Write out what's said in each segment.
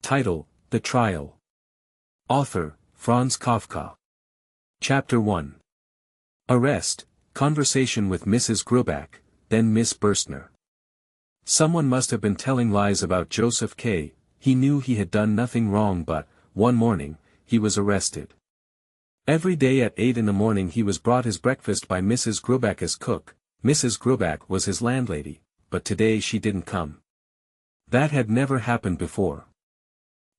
Title: The Trial. Author: Franz Kafka. Chapter 1. Arrest, conversation with Mrs. Grubach, then Miss Burstner. Someone must have been telling lies about Josef K. He knew he had done nothing wrong, but, one morning, he was arrested. Every day at 8 in the morning he was brought his breakfast by Mrs. Grubach's cook. Mrs. Grubach was his landlady, but today she didn't come. That had never happened before.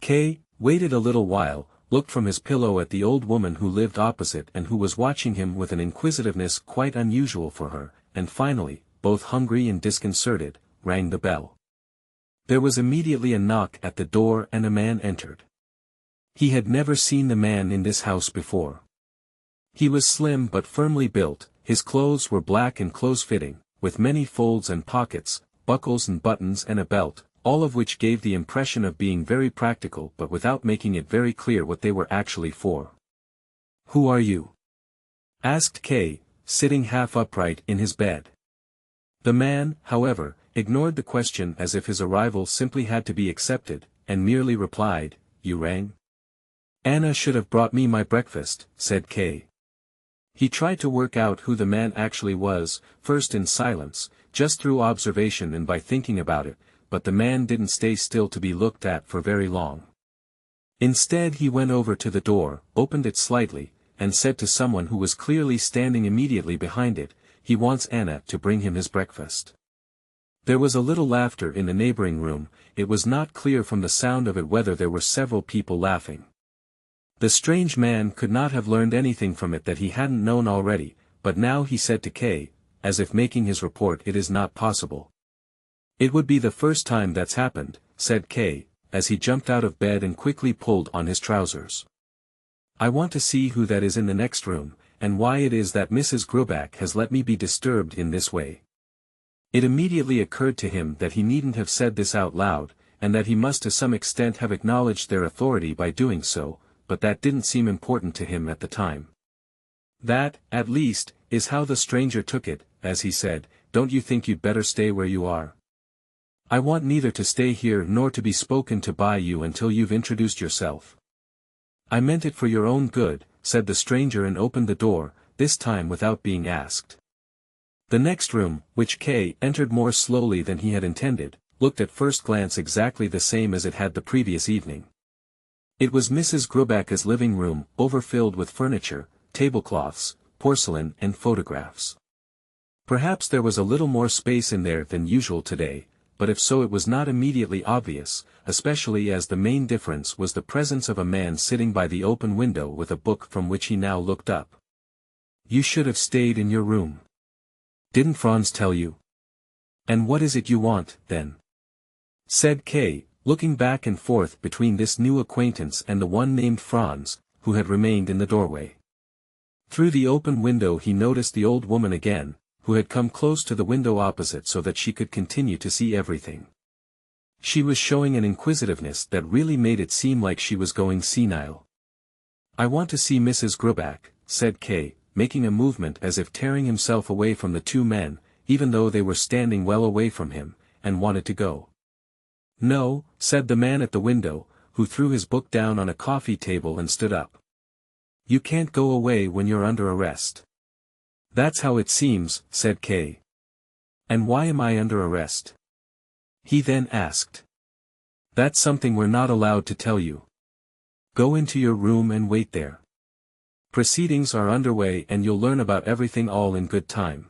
K. waited a little while, looked from his pillow at the old woman who lived opposite and who was watching him with an inquisitiveness quite unusual for her, and finally, both hungry and disconcerted, rang the bell. There was immediately a knock at the door and a man entered. He had never seen the man in this house before. He was slim but firmly built, his clothes were black and close-fitting, with many folds and pockets, buckles and buttons and a belt, all of which gave the impression of being very practical but without making it very clear what they were actually for. "Who are you?" asked K., sitting half upright in his bed. The man, however, ignored the question as if his arrival simply had to be accepted, and merely replied, "You rang?" "Anna should have brought me my breakfast," said K. He tried to work out who the man actually was, first in silence, just through observation and by thinking about it, but the man didn't stay still to be looked at for very long. Instead he went over to the door, opened it slightly, and said to someone who was clearly standing immediately behind it, "He wants Anna to bring him his breakfast." There was a little laughter in the neighboring room. It was not clear from the sound of it whether there were several people laughing. The strange man could not have learned anything from it that he hadn't known already, but now he said to K., as if making his report, "It is not possible." "It would be the first time that's happened," said K., as he jumped out of bed and quickly pulled on his trousers. "I want to see who that is in the next room, and why it is that Mrs. Grubach has let me be disturbed in this way." It immediately occurred to him that he needn't have said this out loud, and that he must to some extent have acknowledged their authority by doing so, but that didn't seem important to him at the time. "That, at least, is how the stranger took it," as he said, "Don't you think you'd better stay where you are?" "I want neither to stay here nor to be spoken to by you until you've introduced yourself." "I meant it for your own good," said the stranger, and opened the door, this time without being asked. The next room, which K. entered more slowly than he had intended, looked at first glance exactly the same as it had the previous evening. It was Mrs. Grubach's living room, overfilled with furniture, tablecloths, porcelain and photographs. Perhaps there was a little more space in there than usual today, but if so it was not immediately obvious, especially as the main difference was the presence of a man sitting by the open window with a book from which he now looked up. "You should have stayed in your room. Didn't Franz tell you?" "And what is it you want, then?" said K., looking back and forth between this new acquaintance and the one named Franz, who had remained in the doorway. Through the open window he noticed the old woman again, who had come close to the window opposite so that she could continue to see everything. She was showing an inquisitiveness that really made it seem like she was going senile. "I want to see Mrs. Grubach," said K., making a movement as if tearing himself away from the two men, even though they were standing well away from him, and wanted to go. "No," said the man at the window, who threw his book down on a coffee table and stood up. "You can't go away when you're under arrest." "That's how it seems," said K. "And why am I under arrest?" he then asked. "That's something we're not allowed to tell you. Go into your room and wait there. Proceedings are underway and you'll learn about everything all in good time.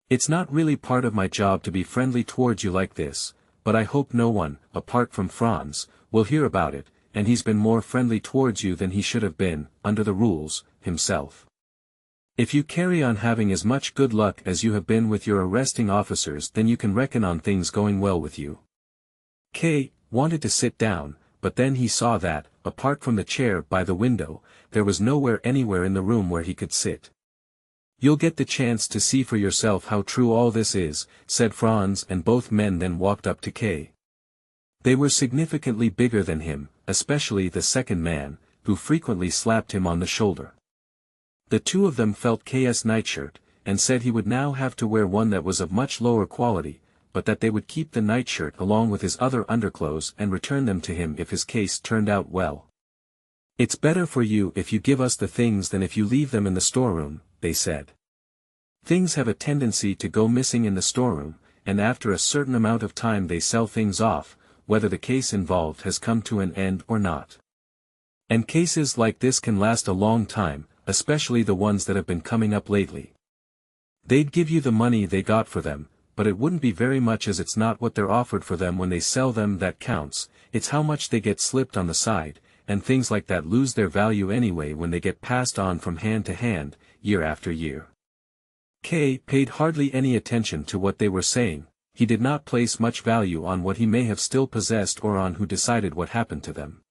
It's not really part of my job to be friendly towards you like this, but I hope no one, apart from Franz, will hear about it, and he's been more friendly towards you than he should have been, under the rules, himself. If you carry on having as much good luck as you have been with your arresting officers, then you can reckon on things going well with you." K. wanted to sit down, but then he saw that, apart from the chair by the window, there was nowhere anywhere in the room where he could sit. "You'll get the chance to see for yourself how true all this is," said Franz, and both men then walked up to K. They were significantly bigger than him, especially the second man, who frequently slapped him on the shoulder. The two of them felt K's nightshirt, and said he would now have to wear one that was of much lower quality, but that they would keep the nightshirt along with his other underclothes and return them to him if his case turned out well. "It's better for you if you give us the things than if you leave them in the storeroom," they said. Things have a tendency to go missing in the storeroom, and after a certain amount of time they sell things off, whether the case involved has come to an end or not. And cases like this can last a long time, especially the ones that have been coming up lately. They'd give you the money they got for them, but it wouldn't be very much, as it's not what they're offered for them when they sell them that counts, it's how much they get slipped on the side, and things like that lose their value anyway when they get passed on from hand to hand, year after year. K paid hardly any attention to what they were saying. He did not place much value on what he may have still possessed or on who decided what happened to them.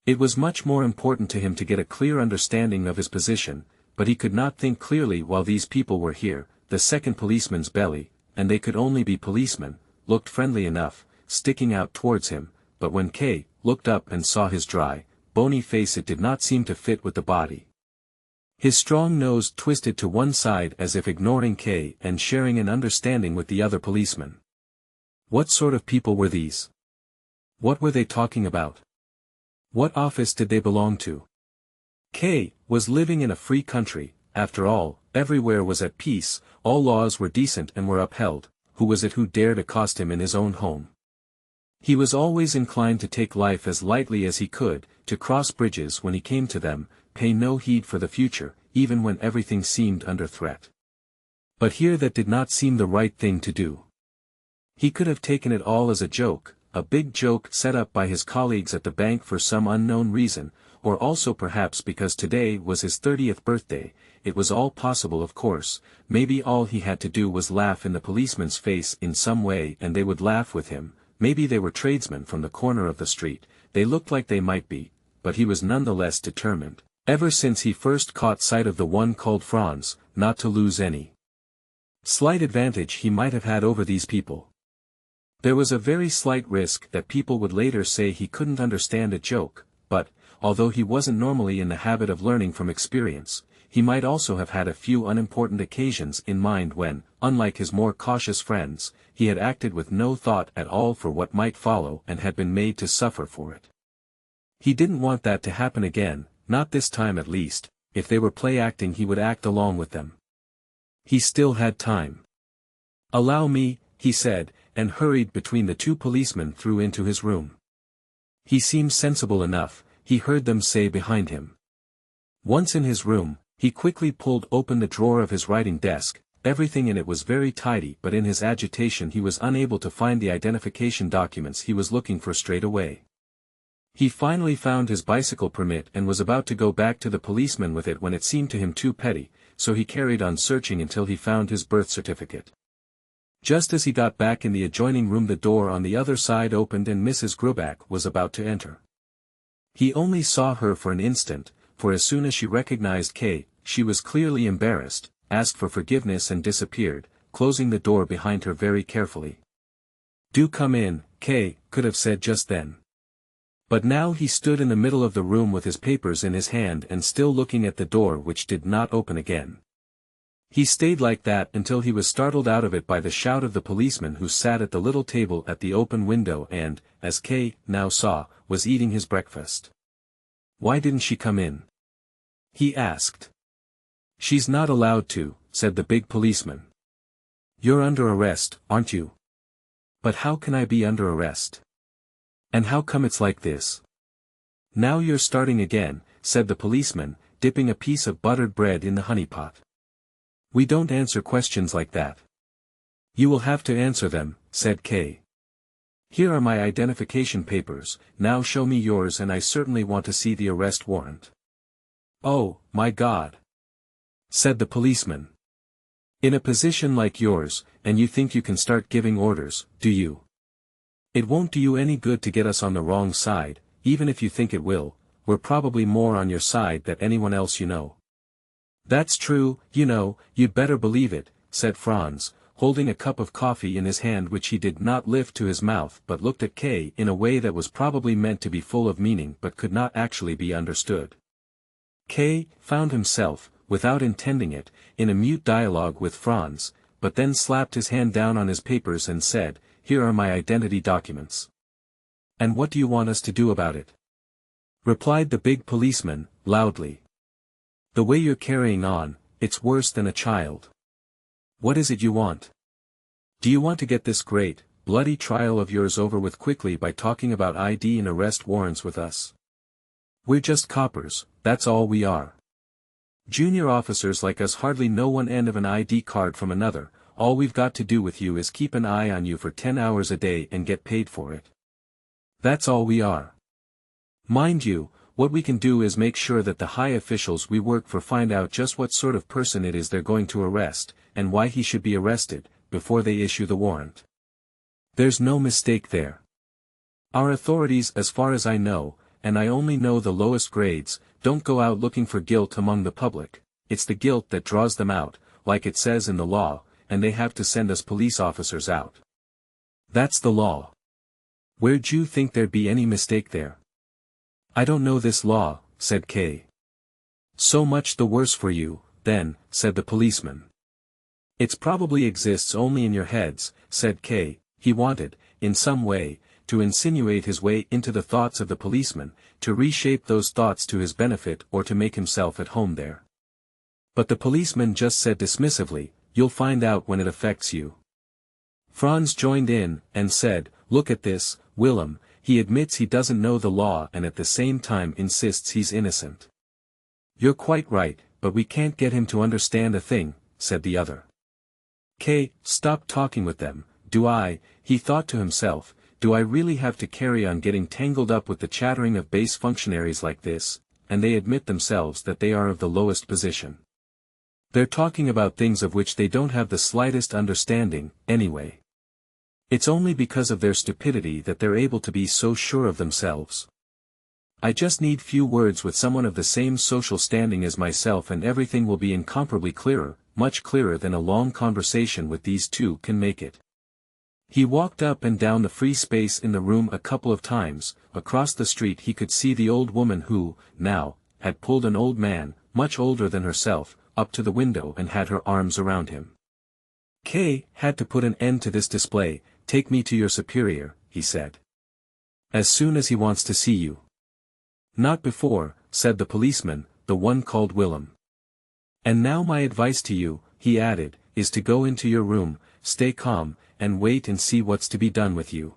It was much more important to him to get a clear understanding of his position, but he could not think clearly while these people were here. The second policeman's belly, and they could only be policemen, looked friendly enough, sticking out towards him, but when K looked up and saw his dry, bony face, it did not seem to fit with the body. His strong nose twisted to one side as if ignoring K and sharing an understanding with the other policeman. What sort of people were these? What were they talking about? What office did they belong to? K was living in a free country. After all, everywhere was at peace, all laws were decent and were upheld. Who was it who dared accost him in his own home? He was always inclined to take life as lightly as he could, to cross bridges when he came to them, pay no heed for the future, even when everything seemed under threat. But here that did not seem the right thing to do. He could have taken it all as a joke, a big joke set up by his colleagues at the bank for some unknown reason, or also perhaps because today was his 30th birthday. It was all possible, of course. Maybe all he had to do was laugh in the policeman's face in some way and they would laugh with him. Maybe they were tradesmen from the corner of the street, they looked like they might be, but he was nonetheless determined, ever since he first caught sight of the one called Franz, not to lose any slight advantage he might have had over these people. There was a very slight risk that people would later say he couldn't understand a joke, but, although he wasn't normally in the habit of learning from experience, he might also have had a few unimportant occasions in mind when, unlike his more cautious friends, he had acted with no thought at all for what might follow and had been made to suffer for it. He didn't want that to happen again, not this time at least. If they were play-acting he would act along with them. He still had time. "Allow me," he said, and hurried between the two policemen through into his room. He seemed sensible enough, he heard them say behind him. Once in his room, he quickly pulled open the drawer of his writing desk. Everything in it was very tidy, but in his agitation he was unable to find the identification documents he was looking for straight away. He finally found his bicycle permit and was about to go back to the policeman with it when it seemed to him too petty, so he carried on searching until he found his birth certificate. Just as he got back in the adjoining room the door on the other side opened and Mrs. Gruback was about to enter. He only saw her for an instant, for as soon as she recognized K, she was clearly embarrassed, asked for forgiveness and disappeared, closing the door behind her very carefully. "Do come in," K could have said just then. But now he stood in the middle of the room with his papers in his hand and still looking at the door which did not open again. He stayed like that until he was startled out of it by the shout of the policeman who sat at the little table at the open window and, as K now saw, was eating his breakfast. "Why didn't she come in?" he asked. "She's not allowed to," said the big policeman. "You're under arrest, aren't you?" "But how can I be under arrest? And how come it's like this?" "Now you're starting again," said the policeman, dipping a piece of buttered bread in the honeypot. "We don't answer questions like that." "You will have to answer them," said K. "Here are my identification papers, now show me yours and I certainly want to see the arrest warrant." "Oh, my God," said the policeman. "In a position like yours, and you think you can start giving orders, do you? It won't do you any good to get us on the wrong side, even if you think it will. We're probably more on your side than anyone else you know." "That's true, you know, you'd better believe it," said Franz, holding a cup of coffee in his hand which he did not lift to his mouth but looked at K in a way that was probably meant to be full of meaning but could not actually be understood. K found himself, without intending it, in a mute dialogue with Franz, but then slapped his hand down on his papers and said, "Here are my identity documents." "And what do you want us to do about it?" replied the big policeman, loudly. "The way you're carrying on, it's worse than a child. What is it you want? Do you want to get this great, bloody trial of yours over with quickly by talking about ID and arrest warrants with us? We're just coppers, that's all we are. Junior officers like us hardly know one end of an ID card from another. All we've got to do with you is keep an eye on you for 10 hours a day and get paid for it. That's all we are. Mind you, what we can do is make sure that the high officials we work for find out just what sort of person it is they're going to arrest, and why he should be arrested, before they issue the warrant. There's no mistake there. Our authorities, as far as I know, and I only know the lowest grades, don't go out looking for guilt among the public. It's the guilt that draws them out, like it says in the law, and they have to send us police officers out. That's the law. Where'd you think there'd be any mistake there?" "I don't know this law," said K. "So much the worse for you, then," said the policeman. "It probably exists only in your heads," said K. He wanted, in some way, to insinuate his way into the thoughts of the policeman, to reshape those thoughts to his benefit or to make himself at home there. But the policeman just said dismissively, "You'll find out when it affects you." Franz joined in, and said, "Look at this, Willem, he admits he doesn't know the law and at the same time insists he's innocent." "You're quite right, but we can't get him to understand a thing," said the other. K. stopped talking with them. "Do I," he thought to himself, "do I really have to carry on getting tangled up with the chattering of base functionaries like this, and they admit themselves that they are of the lowest position. They're talking about things of which they don't have the slightest understanding, anyway. It's only because of their stupidity that they're able to be so sure of themselves. I just need few words with someone of the same social standing as myself and everything will be incomparably clearer, much clearer than a long conversation with these two can make it." He walked up and down the free space in the room a couple of times. Across the street he could see the old woman who, now, had pulled an old man, much older than herself, up to the window and had her arms around him. K. had to put an end to this display. "Take me to your superior," he said. "As soon as he wants to see you." "Not before," said the policeman, the one called Willem. "And now my advice to you," he added, "is to go into your room, stay calm, and wait and see what's to be done with you.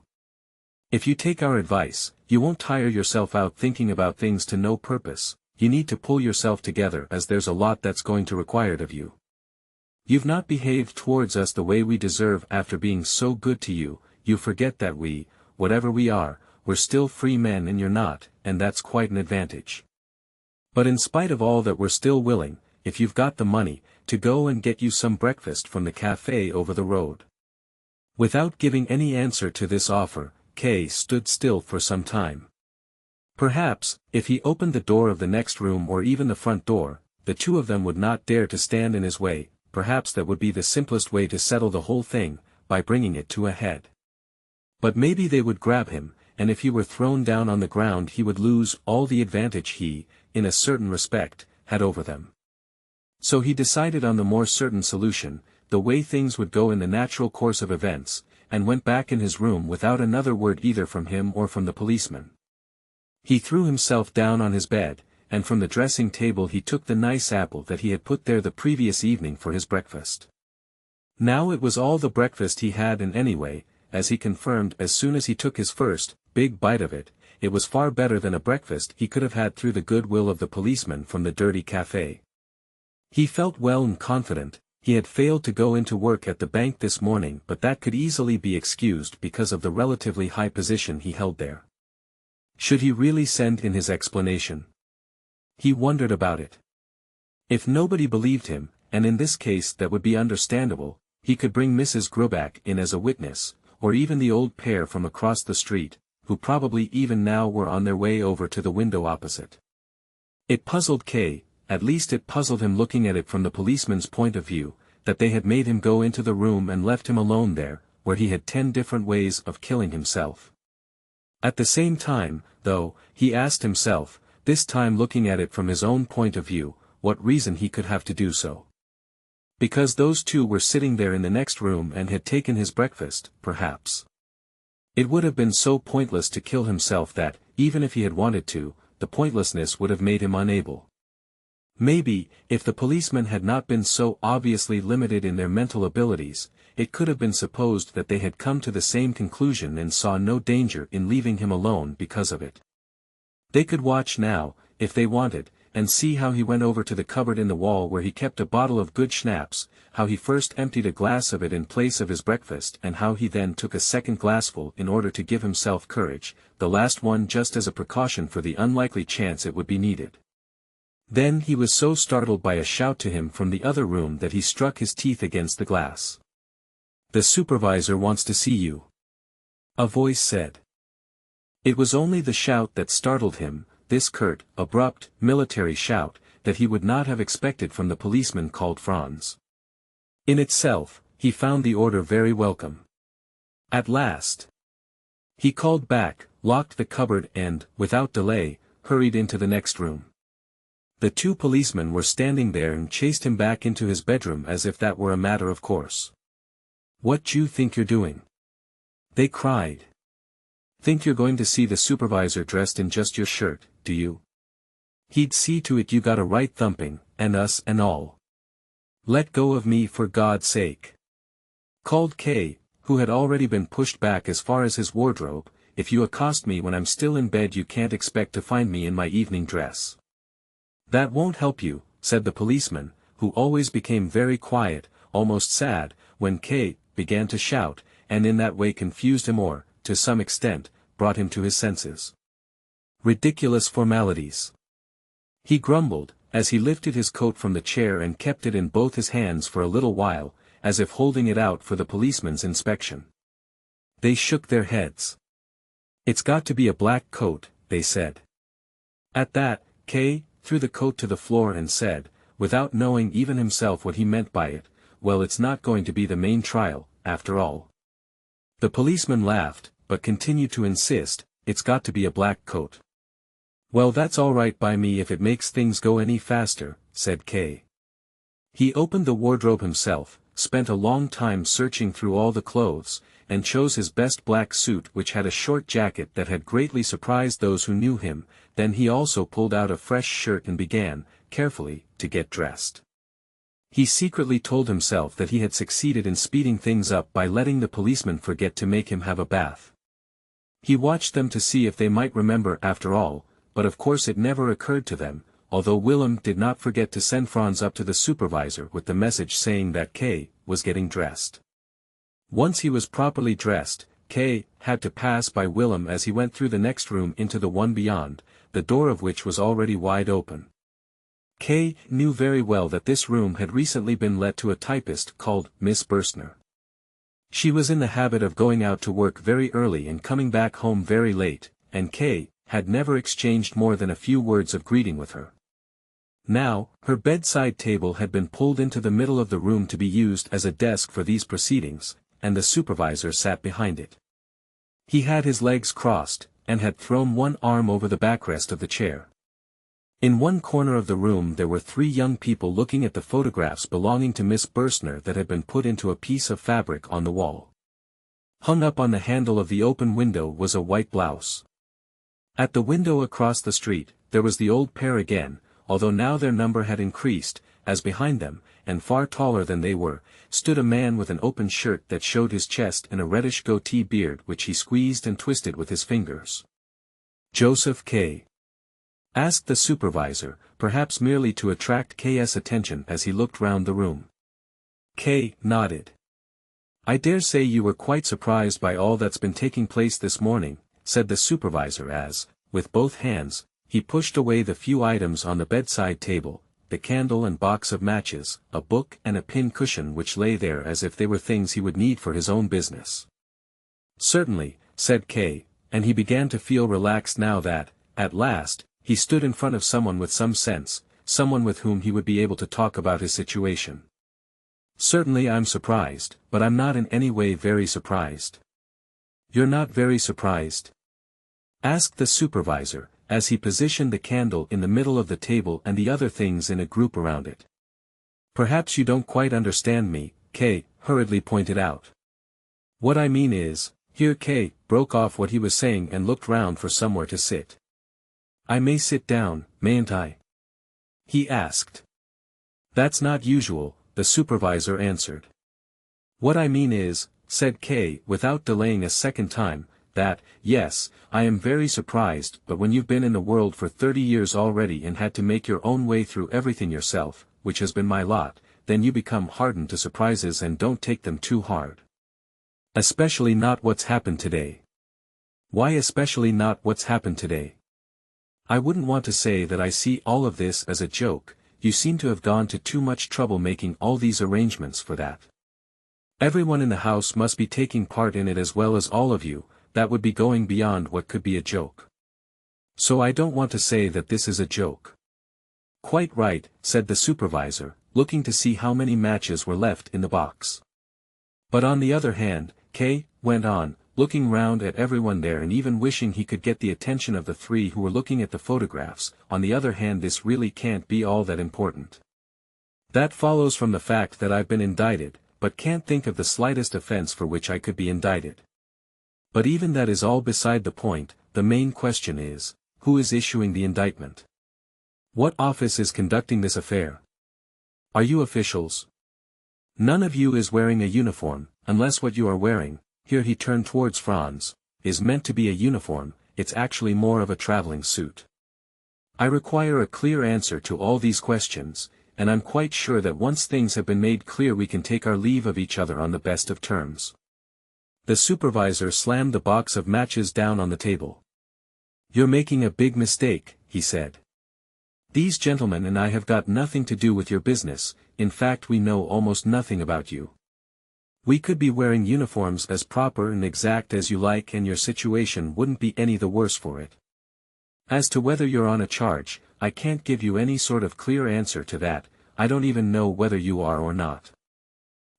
If you take our advice, you won't tire yourself out thinking about things to no purpose. You need to pull yourself together as there's a lot that's going to required of you. You've not behaved towards us the way we deserve after being so good to you. You forget that we, whatever we are, we're still free men and you're not, and that's quite an advantage. But in spite of all that we're still willing, if you've got the money, to go and get you some breakfast from the cafe over the road." Without giving any answer to this offer, K. stood still for some time. Perhaps, if he opened the door of the next room or even the front door, the two of them would not dare to stand in his way. Perhaps that would be the simplest way to settle the whole thing, by bringing it to a head. But maybe they would grab him, and if he were thrown down on the ground he would lose all the advantage he, in a certain respect, had over them. So he decided on the more certain solution, the way things would go in the natural course of events, and went back in his room without another word either from him or from the policeman. He threw himself down on his bed, and from the dressing table he took the nice apple that he had put there the previous evening for his breakfast. Now it was all the breakfast he had, and anyway, as he confirmed as soon as he took his first big bite of it, it was far better than a breakfast he could have had through the goodwill of the policeman from the dirty cafe. He felt well and confident. He had failed to go into work at the bank this morning, but that could easily be excused because of the relatively high position he held there. Should he really send in his explanation? He wondered about it. If nobody believed him, and in this case that would be understandable, he could bring Mrs. Gruback in as a witness, or even the old pair from across the street, who probably even now were on their way over to the window opposite. It puzzled K. At least it puzzled him looking at it from the policeman's point of view, that they had made him go into the room and left him alone there, where he had 10 different ways of killing himself. At the same time, though, he asked himself, this time looking at it from his own point of view, what reason he could have to do so. Because those two were sitting there in the next room and had taken his breakfast, perhaps. It would have been so pointless to kill himself that, even if he had wanted to, the pointlessness would have made him unable. Maybe, if the policemen had not been so obviously limited in their mental abilities, it could have been supposed that they had come to the same conclusion and saw no danger in leaving him alone because of it. They could watch now, if they wanted, and see how he went over to the cupboard in the wall where he kept a bottle of good schnapps, how he first emptied a glass of it in place of his breakfast and how he then took a second glassful in order to give himself courage, the last one just as a precaution for the unlikely chance it would be needed. Then he was so startled by a shout to him from the other room that he struck his teeth against the glass. "The supervisor wants to see you," a voice said. It was only the shout that startled him, this curt, abrupt, military shout, that he would not have expected from the policeman called Franz. In itself, he found the order very welcome. At last. He called back, locked the cupboard and, without delay, hurried into the next room. The two policemen were standing there and chased him back into his bedroom as if that were a matter of course. "What do you think you're doing?" they cried. "Think you're going to see the supervisor dressed in just your shirt, do you? He'd see to it you got a right thumping, and us and all. Let go of me for God's sake," called K, who had already been pushed back as far as his wardrobe. "If you accost me when I'm still in bed you can't expect to find me in my evening dress." "That won't help you," said the policeman, who always became very quiet, almost sad, when K began to shout, and in that way confused him or, to some extent, brought him to his senses. "Ridiculous formalities," he grumbled, as he lifted his coat from the chair and kept it in both his hands for a little while, as if holding it out for the policeman's inspection. They shook their heads. "It's got to be a black coat," they said. At that, K threw the coat to the floor and said, without knowing even himself what he meant by it, "Well, it's not going to be the main trial, after all." The policeman laughed, but continued to insist, "It's got to be a black coat." "Well, that's all right by me if it makes things go any faster," said K. He opened the wardrobe himself, spent a long time searching through all the clothes, and chose his best black suit which had a short jacket that had greatly surprised those who knew him. Then he also pulled out a fresh shirt and began, carefully, to get dressed. He secretly told himself that he had succeeded in speeding things up by letting the policemen forget to make him have a bath. He watched them to see if they might remember after all, but of course it never occurred to them, although Willem did not forget to send Franz up to the supervisor with the message saying that K was getting dressed. Once he was properly dressed, K had to pass by Willem as he went through the next room into the one beyond, the door of which was already wide open. K knew very well that this room had recently been let to a typist called Miss Burstner. She was in the habit of going out to work very early and coming back home very late, and K had never exchanged more than a few words of greeting with her. Now, her bedside table had been pulled into the middle of the room to be used as a desk for these proceedings, and the supervisor sat behind it. He had his legs crossed, and had thrown one arm over the backrest of the chair. In one corner of the room there were three young people looking at the photographs belonging to Miss Burstner that had been put into a piece of fabric on the wall. Hung up on the handle of the open window was a white blouse. At the window across the street, there was the old pair again, although now their number had increased, as behind them, and far taller than they were, stood a man with an open shirt that showed his chest and a reddish goatee beard which he squeezed and twisted with his fingers. "Josef K?" asked the supervisor, perhaps merely to attract K's attention as he looked round the room. K nodded. "I dare say you were quite surprised by all that's been taking place this morning," said the supervisor as, with both hands, he pushed away the few items on the bedside table, the candle and box of matches, a book and a pin cushion which lay there as if they were things he would need for his own business. "Certainly," said K, and he began to feel relaxed now that, at last, he stood in front of someone with some sense, someone with whom he would be able to talk about his situation. "Certainly I'm surprised, but I'm not in any way very surprised." "You're not very surprised?" asked the supervisor, as he positioned the candle in the middle of the table and the other things in a group around it. Perhaps you don't quite understand me, K hurriedly pointed out. What I mean is, here K broke off what he was saying and looked round for somewhere to sit. I may sit down, mayn't I? He asked. That's not usual, the supervisor answered. What I mean is, said K without delaying a second time, that, yes, I am very surprised, but when you've been in the world for 30 years already and had to make your own way through everything yourself, which has been my lot, then you become hardened to surprises and don't take them too hard. Especially not what's happened today. Why especially not what's happened today? I wouldn't want to say that I see all of this as a joke, you seem to have gone to too much trouble making all these arrangements for that. Everyone in the house must be taking part in it as well as all of you, that would be going beyond what could be a joke. So I don't want to say that this is a joke. Quite right, said the supervisor, looking to see how many matches were left in the box. But on the other hand, K went on, looking round at everyone there and even wishing he could get the attention of the three who were looking at the photographs, on the other hand this really can't be all that important. That follows from the fact that I've been indicted, but can't think of the slightest offense for which I could be indicted. But even that is all beside the point, the main question is, who is issuing the indictment? What office is conducting this affair? Are you officials? None of you is wearing a uniform, unless what you are wearing, here he turned towards Franz, is meant to be a uniform, it's actually more of a traveling suit. I require a clear answer to all these questions, and I'm quite sure that once things have been made clear we can take our leave of each other on the best of terms. The supervisor slammed the box of matches down on the table. You're making a big mistake, he said. These gentlemen and I have got nothing to do with your business, in fact we know almost nothing about you. We could be wearing uniforms as proper and exact as you like and your situation wouldn't be any the worse for it. As to whether you're on a charge, I can't give you any sort of clear answer to that, I don't even know whether you are or not.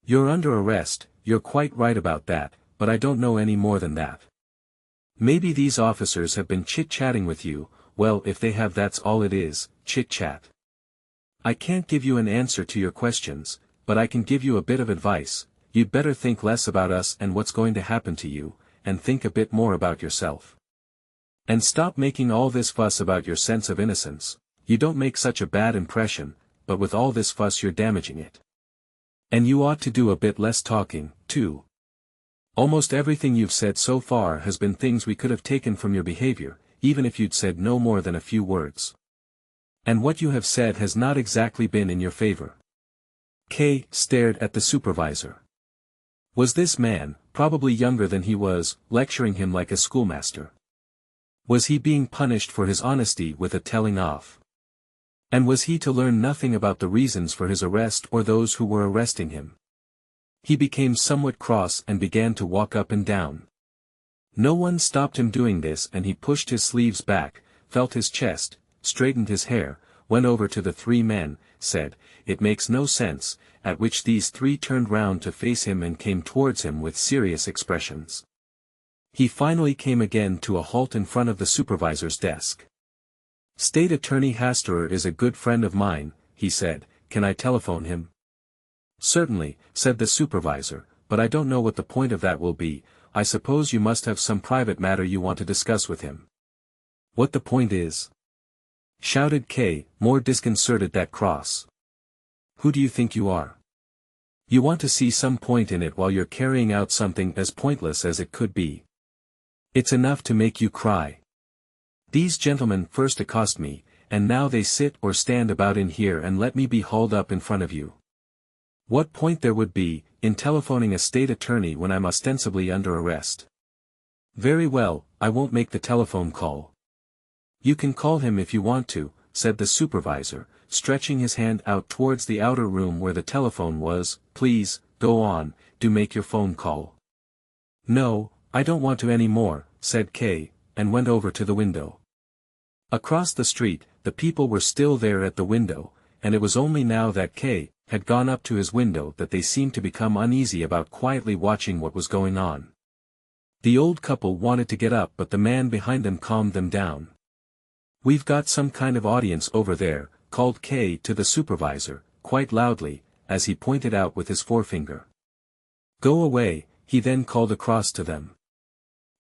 You're under arrest, you're quite right about that, but I don't know any more than that. Maybe these officers have been chit-chatting with you, well if they have that's all it is, chit-chat. I can't give you an answer to your questions, but I can give you a bit of advice. You'd better think less about us and what's going to happen to you, and think a bit more about yourself. And stop making all this fuss about your sense of innocence, you don't make such a bad impression, but with all this fuss you're damaging it. And you ought to do a bit less talking, too. Almost everything you've said so far has been things we could have taken from your behavior, even if you'd said no more than a few words. And what you have said has not exactly been in your favor. K stared at the supervisor. Was this man, probably younger than he was, lecturing him like a schoolmaster? Was he being punished for his honesty with a telling off? And was he to learn nothing about the reasons for his arrest or those who were arresting him? He became somewhat cross and began to walk up and down. No one stopped him doing this and he pushed his sleeves back, felt his chest, straightened his hair, went over to the three men, said, "It makes no sense," at which these three turned round to face him and came towards him with serious expressions. He finally came again to a halt in front of the supervisor's desk. "State Attorney Hasterer is a good friend of mine," he said, "can I telephone him?" "Certainly," said the supervisor, "but I don't know what the point of that will be, I suppose you must have some private matter you want to discuss with him." "What the point is?" shouted K, more disconcerted than cross. "Who do you think you are? You want to see some point in it while you're carrying out something as pointless as it could be. It's enough to make you cry. These gentlemen first accost me, and now they sit or stand about in here and let me be hauled up in front of you. What point there would be, in telephoning a state attorney when I'm ostensibly under arrest? Very well, I won't make the telephone call." "You can call him if you want to," said the supervisor, stretching his hand out towards the outer room where the telephone was. "Please, go on, do make your phone call." "No, I don't want to any more," said K, and went over to the window. Across the street, the people were still there at the window, and it was only now that K had gone up to his window that they seemed to become uneasy about quietly watching what was going on. The old couple wanted to get up but the man behind them calmed them down. "We've got some kind of audience over there," called K to the supervisor, quite loudly, as he pointed out with his forefinger. "Go away," he then called across to them.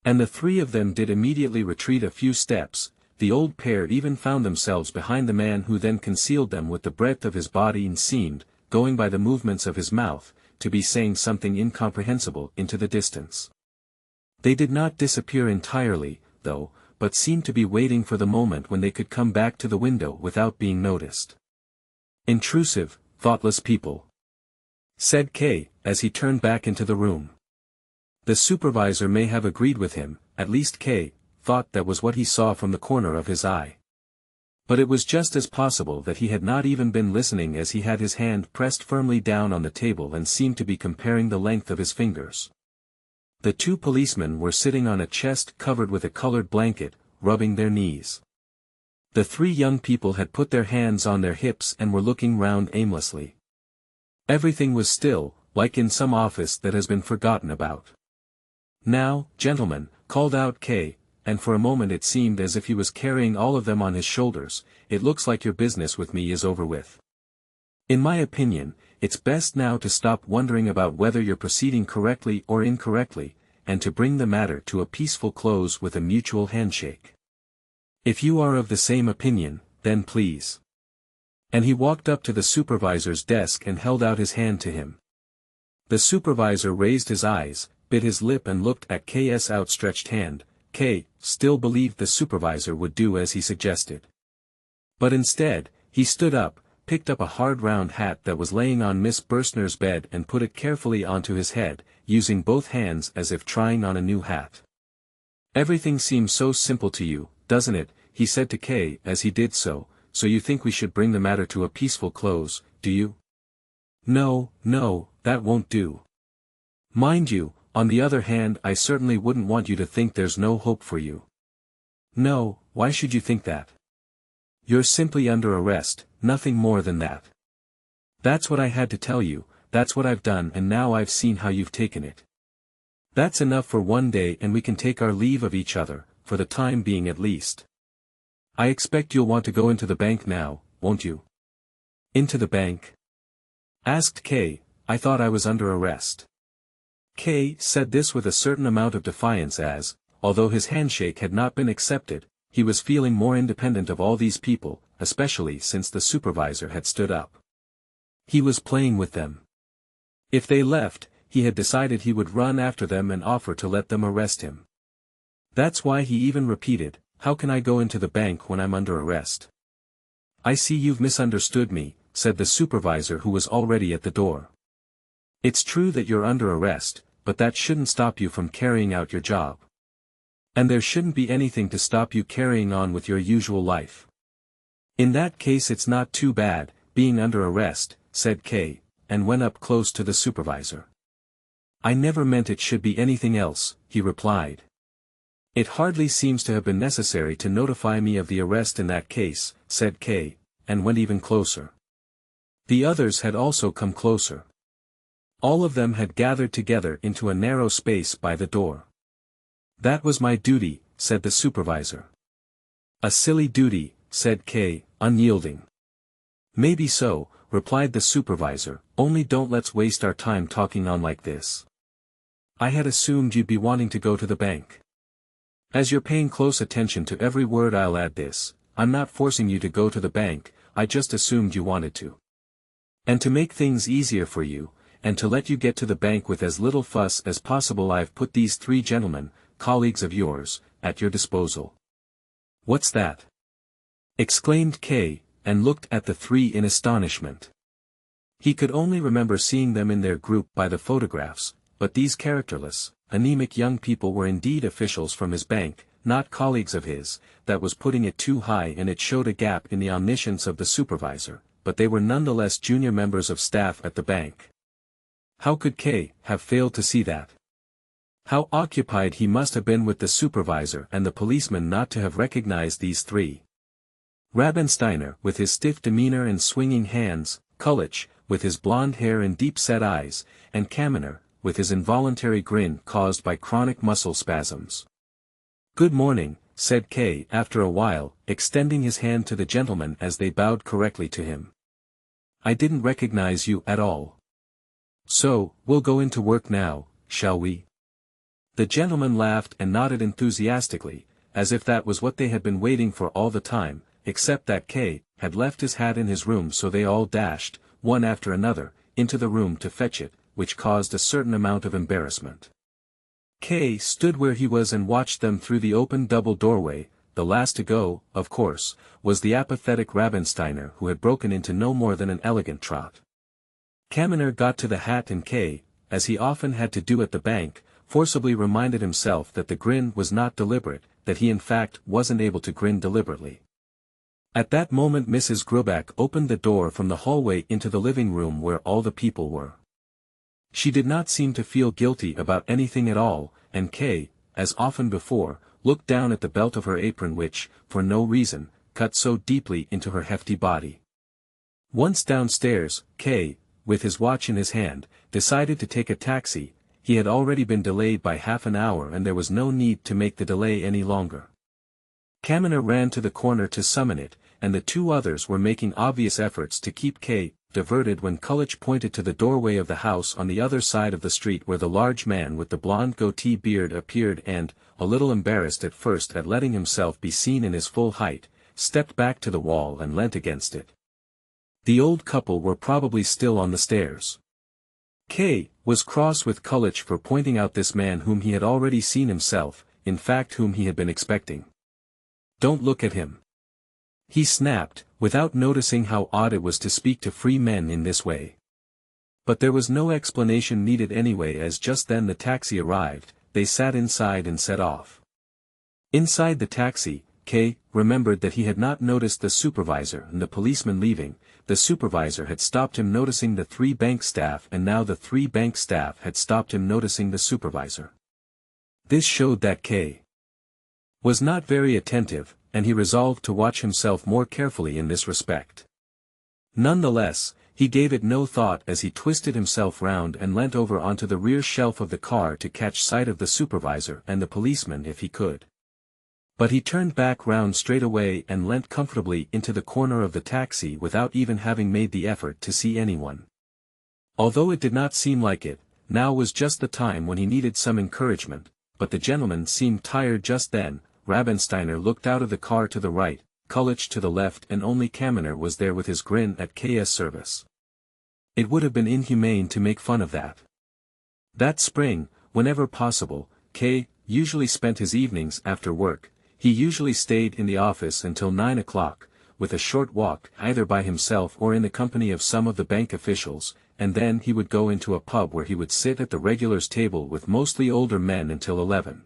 And the three of them did immediately retreat a few steps. The old pair even found themselves behind the man, who then concealed them with the breadth of his body and seemed, going by the movements of his mouth, to be saying something incomprehensible into the distance. They did not disappear entirely, though, but seemed to be waiting for the moment when they could come back to the window without being noticed. "Intrusive, thoughtless people," said K, as he turned back into the room. The supervisor may have agreed with him, at least K thought that was what he saw from the corner of his eye. But it was just as possible that he had not even been listening, as he had his hand pressed firmly down on the table and seemed to be comparing the length of his fingers. The two policemen were sitting on a chest covered with a colored blanket, rubbing their knees. The three young people had put their hands on their hips and were looking round aimlessly. Everything was still, like in some office that has been forgotten about. "Now, gentlemen," called out K, and for a moment it seemed as if he was carrying all of them on his shoulders, "it looks like your business with me is over with. In my opinion, it's best now to stop wondering about whether you're proceeding correctly or incorrectly, and to bring the matter to a peaceful close with a mutual handshake. If you are of the same opinion, then please." And he walked up to the supervisor's desk and held out his hand to him. The supervisor raised his eyes, bit his lip and looked at K's outstretched hand. K still believed the supervisor would do as he suggested. But instead, he stood up, picked up a hard round hat that was laying on Miss Berstner's bed and put it carefully onto his head, using both hands as if trying on a new hat. "Everything seems so simple to you, doesn't it?" he said to K as he did so. "So you think we should bring the matter to a peaceful close, do you?" No, that won't do. Mind you, on the other hand, I certainly wouldn't want you to think there's no hope for you. No, why should you think that? You're simply under arrest, nothing more than that. That's what I had to tell you, that's what I've done, and now I've seen how you've taken it. That's enough for one day, and we can take our leave of each other, for the time being at least. I expect you'll want to go into the bank now, won't you?" "Into the bank?" asked K. "I thought I was under arrest." K said this with a certain amount of defiance as, although his handshake had not been accepted, he was feeling more independent of all these people, especially since the supervisor had stood up. He was playing with them. If they left, he had decided he would run after them and offer to let them arrest him. That's why he even repeated, "How can I go into the bank when I'm under arrest?" "I see you've misunderstood me," said the supervisor, who was already at the door. "It's true that you're under arrest, but that shouldn't stop you from carrying out your job. And there shouldn't be anything to stop you carrying on with your usual life. In that case it's not too bad, being under arrest," said K, and went up close to the supervisor. "I never meant it should be anything else," he replied. "It hardly seems to have been necessary to notify me of the arrest in that case," said K, and went even closer. The others had also come closer. All of them had gathered together into a narrow space by the door. "That was my duty," said the supervisor. "A silly duty," said K, unyielding. "Maybe so," replied the supervisor, "only don't let's waste our time talking on like this. I had assumed you'd be wanting to go to the bank. As you're paying close attention to every word, I'll add this, I'm not forcing you to go to the bank, I just assumed you wanted to. And to make things easier for you, and to let you get to the bank with as little fuss as possible, I've put these three gentlemen, colleagues of yours, at your disposal." "What's that?" exclaimed K, and looked at the three in astonishment. He could only remember seeing them in their group by the photographs, but these characterless, anemic young people were indeed officials from his bank, not colleagues of his. That was putting it too high, and it showed a gap in the omniscience of the supervisor, but they were nonetheless junior members of staff at the bank. How could K have failed to see that? How occupied he must have been with the supervisor and the policeman not to have recognized these three. Rabensteiner, with his stiff demeanor and swinging hands, Kulich, with his blonde hair and deep-set eyes, and Kaminer, with his involuntary grin caused by chronic muscle spasms. "Good morning," said K after a while, extending his hand to the gentlemen as they bowed correctly to him. I didn't recognize you at all. So, we'll go into work now, shall we? The gentleman laughed and nodded enthusiastically, as if that was what they had been waiting for all the time, except that K had left his hat in his room, so they all dashed, one after another, into the room to fetch it, which caused a certain amount of embarrassment. K stood where he was and watched them through the open double doorway. The last to go, of course, was the apathetic Rabensteiner, who had broken into no more than an elegant trot. Kaminer got to the hat, and K, as he often had to do at the bank, forcibly reminded himself that the grin was not deliberate, that he in fact wasn't able to grin deliberately. At that moment Mrs. Grubach opened the door from the hallway into the living room where all the people were. She did not seem to feel guilty about anything at all, and K, as often before, looked down at the belt of her apron which, for no reason, cut so deeply into her hefty body. Once downstairs, K, with his watch in his hand, decided to take a taxi. He had already been delayed by half an hour and there was no need to make the delay any longer. Kaminer ran to the corner to summon it, and the two others were making obvious efforts to keep K diverted when Kulich pointed to the doorway of the house on the other side of the street where the large man with the blonde goatee beard appeared and, a little embarrassed at first at letting himself be seen in his full height, stepped back to the wall and leant against it. The old couple were probably still on the stairs. K was cross with Kulich for pointing out this man whom he had already seen himself, in fact whom he had been expecting. "Don't look at him," he snapped, without noticing how odd it was to speak to free men in this way. But there was no explanation needed anyway, as just then the taxi arrived. They sat inside and set off. Inside the taxi, K remembered that he had not noticed the supervisor and the policeman leaving. The supervisor had stopped him noticing the three bank staff, and now the three bank staff had stopped him noticing the supervisor. This showed that K was not very attentive, and he resolved to watch himself more carefully in this respect. Nonetheless, he gave it no thought as he twisted himself round and leant over onto the rear shelf of the car to catch sight of the supervisor and the policeman if he could. But he turned back round straight away and leant comfortably into the corner of the taxi without even having made the effort to see anyone. Although it did not seem like it, now was just the time when he needed some encouragement, but the gentleman seemed tired just then. Rabensteiner looked out of the car to the right, Kulich to the left, and only Kaminer was there with his grin at K's service. It would have been inhumane to make fun of that. That spring, whenever possible, K usually spent his evenings after work. He usually stayed in the office until 9 o'clock, with a short walk either by himself or in the company of some of the bank officials, and then he would go into a pub where he would sit at the regulars' table with mostly older men until 11.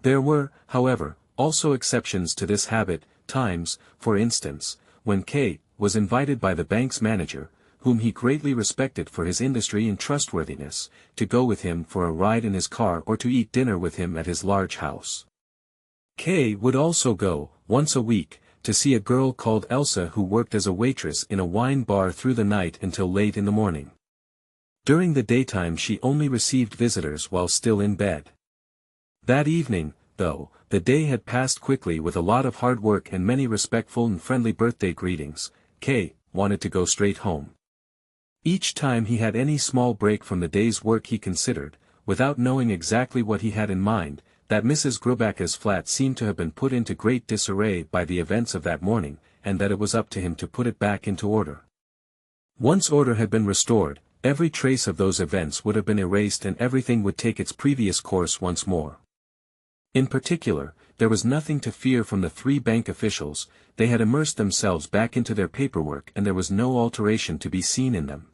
There were, however, also exceptions to this habit, times, for instance, when K was invited by the bank's manager, whom he greatly respected for his industry and trustworthiness, to go with him for a ride in his car or to eat dinner with him at his large house. K would also go, once a week, to see a girl called Elsa who worked as a waitress in a wine bar through the night until late in the morning. During the daytime she only received visitors while still in bed. That evening, though, the day had passed quickly with a lot of hard work and many respectful and friendly birthday greetings. K wanted to go straight home. Each time he had any small break from the day's work he considered, without knowing exactly what he had in mind, that Mrs. Grubach's flat seemed to have been put into great disarray by the events of that morning, and that it was up to him to put it back into order. Once order had been restored, every trace of those events would have been erased and everything would take its previous course once more. In particular, there was nothing to fear from the three bank officials. They had immersed themselves back into their paperwork and there was no alteration to be seen in them.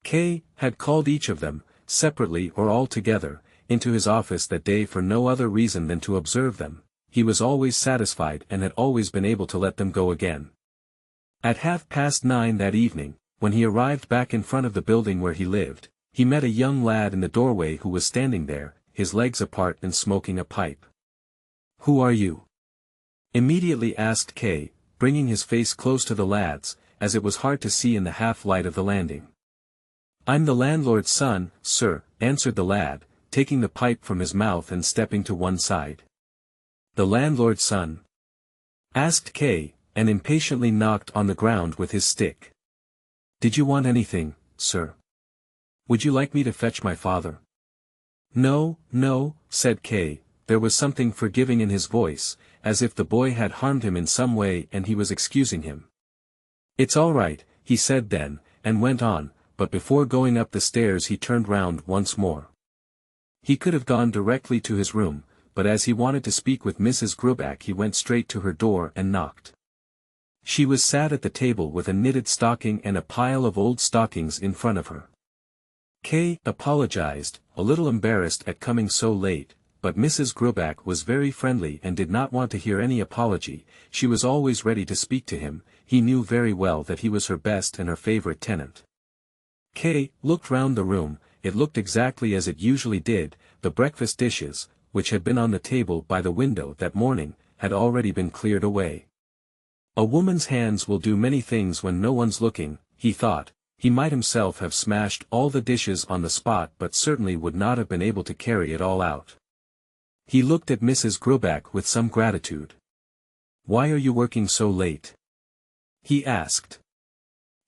K had called each of them, separately or all together, into his office that day for no other reason than to observe them. He was always satisfied and had always been able to let them go again. At 9:30 that evening, when he arrived back in front of the building where he lived, he met a young lad in the doorway who was standing there, his legs apart and smoking a pipe. "Who are you?" immediately asked K, bringing his face close to the lad's, as it was hard to see in the half-light of the landing. "I'm the landlord's son, sir," answered the lad, taking the pipe from his mouth and stepping to one side. "The landlord's son?" asked K, and impatiently knocked on the ground with his stick. Did you want anything, sir? Would you like me to fetch my father? No, no, said K. There was something forgiving in his voice, as if the boy had harmed him in some way and he was excusing him. It's all right, he said then, and went on, but before going up the stairs he turned round once more. He could have gone directly to his room, but as he wanted to speak with Mrs. Gruback he went straight to her door and knocked. She was sat at the table with a knitted stocking and a pile of old stockings in front of her. Kay apologized, a little embarrassed at coming so late, but Mrs. Gruback was very friendly and did not want to hear any apology. She was always ready to speak to him. He knew very well that he was her best and her favorite tenant. Kay looked round the room. It looked exactly as it usually did. The breakfast dishes, which had been on the table by the window that morning, had already been cleared away. A woman's hands will do many things when no one's looking, he thought. He might himself have smashed all the dishes on the spot but certainly would not have been able to carry it all out. He looked at Mrs. Gruback with some gratitude. "Why are you working so late?" he asked.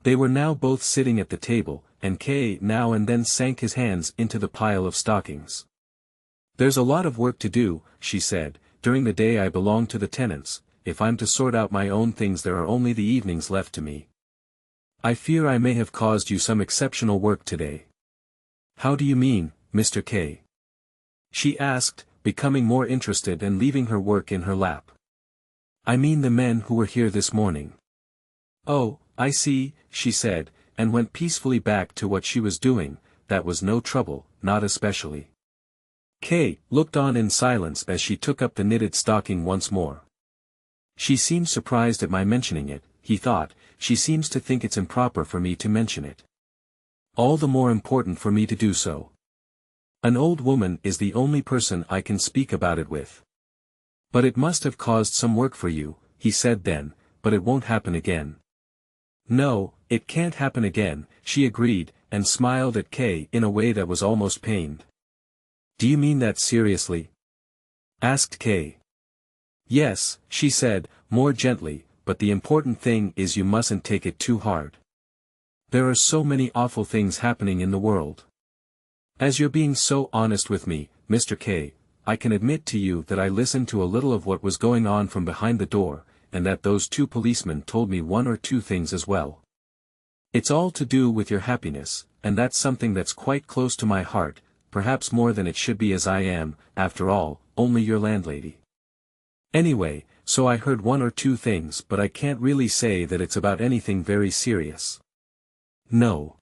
They were now both sitting at the table, and Kay now and then sank his hands into the pile of stockings. "There's a lot of work to do," she said. "During the day I belong to the tenants. If I'm to sort out my own things there are only the evenings left to me. I fear I may have caused you some exceptional work today." "How do you mean, Mr. K?" she asked, becoming more interested and leaving her work in her lap. "I mean the men who were here this morning." "Oh, I see," she said, and went peacefully back to what she was doing. That was no trouble, not especially. Kay looked on in silence as she took up the knitted stocking once more. "She seems surprised at my mentioning it," he thought. "She seems to think it's improper for me to mention it. All the more important for me to do so. An old woman is the only person I can speak about it with." "But it must have caused some work for you," he said then, "but it won't happen again." "No, it can't happen again," she agreed, and smiled at Kay in a way that was almost pained. "Do you mean that seriously?" asked Kay. "Yes," she said, more gently, "but the important thing is you mustn't take it too hard. There are so many awful things happening in the world. As you're being so honest with me, Mr. K, I can admit to you that I listened to a little of what was going on from behind the door, and that those two policemen told me one or two things as well. It's all to do with your happiness, and that's something that's quite close to my heart, perhaps more than it should be, as I am, after all, only your landlady. Anyway, so I heard one or two things, but I can't really say that it's about anything very serious." "No.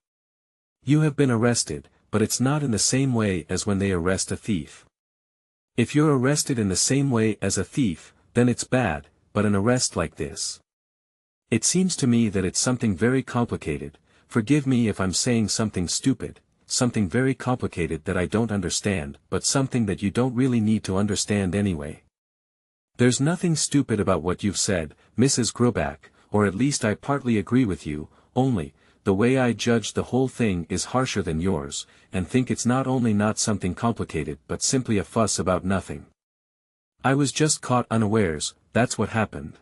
You have been arrested, but it's not in the same way as when they arrest a thief. If you're arrested in the same way as a thief, then it's bad, but an arrest like this. It seems to me that it's something very complicated. Forgive me if I'm saying something stupid, something very complicated that I don't understand, but something that you don't really need to understand anyway. There's nothing stupid about what you've said, Mrs. Gruback, or at least I partly agree with you, only, the way I judge the whole thing is harsher than yours, and think it's not only not something complicated but simply a fuss about nothing. I was just caught unawares, that's what happened.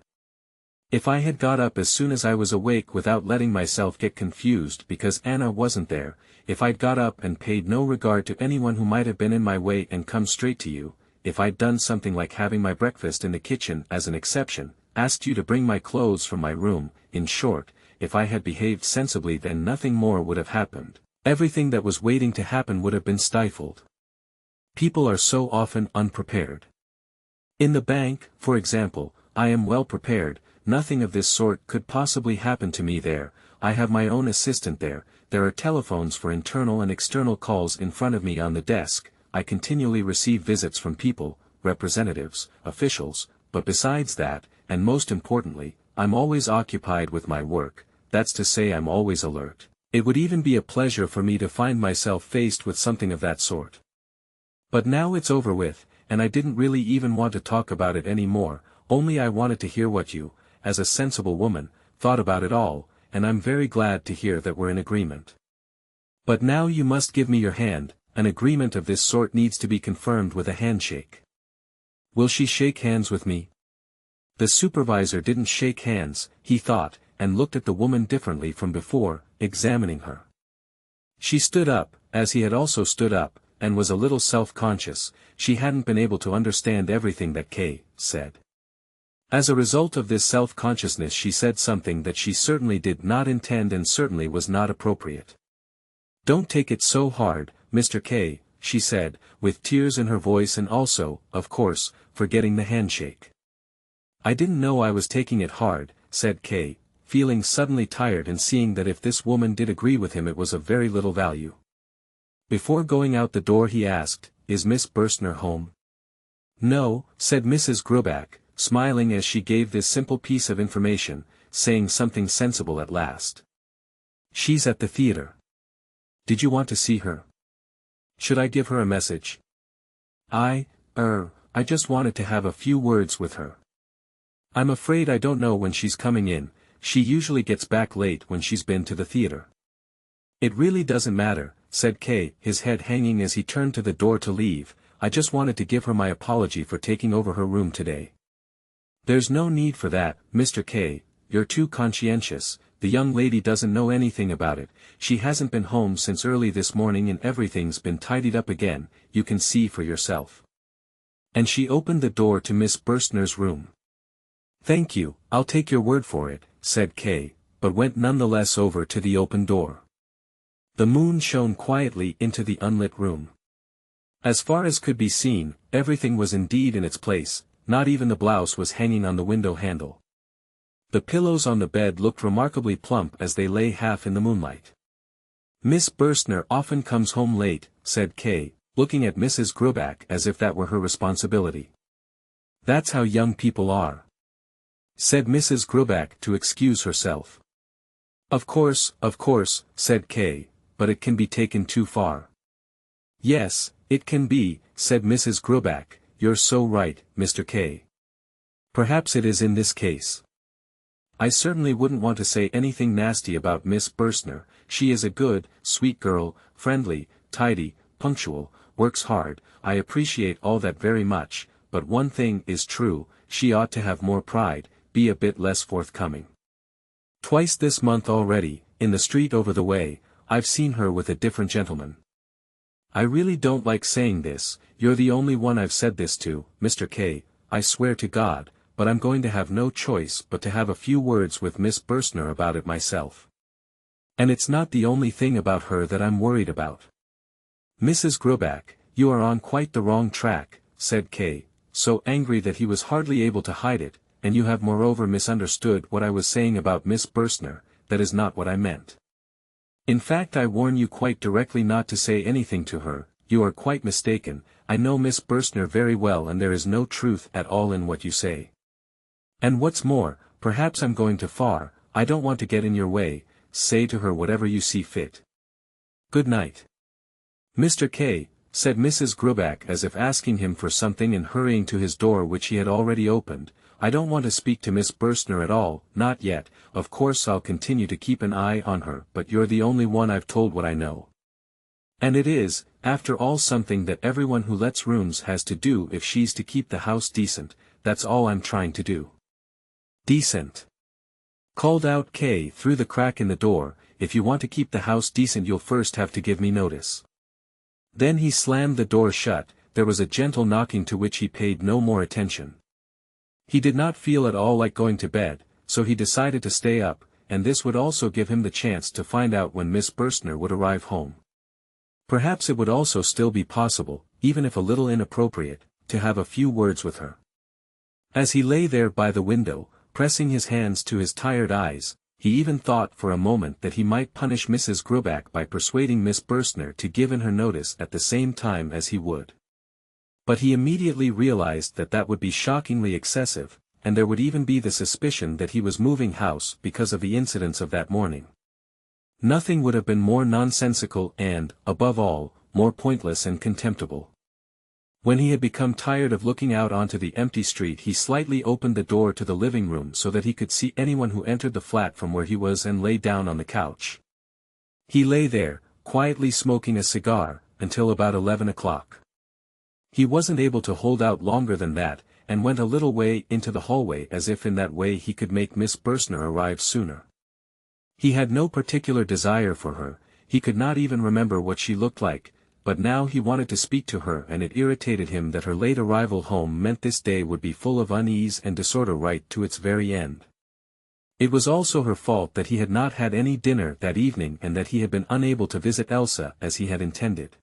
If I had got up as soon as I was awake without letting myself get confused because Anna wasn't there, if I'd got up and paid no regard to anyone who might have been in my way and come straight to you, if I'd done something like having my breakfast in the kitchen as an exception, asked you to bring my clothes from my room, in short, if I had behaved sensibly, then nothing more would have happened. Everything that was waiting to happen would have been stifled. People are so often unprepared. In the bank, for example, I am well prepared. Nothing of this sort could possibly happen to me there. I have my own assistant there. There are telephones for internal and external calls in front of me on the desk. I continually receive visits from people, representatives, officials, but besides that, and most importantly, I'm always occupied with my work. That's to say, I'm always alert. It would even be a pleasure for me to find myself faced with something of that sort. But now it's over with, and I didn't really even want to talk about it any more, only I wanted to hear what you, as a sensible woman, thought about it all, and I'm very glad to hear that we're in agreement. But now you must give me your hand. An agreement of this sort needs to be confirmed with a handshake. Will she shake hands with me?" The supervisor didn't shake hands, he thought, and looked at the woman differently from before. examining her. She stood up, as he had also stood up, and was a little self-conscious. She hadn't been able to understand everything that K said. As a result of this self-consciousness she said something that she certainly did not intend and certainly was not appropriate. "Don't take it so hard, Mr. K," she said, with tears in her voice and also, of course, forgetting the handshake. "I didn't know I was taking it hard," said K, feeling suddenly tired and seeing that if this woman did agree with him it was of very little value. Before going out the door he asked, "Is Miss Burstner home?" "No," said Mrs. Gruback, smiling as she gave this simple piece of information, saying something sensible at last. "She's at the theater. Did you want to see her? Should I give her a message?" I just wanted to have a few words with her. I'm afraid I don't know when she's coming in. She usually gets back late when she's been to the theater." "It really doesn't matter," said K, his head hanging as he turned to the door to leave. "I just wanted to give her my apology for taking over her room today." "There's no need for that, Mr. K, you're too conscientious. The young lady doesn't know anything about it. She hasn't been home since early this morning and everything's been tidied up again, you can see for yourself." And she opened the door to Miss Burstner's room. "Thank you, I'll take your word for it," said K, but went nonetheless over to the open door. The moon shone quietly into the unlit room. As far as could be seen, everything was indeed in its place, not even the blouse was hanging on the window handle. The pillows on the bed looked remarkably plump as they lay half in the moonlight. "Miss Burstner often comes home late," said K, looking at Mrs. Gruback as if that were her responsibility. "That's how young people are," said Mrs. Gruback to excuse herself. Of course," said K, "but it can be taken too far." "Yes, it can be," said Mrs. Gruback, "you're so right, Mr. K. Perhaps it is in this case. I certainly wouldn't want to say anything nasty about Miss Burstner. She is a good, sweet girl, friendly, tidy, punctual, works hard. I appreciate all that very much, but one thing is true, she ought to have more pride, be a bit less forthcoming. Twice this month already, in the street over the way, I've seen her with a different gentleman. I really don't like saying this, you're the only one I've said this to, Mr. K, I swear to God, but I'm going to have no choice but to have a few words with Miss Burstner about it myself. And it's not the only thing about her that I'm worried about." "Mrs. Gruback, you are on quite the wrong track," said K, so angry that he was hardly able to hide it, "and you have moreover misunderstood what I was saying about Miss Burstner. That is not what I meant. In fact, I warn you quite directly not to say anything to her. You are quite mistaken. I know Miss Burstner very well and there is no truth at all in what you say. And what's more, perhaps I'm going too far, I don't want to get in your way, say to her whatever you see fit. Good night." "Mr. K," said Mrs. Gruback as if asking him for something and hurrying to his door which he had already opened, "I don't want to speak to Miss Burstner at all, not yet. Of course I'll continue to keep an eye on her, but you're the only one I've told what I know. And it is, after all, something that everyone who lets rooms has to do if she's to keep the house decent. That's all I'm trying to do." "Decent?" called out K through the crack in the door. "If you want to keep the house decent you'll first have to give me notice." Then he slammed the door shut. There was a gentle knocking to which he paid no more attention. He did not feel at all like going to bed, so he decided to stay up, and this would also give him the chance to find out when Miss Burstner would arrive home. Perhaps it would also still be possible, even if a little inappropriate, to have a few words with her. As he lay there by the window, pressing his hands to his tired eyes, he even thought for a moment that he might punish Mrs. Gruback by persuading Miss Burstner to give in her notice at the same time as he would. But he immediately realized that that would be shockingly excessive, and there would even be the suspicion that he was moving house because of the incidents of that morning. Nothing would have been more nonsensical and, above all, more pointless and contemptible. When he had become tired of looking out onto the empty street he slightly opened the door to the living room so that he could see anyone who entered the flat from where he was and lay down on the couch. He lay there, quietly smoking a cigar, until about 11 o'clock. He wasn't able to hold out longer than that, and went a little way into the hallway as if in that way he could make Miss Burstner arrive sooner. He had no particular desire for her, he could not even remember what she looked like, but now he wanted to speak to her, and it irritated him that her late arrival home meant this day would be full of unease and disorder right to its very end. It was also her fault that he had not had any dinner that evening and that he had been unable to visit Elsa as he had intended.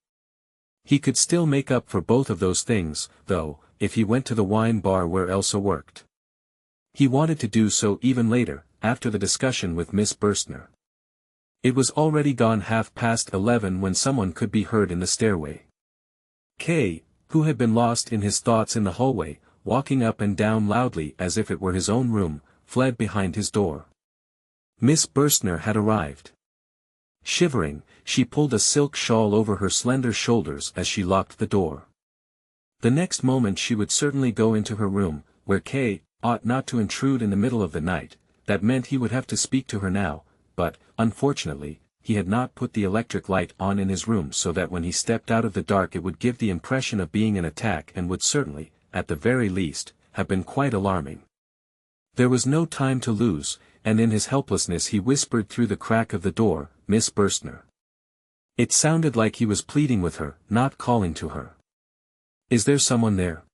He could still make up for both of those things, though, if he went to the wine bar where Elsa worked. He wanted to do so even later, after the discussion with Miss Burstner. It was already gone 11:30 when someone could be heard in the stairway. K, who had been lost in his thoughts in the hallway, walking up and down loudly as if it were his own room, fled behind his door. Miss Burstner had arrived. Shivering, she pulled a silk shawl over her slender shoulders as she locked the door. The next moment she would certainly go into her room, where K ought not to intrude in the middle of the night. That meant he would have to speak to her now, but, unfortunately, he had not put the electric light on in his room so that when he stepped out of the dark it would give the impression of being an attack and would certainly, at the very least, have been quite alarming. There was no time to lose, and in his helplessness he whispered through the crack of the door, "Miss Burstner." It sounded like he was pleading with her, not calling to her. "Is there someone there?"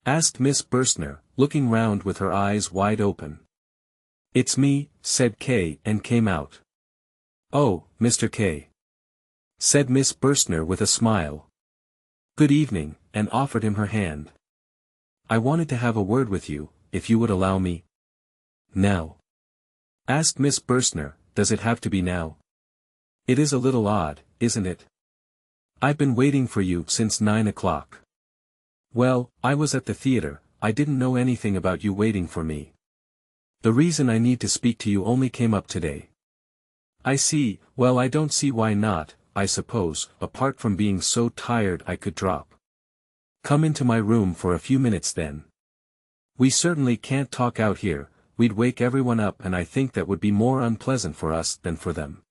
asked Miss Burstner, looking round with her eyes wide open. "It's me," said K, and came out. "Oh, Mr. K," said Miss Burstner with a smile. "Good evening," and offered him her hand. "I wanted to have a word with you, if you would allow me." "Now?" asked Miss Burstner. "Does it have to be now?" "It is a little odd, isn't it? I've been waiting for you since 9 o'clock. Well, I was at the theater, I didn't know anything about you waiting for me. The reason I need to speak to you only came up today." "I see. Well, I don't see why not, I suppose, apart from being so tired I could drop. Come into my room for a few minutes then. We certainly can't talk out here, we'd wake everyone up and I think that would be more unpleasant for us than for them.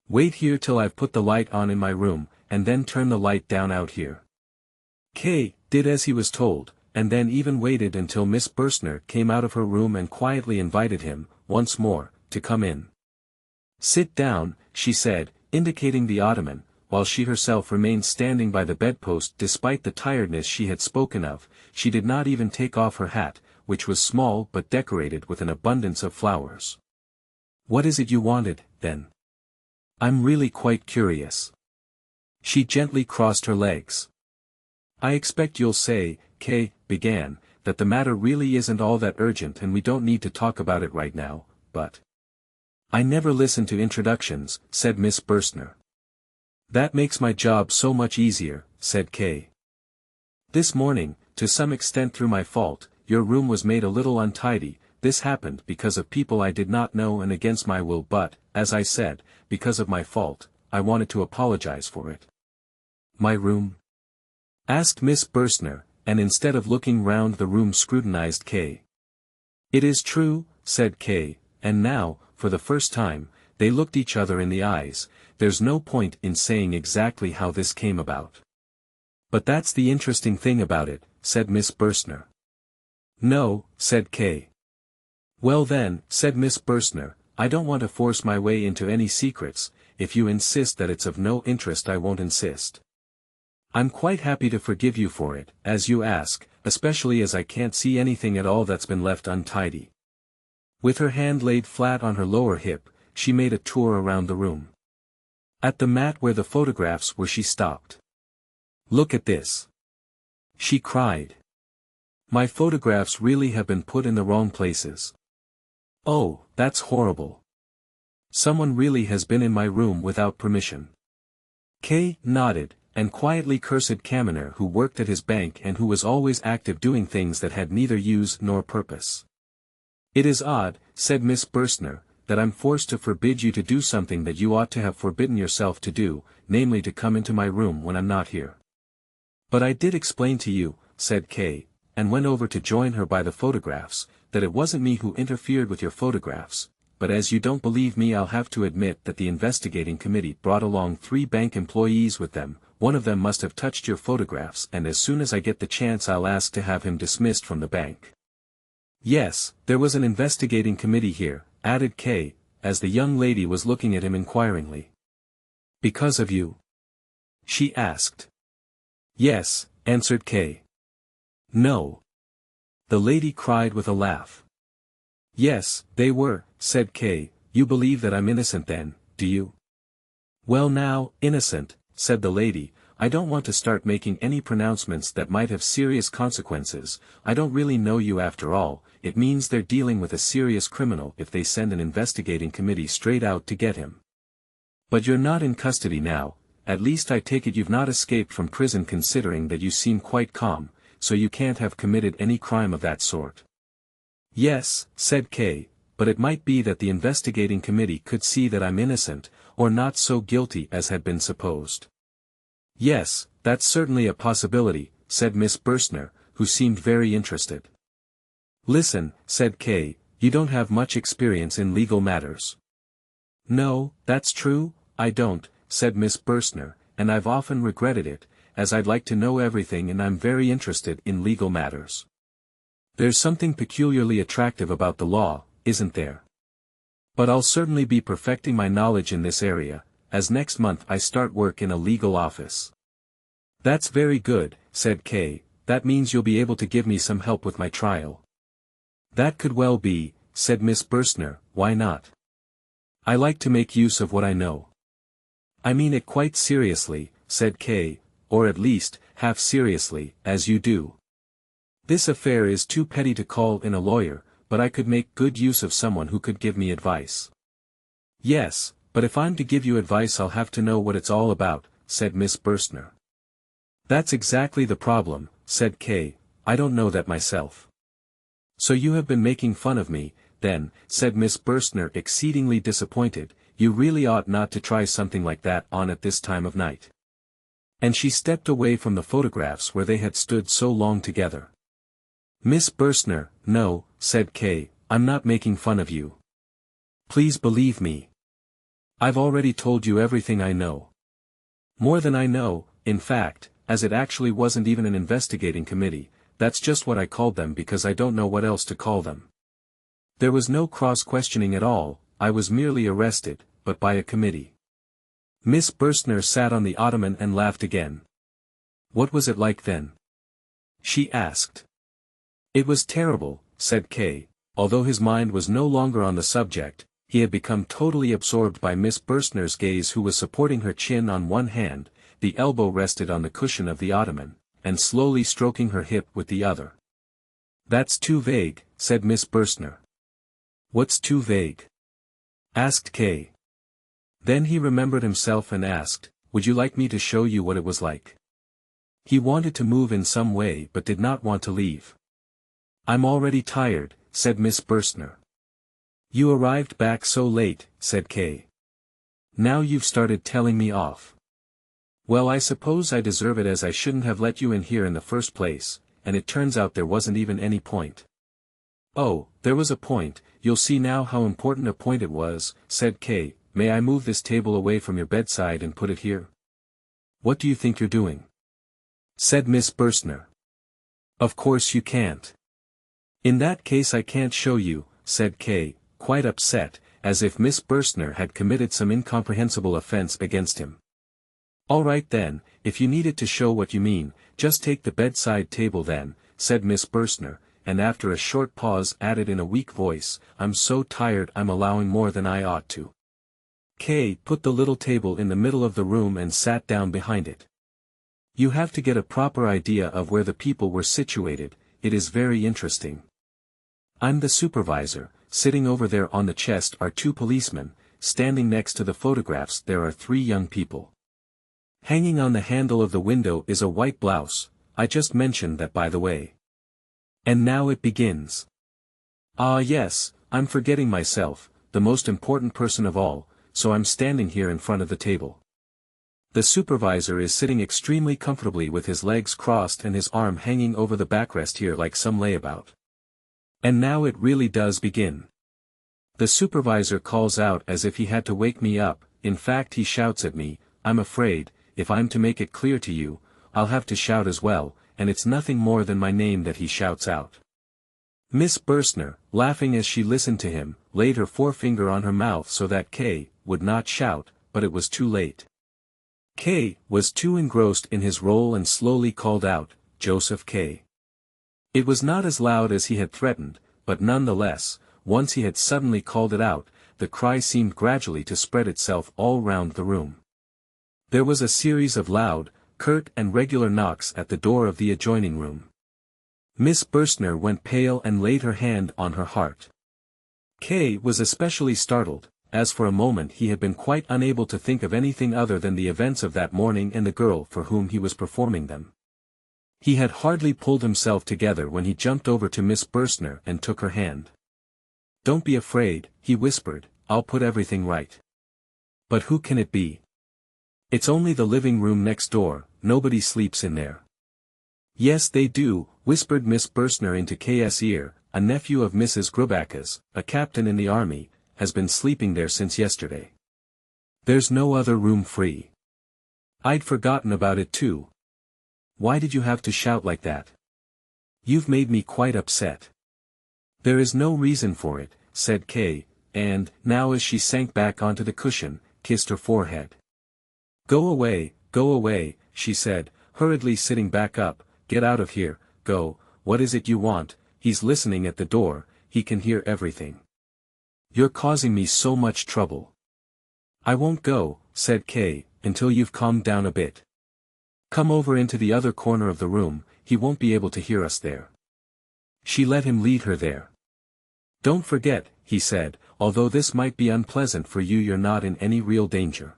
Wait here till I've put the light on in my room, and then turn the light down out here." K did as he was told, and then even waited until Miss Burstner came out of her room and quietly invited him, once more, to come in. "Sit down," she said, indicating the ottoman, while she herself remained standing by the bedpost despite the tiredness she had spoken of. She did not even take off her hat, which was small but decorated with an abundance of flowers. "What is it you wanted, then? I'm really quite curious." She gently crossed her legs. "I expect you'll say," K began, "that the matter really isn't all that urgent and we don't need to talk about it right now, but—" "I never listen to introductions," said Miss Burstner. "That makes my job so much easier," said K. "This morning, to some extent through my fault, your room was made a little untidy. This happened because of people I did not know and against my will, but, as I said, because of my fault, I wanted to apologize for it." "My room?" asked Miss Burstner, and instead of looking round the room scrutinized K. "It is true," said K, and now, for the first time, they looked each other in the eyes. "There's no point in saying exactly how this came about. But that's the interesting thing about it," said Miss Burstner. "No," said K. "Well then," said Miss Burstner, "I don't want to force my way into any secrets. If you insist that it's of no interest I won't insist. I'm quite happy to forgive you for it, as you ask, especially as I can't see anything at all that's been left untidy." With her hand laid flat on her lower hip, she made a tour around the room. At the mat where the photographs were she stopped. "Look at this!" she cried. "My photographs really have been put in the wrong places. Oh, that's horrible. Someone really has been in my room without permission." K nodded, and quietly cursed Kaminer, who worked at his bank and who was always active doing things that had neither use nor purpose. "It is odd," said Miss Burstner, "that I'm forced to forbid you to do something that you ought to have forbidden yourself to do, namely to come into my room when I'm not here." "But I did explain to you," said K, and went over to join her by the photographs, "that it wasn't me who interfered with your photographs, but as you don't believe me I'll have to admit that the investigating committee brought along 3 bank employees with them. One of them must have touched your photographs, and as soon as I get the chance I'll ask to have him dismissed from the bank." "Yes, there was an investigating committee here," added K, as the young lady was looking at him inquiringly. Because of you? She asked. Yes, answered K. No. The lady cried with a laugh. Yes, they were, said K. You believe that I'm innocent then, do you? Well now, innocent, said the lady, I don't want to start making any pronouncements that might have serious consequences. I don't really know you after all. It means they're dealing with a serious criminal if they send an investigating committee straight out to get him. But you're not in custody now, at least I take it you've not escaped from prison considering that you seem quite calm, so you can't have committed any crime of that sort. Yes, said K, but it might be that the investigating committee could see that I'm innocent, or not so guilty as had been supposed. Yes, that's certainly a possibility, said Miss Burstner, who seemed very interested. Listen, said K, you don't have much experience in legal matters. No, that's true, I don't, said Miss Burstner, and I've often regretted it, as I'd like to know everything and I'm very interested in legal matters. There's something peculiarly attractive about the law, isn't there? But I'll certainly be perfecting my knowledge in this area, as next month I start work in a legal office. That's very good, said K, that means you'll be able to give me some help with my trial. That could well be, said Miss Burstner, why not? I like to make use of what I know. I mean it quite seriously, said K, or at least, half seriously, as you do. This affair is too petty to call in a lawyer, but I could make good use of someone who could give me advice. Yes, but if I'm to give you advice I'll have to know what it's all about, said Miss Burstner. That's exactly the problem, said K, I don't know that myself. So you have been making fun of me, then, said Miss Burstner exceedingly disappointed, you really ought not to try something like that on at this time of night. And she stepped away from the photographs where they had stood so long together. Miss Burstner, no, said K, I'm not making fun of you. Please believe me. I've already told you everything I know. More than I know, in fact, as it actually wasn't even an investigating committee, that's just what I called them because I don't know what else to call them. There was no cross-questioning at all, I was merely arrested, but by a committee. Miss Burstner sat on the ottoman and laughed again. What was it like then? She asked. It was terrible, said K, although his mind was no longer on the subject, he had become totally absorbed by Miss Burstner's gaze who was supporting her chin on one hand, the elbow rested on the cushion of the ottoman, and slowly stroking her hip with the other. That's too vague, said Miss Burstner. What's too vague? Asked K. Then he remembered himself and asked, would you like me to show you what it was like? He wanted to move in some way but did not want to leave. I'm already tired, said Miss Burstner. You arrived back so late, said K. Now you've started telling me off. Well, I suppose I deserve it as I shouldn't have let you in here in the first place, and it turns out there wasn't even any point. Oh, there was a point, you'll see now how important a point it was, said K. May I move this table away from your bedside and put it here? What do you think you're doing? Said Miss Burstner. Of course you can't. In that case I can't show you, said K, quite upset, as if Miss Burstner had committed some incomprehensible offense against him. All right then, if you needed to show what you mean, just take the bedside table then, said Miss Burstner, and after a short pause added in a weak voice, I'm so tired I'm allowing more than I ought to. K put the little table in the middle of the room and sat down behind it. You have to get a proper idea of where the people were situated, it is very interesting. I'm the supervisor, sitting over there on the chest are two policemen, standing next to the photographs there are three young people. Hanging on the handle of the window is a white blouse, I just mentioned that by the way. And now it begins. Ah yes, I'm forgetting myself, the most important person of all, so I'm standing here in front of the table. The supervisor is sitting extremely comfortably with his legs crossed and his arm hanging over the backrest here like some layabout. And now it really does begin. The supervisor calls out as if he had to wake me up, in fact he shouts at me, I'm afraid, if I'm to make it clear to you, I'll have to shout as well, and it's nothing more than my name that he shouts out. Miss Burstner, laughing as she listened to him, laid her forefinger on her mouth so that K would not shout, but it was too late. K was too engrossed in his role and slowly called out, "Josef K." It was not as loud as he had threatened, but nonetheless, once he had suddenly called it out, the cry seemed gradually to spread itself all round the room. There was a series of loud, curt and regular knocks at the door of the adjoining room. Miss Burstner went pale and laid her hand on her heart. K was especially startled, as for a moment he had been quite unable to think of anything other than the events of that morning and the girl for whom he was performing them. He had hardly pulled himself together when he jumped over to Miss Burstner and took her hand. "Don't be afraid," he whispered, "I'll put everything right." "But who can it be?" "It's only the living room next door, nobody sleeps in there." "Yes they do," whispered Miss Burstner into K's ear, "a nephew of Mrs. Grubacke's, a captain in the army, has been sleeping there since yesterday. There's no other room free." "I'd forgotten about it too. Why did you have to shout like that? You've made me quite upset." "There is no reason for it," said K, and, now as she sank back onto the cushion, kissed her forehead. Go away, she said, hurriedly sitting back up, "get out of here, go, what is it you want? He's listening at the door, he can hear everything. You're causing me so much trouble." "I won't go," said K, "until you've calmed down a bit. Come over into the other corner of the room, he won't be able to hear us there." She let him lead her there. "Don't forget," he said, "although this might be unpleasant for you, you're not in any real danger.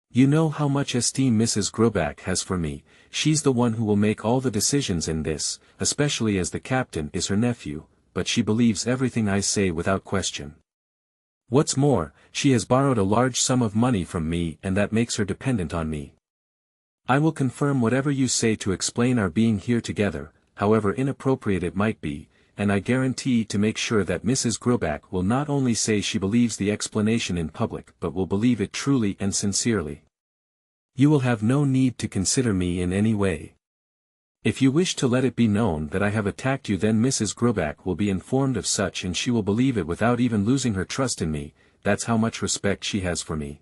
You know how much esteem Mrs. Grubach has for me, she's the one who will make all the decisions in this, especially as the captain is her nephew, but she believes everything I say without question. What's more, she has borrowed a large sum of money from me and that makes her dependent on me. I will confirm whatever you say to explain our being here together, however inappropriate it might be, and I guarantee to make sure that Mrs. Grubach will not only say she believes the explanation in public but will believe it truly and sincerely. You will have no need to consider me in any way. If you wish to let it be known that I have attacked you, then Mrs. Grubach will be informed of such and she will believe it without even losing her trust in me, that's how much respect she has for me."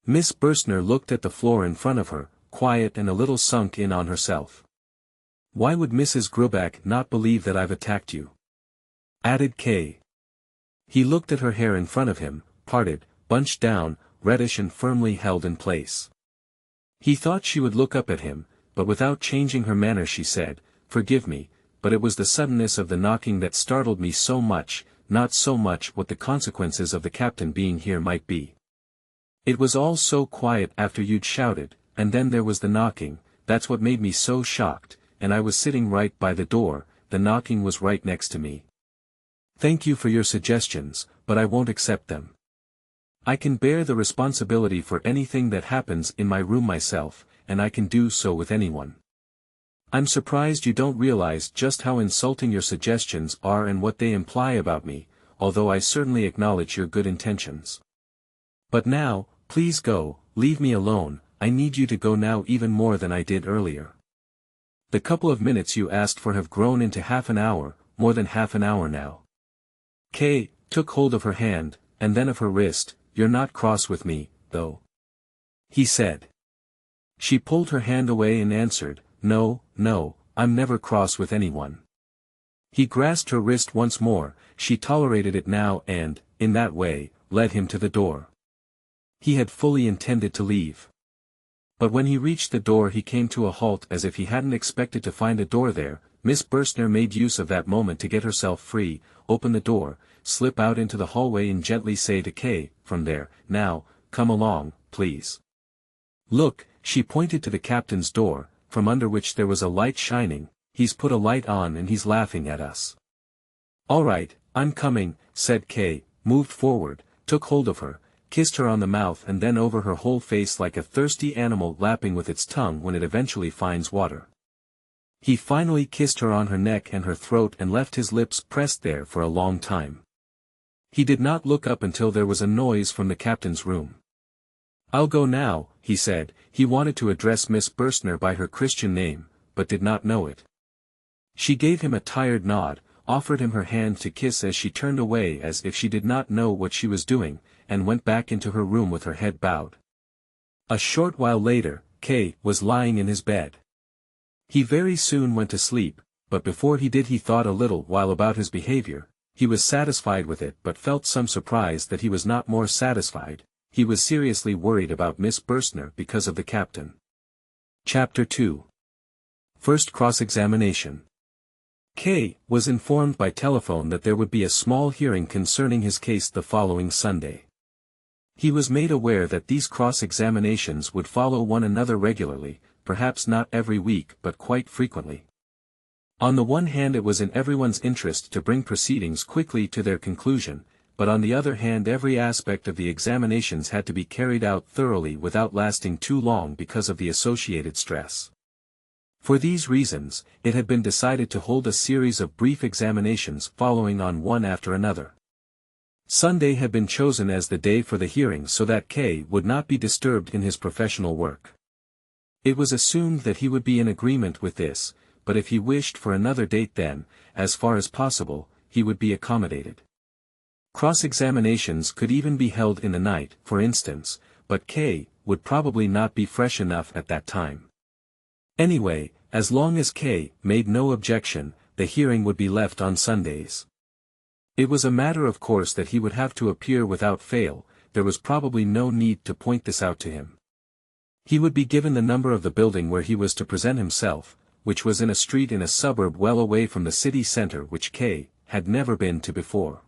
Miss Burstner looked at the floor in front of her, quiet and a little sunk in on herself. "Why would Mrs. Grubach not believe that I've attacked you?" added K. He looked at her hair in front of him, parted, bunched down, reddish and firmly held in place. He thought she would look up at him, but without changing her manner she said, "Forgive me, but it was the suddenness of the knocking that startled me so much, not so much what the consequences of the captain being here might be. It was all so quiet after you'd shouted, and then there was the knocking, that's what made me so shocked, and I was sitting right by the door, the knocking was right next to me. Thank you for your suggestions, but I won't accept them. I can bear the responsibility for anything that happens in my room myself, and I can do so with anyone. I'm surprised you don't realize just how insulting your suggestions are and what they imply about me, although I certainly acknowledge your good intentions. But now, please go, leave me alone, I need you to go now even more than I did earlier. The couple of minutes you asked for have grown into half an hour, more than half an hour now." Kay took hold of her hand, and then of her wrist. "You're not cross with me, though?" he said. She pulled her hand away and answered, No, I'm never cross with anyone." He grasped her wrist once more, she tolerated it now and, in that way, led him to the door. He had fully intended to leave. But when he reached the door he came to a halt as if he hadn't expected to find a door there. Miss Burstner made use of that moment to get herself free, open the door, slip out into the hallway and gently say to Kay, from there, "Now, come along, please. Look," she pointed to the captain's door, from under which there was a light shining, "he's put a light on and he's laughing at us." "All right, I'm coming," said Kay, moved forward, took hold of her, kissed her on the mouth and then over her whole face like a thirsty animal lapping with its tongue when it eventually finds water. He finally kissed her on her neck and her throat and left his lips pressed there for a long time. He did not look up until there was a noise from the captain's room. "I'll go now," he said. He wanted to address Miss Burstner by her Christian name, but did not know it. She gave him a tired nod, offered him her hand to kiss as she turned away as if she did not know what she was doing, and went back into her room with her head bowed. A short while later, K was lying in his bed. He very soon went to sleep, but before he did he thought a little while about his behavior. He was satisfied with it but felt some surprise that he was not more satisfied. He was seriously worried about Miss Burstner because of the captain. Chapter 2. First Cross-Examination. K was informed by telephone that there would be a small hearing concerning his case the following Sunday. He was made aware that these cross-examinations would follow one another regularly, perhaps not every week but quite frequently. On the one hand it was in everyone's interest to bring proceedings quickly to their conclusion, but on the other hand every aspect of the examinations had to be carried out thoroughly without lasting too long because of the associated stress. For these reasons, it had been decided to hold a series of brief examinations following on one after another. Sunday had been chosen as the day for the hearing so that K would not be disturbed in his professional work. It was assumed that he would be in agreement with this, but if he wished for another date then, as far as possible, he would be accommodated. Cross-examinations could even be held in the night, for instance, but K would probably not be fresh enough at that time. Anyway, as long as K made no objection, the hearing would be left on Sundays. It was a matter of course that he would have to appear without fail. There was probably no need to point this out to him. He would be given the number of the building where he was to present himself, which was in a street in a suburb well away from the city center which K had never been to before.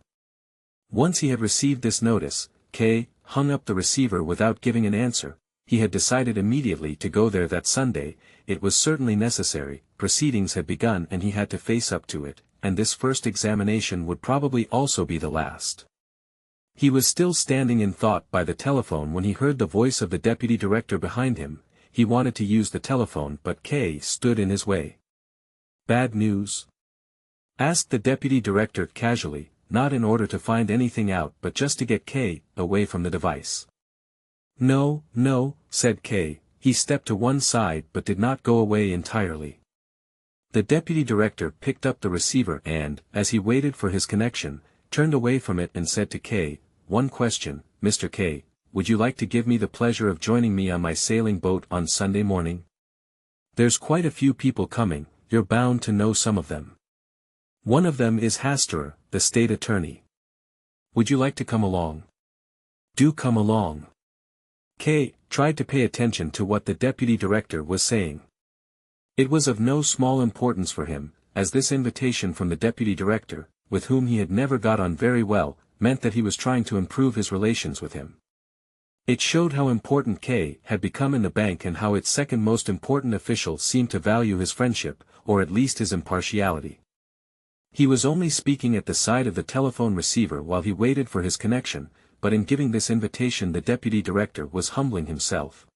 Once he had received this notice, K hung up the receiver without giving an answer. He had decided immediately to go there that Sunday. It was certainly necessary, proceedings had begun and he had to face up to it, and this first examination would probably also be the last. He was still standing in thought by the telephone when he heard the voice of the deputy director behind him. He wanted to use the telephone but K stood in his way. "Bad news?" asked the deputy director casually, not in order to find anything out but just to get K away from the device. "No, no," said K. He stepped to one side but did not go away entirely. The deputy director picked up the receiver and, as he waited for his connection, turned away from it and said to K, "One question, Mr. K, would you like to give me the pleasure of joining me on my sailing boat on Sunday morning? There's quite a few people coming, you're bound to know some of them. One of them is Hasterer, the state attorney. Would you like to come along? Do come along." K tried to pay attention to what the deputy director was saying. It was of no small importance for him, as this invitation from the deputy director, with whom he had never got on very well, meant that he was trying to improve his relations with him. It showed how important K had become in the bank and how its second most important official seemed to value his friendship, or at least his impartiality. He was only speaking at the side of the telephone receiver while he waited for his connection, but in giving this invitation the deputy director was humbling himself.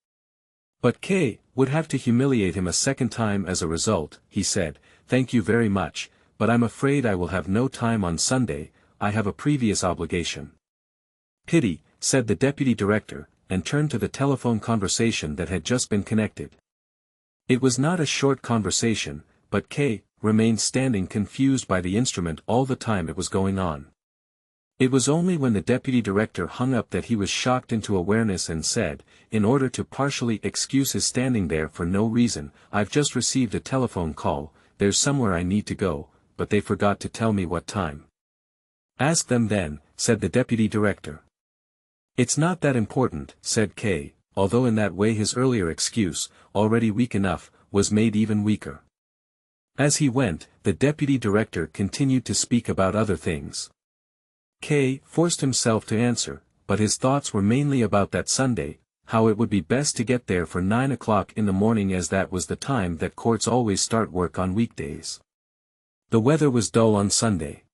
But K would have to humiliate him a second time as a result. He said, "Thank you very much, but I'm afraid I will have no time on Sunday, I have a previous obligation." "Pity," said the deputy director, and turned to the telephone conversation that had just been connected. It was not a short conversation, but K remained standing confused by the instrument all the time it was going on. It was only when the deputy director hung up that he was shocked into awareness and said, in order to partially excuse his standing there for no reason, "I've just received a telephone call, there's somewhere I need to go, but they forgot to tell me what time." "Ask them then," said the deputy director. "It's not that important," said K, although in that way his earlier excuse, already weak enough, was made even weaker. As he went, the deputy director continued to speak about other things. K forced himself to answer, but his thoughts were mainly about that Sunday, how it would be best to get there for 9 o'clock in the morning as that was the time that courts always start work on weekdays. The weather was dull on Sunday.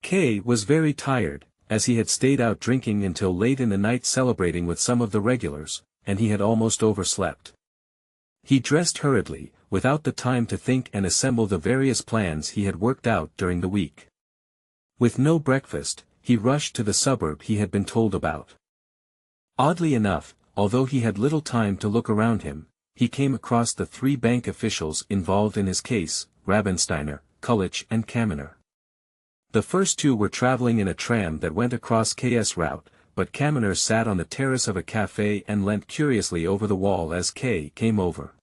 K was very tired, as he had stayed out drinking until late in the night celebrating with some of the regulars, and he had almost overslept. He dressed hurriedly, without the time to think and assemble the various plans he had worked out during the week. With no breakfast, he rushed to the suburb he had been told about. Oddly enough, although he had little time to look around him, he came across the 3 bank officials involved in his case, Rabensteiner, Kulich and Kaminer. The first two were traveling in a tram that went across K's route, but Kaminer sat on the terrace of a cafe and leant curiously over the wall as K came over.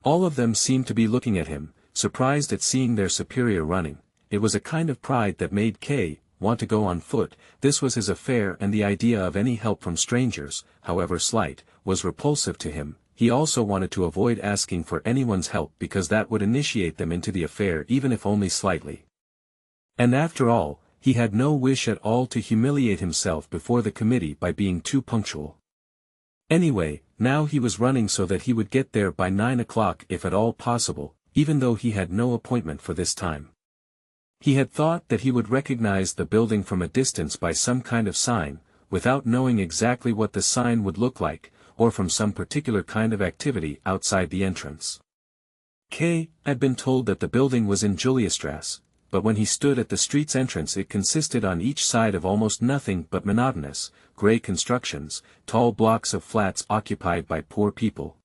All of them seemed to be looking at him, surprised at seeing their superior running. It was a kind of pride that made K want to go on foot. This was his affair, and the idea of any help from strangers, however slight, was repulsive to him. He also wanted to avoid asking for anyone's help because that would initiate them into the affair even if only slightly. And after all, he had no wish at all to humiliate himself before the committee by being too punctual. Anyway, now he was running so that he would get there by 9 o'clock if at all possible, even though he had no appointment for this time. He had thought that he would recognize the building from a distance by some kind of sign, without knowing exactly what the sign would look like, or from some particular kind of activity outside the entrance. K had been told that the building was in Juliastrasse, but when he stood at the street's entrance it consisted on each side of almost nothing but monotonous, grey constructions, tall blocks of flats occupied by poor people.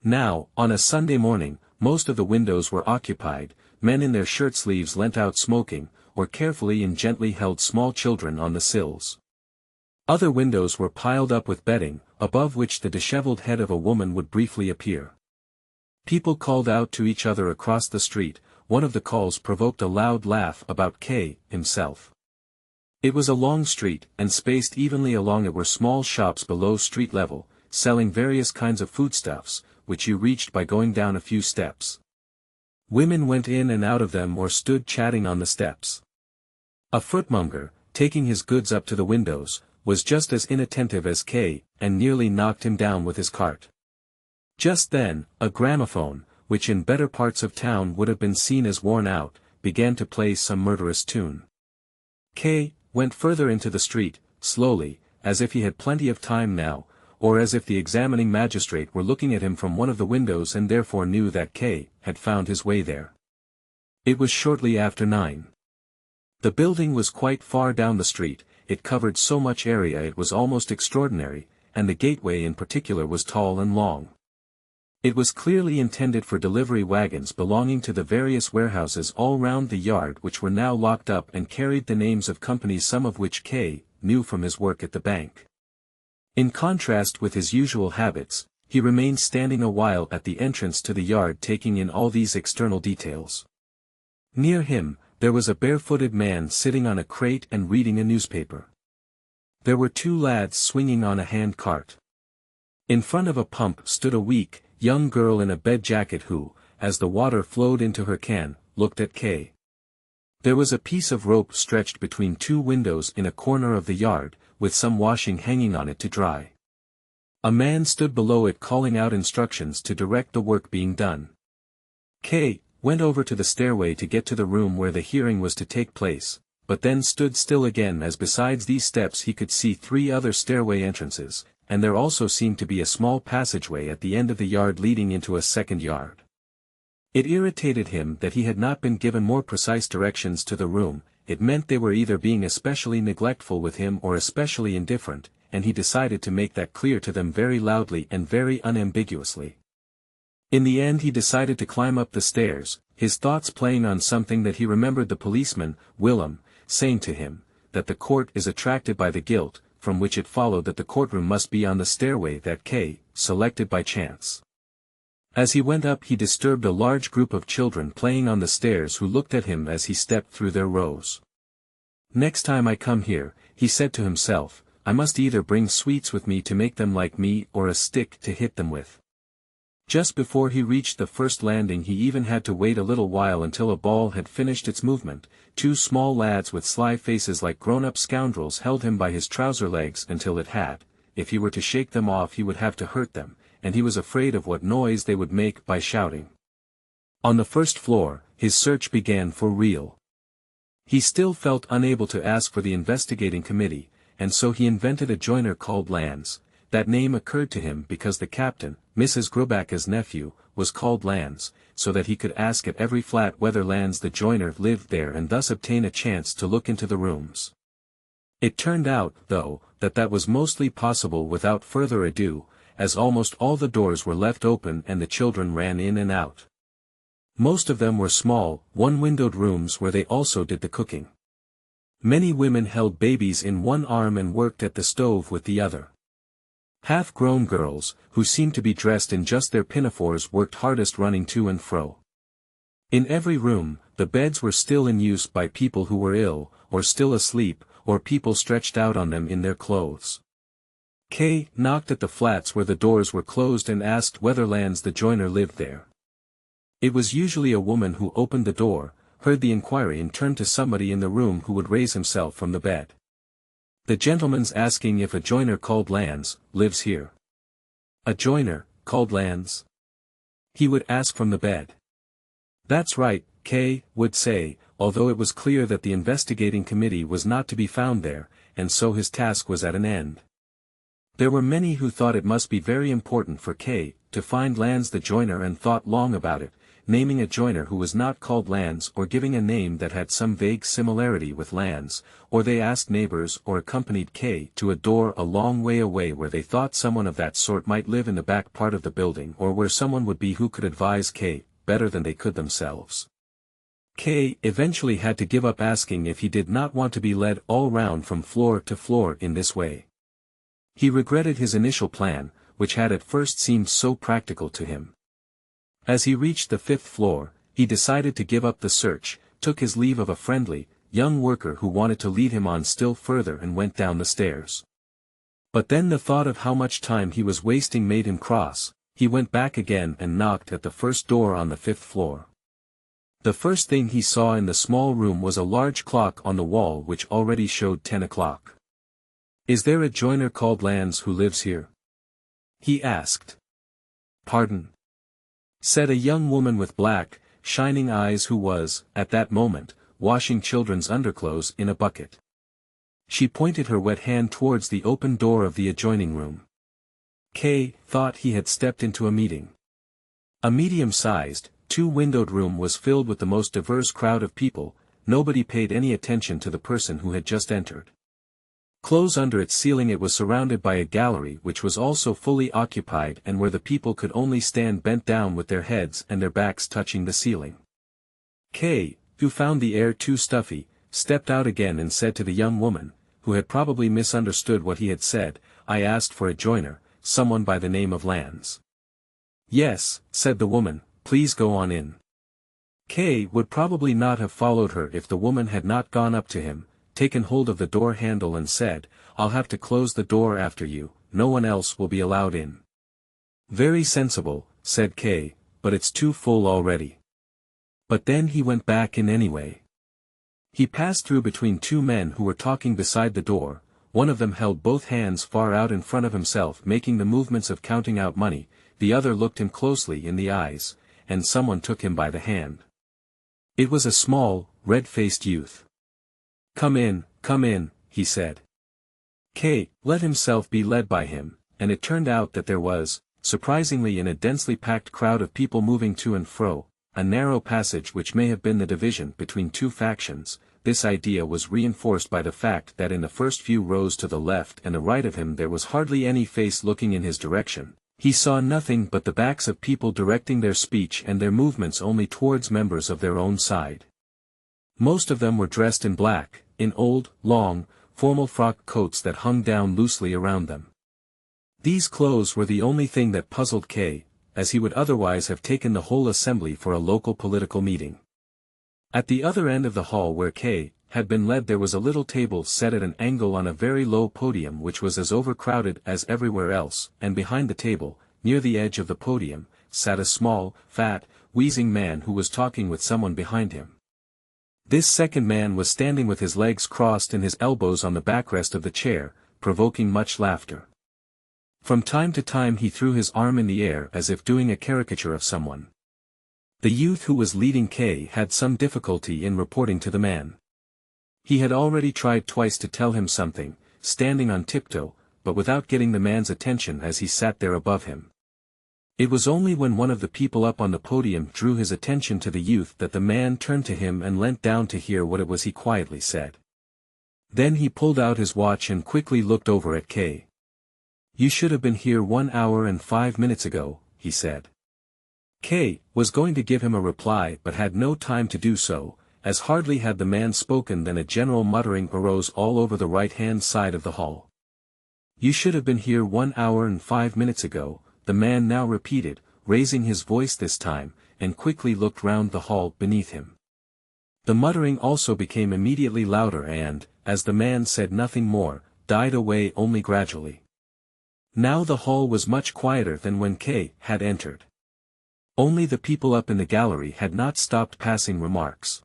Now, on a Sunday morning, most of the windows were occupied, men in their shirt sleeves leant out smoking, or carefully and gently held small children on the sills. Other windows were piled up with bedding, above which the disheveled head of a woman would briefly appear. People called out to each other across the street. One of the calls provoked a loud laugh about K himself. It was a long street, and spaced evenly along it were small shops below street level, selling various kinds of foodstuffs, which you reached by going down a few steps. Women went in and out of them or stood chatting on the steps. A footmonger, taking his goods up to the windows, was just as inattentive as K, and nearly knocked him down with his cart. Just then, a gramophone, which in better parts of town would have been seen as worn out, began to play some murderous tune. K went further into the street, slowly, as if he had plenty of time now, or as if the examining magistrate were looking at him from one of the windows and therefore knew that K had found his way there. It was shortly after 9. The building was quite far down the street, it covered so much area it was almost extraordinary, and the gateway in particular was tall and long. It was clearly intended for delivery wagons belonging to the various warehouses all round the yard which were now locked up and carried the names of companies, some of which K knew from his work at the bank. In contrast with his usual habits, he remained standing a while at the entrance to the yard taking in all these external details. Near him, there was a barefooted man sitting on a crate and reading a newspaper. There were two lads swinging on a hand cart. In front of a pump stood a weak, young girl in a bed jacket who, as the water flowed into her can, looked at K. There was a piece of rope stretched between two windows in a corner of the yard, with some washing hanging on it to dry. A man stood below it calling out instructions to direct the work being done. K went over to the stairway to get to the room where the hearing was to take place, but then stood still again as besides these steps he could see 3 other stairway entrances, and there also seemed to be a small passageway at the end of the yard leading into a second yard. It irritated him that he had not been given more precise directions to the room. It meant they were either being especially neglectful with him or especially indifferent, and he decided to make that clear to them very loudly and very unambiguously. In the end he decided to climb up the stairs, his thoughts playing on something that he remembered the policeman, Willem, saying to him, that the court is attracted by the guilt, from which it followed that the courtroom must be on the stairway that K selected by chance. As he went up he disturbed a large group of children playing on the stairs who looked at him as he stepped through their rows. Next time I come here, he said to himself, I must either bring sweets with me to make them like me or a stick to hit them with. Just before he reached the first landing he even had to wait a little while until a ball had finished its movement. 2 small lads with sly faces like grown-up scoundrels held him by his trouser legs until it had. If he were to shake them off he would have to hurt them, and he was afraid of what noise they would make by shouting. On the first floor, his search began for real. He still felt unable to ask for the investigating committee, and so he invented a joiner called Lands. That name occurred to him because the captain, Mrs. Grubacke's nephew, was called Lands, so that he could ask at every flat whether Lands the joiner lived there and thus obtain a chance to look into the rooms. It turned out, though, that was mostly possible without further ado, as almost all the doors were left open and the children ran in and out. Most of them were small, one-windowed rooms where they also did the cooking. Many women held babies in one arm and worked at the stove with the other. Half-grown girls, who seemed to be dressed in just their pinafores, worked hardest running to and fro. In every room, the beds were still in use by people who were ill, or still asleep, or people stretched out on them in their clothes. K knocked at the flats where the doors were closed and asked whether Lanz the joiner lived there. It was usually a woman who opened the door, heard the inquiry and turned to somebody in the room who would raise himself from the bed. "The gentleman's asking if a joiner called Lanz lives here." "A joiner, called Lanz?" he would ask from the bed. "That's right," K would say, although it was clear that the investigating committee was not to be found there, and so his task was at an end. There were many who thought it must be very important for K to find Lanz the joiner and thought long about it, naming a joiner who was not called Lanz or giving a name that had some vague similarity with Lanz, or they asked neighbors or accompanied K to a door a long way away where they thought someone of that sort might live in the back part of the building or where someone would be who could advise K better than they could themselves. K eventually had to give up asking if he did not want to be led all round from floor to floor in this way. He regretted his initial plan, which had at first seemed so practical to him. As he reached the 5th floor, he decided to give up the search, took his leave of a friendly, young worker who wanted to lead him on still further and went down the stairs. But then the thought of how much time he was wasting made him cross. He went back again and knocked at the first door on the 5th floor. The first thing he saw in the small room was a large clock on the wall which already showed 10 o'clock. "Is there a joiner called Lanz who lives here?" he asked. "Pardon?" said a young woman with black, shining eyes who was, at that moment, washing children's underclothes in a bucket. She pointed her wet hand towards the open door of the adjoining room. K thought he had stepped into a meeting. A medium-sized, two-windowed room was filled with the most diverse crowd of people. Nobody paid any attention to the person who had just entered. Close under its ceiling it was surrounded by a gallery which was also fully occupied and where the people could only stand bent down with their heads and their backs touching the ceiling. K, who found the air too stuffy, stepped out again and said to the young woman, who had probably misunderstood what he had said, "I asked for a joiner, someone by the name of Lanz." "Yes," said the woman, "please go on in." K would probably not have followed her if the woman had not gone up to him, taken hold of the door handle and said, "I'll have to close the door after you, no one else will be allowed in." "Very sensible," said K, "but it's too full already." But then he went back in anyway. He passed through between two men who were talking beside the door. One of them held both hands far out in front of himself making the movements of counting out money, the other looked him closely in the eyes, and someone took him by the hand. It was a small, red-faced youth. Come in," he said. K let himself be led by him, and it turned out that there was, surprisingly in a densely packed crowd of people moving to and fro, a narrow passage which may have been the division between two factions. This idea was reinforced by the fact that in the first few rows to the left and the right of him there was hardly any face looking in his direction. He saw nothing but the backs of people directing their speech and their movements only towards members of their own side. Most of them were dressed in black, in old, long, formal frock coats that hung down loosely around them. These clothes were the only thing that puzzled K, as he would otherwise have taken the whole assembly for a local political meeting. At the other end of the hall where K had been led there was a little table set at an angle on a very low podium which was as overcrowded as everywhere else, and behind the table, near the edge of the podium, sat a small, fat, wheezing man who was talking with someone behind him. This second man was standing with his legs crossed and his elbows on the backrest of the chair, provoking much laughter. From time to time he threw his arm in the air as if doing a caricature of someone. The youth who was leading K had some difficulty in reporting to the man. He had already tried twice to tell him something, standing on tiptoe, but without getting the man's attention as he sat there above him. It was only when one of the people up on the podium drew his attention to the youth that the man turned to him and leant down to hear what it was he quietly said. Then he pulled out his watch and quickly looked over at K. "You should have been here 1 hour and 5 minutes ago," he said. K was going to give him a reply but had no time to do so, as hardly had the man spoken than a general muttering arose all over the right-hand side of the hall. "You should have been here 1 hour and 5 minutes ago," the man now repeated, raising his voice this time, and quickly looked round the hall beneath him. The muttering also became immediately louder and, as the man said nothing more, died away only gradually. Now the hall was much quieter than when K had entered. Only the people up in the gallery had not stopped passing remarks.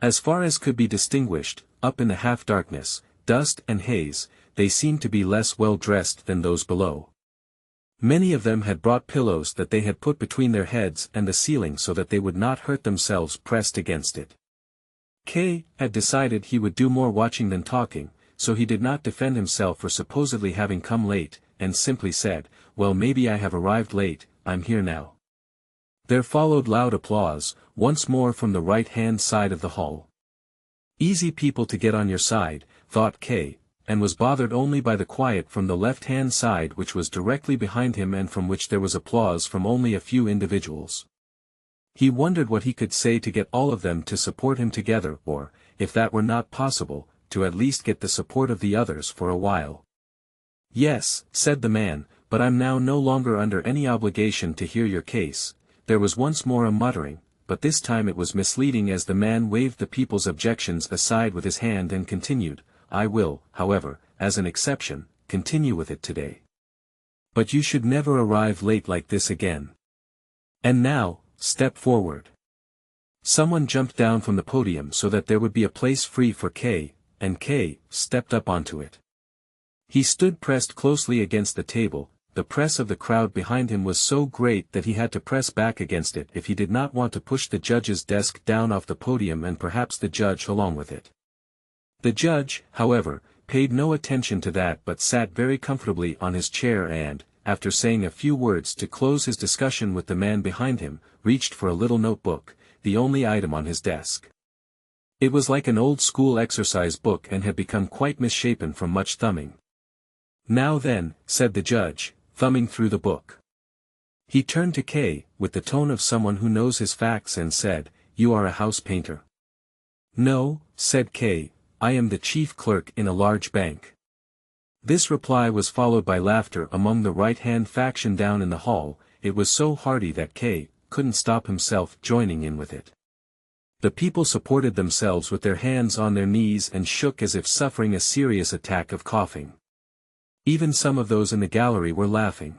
As far as could be distinguished, up in the half-darkness, dust and haze, they seemed to be less well-dressed than those below. Many of them had brought pillows that they had put between their heads and the ceiling so that they would not hurt themselves pressed against it. K had decided he would do more watching than talking, so he did not defend himself for supposedly having come late, and simply said, "Well, maybe I have arrived late, I'm here now." There followed loud applause, once more from the right-hand side of the hall. Easy people to get on your side, thought K, and was bothered only by the quiet from the left-hand side which was directly behind him and from which there was applause from only a few individuals. He wondered what he could say to get all of them to support him together or, if that were not possible, to at least get the support of the others for a while. "Yes," said the man, "but I'm now no longer under any obligation to hear your case." There was once more a muttering, but this time it was misleading as the man waved the people's objections aside with his hand and continued, "I will, however, as an exception, continue with it today. But you should never arrive late like this again. And now, step forward." Someone jumped down from the podium so that there would be a place free for K, and K stepped up onto it. He stood pressed closely against the table. The press of the crowd behind him was so great that he had to press back against it if he did not want to push the judge's desk down off the podium and perhaps the judge along with it. The judge, however, paid no attention to that but sat very comfortably on his chair and, after saying a few words to close his discussion with the man behind him, reached for a little notebook, the only item on his desk. It was like an old-school exercise book and had become quite misshapen from much thumbing. "Now then," said the judge, thumbing through the book. He turned to K, with the tone of someone who knows his facts and said, "You are a house painter." "No," said K, "I am the chief clerk in a large bank." This reply was followed by laughter among the right-hand faction down in the hall. It was so hearty that K couldn't stop himself joining in with it. The people supported themselves with their hands on their knees and shook as if suffering a serious attack of coughing. Even some of those in the gallery were laughing.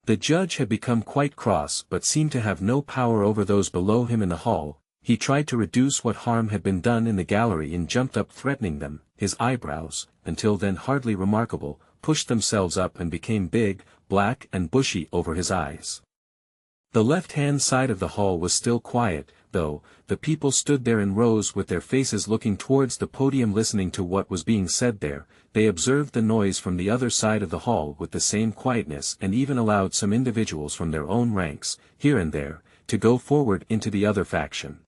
The judge had become quite cross but seemed to have no power over those below him in the hall. He tried to reduce what harm had been done in the gallery and jumped up threatening them. His eyebrows, until then hardly remarkable, pushed themselves up and became big, black and bushy over his eyes. The left-hand side of the hall was still quiet, though. The people stood there in rows with their faces looking towards the podium listening to what was being said there. They observed the noise from the other side of the hall with the same quietness and even allowed some individuals from their own ranks, here and there, to go forward into the other faction.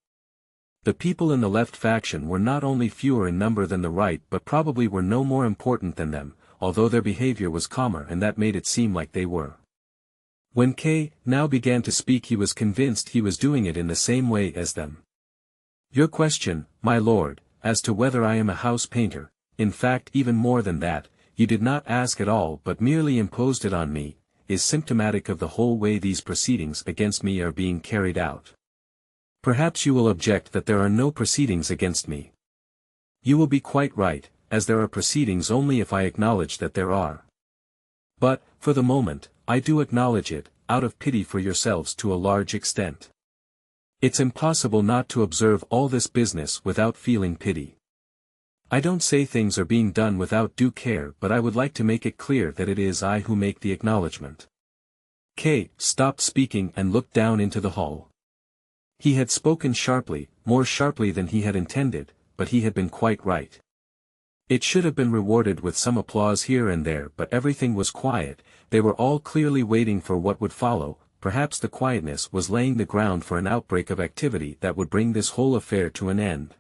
The people in the left faction were not only fewer in number than the right but probably were no more important than them, although their behavior was calmer and that made it seem like they were. When K now began to speak he was convinced he was doing it in the same way as them. "Your question, my lord, as to whether I am a house painter, in fact even more than that, you did not ask at all but merely imposed it on me, is symptomatic of the whole way these proceedings against me are being carried out. Perhaps you will object that there are no proceedings against me. You will be quite right, as there are proceedings only if I acknowledge that there are. But, for the moment, I do acknowledge it, out of pity for yourselves to a large extent. It's impossible not to observe all this business without feeling pity. I don't say things are being done without due care but I would like to make it clear that it is I who make the acknowledgement." K stopped speaking and looked down into the hall. He had spoken sharply, more sharply than he had intended, but he had been quite right. It should have been rewarded with some applause here and there but everything was quiet. They were all clearly waiting for what would follow. Perhaps the quietness was laying the ground for an outbreak of activity that would bring this whole affair to an end.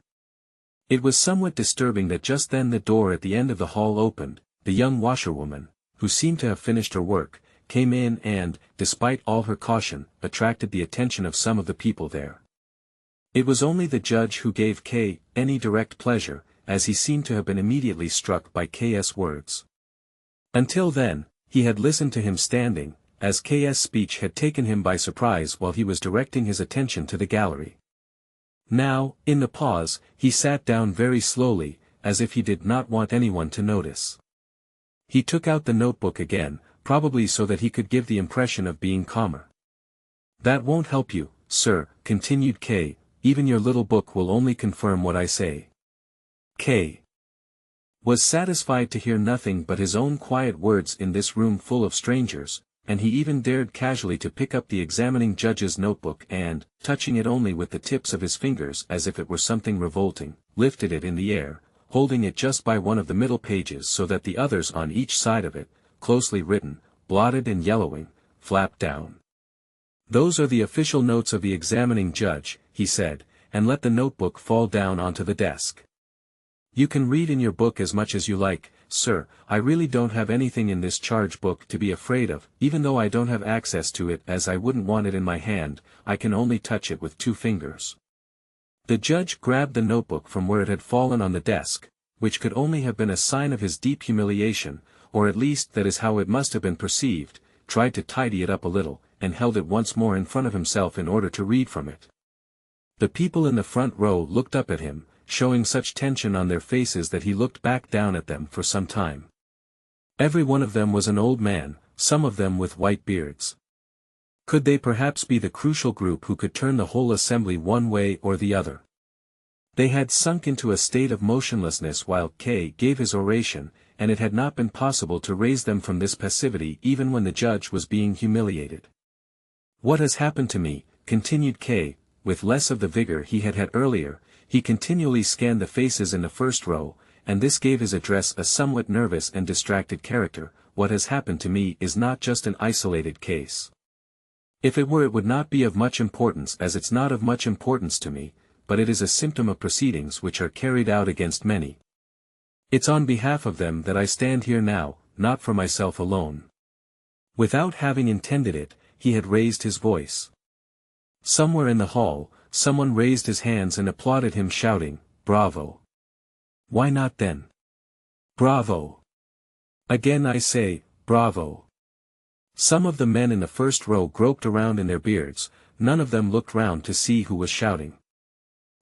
It was somewhat disturbing that just then the door at the end of the hall opened. The young washerwoman, who seemed to have finished her work, came in and, despite all her caution, attracted the attention of some of the people there. It was only the judge who gave K any direct pleasure, as he seemed to have been immediately struck by K's words. Until then, he had listened to him standing, as K's speech had taken him by surprise while he was directing his attention to the gallery. Now, in the pause, he sat down very slowly, as if he did not want anyone to notice. He took out the notebook again, probably so that he could give the impression of being calmer. "That won't help you, sir," continued K, "even your little book will only confirm what I say." K was satisfied to hear nothing but his own quiet words in this room full of strangers, and he even dared casually to pick up the examining judge's notebook and, touching it only with the tips of his fingers as if it were something revolting, lifted it in the air, holding it just by one of the middle pages so that the others on each side of it, closely written, blotted and yellowing, flapped down. "Those are the official notes of the examining judge," he said, and let the notebook fall down onto the desk. "You can read in your book as much as you like, sir. I really don't have anything in this charge book to be afraid of, even though I don't have access to it as I wouldn't want it in my hand. I can only touch it with 2 fingers. The judge grabbed the notebook from where it had fallen on the desk, which could only have been a sign of his deep humiliation, or at least that is how it must have been perceived, tried to tidy it up a little, and held it once more in front of himself in order to read from it. The people in the front row looked up at him, showing such tension on their faces that he looked back down at them for some time. Every one of them was an old man, some of them with white beards. Could they perhaps be the crucial group who could turn the whole assembly one way or the other? They had sunk into a state of motionlessness while K gave his oration, and it had not been possible to raise them from this passivity even when the judge was being humiliated. "What has happened to me?" continued K, with less of the vigor he had had earlier. He continually scanned the faces in the first row, and this gave his address a somewhat nervous and distracted character. "What has happened to me is not just an isolated case. If it were, it would not be of much importance, as it's not of much importance to me, but it is a symptom of proceedings which are carried out against many. It's on behalf of them that I stand here now, not for myself alone." Without having intended it, he had raised his voice. Somewhere in the hall, someone raised his hands and applauded him, shouting, "Bravo!" "Why not then?" "Bravo! Again I say, bravo!" Some of the men in the first row groped around in their beards, none of them looked round to see who was shouting.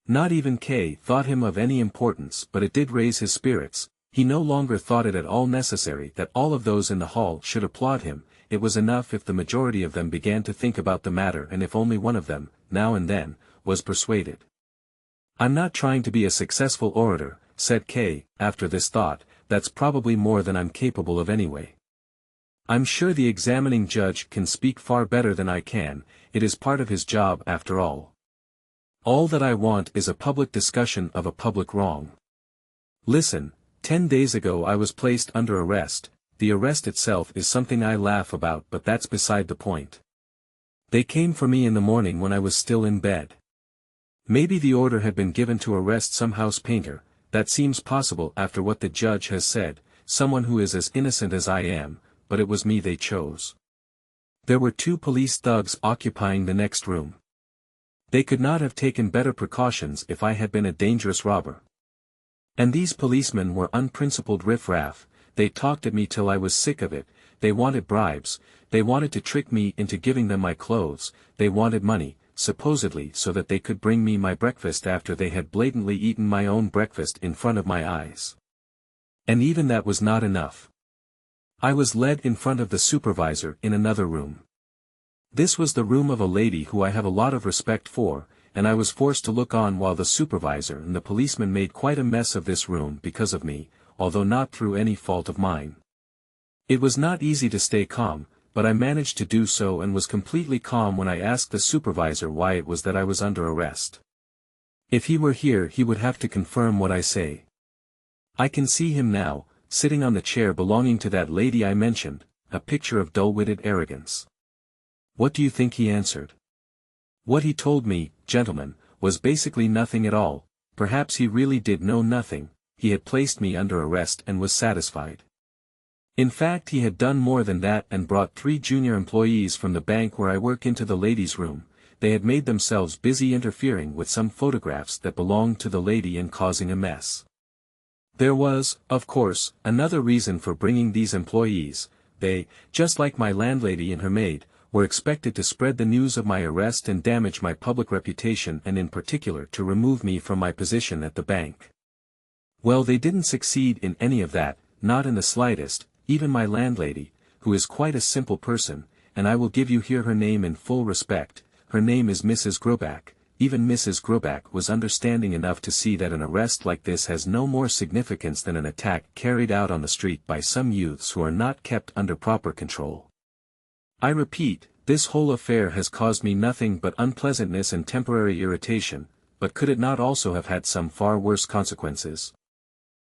Not even K thought him of any importance, but it did raise his spirits. He no longer thought it at all necessary that all of those in the hall should applaud him. It was enough if the majority of them began to think about the matter, and if only one of them, now and then, was persuaded. "I'm not trying to be a successful orator," said K, after this thought. "That's probably more than I'm capable of anyway. I'm sure the examining judge can speak far better than I can. It is part of his job after all. All that I want is a public discussion of a public wrong. Listen, 10 days ago I was placed under arrest. The arrest itself is something I laugh about, but that's beside the point. They came for me in the morning when I was still in bed. Maybe the order had been given to arrest some house painter. That seems possible after what the judge has said, someone who is as innocent as I am, but it was me they chose. There were 2 police thugs occupying the next room. They could not have taken better precautions if I had been a dangerous robber. And these policemen were unprincipled riff-raff. They talked at me till I was sick of it. They wanted bribes, they wanted to trick me into giving them my clothes, they wanted money, supposedly so that they could bring me my breakfast after they had blatantly eaten my own breakfast in front of my eyes. And even that was not enough. I was led in front of the supervisor in another room. This was the room of a lady who I have a lot of respect for, and I was forced to look on while the supervisor and the policeman made quite a mess of this room because of me, although not through any fault of mine. It was not easy to stay calm, but I managed to do so and was completely calm when I asked the supervisor why it was that I was under arrest. If he were here he would have to confirm what I say. I can see him now, sitting on the chair belonging to that lady I mentioned, a picture of dull-witted arrogance. What do you think he answered? What he told me, gentlemen, was basically nothing at all. Perhaps he really did know nothing. He had placed me under arrest and was satisfied. In fact, he had done more than that and brought 3 junior employees from the bank where I work into the ladies' room. they had made themselves busy interfering with some photographs that belonged to the lady and causing a mess. There was, of course, another reason for bringing these employees. They, just like my landlady and her maid, were expected to spread the news of my arrest and damage my public reputation, and in particular to remove me from my position at the bank. Well, they didn't succeed in any of that, not in the slightest. Even my landlady, who is quite a simple person, and I will give you here her name in full respect, her name is Mrs. Grobak. Even Mrs. Grobak was understanding enough to see that an arrest like this has no more significance than an attack carried out on the street by some youths who are not kept under proper control. I repeat, this whole affair has caused me nothing but unpleasantness and temporary irritation, but could it not also have had some far worse consequences?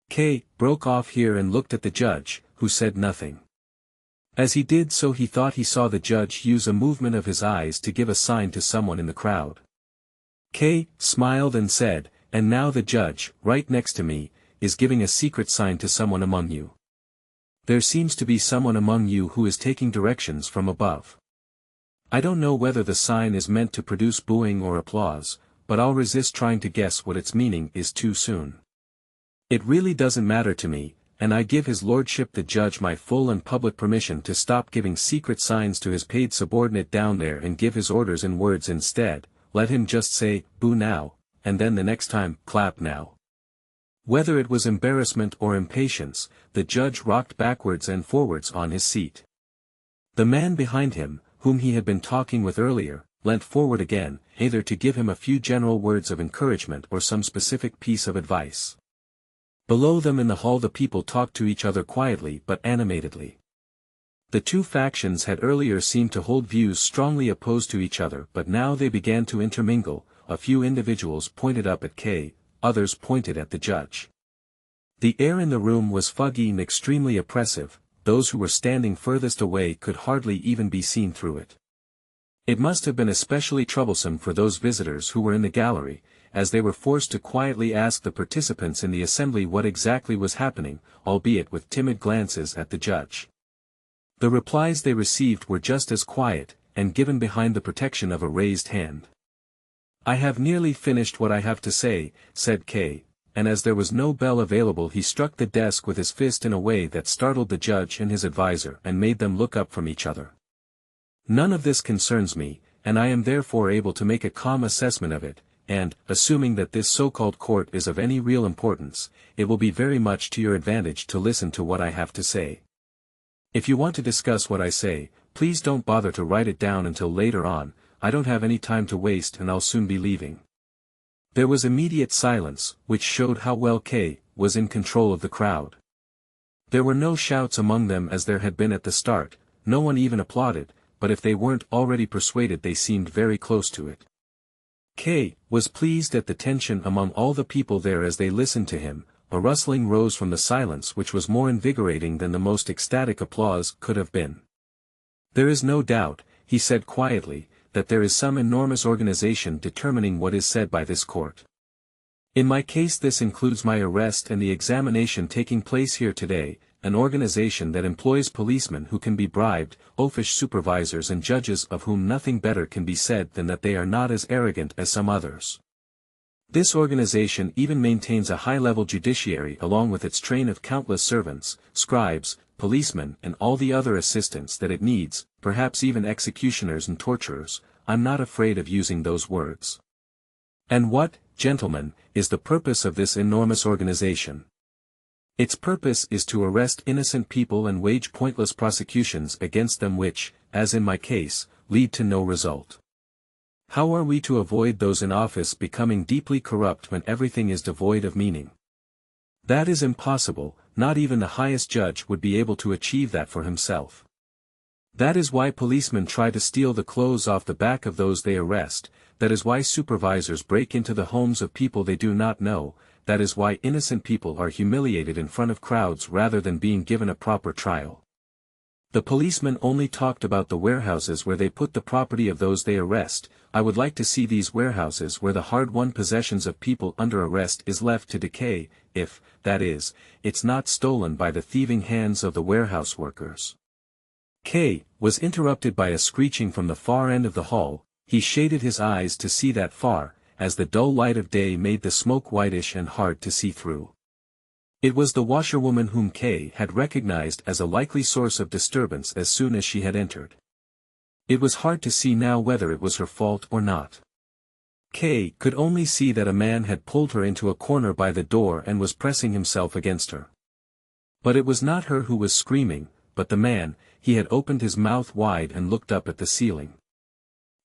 K. broke off here and looked at the judge, who said nothing. As he did so, he thought he saw the judge use a movement of his eyes to give a sign to someone in the crowd. K. smiled and said, "And now the judge, right next to me, is giving a secret sign to someone among you. There seems to be someone among you who is taking directions from above. I don't know whether the sign is meant to produce booing or applause, but I'll resist trying to guess what its meaning is too soon. It really doesn't matter to me, and I give his lordship the judge my full and public permission to stop giving secret signs to his paid subordinate down there and give his orders in words instead. Let him just say, 'Boo now,' and then the next time, 'Clap now.'" Whether it was embarrassment or impatience, the judge rocked backwards and forwards on his seat. The man behind him, whom he had been talking with earlier, leant forward again, either to give him a few general words of encouragement or some specific piece of advice. Below them in the hall the people talked to each other quietly but animatedly. The two factions had earlier seemed to hold views strongly opposed to each other, but now they began to intermingle. A few individuals pointed up at K, others pointed at the judge. The air in the room was foggy and extremely oppressive. Those who were standing furthest away could hardly even be seen through it. It must have been especially troublesome for those visitors who were in the gallery, as they were forced to quietly ask the participants in the assembly what exactly was happening, albeit with timid glances at the judge. The replies they received were just as quiet, and given behind the protection of a raised hand. "I have nearly finished what I have to say," said K, and as there was no bell available he struck the desk with his fist in a way that startled the judge and his advisor and made them look up from each other. "None of this concerns me, and I am therefore able to make a calm assessment of it, and, assuming that this so-called court is of any real importance, it will be very much to your advantage to listen to what I have to say. If you want to discuss what I say, please don't bother to write it down until later on. I don't have any time to waste and I'll soon be leaving." There was immediate silence, which showed how well K was in control of the crowd. There were no shouts among them as there had been at the start, no one even applauded, but if they weren't already persuaded they seemed very close to it. K was pleased at the tension among all the people there as they listened to him. A rustling rose from the silence which was more invigorating than the most ecstatic applause could have been. "There is no doubt," he said quietly, "that there is some enormous organization determining what is said by this court. In my case this includes my arrest and the examination taking place here today, an organization that employs policemen who can be bribed, oafish supervisors and judges of whom nothing better can be said than that they are not as arrogant as some others. This organization even maintains a high-level judiciary along with its train of countless servants, scribes, policemen and all the other assistants that it needs, perhaps even executioners and torturers. I'm not afraid of using those words. And what, gentlemen, is the purpose of this enormous organization? Its purpose is to arrest innocent people and wage pointless prosecutions against them which, as in my case, lead to no result. How are we to avoid those in office becoming deeply corrupt when everything is devoid of meaning? That is impossible. Not even the highest judge would be able to achieve that for himself. That is why policemen try to steal the clothes off the back of those they arrest, that is why supervisors break into the homes of people they do not know, that is why innocent people are humiliated in front of crowds rather than being given a proper trial. The policemen only talked about the warehouses where they put the property of those they arrest. I would like to see these warehouses where the hard-won possessions of people under arrest is left to decay, if, that is, it's not stolen by the thieving hands of the warehouse workers. K was interrupted by a screeching from the far end of the hall. He shaded his eyes to see that far, as the dull light of day made the smoke whitish and hard to see through. It was the washerwoman whom K had recognized as a likely source of disturbance as soon as she had entered. It was hard to see now whether it was her fault or not. K could only see that a man had pulled her into a corner by the door and was pressing himself against her. But it was not her who was screaming, but the man. He had opened his mouth wide and looked up at the ceiling.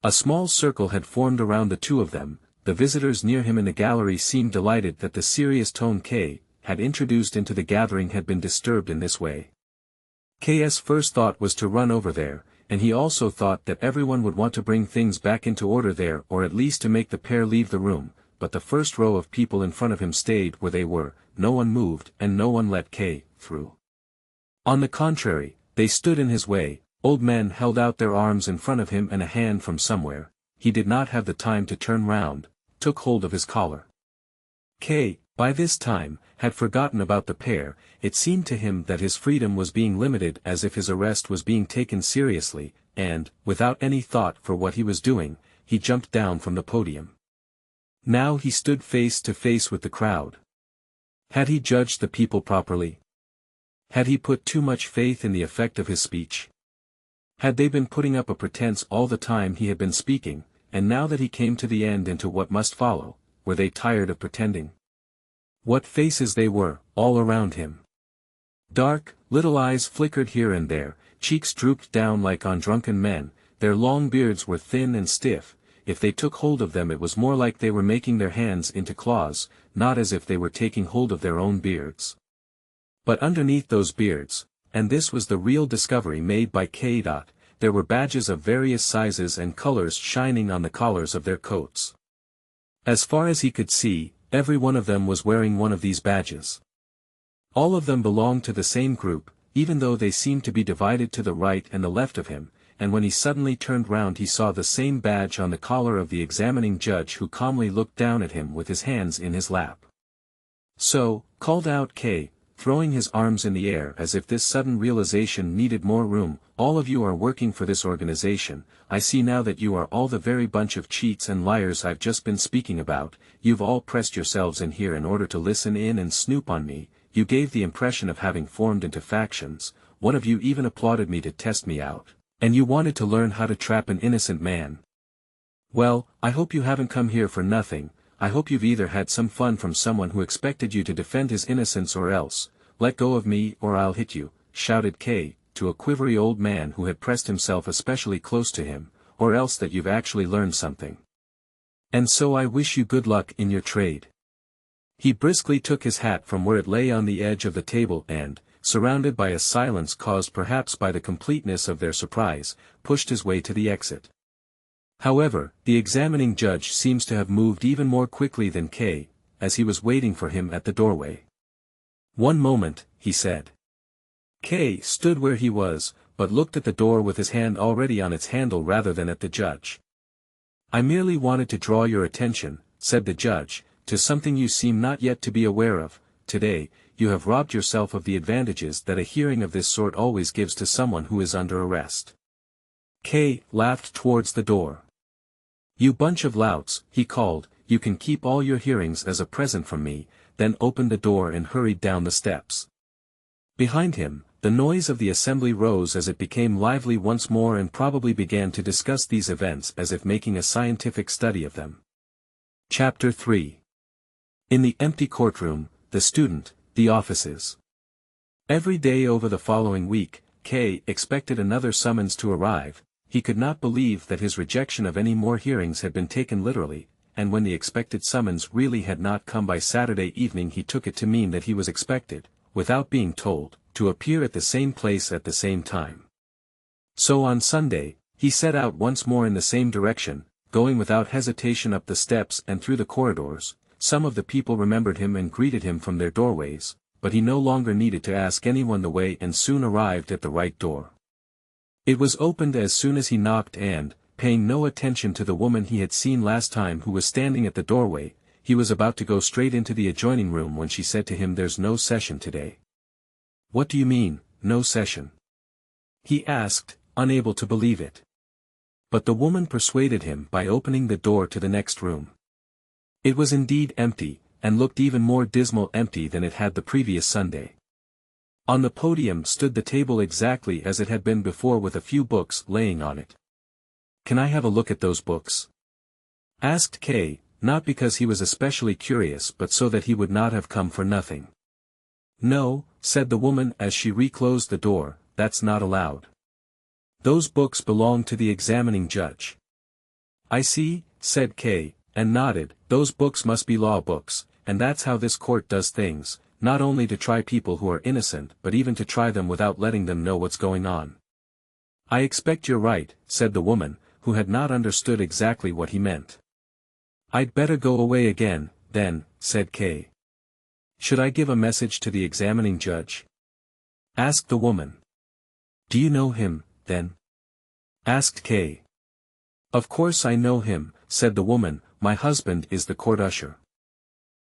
A small circle had formed around the two of them. The visitors near him in the gallery seemed delighted that the serious tone K had introduced into the gathering had been disturbed in this way. K's first thought was to run over there, and he also thought that everyone would want to bring things back into order there or at least to make the pair leave the room, but the first row of people in front of him stayed where they were, no one moved and no one let K through. On the contrary, they stood in his way. Old men held out their arms in front of him and a hand from somewhere. He did not have the time to turn round, took hold of his collar. K, by this time, had forgotten about the pair. It seemed to him that his freedom was being limited as if his arrest was being taken seriously, and, without any thought for what he was doing, he jumped down from the podium. Now he stood face to face with the crowd. Had he judged the people properly? Had he put too much faith in the effect of his speech? Had they been putting up a pretense all the time he had been speaking, and now that he came to the end and to what must follow, were they tired of pretending? What faces they were, all around him. Dark, little eyes flickered here and there, cheeks drooped down like on drunken men, their long beards were thin and stiff. If they took hold of them it was more like they were making their hands into claws, not as if they were taking hold of their own beards. But underneath those beards, and this was the real discovery made by K. There were badges of various sizes and colors shining on the collars of their coats. As far as he could see, every one of them was wearing one of these badges. All of them belonged to the same group, even though they seemed to be divided to the right and the left of him, and when he suddenly turned round he saw the same badge on the collar of the examining judge who calmly looked down at him with his hands in his lap. So, called out K, throwing his arms in the air as if this sudden realization needed more room, all of you are working for this organization. I see now that you are all the very bunch of cheats and liars I've just been speaking about. You've all pressed yourselves in here in order to listen in and snoop on me. You gave the impression of having formed into factions. One of you even applauded me to test me out, and you wanted to learn how to trap an innocent man. Well, I hope you haven't come here for nothing. I hope you've either had some fun from someone who expected you to defend his innocence or else, let go of me or I'll hit you, shouted K, to a quivery old man who had pressed himself especially close to him, or else that you've actually learned something. And so I wish you good luck in your trade. He briskly took his hat from where it lay on the edge of the table and, surrounded by a silence caused perhaps by the completeness of their surprise, pushed his way to the exit. However, the examining judge seems to have moved even more quickly than K, as he was waiting for him at the doorway. "One moment," he said. K stood where he was, but looked at the door with his hand already on its handle rather than at the judge. "I merely wanted to draw your attention," said the judge, "to something you seem not yet to be aware of. Today, you have robbed yourself of the advantages that a hearing of this sort always gives to someone who is under arrest." K laughed towards the door. "You bunch of louts," he called, "you can keep all your hearings as a present from me," then opened the door and hurried down the steps. Behind him, the noise of the assembly rose as it became lively once more and probably began to discuss these events as if making a scientific study of them. Chapter 3. In the empty courtroom, the student, the offices. Every day over the following week, K expected another summons to arrive. He could not believe that his rejection of any more hearings had been taken literally, and when the expected summons really had not come by Saturday evening he took it to mean that he was expected, without being told, to appear at the same place at the same time. So on Sunday, he set out once more in the same direction, going without hesitation up the steps and through the corridors. Some of the people remembered him and greeted him from their doorways, but he no longer needed to ask anyone the way and soon arrived at the right door. It was opened as soon as he knocked and, paying no attention to the woman he had seen last time who was standing at the doorway, he was about to go straight into the adjoining room when she said to him, "There's no session today." "What do you mean, no session?" he asked, unable to believe it. But the woman persuaded him by opening the door to the next room. It was indeed empty, and looked even more dismal empty than it had the previous Sunday. On the podium stood the table exactly as it had been before, with a few books laying on it. "Can I have a look at those books?" asked K, not because he was especially curious but so that he would not have come for nothing. "No," said the woman as she reclosed the door, "that's not allowed. Those books belong to the examining judge." "I see," said K, and nodded. "Those books must be law books, and that's how this court does things, not only to try people who are innocent but even to try them without letting them know what's going on." "I expect you're right," said the woman, who had not understood exactly what he meant. "I'd better go away again, then," said K. "Should I give a message to the examining judge?" asked the woman. "Do you know him, then?" asked K. "Of course I know him," said the woman, "my husband is the court usher."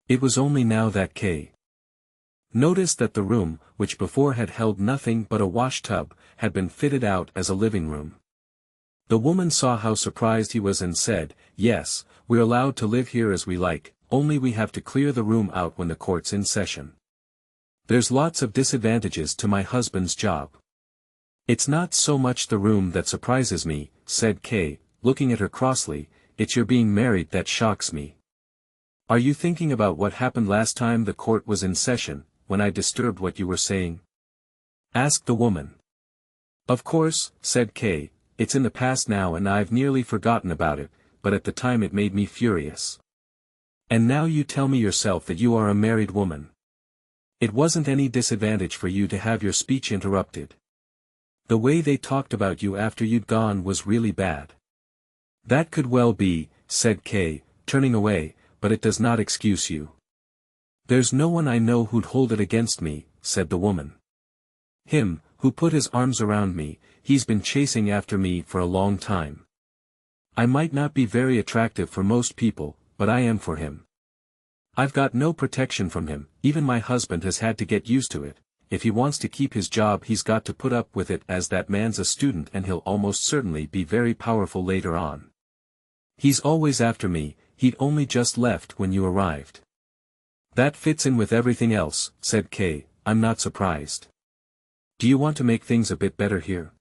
It was only now that K. noticed that the room, which before had held nothing but a wash-tub, had been fitted out as a living room. The woman saw how surprised he was and said, "Yes, we're allowed to live here as we like, only we have to clear the room out when the court's in session. There's lots of disadvantages to my husband's job." "It's not so much the room that surprises me," said Kay, looking at her crossly, "it's your being married that shocks me." "Are you thinking about what happened last time the court was in session, when I disturbed what you were saying?" asked the woman. "Of course," said Kay, "it's in the past now and I've nearly forgotten about it, but at the time it made me furious. And now you tell me yourself that you are a married woman. It wasn't any disadvantage for you to have your speech interrupted. The way they talked about you after you'd gone was really bad." "That could well be," said Kay, turning away, "but it does not excuse you." "There's no one I know who'd hold it against me," said the woman. "Him, who put his arms around me, he's been chasing after me for a long time. I might not be very attractive for most people, but I am for him. I've got no protection from him, even my husband has had to get used to it. If he wants to keep his job he's got to put up with it, as that man's a student and he'll almost certainly be very powerful later on. He's always after me, he'd only just left when you arrived." "That fits in with everything else," said Kay, "I'm not surprised. Do you want to make things a bit better here?"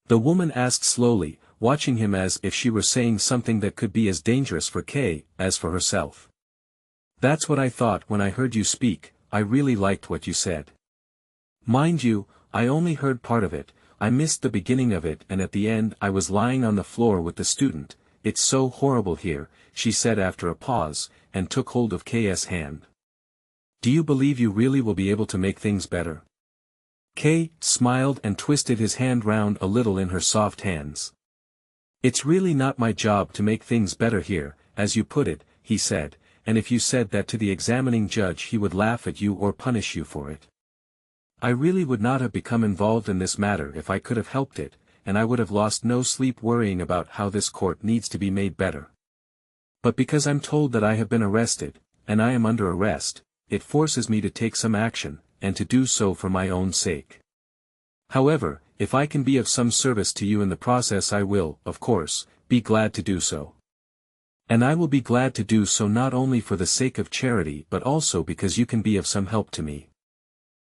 the woman asked slowly, watching him as if she were saying something that could be as dangerous for Kay as for herself. "That's what I thought when I heard you speak. I really liked what you said. Mind you, I only heard part of it, I missed the beginning of it, and at the end I was lying on the floor with the student. It's so horrible here," she said after a pause, and took hold of Kay's hand. "Do you believe you really will be able to make things better?" Kay smiled and twisted his hand round a little in her soft hands. "It's really not my job to make things better here, as you put it," he said, "and if you said that to the examining judge he would laugh at you or punish you for it. I really would not have become involved in this matter if I could have helped it, and I would have lost no sleep worrying about how this court needs to be made better. But because I'm told that I have been arrested, and I am under arrest, it forces me to take some action, and to do so for my own sake. However, if I can be of some service to you in the process I will, of course, be glad to do so. And I will be glad to do so not only for the sake of charity but also because you can be of some help to me."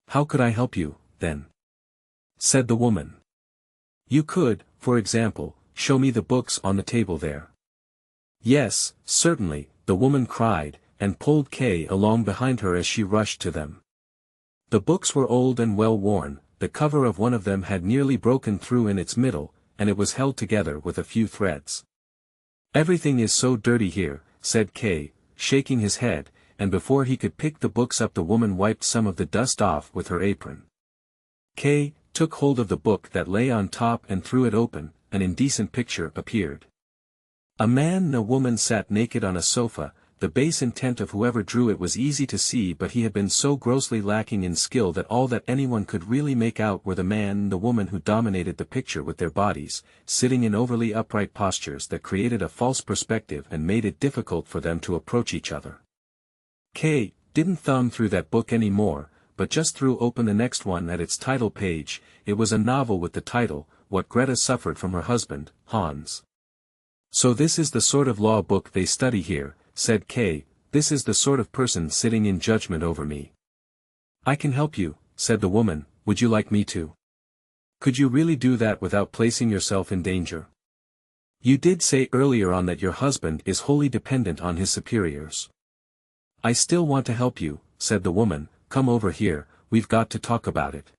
"How could I help you, then?" said the woman. "You could, for example, show me the books on the table there." "Yes, certainly," the woman cried, and pulled Kay along behind her as she rushed to them. The books were old and well worn, the cover of one of them had nearly broken through in its middle, and it was held together with a few threads. "Everything is so dirty here," said Kay, shaking his head, and before he could pick the books up the woman wiped some of the dust off with her apron. Kay took hold of the book that lay on top and threw it open. An indecent picture appeared. A man and a woman sat naked on a sofa. The base intent of whoever drew it was easy to see, but he had been so grossly lacking in skill that all that anyone could really make out were the man and the woman who dominated the picture with their bodies, sitting in overly upright postures that created a false perspective and made it difficult for them to approach each other. Kay didn't thumb through that book any more, but just threw open the next one at its title page. It was a novel with the title, what Greta suffered from her husband, Hans. "So this is the sort of law book they study here," said K. "This is the sort of person sitting in judgment over me." "I can help you," said the woman. "Would you like me to? Could you really do that without placing yourself in danger? You did say earlier on that your husband is wholly dependent on his superiors." "I still want to help you," said the woman. "Come over here, we've got to talk about it.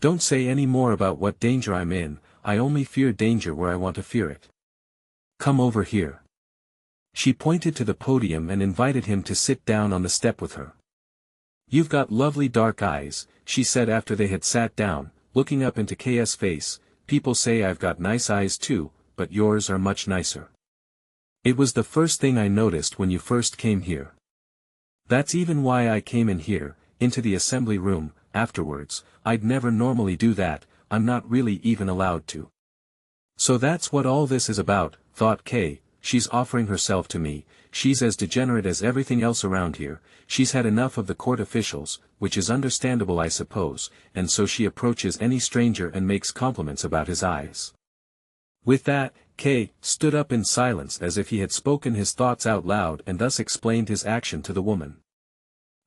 Don't say any more about what danger I'm in, I only fear danger where I want to fear it. Come over here." She pointed to the podium and invited him to sit down on the step with her. "You've got lovely dark eyes," she said after they had sat down, looking up into K's face. "People say I've got nice eyes too, but yours are much nicer. It was the first thing I noticed when you first came here. That's even why I came in here, into the assembly room, afterwards. I'd never normally do that, I'm not really even allowed to." "So that's what all this is about," thought K. "She's offering herself to me, she's as degenerate as everything else around here, she's had enough of the court officials, which is understandable I suppose, and so she approaches any stranger and makes compliments about his eyes." With that, K. stood up in silence as if he had spoken his thoughts out loud and thus explained his action to the woman.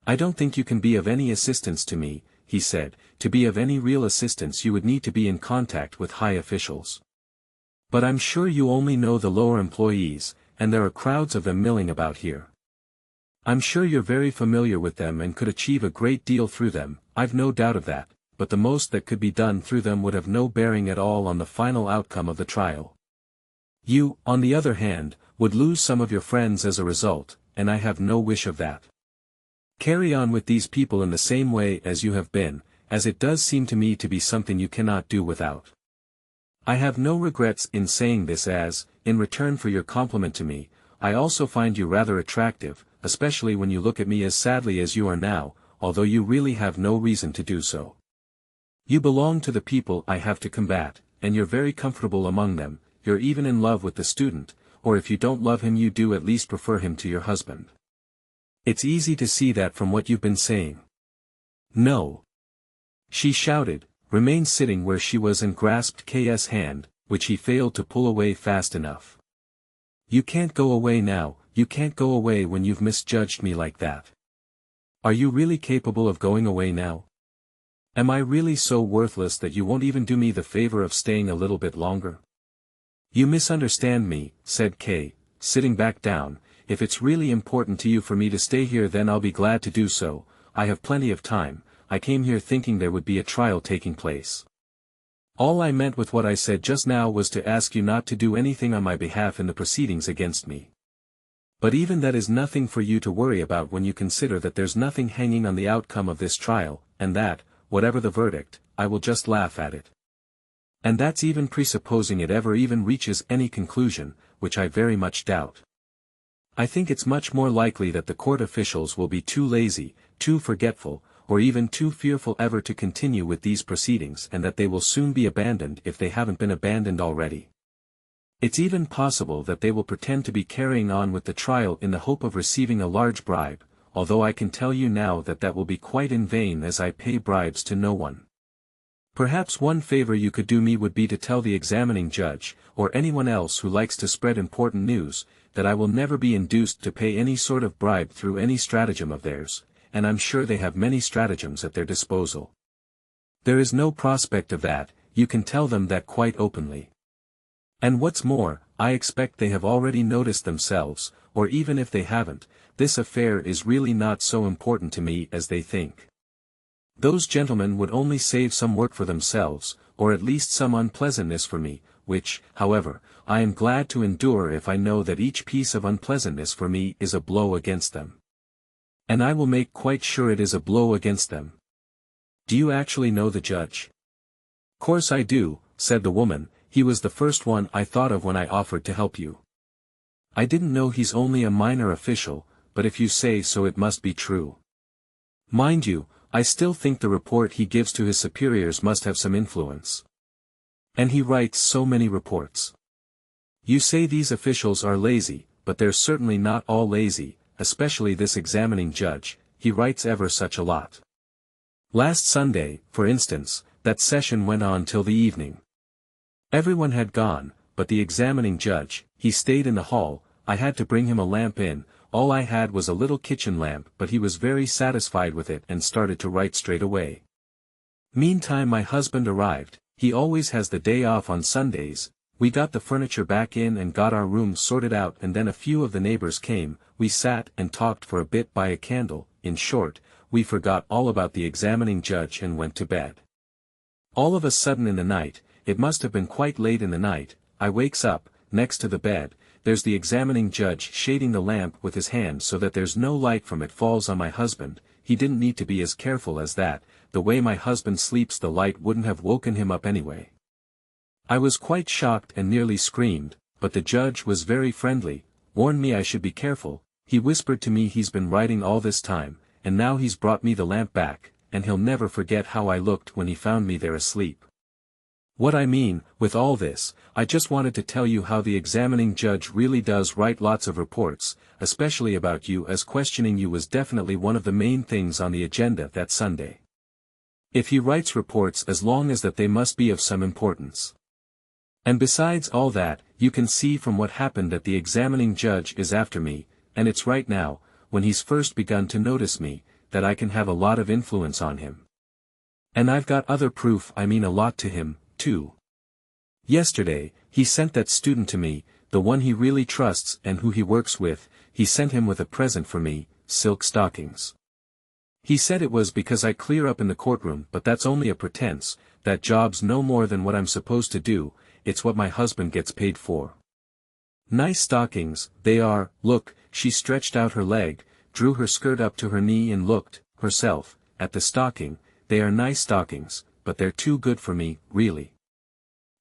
"I don't think you can be of any assistance to me," he said. "To be of any real assistance you would need to be in contact with high officials. But I'm sure you only know the lower employees, and there are crowds of them milling about here. I'm sure you're very familiar with them and could achieve a great deal through them, I've no doubt of that, but the most that could be done through them would have no bearing at all on the final outcome of the trial. You, on the other hand, would lose some of your friends as a result, and I have no wish of that. Carry on with these people in the same way as you have been, as it does seem to me to be something you cannot do without. I have no regrets in saying this as, in return for your compliment to me, I also find you rather attractive, especially when you look at me as sadly as you are now, although you really have no reason to do so. You belong to the people I have to combat, and you're very comfortable among them, you're even in love with the student, or if you don't love him you do at least prefer him to your husband. It's easy to see that from what you've been saying." "No!" she shouted, remained sitting where she was and grasped K's hand, which he failed to pull away fast enough. "You can't go away now, you can't go away when you've misjudged me like that. Are you really capable of going away now? Am I really so worthless that you won't even do me the favor of staying a little bit longer?" "You misunderstand me," said K, sitting back down. "If it's really important to you for me to stay here then I'll be glad to do so, I have plenty of time, I came here thinking there would be a trial taking place. All I meant with what I said just now was to ask you not to do anything on my behalf in the proceedings against me. But even that is nothing for you to worry about when you consider that there's nothing hanging on the outcome of this trial, and that, whatever the verdict, I will just laugh at it. And that's even presupposing it ever even reaches any conclusion, which I very much doubt. I think it's much more likely that the court officials will be too lazy, too forgetful, or even too fearful ever to continue with these proceedings and that they will soon be abandoned if they haven't been abandoned already. It's even possible that they will pretend to be carrying on with the trial in the hope of receiving a large bribe, although I can tell you now that that will be quite in vain as I pay bribes to no one. Perhaps one favor you could do me would be to tell the examining judge, or anyone else who likes to spread important news, that I will never be induced to pay any sort of bribe through any stratagem of theirs, and I'm sure they have many stratagems at their disposal. There is no prospect of that, you can tell them that quite openly. And what's more, I expect they have already noticed themselves, or even if they haven't, this affair is really not so important to me as they think. Those gentlemen would only save some work for themselves, or at least some unpleasantness for me, which, however, I am glad to endure if I know that each piece of unpleasantness for me is a blow against them. And I will make quite sure it is a blow against them. Do you actually know the judge?" "Course I do," said the woman, "he was the first one I thought of when I offered to help you. I didn't know he's only a minor official, but if you say so it must be true. Mind you, I still think the report he gives to his superiors must have some influence. And he writes so many reports. You say these officials are lazy, but they're certainly not all lazy, especially this examining judge, he writes ever such a lot. Last Sunday, for instance, that session went on till the evening. Everyone had gone, but the examining judge, he stayed in the hall. I had to bring him a lamp in. All I had was a little kitchen lamp, but he was very satisfied with it and started to write straight away. Meantime my husband arrived. He always has the day off on Sundays. We got the furniture back in and got our rooms sorted out, and then a few of the neighbors came. We sat and talked for a bit by a candle. In short, we forgot all about the examining judge and went to bed. All of a sudden in the night, it must have been quite late in the night, I wakes up. Next to the bed, there's the examining judge shading the lamp with his hand so that there's no light from it falls on my husband. He didn't need to be as careful as that. The way my husband sleeps, the light wouldn't have woken him up anyway. I was quite shocked and nearly screamed, but the judge was very friendly, warned me I should be careful. He whispered to me he's been writing all this time, and now he's brought me the lamp back, and he'll never forget how I looked when he found me there asleep. What I mean, with all this, I just wanted to tell you how the examining judge really does write lots of reports, especially about you, as questioning you was definitely one of the main things on the agenda that Sunday. If he writes reports, as long as that they must be of some importance. And besides all that, you can see from what happened that the examining judge is after me, and it's right now, when he's first begun to notice me, that I can have a lot of influence on him. And I've got other proof I mean a lot to him, too. Yesterday, he sent that student to me, the one he really trusts and who he works with. He sent him with a present for me, silk stockings. He said it was because I clear up in the courtroom, but that's only a pretense. That job's no more than what I'm supposed to do. It's what my husband gets paid for. Nice stockings, they are. Look. She stretched out her leg, drew her skirt up to her knee and looked, herself, at the stocking. They are nice stockings, but they're too good for me, really.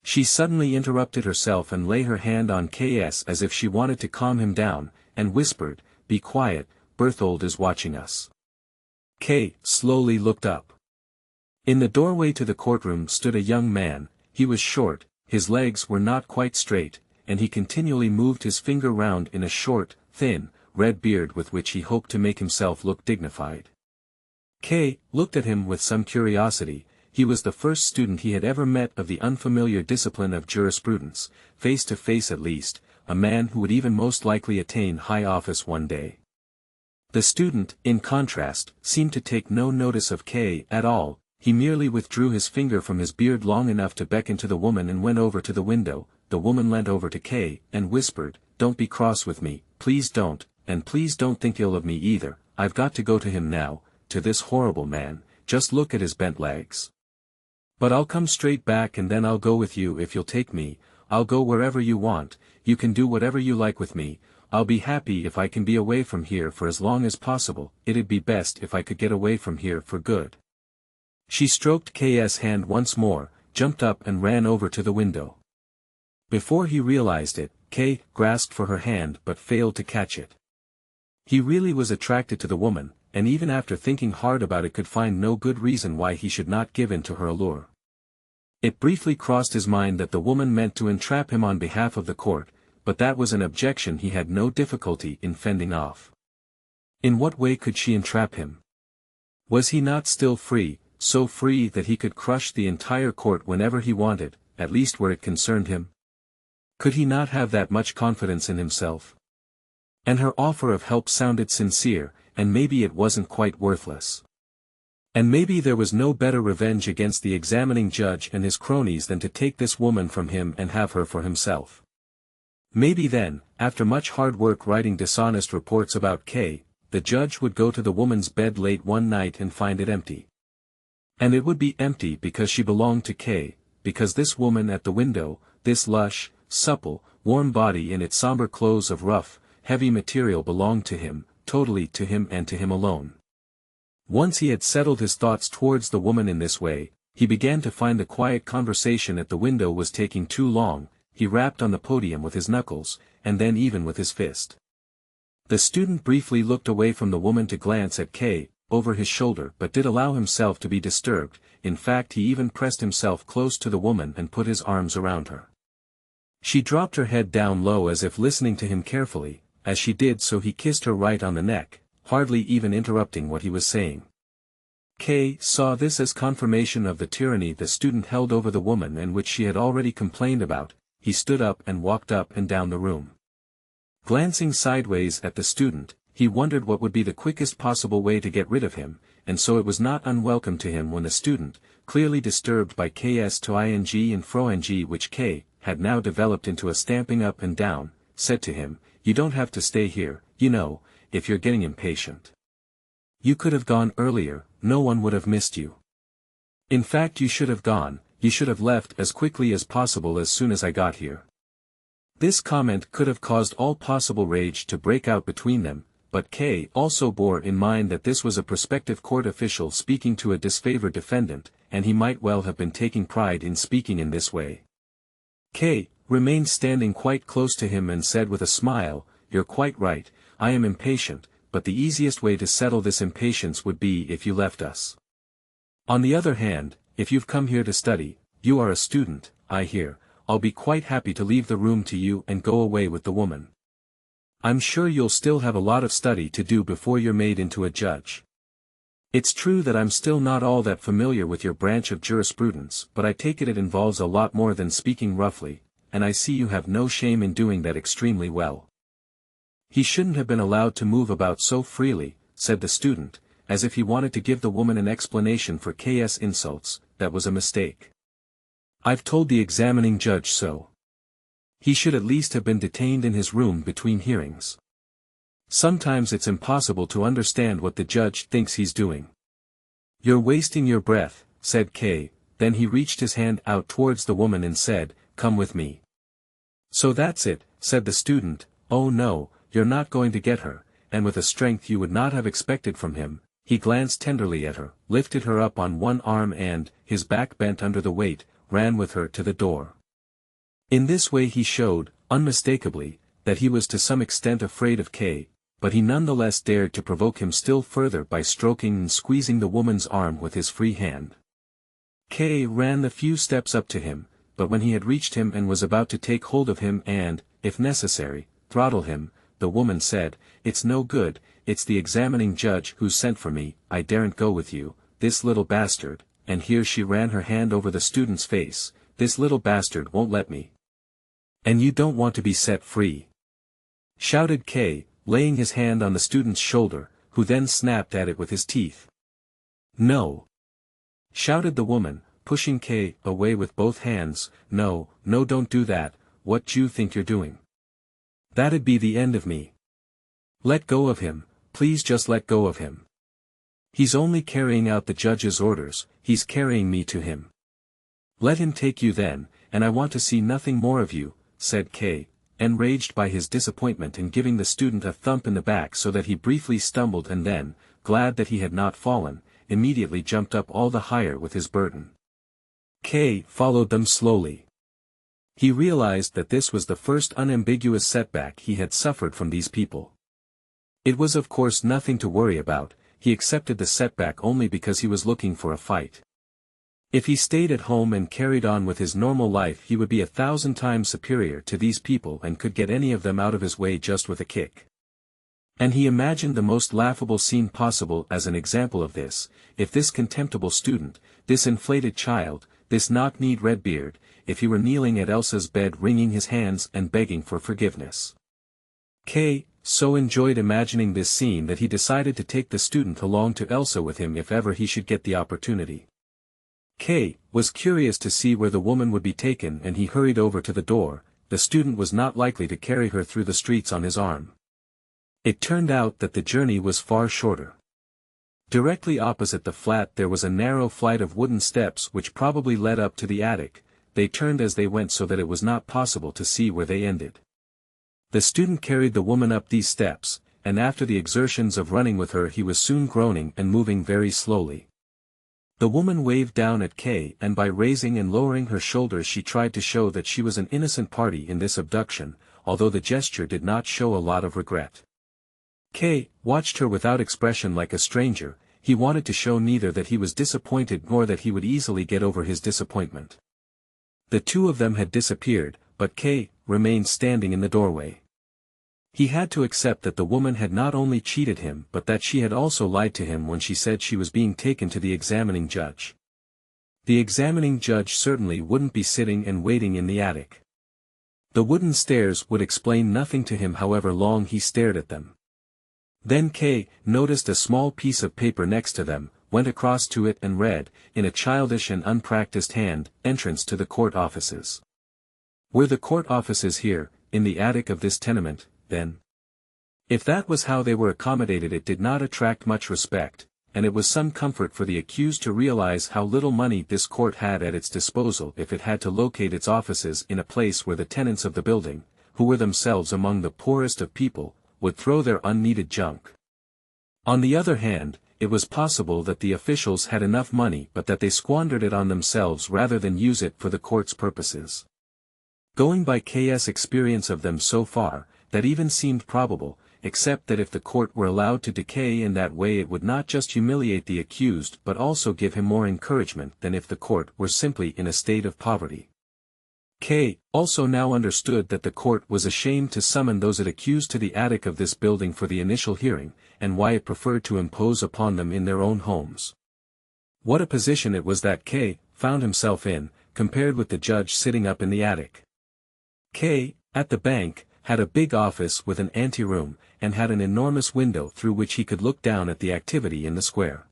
She suddenly interrupted herself and lay her hand on K.S. as if she wanted to calm him down, and whispered, "Be quiet, Berthold is watching us." K. slowly looked up. In the doorway to the courtroom stood a young man. He was short, his legs were not quite straight, and he continually moved his finger round in a short, thin, red beard with which he hoped to make himself look dignified. K. looked at him with some curiosity. He was the first student he had ever met of the unfamiliar discipline of jurisprudence, face to face at least, a man who would even most likely attain high office one day. The student, in contrast, seemed to take no notice of K. at all. He merely withdrew his finger from his beard long enough to beckon to the woman and went over to the window. The woman leant over to K. and whispered, "Don't be cross with me, please don't, and please don't think ill of me either. I've got to go to him now, to this horrible man. Just look at his bent legs. But I'll come straight back and then I'll go with you if you'll take me. I'll go wherever you want, you can do whatever you like with me. I'll be happy if I can be away from here for as long as possible. It'd be best if I could get away from here for good." She stroked K.'s hand once more, jumped up and ran over to the window. Before he realized it, K. grasped for her hand but failed to catch it. He really was attracted to the woman, and even after thinking hard about it could find no good reason why he should not give in to her allure. It briefly crossed his mind that the woman meant to entrap him on behalf of the court, but that was an objection he had no difficulty in fending off. In what way could she entrap him? Was he not still free, so free that he could crush the entire court whenever he wanted, at least where it concerned him? Could he not have that much confidence in himself? And her offer of help sounded sincere, and maybe it wasn't quite worthless. And maybe there was no better revenge against the examining judge and his cronies than to take this woman from him and have her for himself. Maybe then, after much hard work writing dishonest reports about K., the judge would go to the woman's bed late one night and find it empty. And it would be empty because she belonged to K., because this woman at the window, this lush, supple, warm body in its somber clothes of rough, heavy material belonged to him, totally to him and to him alone. Once he had settled his thoughts towards the woman in this way, he began to find the quiet conversation at the window was taking too long. He rapped on the podium with his knuckles, and then even with his fist. The student briefly looked away from the woman to glance at K. over his shoulder but did allow himself to be disturbed. In fact, he even pressed himself close to the woman and put his arms around her. She dropped her head down low as if listening to him carefully. As she did so he kissed her right on the neck, hardly even interrupting what he was saying. K saw this as confirmation of the tyranny the student held over the woman and which she had already complained about. He stood up and walked up and down the room. Glancing sideways at the student, he wondered what would be the quickest possible way to get rid of him, and so it was not unwelcome to him when the student, clearly disturbed by Ks to ing and froing which K had now developed into a stamping up and down, said to him, "You don't have to stay here, you know, if you're getting impatient. You could have gone earlier, no one would have missed you. In fact, you should have gone, you should have left as quickly as possible as soon as I got here." This comment could have caused all possible rage to break out between them, but K also bore in mind that this was a prospective court official speaking to a disfavored defendant, and he might well have been taking pride in speaking in this way. K remained standing quite close to him and said with a smile, "You're quite right, I am impatient, but the easiest way to settle this impatience would be if you left us. On the other hand, if you've come here to study, you are a student, I hear, I'll be quite happy to leave the room to you and go away with the woman. I'm sure you'll still have a lot of study to do before you're made into a judge. It's true that I'm still not all that familiar with your branch of jurisprudence, but I take it involves a lot more than speaking roughly, and I see you have no shame in doing that extremely well." "He shouldn't have been allowed to move about so freely," said the student, as if he wanted to give the woman an explanation for K's insults. "That was a mistake. I've told the examining judge so. He should at least have been detained in his room between hearings. Sometimes it's impossible to understand what the judge thinks he's doing." "You're wasting your breath," said K, then he reached his hand out towards the woman and said, "Come with me." "So that's it," said the student. "Oh no, you're not going to get her," and with a strength you would not have expected from him, he glanced tenderly at her, lifted her up on one arm and, his back bent under the weight, ran with her to the door. In this way he showed, unmistakably, that he was to some extent afraid of K, but he nonetheless dared to provoke him still further by stroking and squeezing the woman's arm with his free hand. K ran the few steps up to him, but when he had reached him and was about to take hold of him and, if necessary, throttle him, the woman said, "It's no good, it's the examining judge who sent for me, I daren't go with you, this little bastard," and here she ran her hand over the student's face, "this little bastard won't let me. And you don't want to be set free," shouted K, laying his hand on the student's shoulder, who then snapped at it with his teeth. "No!" shouted the woman, pushing K away with both hands. No, don't do that, what do you think you're doing? That'd be the end of me. Let go of him, please just let go of him. He's only carrying out the judge's orders, he's carrying me to him. Let him take you then, and I want to see nothing more of you," said K, enraged by his disappointment and giving the student a thump in the back so that he briefly stumbled and then, glad that he had not fallen, immediately jumped up all the higher with his burden. K followed them slowly. He realized that this was the first unambiguous setback he had suffered from these people. It was of course nothing to worry about, he accepted the setback only because he was looking for a fight. If he stayed at home and carried on with his normal life he would be 1,000 times superior to these people and could get any of them out of his way just with a kick. And he imagined the most laughable scene possible as an example of this, if this contemptible student, this inflated child, this knock-kneed Redbeard, if he were kneeling at Elsa's bed wringing his hands and begging for forgiveness. K so enjoyed imagining this scene that he decided to take the student along to Elsa with him if ever he should get the opportunity. K was curious to see where the woman would be taken and he hurried over to the door. The student was not likely to carry her through the streets on his arm. It turned out that the journey was far shorter. Directly opposite the flat there was a narrow flight of wooden steps which probably led up to the attic. They turned as they went so that it was not possible to see where they ended. The student carried the woman up these steps, and after the exertions of running with her he was soon groaning and moving very slowly. The woman waved down at K and by raising and lowering her shoulders she tried to show that she was an innocent party in this abduction, although the gesture did not show a lot of regret. K watched her without expression like a stranger. He wanted to show neither that he was disappointed nor that he would easily get over his disappointment. The two of them had disappeared, but K remained standing in the doorway. He had to accept that the woman had not only cheated him but that she had also lied to him when she said she was being taken to the examining judge. The examining judge certainly wouldn't be sitting and waiting in the attic. The wooden stairs would explain nothing to him however long he stared at them. Then K noticed a small piece of paper next to them, went across to it and read, in a childish and unpracticed hand, "Entrance to the court offices." Were the court offices here, in the attic of this tenement, then? If that was how they were accommodated, it did not attract much respect, and it was some comfort for the accused to realize how little money this court had at its disposal if it had to locate its offices in a place where the tenants of the building, who were themselves among the poorest of people, would throw their unneeded junk. On the other hand, it was possible that the officials had enough money but that they squandered it on themselves rather than use it for the court's purposes. Going by K's experience of them so far, that even seemed probable, except that if the court were allowed to decay in that way it would not just humiliate the accused but also give him more encouragement than if the court were simply in a state of poverty. K also now understood that the court was ashamed to summon those it accused to the attic of this building for the initial hearing, and why it preferred to impose upon them in their own homes. What a position it was that K found himself in, compared with the judge sitting up in the attic. K, at the bank, had a big office with an anteroom, and had an enormous window through which he could look down at the activity in the square.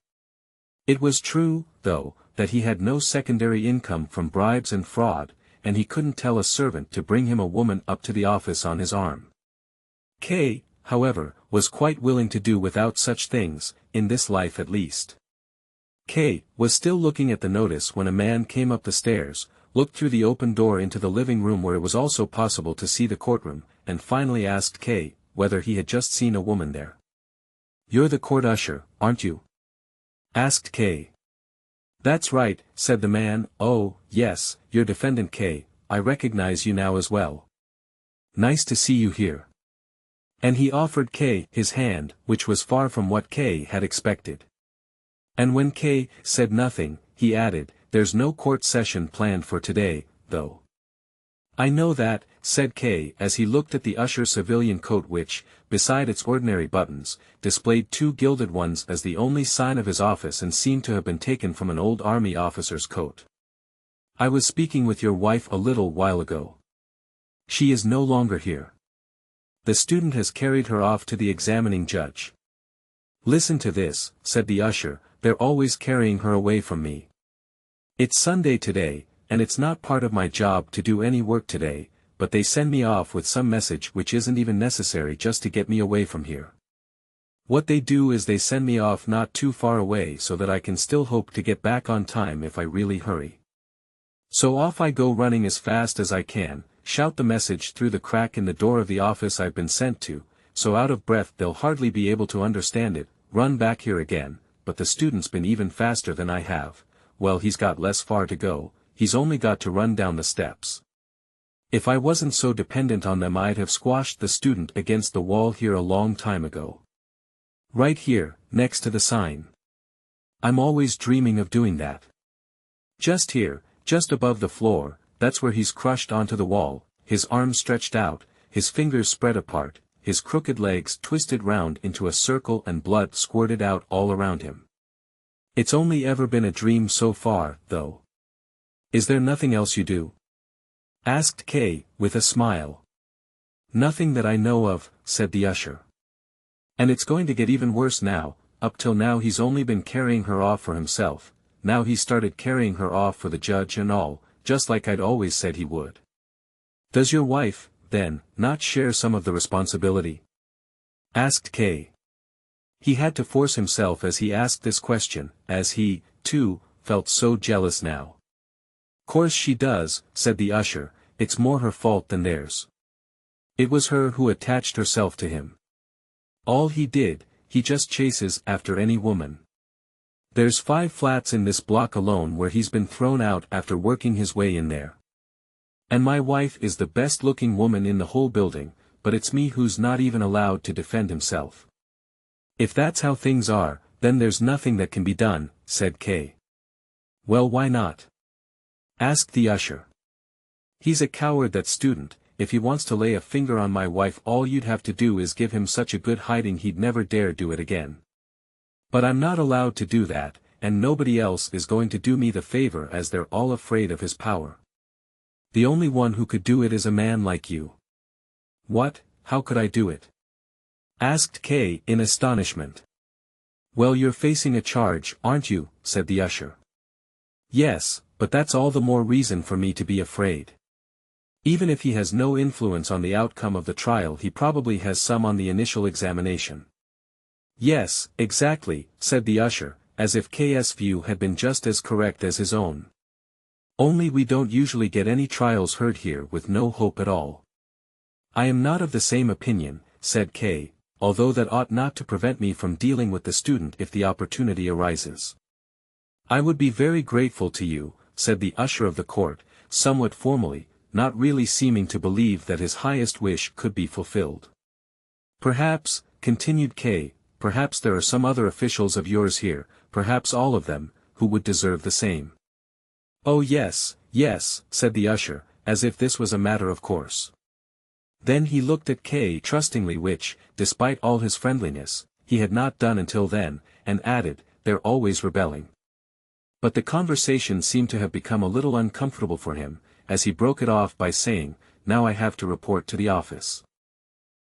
It was true, though, that he had no secondary income from bribes and fraud, and he couldn't tell a servant to bring him a woman up to the office on his arm. K, however, was quite willing to do without such things, in this life at least. K was still looking at the notice when a man came up the stairs, looked through the open door into the living room where it was also possible to see the courtroom, and finally asked K whether he had just seen a woman there. "You're the court usher, aren't you?" asked K. "That's right," said the man. "Oh, yes, you're defendant K, I recognize you now as well. Nice to see you here." And he offered K his hand, which was far from what K had expected. And when K said nothing, he added, "There's no court session planned for today, though." "I know that," said K as he looked at the usher's civilian coat which, beside its ordinary buttons, displayed two gilded ones as the only sign of his office and seemed to have been taken from an old army officer's coat. "I was speaking with your wife a little while ago. She is no longer here. The student has carried her off to the examining judge." "Listen to this," said the usher, "they're always carrying her away from me. It's Sunday today, and it's not part of my job to do any work today, but they send me off with some message which isn't even necessary just to get me away from here. What they do is they send me off not too far away so that I can still hope to get back on time if I really hurry. So off I go running as fast as I can, shout the message through the crack in the door of the office I've been sent to, so out of breath they'll hardly be able to understand it, run back here again, but the student's been even faster than I have. Well, he's got less far to go, he's only got to run down the steps. If I wasn't so dependent on them I'd have squashed the student against the wall here a long time ago. Right here, next to the sign. I'm always dreaming of doing that. Just here, just above the floor, that's where he's crushed onto the wall, his arms stretched out, his fingers spread apart, his crooked legs twisted round into a circle and blood squirted out all around him. It's only ever been a dream so far, though. Is there nothing else you do?" asked K, with a smile. "Nothing that I know of," said the usher. "And it's going to get even worse now. Up till now he's only been carrying her off for himself, now he's started carrying her off for the judge and all, just like I'd always said he would." "Does your wife, then, not share some of the responsibility?" asked K. He had to force himself as he asked this question, as he, too, felt so jealous now. "Course she does," said the usher, "it's more her fault than theirs. It was her who attached herself to him. All he did, he just chases after any woman. There's 5 flats in this block alone where he's been thrown out after working his way in there. And my wife is the best-looking woman in the whole building, but it's me who's not even allowed to defend himself. If that's how things are, then there's nothing that can be done," said K. "Well, why not?" asked the usher. "He's a coward, that student, if he wants to lay a finger on my wife all you'd have to do is give him such a good hiding he'd never dare do it again. But I'm not allowed to do that, and nobody else is going to do me the favor as they're all afraid of his power. The only one who could do it is a man like you." "What, how could I do it?" asked K in astonishment. "Well, you're facing a charge, aren't you?" said the usher. "Yes, but that's all the more reason for me to be afraid. Even if he has no influence on the outcome of the trial he probably has some on the initial examination." "Yes, exactly," said the usher, as if K's view had been just as correct as his own. "Only we don't usually get any trials heard here with no hope at all." "I am not of the same opinion," said K, "although that ought not to prevent me from dealing with the student if the opportunity arises." "I would be very grateful to you," said the usher of the court, somewhat formally, not really seeming to believe that his highest wish could be fulfilled. "Perhaps," continued K, "perhaps there are some other officials of yours here, perhaps all of them, who would deserve the same." "Oh yes, yes," said the usher, as if this was a matter of course. Then he looked at K trustingly, which, despite all his friendliness, he had not done until then, and added, "They're always rebelling." But the conversation seemed to have become a little uncomfortable for him, as he broke it off by saying, "Now I have to report to the office.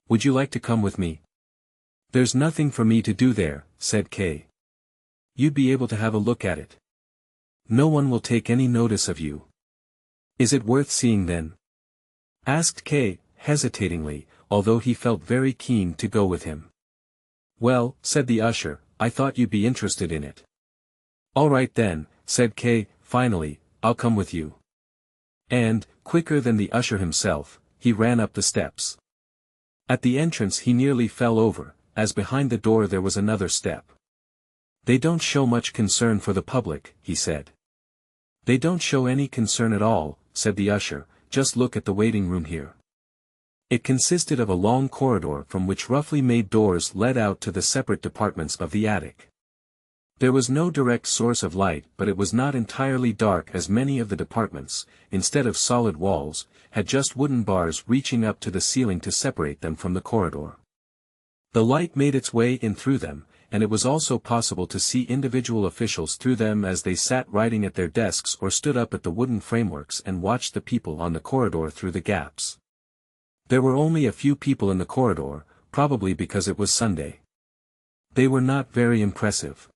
Would you like to come with me?" "There's nothing for me to do there," said K. "You'd be able to have a look at it. No one will take any notice of you." "Is it worth seeing then?" asked K, hesitatingly, although he felt very keen to go with him. "Well," said the usher, "I thought you'd be interested in it." "All right then," said K, finally, "I'll come with you." And, quicker than the usher himself, he ran up the steps. At the entrance he nearly fell over, as behind the door there was another step. "They don't show much concern for the public," he said. "They don't show any concern at all," said the usher, "just look at the waiting room here." It consisted of a long corridor from which roughly made doors led out to the separate departments of the attic. There was no direct source of light, but it was not entirely dark, as many of the departments, instead of solid walls, had just wooden bars reaching up to the ceiling to separate them from the corridor. The light made its way in through them, and it was also possible to see individual officials through them as they sat writing at their desks or stood up at the wooden frameworks and watched the people on the corridor through the gaps. There were only a few people in the corridor, probably because it was Sunday. They were not very impressive.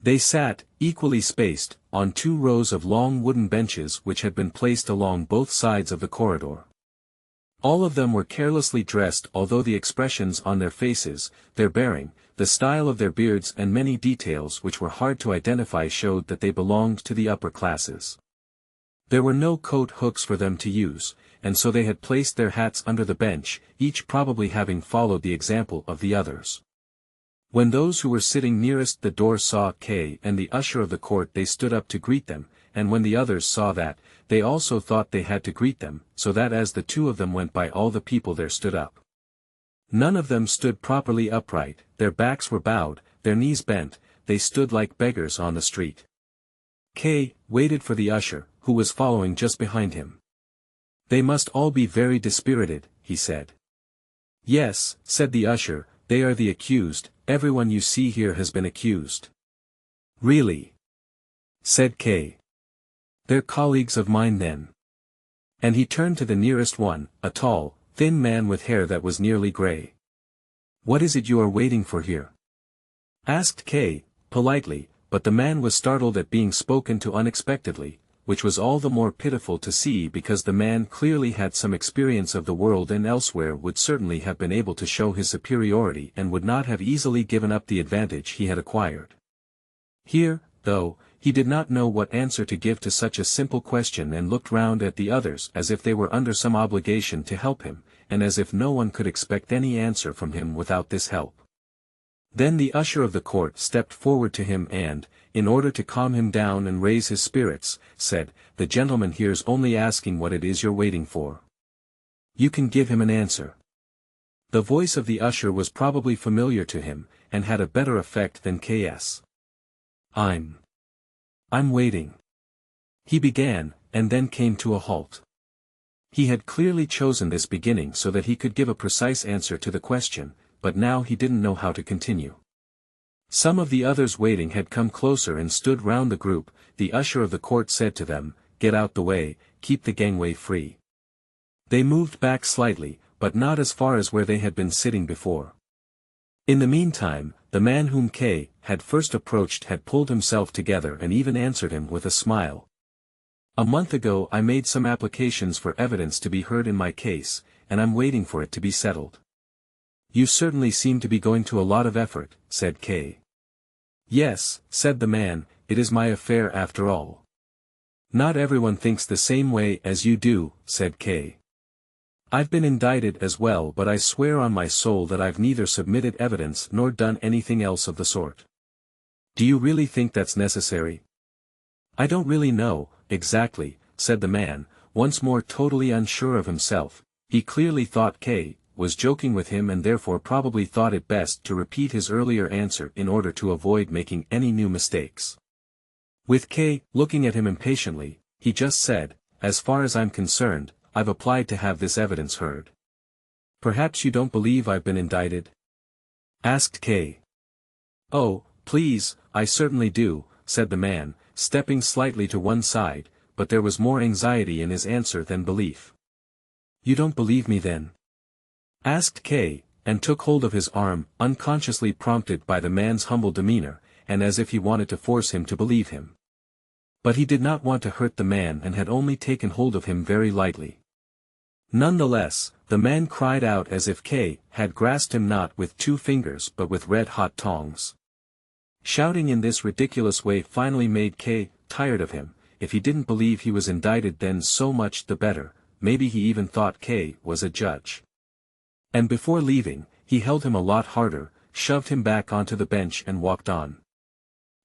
They sat, equally spaced, on 2 rows of long wooden benches which had been placed along both sides of the corridor. All of them were carelessly dressed, although the expressions on their faces, their bearing, the style of their beards and many details which were hard to identify showed that they belonged to the upper classes. There were no coat hooks for them to use, and so they had placed their hats under the bench, each probably having followed the example of the others. When those who were sitting nearest the door saw K and the usher of the court they stood up to greet them, and when the others saw that, they also thought they had to greet them, so that as the 2 of them went by all the people there stood up. None of them stood properly upright, their backs were bowed, their knees bent, they stood like beggars on the street. K waited for the usher, who was following just behind him. "They must all be very dispirited," he said. "Yes," said the usher, "they are the accused, everyone you see here has been accused." "Really?" said K. "They're colleagues of mine then." And he turned to the nearest one, a tall, thin man with hair that was nearly gray. "What is it you are waiting for here?" asked K, politely, but the man was startled at being spoken to unexpectedly, which was all the more pitiful to see because the man clearly had some experience of the world and elsewhere would certainly have been able to show his superiority and would not have easily given up the advantage he had acquired. Here, though, he did not know what answer to give to such a simple question and looked round at the others as if they were under some obligation to help him, and as if no one could expect any answer from him without this help. Then the usher of the court stepped forward to him and, in order to calm him down and raise his spirits, said, "The gentleman here's only asking what it is you're waiting for. You can give him an answer." The voice of the usher was probably familiar to him, and had a better effect than K's. I'm waiting," he began, and then came to a halt. He had clearly chosen this beginning so that he could give a precise answer to the question, but now he didn't know how to continue. Some of the others waiting had come closer and stood round the group. The usher of the court said to them, "Get out the way, keep the gangway free." They moved back slightly, but not as far as where they had been sitting before. In the meantime, the man whom K had first approached had pulled himself together and even answered him with a smile. "A month ago I made some applications for evidence to be heard in my case, and I'm waiting for it to be settled." "You certainly seem to be going to a lot of effort," said K. "Yes," said the man, "it is my affair after all." "Not everyone thinks the same way as you do," said K. "I've been indicted as well, but I swear on my soul that I've neither submitted evidence nor done anything else of the sort." "Do you really think that's necessary?" "I don't really know, exactly," said the man, once more totally unsure of himself. He clearly thought K was joking with him and therefore probably thought it best to repeat his earlier answer in order to avoid making any new mistakes. With K looking at him impatiently, he just said, "As far as I'm concerned, I've applied to have this evidence heard." "Perhaps you don't believe I've been indicted?" asked K. "Oh, please, I certainly do," said the man, stepping slightly to one side, but there was more anxiety in his answer than belief. "You don't believe me then?" asked K, and took hold of his arm, unconsciously prompted by the man's humble demeanor, and as if he wanted to force him to believe him. But he did not want to hurt the man and had only taken hold of him very lightly. Nonetheless, the man cried out as if K had grasped him not with 2 fingers but with red-hot tongs. Shouting in this ridiculous way finally made K tired of him. If he didn't believe he was indicted, then so much the better. Maybe he even thought K was a judge. And before leaving, he held him a lot harder, shoved him back onto the bench and walked on.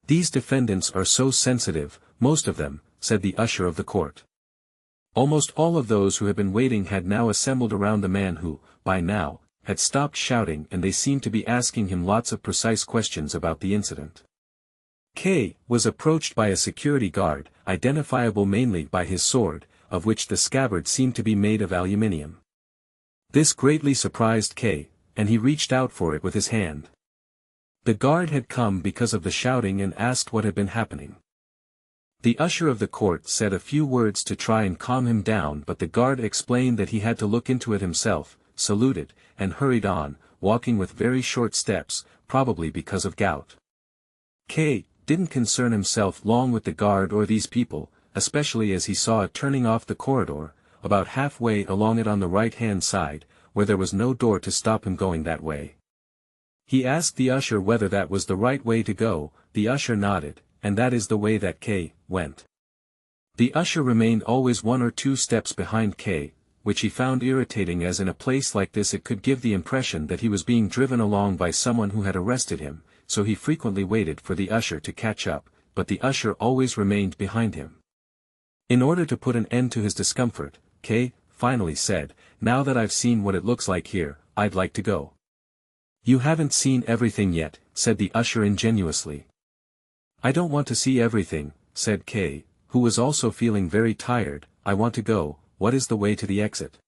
"These defendants are so sensitive, most of them," said the usher of the court. Almost all of those who had been waiting had now assembled around the man who, by now, had stopped shouting, and they seemed to be asking him lots of precise questions about the incident. K was approached by a security guard, identifiable mainly by his sword, of which the scabbard seemed to be made of aluminium. This greatly surprised K, and he reached out for it with his hand. The guard had come because of the shouting and asked what had been happening. The usher of the court said a few words to try and calm him down, but the guard explained that he had to look into it himself, saluted, and hurried on, walking with very short steps, probably because of gout. K didn't concern himself long with the guard or these people, especially as he saw it turning off the corridor, about halfway along it on the right-hand side, where there was no door to stop him going that way. He asked the usher whether that was the right way to go. The usher nodded, and that is the way that K went. The usher remained always 1 or 2 steps behind K, which he found irritating, as in a place like this it could give the impression that he was being driven along by someone who had arrested him, so he frequently waited for the usher to catch up, but the usher always remained behind him. In order to put an end to his discomfort, K finally said, "Now that I've seen what it looks like here, I'd like to go." "You haven't seen everything yet," said the usher ingenuously. "I don't want to see everything," said K, who was also feeling very tired. "I want to go. What is the way to the exit?"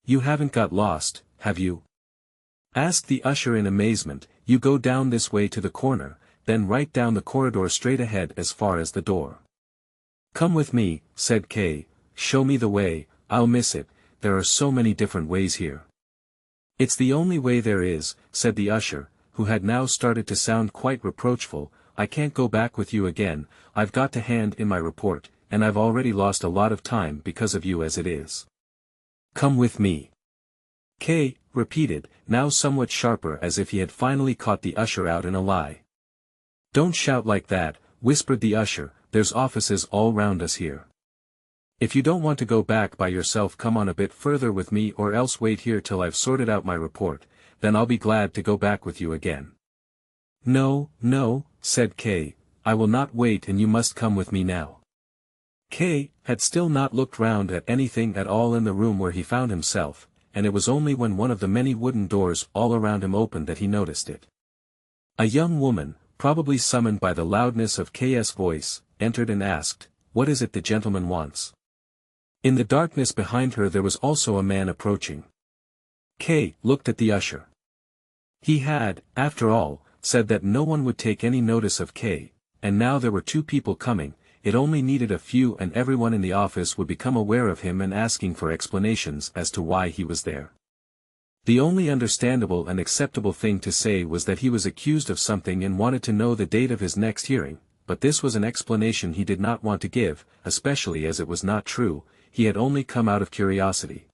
"You haven't got lost, have you?" asked the usher in amazement. "You go down this way to the corner, then right down the corridor straight ahead as far as the door." "Come with me," said K, "show me the way. I'll miss it, there are so many different ways here." "It's the only way there is," said the usher, who had now started to sound quite reproachful. "I can't go back with you again. I've got to hand in my report, and I've already lost a lot of time because of you as it is." "Come with me," K repeated, now somewhat sharper, as if he had finally caught the usher out in a lie. "Don't shout like that," whispered the usher, "there's offices all round us here. If you don't want to go back by yourself, come on a bit further with me, or else wait here till I've sorted out my report, then I'll be glad to go back with you again." "No, no," said K, "I will not wait, and you must come with me now." K had still not looked round at anything at all in the room where he found himself, and it was only when one of the many wooden doors all around him opened that he noticed it. A young woman, probably summoned by the loudness of K's voice, entered and asked, "What is it the gentleman wants?" In the darkness behind her there was also a man approaching. K looked at the usher. He had, after all, said that no one would take any notice of K, and now there were two people coming. It only needed a few and everyone in the office would become aware of him and asking for explanations as to why he was there. The only understandable and acceptable thing to say was that he was accused of something and wanted to know the date of his next hearing, but this was an explanation he did not want to give, especially as it was not true, he had only come out of curiosity.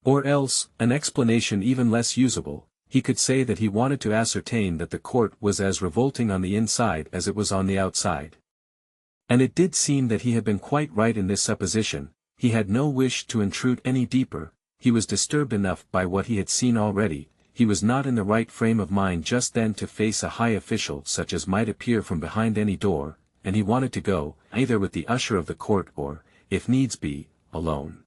Or else, an explanation even less usable, he could say that he wanted to ascertain that the court was as revolting on the inside as it was on the outside. And it did seem that he had been quite right in this supposition. He had no wish to intrude any deeper, he was disturbed enough by what he had seen already, he was not in the right frame of mind just then to face a high official such as might appear from behind any door, and he wanted to go, either with the usher of the court or, if needs be, alone.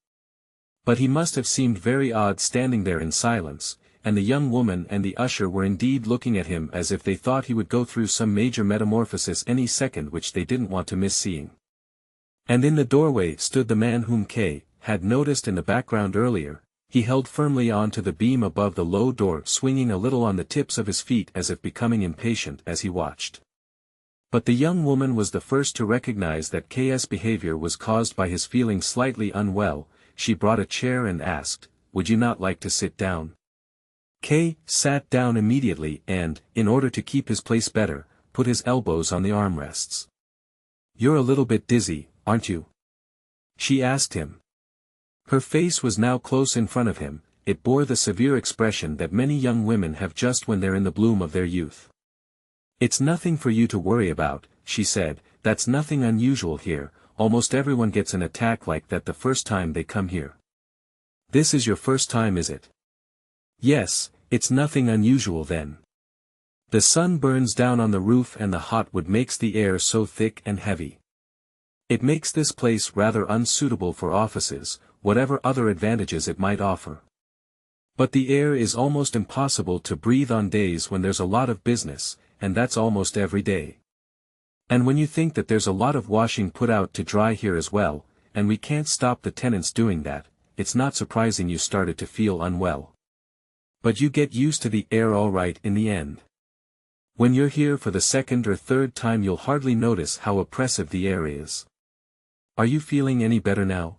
But he must have seemed very odd standing there in silence, and the young woman and the usher were indeed looking at him as if they thought he would go through some major metamorphosis any second which they didn't want to miss seeing. And in the doorway stood the man whom K had noticed in the background earlier. He held firmly on to the beam above the low door, swinging a little on the tips of his feet as if becoming impatient as he watched. But the young woman was the first to recognize that K's behavior was caused by his feeling slightly unwell. She brought a chair and asked, "Would you not like to sit down?" K sat down immediately and, in order to keep his place better, put his elbows on the armrests. "You're a little bit dizzy, aren't you?" she asked him. Her face was now close in front of him, it bore the severe expression that many young women have just when they're in the bloom of their youth. "It's nothing for you to worry about," she said, "that's nothing unusual here, almost everyone gets an attack like that the first time they come here." "This is your first time, is it?" "Yes, it's nothing unusual then. The sun burns down on the roof and the hot wood makes the air so thick and heavy. It makes this place rather unsuitable for offices, whatever other advantages it might offer. But the air is almost impossible to breathe on days when there's a lot of business, and that's almost every day. And when you think that there's a lot of washing put out to dry here as well, and we can't stop the tenants doing that, it's not surprising you started to feel unwell. But you get used to the air all right in the end. When you're here for the second or third time you'll hardly notice how oppressive the air is. Are you feeling any better now?"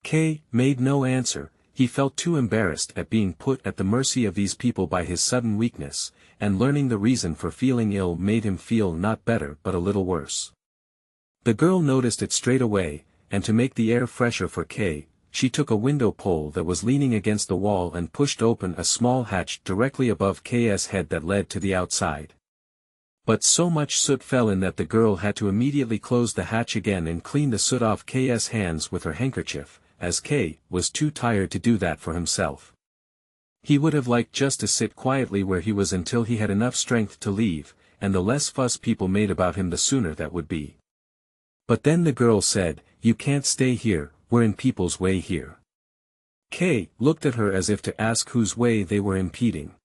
K made no answer. He felt too embarrassed at being put at the mercy of these people by his sudden weakness, and learning the reason for feeling ill made him feel not better but a little worse. The girl noticed it straight away, and to make the air fresher for K, she took a window pole that was leaning against the wall and pushed open a small hatch directly above K's head that led to the outside. But so much soot fell in that the girl had to immediately close the hatch again and clean the soot off K's hands with her handkerchief, as K was too tired to do that for himself. He would have liked just to sit quietly where he was until he had enough strength to leave, and the less fuss people made about him the sooner that would be. But then the girl said, "You can't stay here, we're in people's way here." K looked at her as if to ask whose way they were impeding.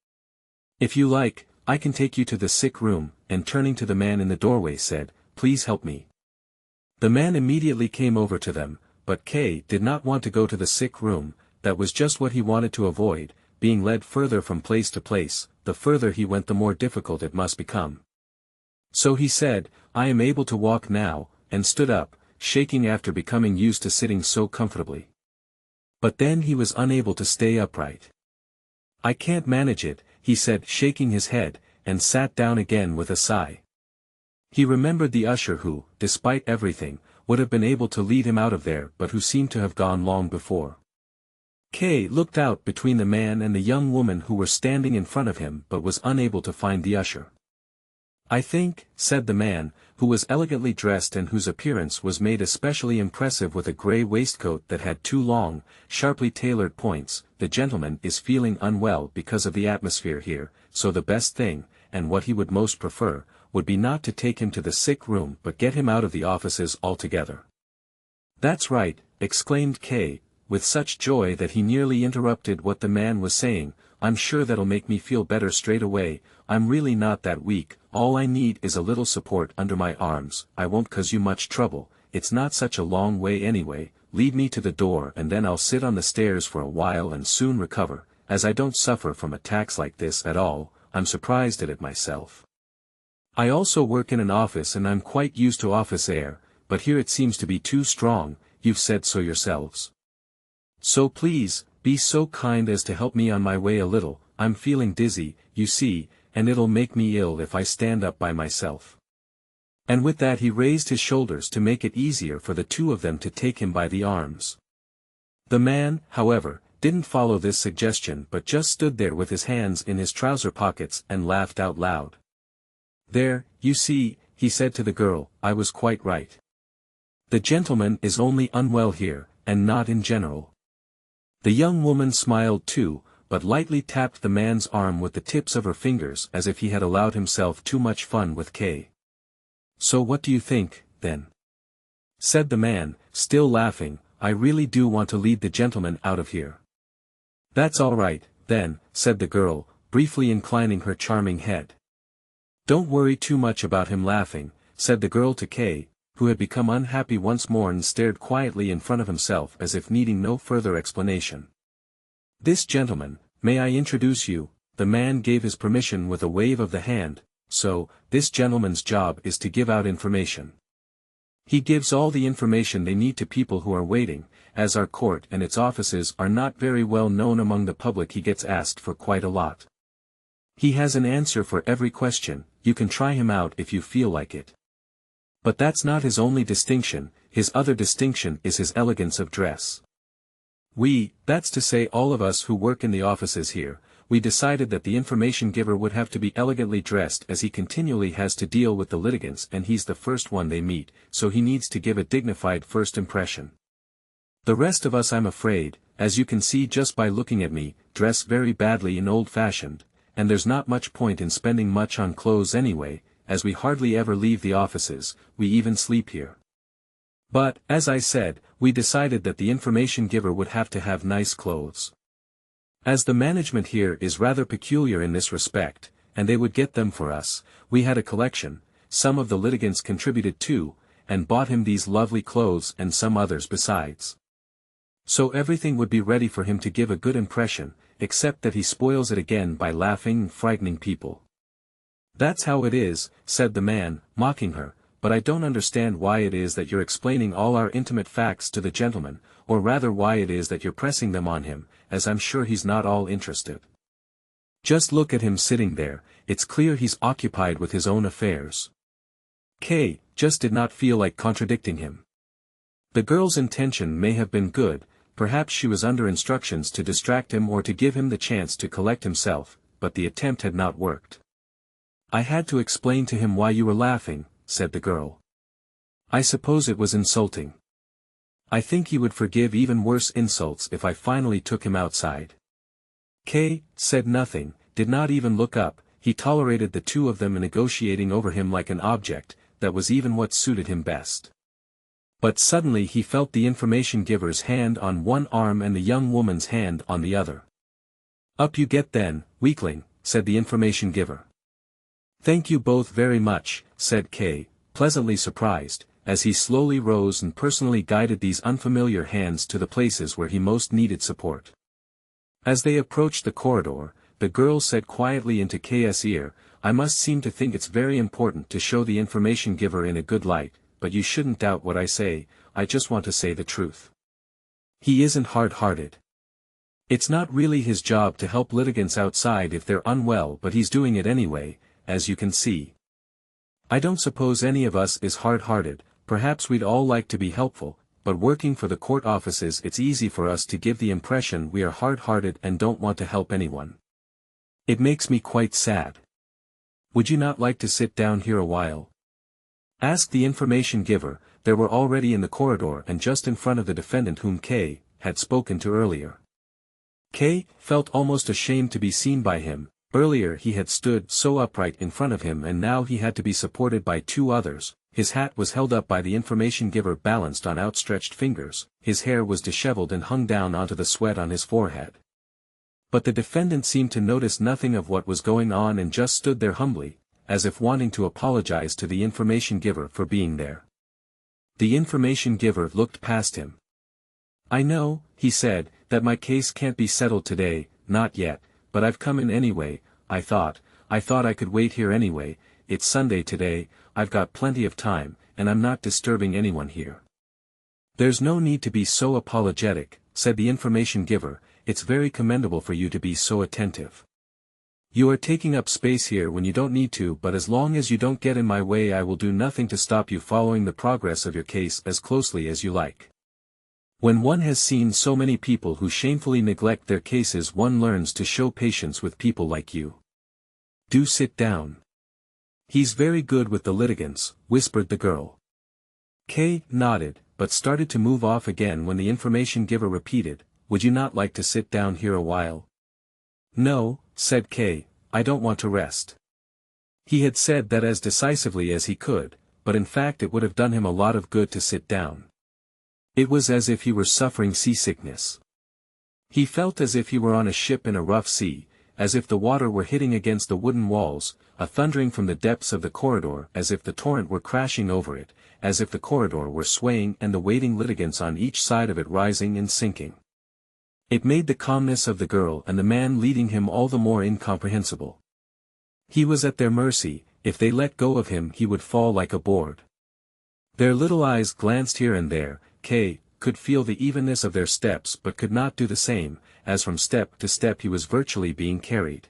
"If you like, I can take you to the sick room," and turning to the man in the doorway said, "Please help me." The man immediately came over to them, but K did not want to go to the sick room. That was just what he wanted to avoid, being led further from place to place. The further he went the more difficult it must become. So he said, "I am able to walk now," and stood up, shaking after becoming used to sitting so comfortably. But then he was unable to stay upright. "I can't manage it," he said, shaking his head, and sat down again with a sigh. He remembered the usher who, despite everything, would have been able to lead him out of there but who seemed to have gone long before. K looked out between the man and the young woman who were standing in front of him but was unable to find the usher. "I think," said the man, who was elegantly dressed and whose appearance was made especially impressive with a grey waistcoat that had two long, sharply tailored points, "the gentleman is feeling unwell because of the atmosphere here, so the best thing, and what he would most prefer, would be not to take him to the sick room but get him out of the offices altogether." "That's right," exclaimed K, with such joy that he nearly interrupted what the man was saying. "I'm sure that'll make me feel better straight away. I'm really not that weak, all I need is a little support under my arms. I won't cause you much trouble, it's not such a long way anyway, lead me to the door and then I'll sit on the stairs for a while and soon recover, as I don't suffer from attacks like this at all. I'm surprised at it myself. I also work in an office and I'm quite used to office air, but here it seems to be too strong. You've said so yourselves. So please, be so kind as to help me on my way a little. I'm feeling dizzy, you see, and it'll make me ill if I stand up by myself. And with that he raised his shoulders to make it easier for the two of them to take him by the arms. The man, however, didn't follow this suggestion but just stood there with his hands in his trouser pockets and laughed out loud. There, you see, he said to the girl, I was quite right. The gentleman is only unwell here, and not in general. The young woman smiled too, but lightly tapped the man's arm with the tips of her fingers as if he had allowed himself too much fun with K. So what do you think, then? Said the man, still laughing. I really do want to lead the gentleman out of here. That's all right, then, said the girl, briefly inclining her charming head. Don't worry too much about him laughing, said the girl to K, who had become unhappy once more and stared quietly in front of himself as if needing no further explanation. This gentleman, may I introduce you? The man gave his permission with a wave of the hand. So, this gentleman's job is to give out information. He gives all the information they need to people who are waiting. As our court and its offices are not very well known among the public, he gets asked for quite a lot. He has an answer for every question. You can try him out if you feel like it. But that's not his only distinction. His other distinction is his elegance of dress. That's to say all of us who work in the offices here, we decided that the information giver would have to be elegantly dressed as he continually has to deal with the litigants and he's the first one they meet, so he needs to give a dignified first impression. The rest of us, I'm afraid, as you can see just by looking at me, dress very badly and old-fashioned, and there's not much point in spending much on clothes anyway, as we hardly ever leave the offices, we even sleep here. But, as I said, we decided that the information giver would have to have nice clothes. As the management here is rather peculiar in this respect, and they would get them for us, we had a collection, some of the litigants contributed too, and bought him these lovely clothes and some others besides. So everything would be ready for him to give a good impression, except that he spoils it again by laughing and frightening people. That's how it is, said the man, mocking her, but I don't understand why it is that you're explaining all our intimate facts to the gentleman, or rather why it is that you're pressing them on him, as I'm sure he's not all interested. Just look at him sitting there, it's clear he's occupied with his own affairs. K just did not feel like contradicting him. The girl's intention may have been good, perhaps she was under instructions to distract him or to give him the chance to collect himself, but the attempt had not worked. I had to explain to him why you were laughing, said the girl. I suppose it was insulting. I think he would forgive even worse insults if I finally took him outside. K said nothing, did not even look up. He tolerated the two of them negotiating over him like an object. That was even what suited him best. But suddenly he felt the information giver's hand on one arm and the young woman's hand on the other. Up you get then, weakling, said the information giver. Thank you both very much, said K, pleasantly surprised, as he slowly rose and personally guided these unfamiliar hands to the places where he most needed support. As they approached the corridor, the girl said quietly into K's ear, I must seem to think it's very important to show the information giver in a good light, but you shouldn't doubt what I say, I just want to say the truth. He isn't hard-hearted. It's not really his job to help litigants outside if they're unwell, but he's doing it anyway, as you can see. I don't suppose any of us is hard-hearted. Perhaps we'd all like to be helpful, but working for the court offices it's easy for us to give the impression we are hard-hearted and don't want to help anyone. It makes me quite sad. Would you not like to sit down here a while? Asked the information giver. They were already in the corridor and just in front of the defendant whom K had spoken to earlier. K felt almost ashamed to be seen by him. Earlier he had stood so upright in front of him and now he had to be supported by two others. His hat was held up by the information giver balanced on outstretched fingers, his hair was disheveled and hung down onto the sweat on his forehead. But the defendant seemed to notice nothing of what was going on and just stood there humbly, as if wanting to apologize to the information giver for being there. The information giver looked past him. "I know," he said, "that my case can't be settled today, not yet, but I've come in anyway. I thought I could wait here anyway. It's Sunday today, I've got plenty of time, and I'm not disturbing anyone here." "There's no need to be so apologetic," said the information giver, "it's very commendable for you to be so attentive. You are taking up space here when you don't need to, but as long as you don't get in my way I will do nothing to stop you following the progress of your case as closely as you like. When one has seen so many people who shamefully neglect their cases, one learns to show patience with people like you. Do sit down." "He's very good with the litigants," whispered the girl. Kay nodded, but started to move off again when the information giver repeated, "Would you not like to sit down here a while?" "No," said Kay, "I don't want to rest." He had said that as decisively as he could, but in fact it would have done him a lot of good to sit down. It was as if he were suffering seasickness. He felt as if he were on a ship in a rough sea, as if the water were hitting against the wooden walls, a thundering from the depths of the corridor, as if the torrent were crashing over it, as if the corridor were swaying and the waiting litigants on each side of it rising and sinking. It made the calmness of the girl and the man leading him all the more incomprehensible. He was at their mercy, if they let go of him he would fall like a board. Their little eyes glanced here and there. Kay could feel the evenness of their steps but could not do the same, as from step to step he was virtually being carried.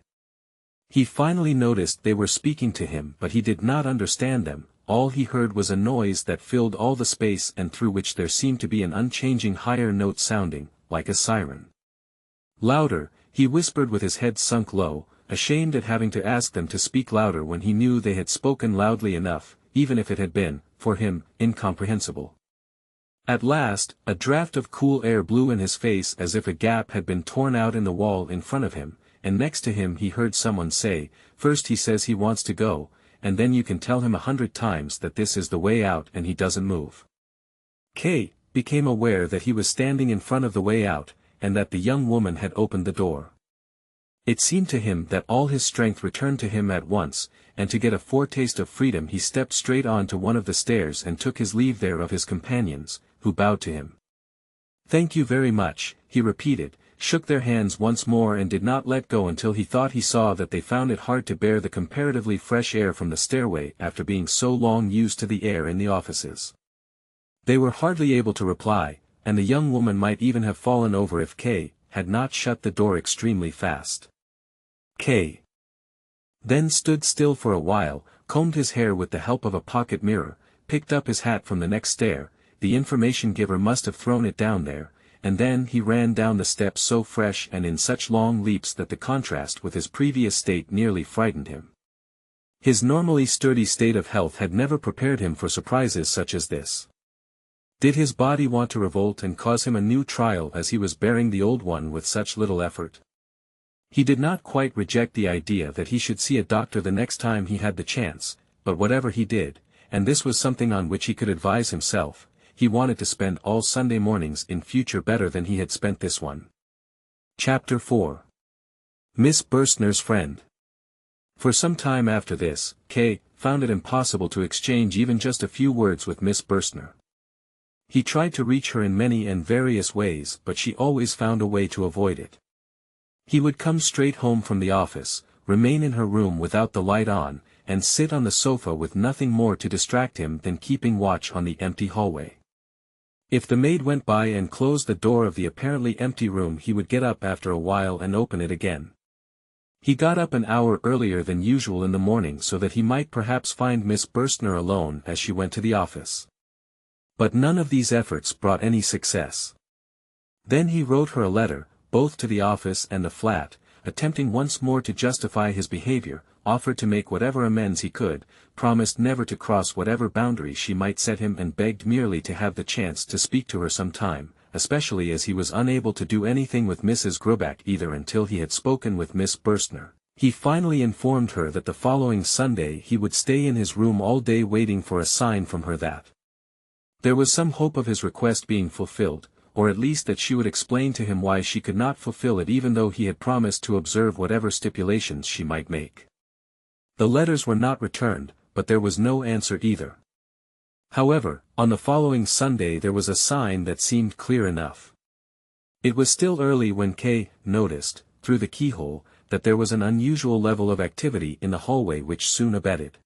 He finally noticed they were speaking to him but he did not understand them. All he heard was a noise that filled all the space and through which there seemed to be an unchanging higher note sounding, like a siren. "Louder," he whispered with his head sunk low, ashamed at having to ask them to speak louder when he knew they had spoken loudly enough, even if it had been, for him, incomprehensible. At last, a draught of cool air blew in his face as if a gap had been torn out in the wall in front of him, and next to him he heard someone say, "First he says he wants to go, and then you can tell him 100 times that this is the way out and he doesn't move." Kay became aware that he was standing in front of the way out, and that the young woman had opened the door. It seemed to him that all his strength returned to him at once, and to get a foretaste of freedom he stepped straight on to one of the stairs and took his leave there of his companions, who bowed to him. "Thank you very much," he repeated, shook their hands once more and did not let go until he thought he saw that they found it hard to bear the comparatively fresh air from the stairway after being so long used to the air in the offices. They were hardly able to reply, and the young woman might even have fallen over if Kay had not shut the door extremely fast. Kay then stood still for a while, combed his hair with the help of a pocket mirror, picked up his hat from the next stair, the information giver must have thrown it down there, and then he ran down the steps so fresh and in such long leaps that the contrast with his previous state nearly frightened him. His normally sturdy state of health had never prepared him for surprises such as this. Did his body want to revolt and cause him a new trial as he was bearing the old one with such little effort? He did not quite reject the idea that he should see a doctor the next time he had the chance, but whatever he did, and this was something on which he could advise himself, he wanted to spend all Sunday mornings in future better than he had spent this one. Chapter 4. Miss Berstner's Friend. For some time after this, Kay found it impossible to exchange even just a few words with Miss Berstner. He tried to reach her in many and various ways but she always found a way to avoid it. He would come straight home from the office, remain in her room without the light on, and sit on the sofa with nothing more to distract him than keeping watch on the empty hallway. If the maid went by and closed the door of the apparently empty room he would get up after a while and open it again. He got up an hour earlier than usual in the morning so that he might perhaps find Miss Berstner alone as she went to the office. But none of these efforts brought any success. Then he wrote her a letter, both to the office and the flat, attempting once more to justify his behavior, offered to make whatever amends he could, promised never to cross whatever boundary she might set him and begged merely to have the chance to speak to her some time, especially as he was unable to do anything with Mrs. Grubach either until he had spoken with Miss Berstner. He finally informed her that the following Sunday he would stay in his room all day waiting for a sign from her that there was some hope of his request being fulfilled, or at least that she would explain to him why she could not fulfill it even though he had promised to observe whatever stipulations she might make. The letters were not returned, but there was no answer either. However, on the following Sunday there was a sign that seemed clear enough. It was still early when Kay noticed, through the keyhole, that there was an unusual level of activity in the hallway which soon abated.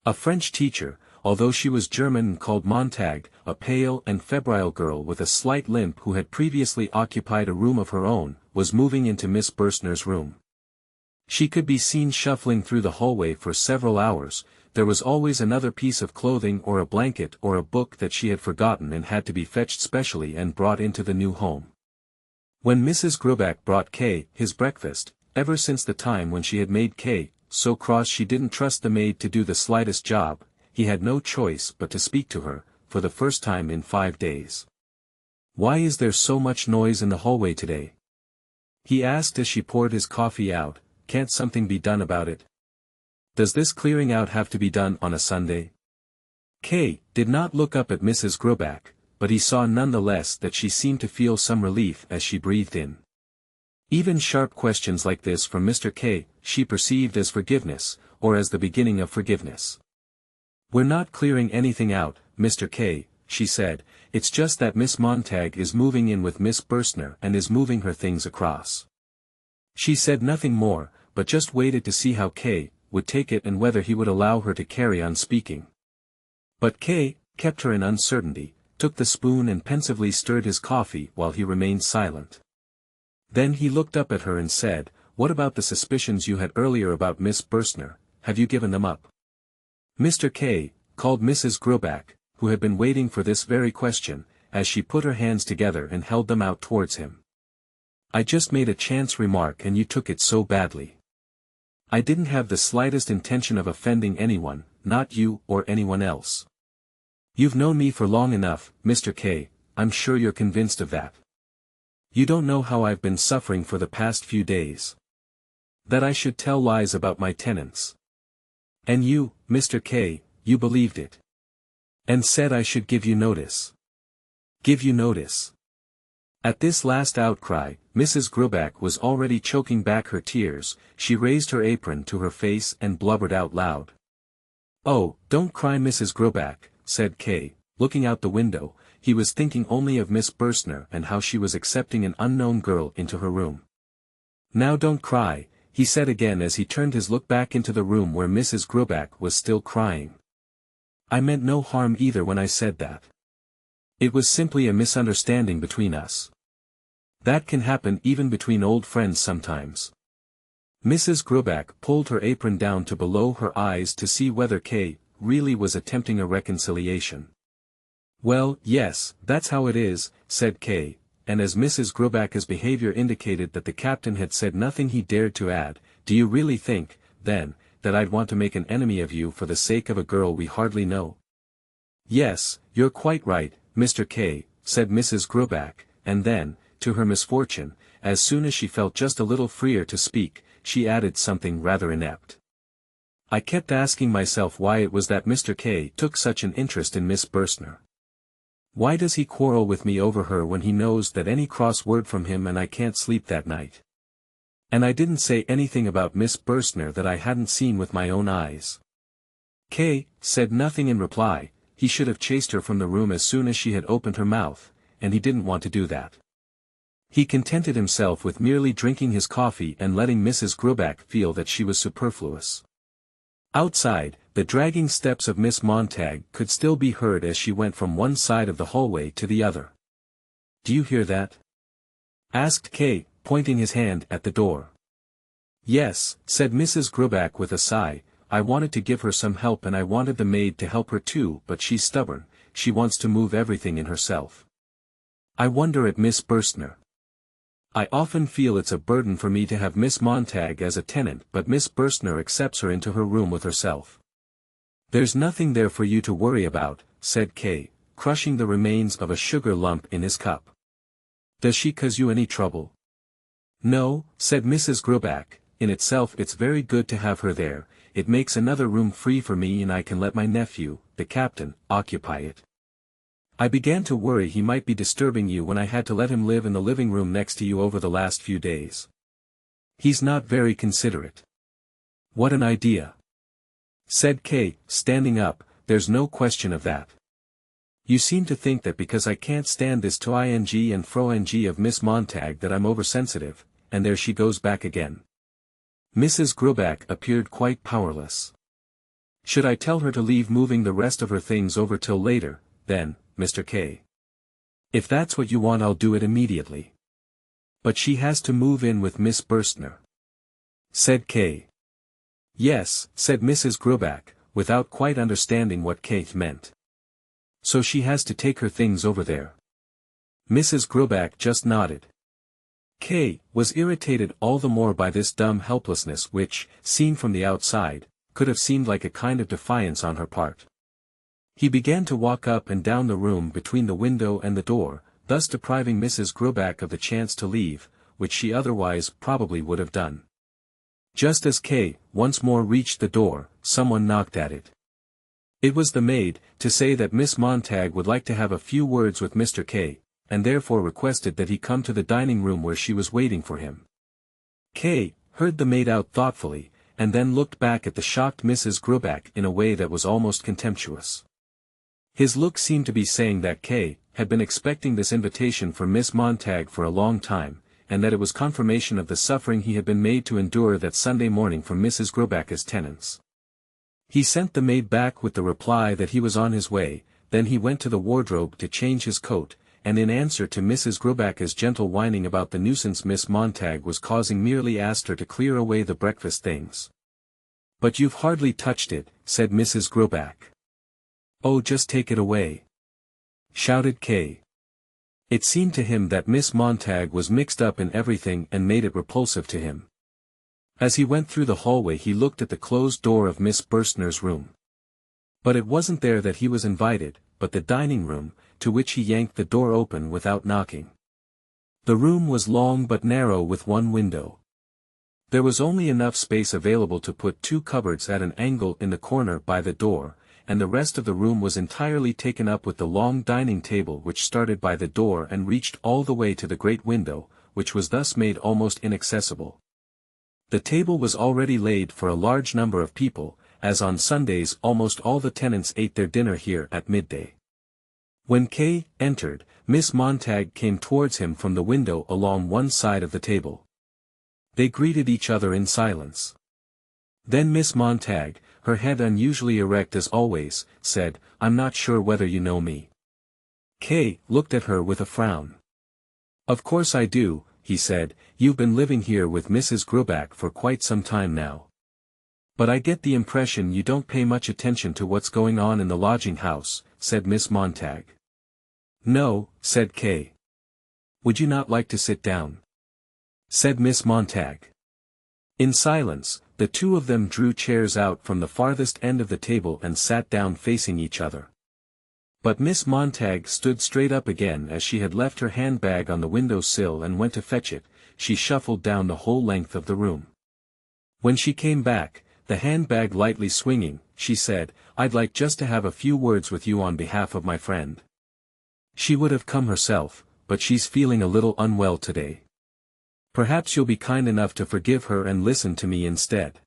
A French teacher, although she was German and called Montag, a pale and febrile girl with a slight limp who had previously occupied a room of her own, was moving into Miss Berstner's room. She could be seen shuffling through the hallway for several hours. There was always another piece of clothing or a blanket or a book that she had forgotten and had to be fetched specially and brought into the new home. When Mrs. Gruback brought Kay his breakfast, ever since the time when she had made Kay so cross she didn't trust the maid to do the slightest job, he had no choice but to speak to her, for the first time in 5 days. "Why is there so much noise in the hallway today?" he asked as she poured his coffee out. "Can't something be done about it? Does this clearing out have to be done on a Sunday?" Kay did not look up at Mrs. Gruback, but he saw nonetheless that she seemed to feel some relief as she breathed in. Even sharp questions like this from Mr. K she perceived as forgiveness, or as the beginning of forgiveness. "We're not clearing anything out, Mr. K," she said, "it's just that Miss Montag is moving in with Miss Berstner and is moving her things across." She said nothing more, but just waited to see how K would take it and whether he would allow her to carry on speaking. But K kept her in uncertainty, took the spoon and pensively stirred his coffee while he remained silent. Then he looked up at her and said, "What about the suspicions you had earlier about Miss Berstner, have you given them up?" "Mr. K," called Mrs. Gruback, who had been waiting for this very question, as she put her hands together and held them out towards him. "I just made a chance remark and you took it so badly. I didn't have the slightest intention of offending anyone, not you or anyone else. You've known me for long enough, Mr. K, I'm sure you're convinced of that. You don't know how I've been suffering for the past few days. That I should tell lies about my tenants. And you, Mr. K, you believed it. And said I should give you notice. Give you notice." At this last outcry, Mrs. Gruback was already choking back her tears. She raised her apron to her face and blubbered out loud. "Oh, don't cry, Mrs. Gruback," said K, looking out the window. He was thinking only of Miss Berstner and how she was accepting an unknown girl into her room. "Now don't cry," he said again as he turned his look back into the room where Mrs. Gruback was still crying. "I meant no harm either when I said that. It was simply a misunderstanding between us. That can happen even between old friends sometimes." Mrs. Gruback pulled her apron down to below her eyes to see whether K really was attempting a reconciliation. "Well, yes, that's how it is," said K, and as Mrs. Gruback's behavior indicated that the captain had said nothing he dared to add, "Do you really think, then, that I'd want to make an enemy of you for the sake of a girl we hardly know?" "Yes, you're quite right, Mr. K, said Mrs. Gruback, and then, to her misfortune, as soon as she felt just a little freer to speak, she added something rather inept. "I kept asking myself why it was that Mr. K took such an interest in Miss Berstner. Why does he quarrel with me over her when he knows that any cross word from him and I can't sleep that night? And I didn't say anything about Miss Berstner that I hadn't seen with my own eyes." K said nothing in reply. He should have chased her from the room as soon as she had opened her mouth, and he didn't want to do that. He contented himself with merely drinking his coffee and letting Mrs. Gruback feel that she was superfluous. Outside, the dragging steps of Miss Montag could still be heard as she went from one side of the hallway to the other. "Do you hear that?" asked K, pointing his hand at the door. "Yes," said Mrs. Gruback with a sigh. "I wanted to give her some help and I wanted the maid to help her too, but she's stubborn, she wants to move everything in herself. I wonder at Miss Berstner. I often feel it's a burden for me to have Miss Montag as a tenant, but Miss Berstner accepts her into her room with herself." "There's nothing there for you to worry about," said K, crushing the remains of a sugar lump in his cup. "Does she cause you any trouble?" "No," said Mrs. Gruback, "in itself it's very good to have her there, it makes another room free for me and I can let my nephew, the captain, occupy it. I began to worry he might be disturbing you when I had to let him live in the living room next to you over the last few days. He's not very considerate." "What an idea," said Kay, standing up. "There's no question of that. You seem to think that because I can't stand this to ing and fro-ing of Miss Montag that I'm oversensitive, and there she goes back again. Mrs. Gruback appeared quite powerless. Should I tell her to leave moving the rest of her things over till later, then, Mr. K? If that's what you want, I'll do it immediately. But she has to move in with Miss Burstner, said K. Yes, said Mrs. Gruback, without quite understanding what Kate meant. So she has to take her things over there. Mrs. Gruback just nodded. K. was irritated all the more by this dumb helplessness which, seen from the outside, could have seemed like a kind of defiance on her part. He began to walk up and down the room between the window and the door, thus depriving Mrs. Gruback of the chance to leave, which she otherwise probably would have done. Just as K. once more reached the door, someone knocked at it. It was the maid, to say that Miss Montag would like to have a few words with Mr. K, and therefore requested that he come to the dining room where she was waiting for him. K. heard the maid out thoughtfully, and then looked back at the shocked Mrs. Gruback in a way that was almost contemptuous. His look seemed to be saying that K. had been expecting this invitation from Miss Montag for a long time, and that it was confirmation of the suffering he had been made to endure that Sunday morning from Mrs. Gruback's tenants. He sent the maid back with the reply that he was on his way, then he went to the wardrobe to change his coat, and in answer to Mrs. Gruback's gentle whining about the nuisance Miss Montag was causing merely asked her to clear away the breakfast things. But you've hardly touched it, said Mrs. Gruback. Oh, just take it away, shouted K. It seemed to him that Miss Montag was mixed up in everything and made it repulsive to him. As he went through the hallway he looked at the closed door of Miss Burstner's room. But it wasn't there that he was invited, but the dining room, to which he yanked the door open without knocking. The room was long but narrow with one window. There was only enough space available to put two cupboards at an angle in the corner by the door, and the rest of the room was entirely taken up with the long dining table which started by the door and reached all the way to the great window, which was thus made almost inaccessible. The table was already laid for a large number of people, as on Sundays almost all the tenants ate their dinner here at midday. When K. entered, Miss Montag came towards him from the window along one side of the table. They greeted each other in silence. Then Miss Montag, her head unusually erect as always, said, "I'm not sure whether you know me." K. looked at her with a frown. "Of course I do," he said, "you've been living here with Mrs. Gruback for quite some time now. But I get the impression you don't pay much attention to what's going on in the lodging house," said Miss Montag. "No," said K. "Would you not like to sit down?" said Miss Montag. In silence, the two of them drew chairs out from the farthest end of the table and sat down facing each other. But Miss Montag stood straight up again as she had left her handbag on the window sill and went to fetch it. She shuffled down the whole length of the room. When she came back, the handbag lightly swinging, she said, "I'd like just to have a few words with you on behalf of my friend. She would have come herself, but she's feeling a little unwell today. Perhaps you'll be kind enough to forgive her and listen to me instead.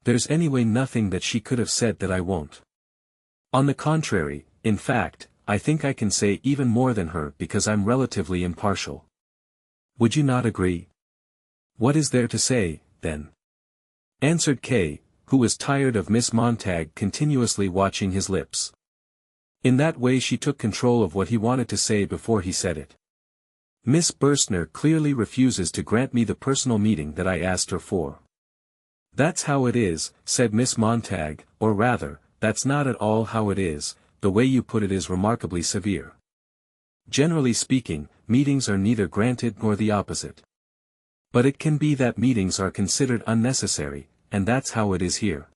There's anyway nothing that she could have said that I won't. On the contrary, in fact, I think I can say even more than her because I'm relatively impartial. Would you not agree?" "What is there to say, then?" answered K., who was tired of Miss Montag continuously watching his lips. In that way she took control of what he wanted to say before he said it. "Miss Burstner clearly refuses to grant me the personal meeting that I asked her for." "That's how it is," said Miss Montag, "or rather, that's not at all how it is, the way you put it is remarkably severe. Generally speaking, meetings are neither granted nor the opposite. But it can be that meetings are considered unnecessary, and that's how it is here.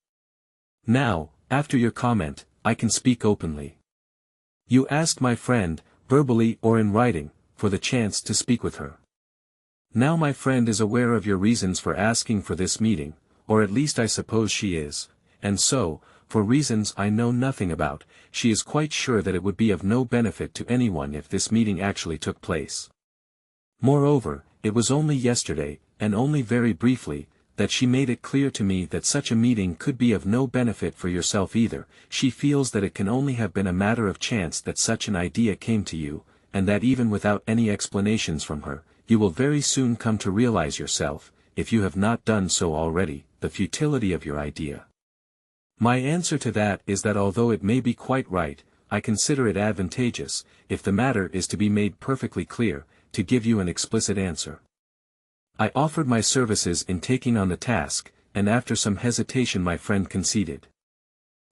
Now, after your comment, I can speak openly. You asked my friend, verbally or in writing, for the chance to speak with her. Now my friend is aware of your reasons for asking for this meeting, or at least I suppose she is, and so, for reasons I know nothing about, she is quite sure that it would be of no benefit to anyone if this meeting actually took place. Moreover, it was only yesterday, and only very briefly, that she made it clear to me that such a meeting could be of no benefit for yourself either. She feels that it can only have been a matter of chance that such an idea came to you, and that even without any explanations from her, you will very soon come to realize yourself, if you have not done so already, the futility of your idea. My answer to that is that although it may be quite right, I consider it advantageous, if the matter is to be made perfectly clear, to give you an explicit answer. I offered my services in taking on the task, and after some hesitation my friend conceded.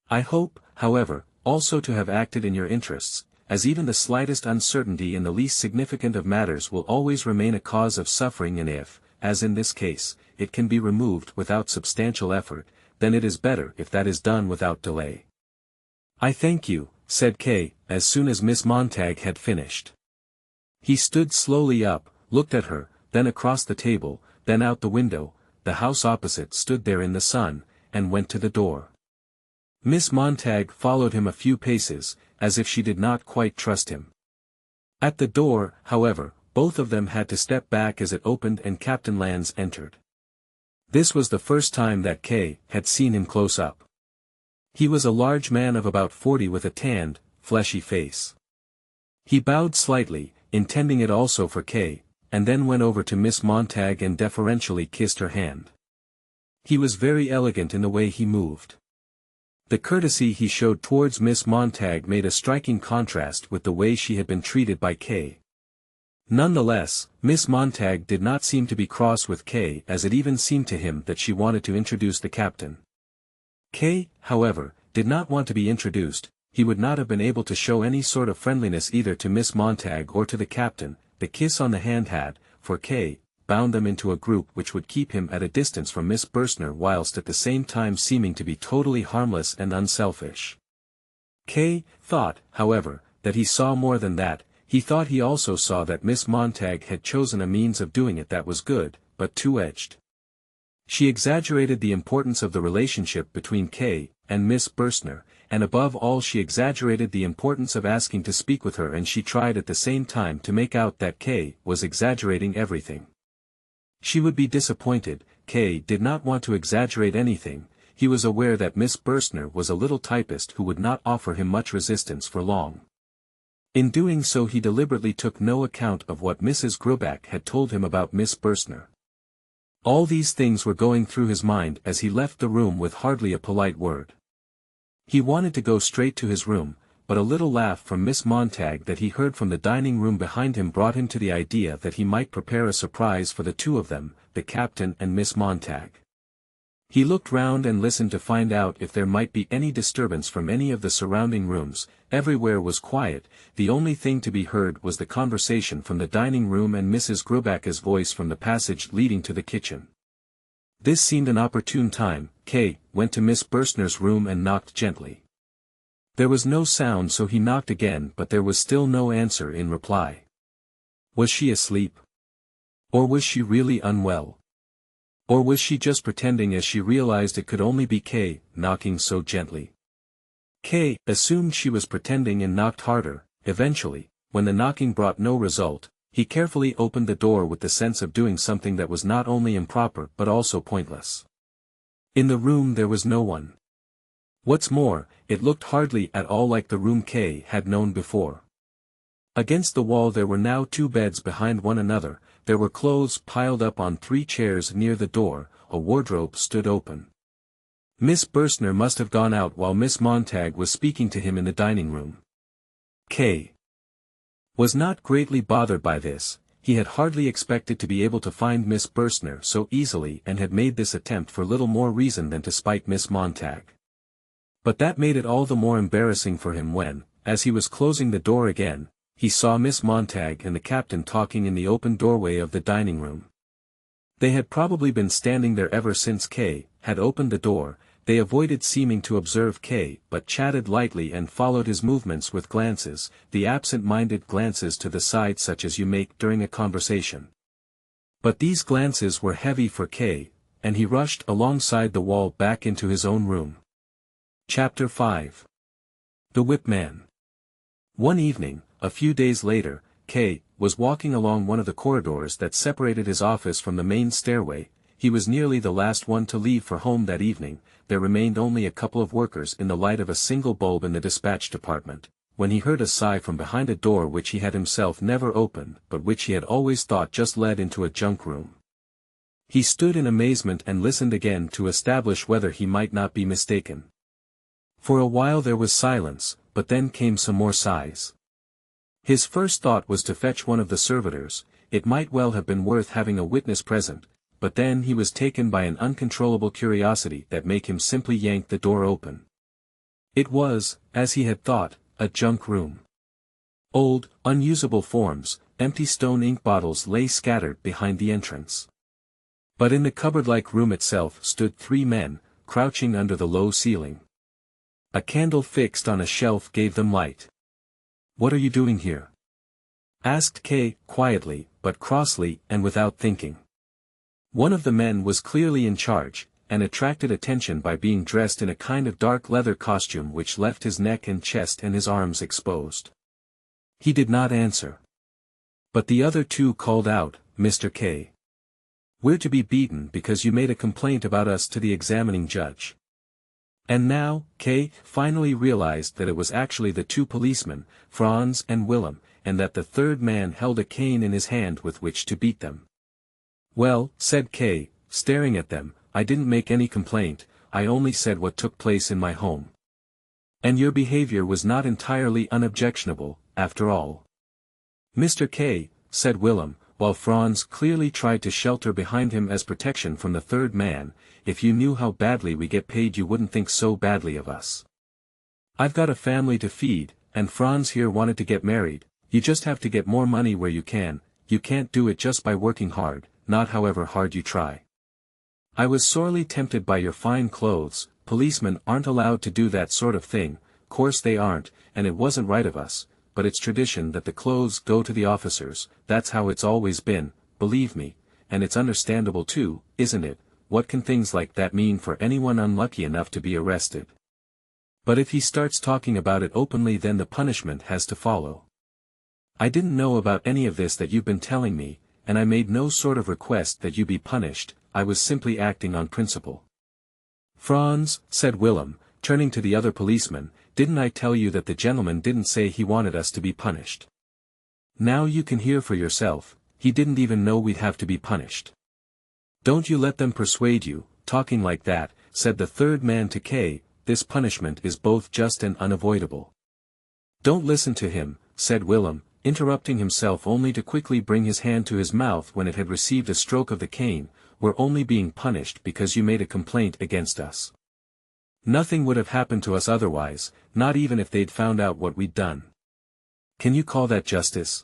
I hope, however, also to have acted in your interests, as even the slightest uncertainty in the least significant of matters will always remain a cause of suffering, and if, as in this case, it can be removed without substantial effort, then it is better if that is done without delay. I thank you, said K, as soon as Miss Montag had finished. He stood slowly up, looked at her, then across the table, then out the window. The house opposite stood there in the sun, and went to the door. Miss Montag followed him a few paces, as if she did not quite trust him. At the door, however, both of them had to step back as it opened and Captain Lands entered. This was the first time that K had seen him close up. He was a large man of about 40 with a tanned, fleshy face. He bowed slightly, intending it also for K, and then went over to Miss Montag and deferentially kissed her hand. He was very elegant in the way he moved. The courtesy he showed towards Miss Montag made a striking contrast with the way she had been treated by K. Nonetheless, Miss Montag did not seem to be cross with K, as it even seemed to him that she wanted to introduce the captain. K, however, did not want to be introduced. He would not have been able to show any sort of friendliness either to Miss Montag or to the captain. The kiss on the hand had, for K, bound them into a group which would keep him at a distance from Miss Berstner whilst at the same time seeming to be totally harmless and unselfish. K thought, however, that he saw more than that. He thought he also saw that Miss Montag had chosen a means of doing it that was good, but two-edged. She exaggerated the importance of the relationship between K and Miss Berstner, and above all she exaggerated the importance of asking to speak with her, and she tried at the same time to make out that K was exaggerating everything. She would be disappointed. K did not want to exaggerate anything. He was aware that Miss Berstner was a little typist who would not offer him much resistance for long. In doing so he deliberately took no account of what Mrs. Grubach had told him about Miss Berstner. All these things were going through his mind as he left the room with hardly a polite word. He wanted to go straight to his room, but a little laugh from Miss Montag that he heard from the dining room behind him brought him to the idea that he might prepare a surprise for the two of them, the captain and Miss Montag. He looked round and listened to find out if there might be any disturbance from any of the surrounding rooms. Everywhere was quiet. The only thing to be heard was the conversation from the dining room and Mrs. Grubach's voice from the passage leading to the kitchen. This seemed an opportune time. K went to Miss Berstner's room and knocked gently. There was no sound, so he knocked again, but there was still no answer in reply. Was she asleep? Or was she really unwell? Or was she just pretending, as she realized it could only be K knocking so gently? K assumed she was pretending and knocked harder. Eventually, when the knocking brought no result, he carefully opened the door with the sense of doing something that was not only improper but also pointless. In the room there was no one. What's more, it looked hardly at all like the room K had known before. Against the wall there were now two beds behind one another. There were clothes piled up on 3 chairs near the door. A wardrobe stood open. Miss Berstner must have gone out while Miss Montag was speaking to him in the dining room. K was not greatly bothered by this. He had hardly expected to be able to find Miss Berstner so easily, and had made this attempt for little more reason than to spite Miss Montag. But that made it all the more embarrassing for him when, as he was closing the door again, he saw Miss Montag and the captain talking in the open doorway of the dining room. They had probably been standing there ever since K had opened the door. They avoided seeming to observe K, but chatted lightly and followed his movements with glances, the absent-minded glances to the side such as you make during a conversation. But these glances were heavy for K, and he rushed alongside the wall back into his own room. Chapter 5. The Whip Man. One evening, a few days later, K was walking along one of the corridors that separated his office from the main stairway. he was nearly the last one to leave for home that evening. There remained only a couple of workers in the light of a single bulb in the dispatch department, when he heard a sigh from behind a door which he had himself never opened but which he had always thought just led into a junk room. He stood in amazement and listened again to establish whether he might not be mistaken. For a while there was silence, but then came some more sighs. His first thought was to fetch one of the servitors. It might well have been worth having a witness present, but then he was taken by an uncontrollable curiosity that made him simply yank the door open. It was, as he had thought, a junk room. Old, unusable forms, empty stone ink bottles lay scattered behind the entrance. But in the cupboard-like room itself stood 3 men, crouching under the low ceiling. A candle fixed on a shelf gave them light. "What are you doing here?" asked K, quietly, but crossly and without thinking. One of the men was clearly in charge, and attracted attention by being dressed in a kind of dark leather costume which left his neck and chest and his arms exposed. He did not answer. But the other 2 called out, "Mr. K. We're to be beaten because you made a complaint about us to the examining judge." And now, K finally realized that it was actually the 2 policemen, Franz and Willem, and that the 3rd man held a cane in his hand with which to beat them. "Well," said K, staring at them, "I didn't make any complaint, I only said what took place in my home. And your behavior was not entirely unobjectionable, after all." "Mr. K," said Willem, while Franz clearly tried to shelter behind him as protection from the 3rd man, "if you knew how badly we get paid you wouldn't think so badly of us. I've got a family to feed, and Franz here wanted to get married. You just have to get more money where you can't do it just by working hard, not however hard you try. I was sorely tempted by your fine clothes. Policemen aren't allowed to do that sort of thing, course they aren't, and it wasn't right of us, but it's tradition that the clothes go to the officers, that's how it's always been, believe me, and it's understandable too, isn't it? What can things like that mean for anyone unlucky enough to be arrested? But if he starts talking about it openly then the punishment has to follow. I didn't know about any of this that you've been telling me, and I made no sort of request that you be punished, I was simply acting on principle." "Franz," said Willem, turning to the other policeman, "didn't I tell you that the gentleman didn't say he wanted us to be punished? Now you can hear for yourself, he didn't even know we'd have to be punished." "Don't you let them persuade you, talking like that," said the 3rd man to K, "this punishment is both just and unavoidable." "Don't listen to him," said Willem, interrupting himself only to quickly bring his hand to his mouth when it had received a stroke of the cane, "we're only being punished because you made a complaint against us. Nothing would have happened to us otherwise, not even if they'd found out what we'd done. Can you call that justice?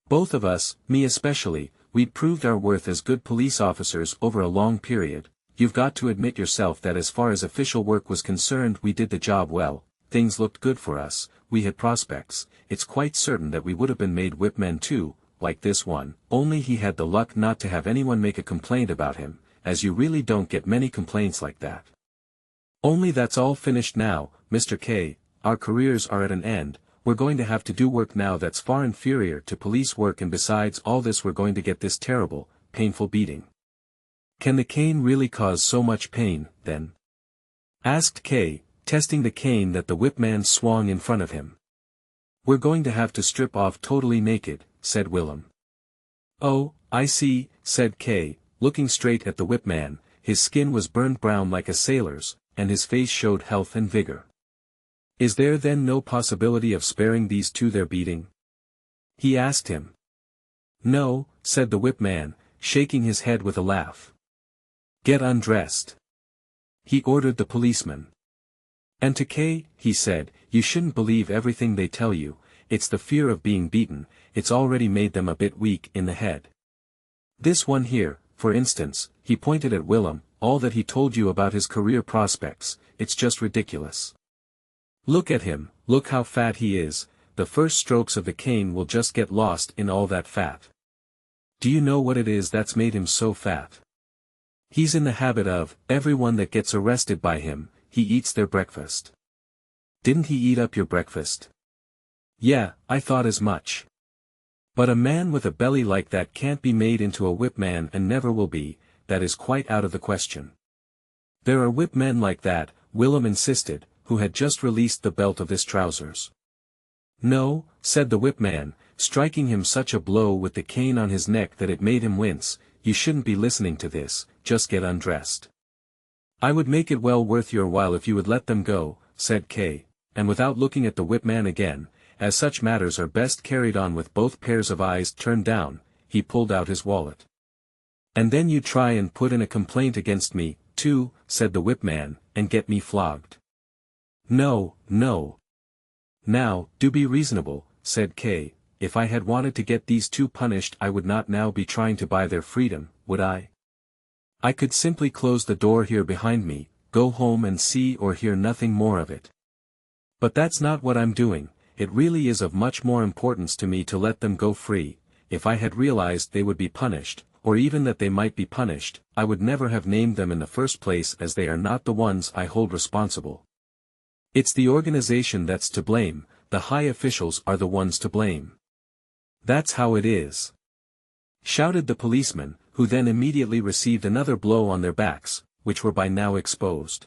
Both of us, me especially, we'd proved our worth as good police officers over a long period. You've got to admit yourself that as far as official work was concerned we did the job well, things looked good for us, we had prospects, it's quite certain that we would have been made whipmen too, like this one, only he had the luck not to have anyone make a complaint about him, as you really don't get many complaints like that. Only that's all finished now, Mr. K, our careers are at an end, we're going to have to do work now that's far inferior to police work and besides all this we're going to get this terrible, painful beating." "Can the cane really cause so much pain, then?" asked K, testing the cane that the whipman swung in front of him. "We're going to have to strip off totally naked," said Willem. "Oh, I see," said K, looking straight at the whipman, his skin was burned brown like a sailor's, and his face showed health and vigor. "Is there then no possibility of sparing these 2 their beating?" he asked him. "No," said the whipman, shaking his head with a laugh. "Get undressed," he ordered the policeman. And to K, he said, "You shouldn't believe everything they tell you, it's the fear of being beaten, it's already made them a bit weak in the head. This one here, for instance," he pointed at Willem, "all that he told you about his career prospects, it's just ridiculous. Look at him, look how fat he is, the first strokes of the cane will just get lost in all that fat. Do you know what it is that's made him so fat? He's in the habit of, everyone that gets arrested by him, he eats their breakfast. Didn't he eat up your breakfast?" "Yeah, I thought as much. But a man with a belly like that can't be made into a whipman and never will be, that is quite out of the question. There are whip men like that, Willem insisted, who had just released the belt of his trousers. No, said the whip man, striking him such a blow with the cane on his neck that it made him wince, you shouldn't be listening to this, just get undressed. I would make it well worth your while if you would let them go, said K, and without looking at the whip man again, as such matters are best carried on with both pairs of eyes turned down, he pulled out his wallet. And then you try and put in a complaint against me, too, said the whip man, and get me flogged. No, no. Now, do be reasonable, said K, if I had wanted to get these two punished I would not now be trying to buy their freedom, would I? I could simply close the door here behind me, go home and see or hear nothing more of it. But that's not what I'm doing. It really is of much more importance to me to let them go free. If I had realized they would be punished, or even that they might be punished, I would never have named them in the first place as they are not the ones I hold responsible. It's the organization that's to blame, the high officials are the ones to blame. That's how it is. Shouted the policeman, who then immediately received another blow on their backs, which were by now exposed.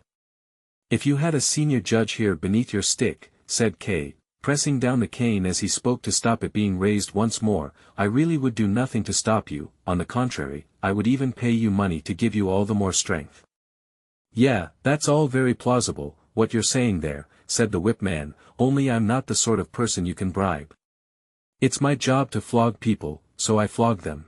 If you had a senior judge here beneath your stick, said K, pressing down the cane as he spoke to stop it being raised once more, I really would do nothing to stop you, on the contrary, I would even pay you money to give you all the more strength. Yeah, that's all very plausible, what you're saying there, said the whip man, only I'm not the sort of person you can bribe. It's my job to flog people, so I flog them.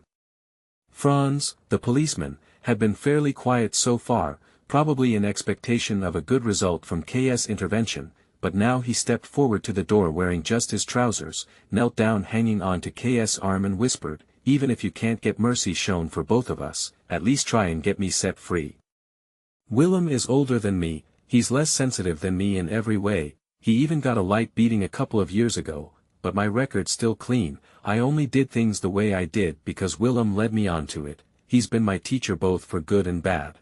Franz, the policeman, had been fairly quiet so far, probably in expectation of a good result from K's intervention, but now he stepped forward to the door wearing just his trousers, knelt down hanging on to K's arm and whispered, even if you can't get mercy shown for both of us, at least try and get me set free. Willem is older than me, he's less sensitive than me in every way, he even got a light beating a couple of years ago, but my record's still clean, I only did things the way I did because Willem led me on to it, he's been my teacher both for good and bad.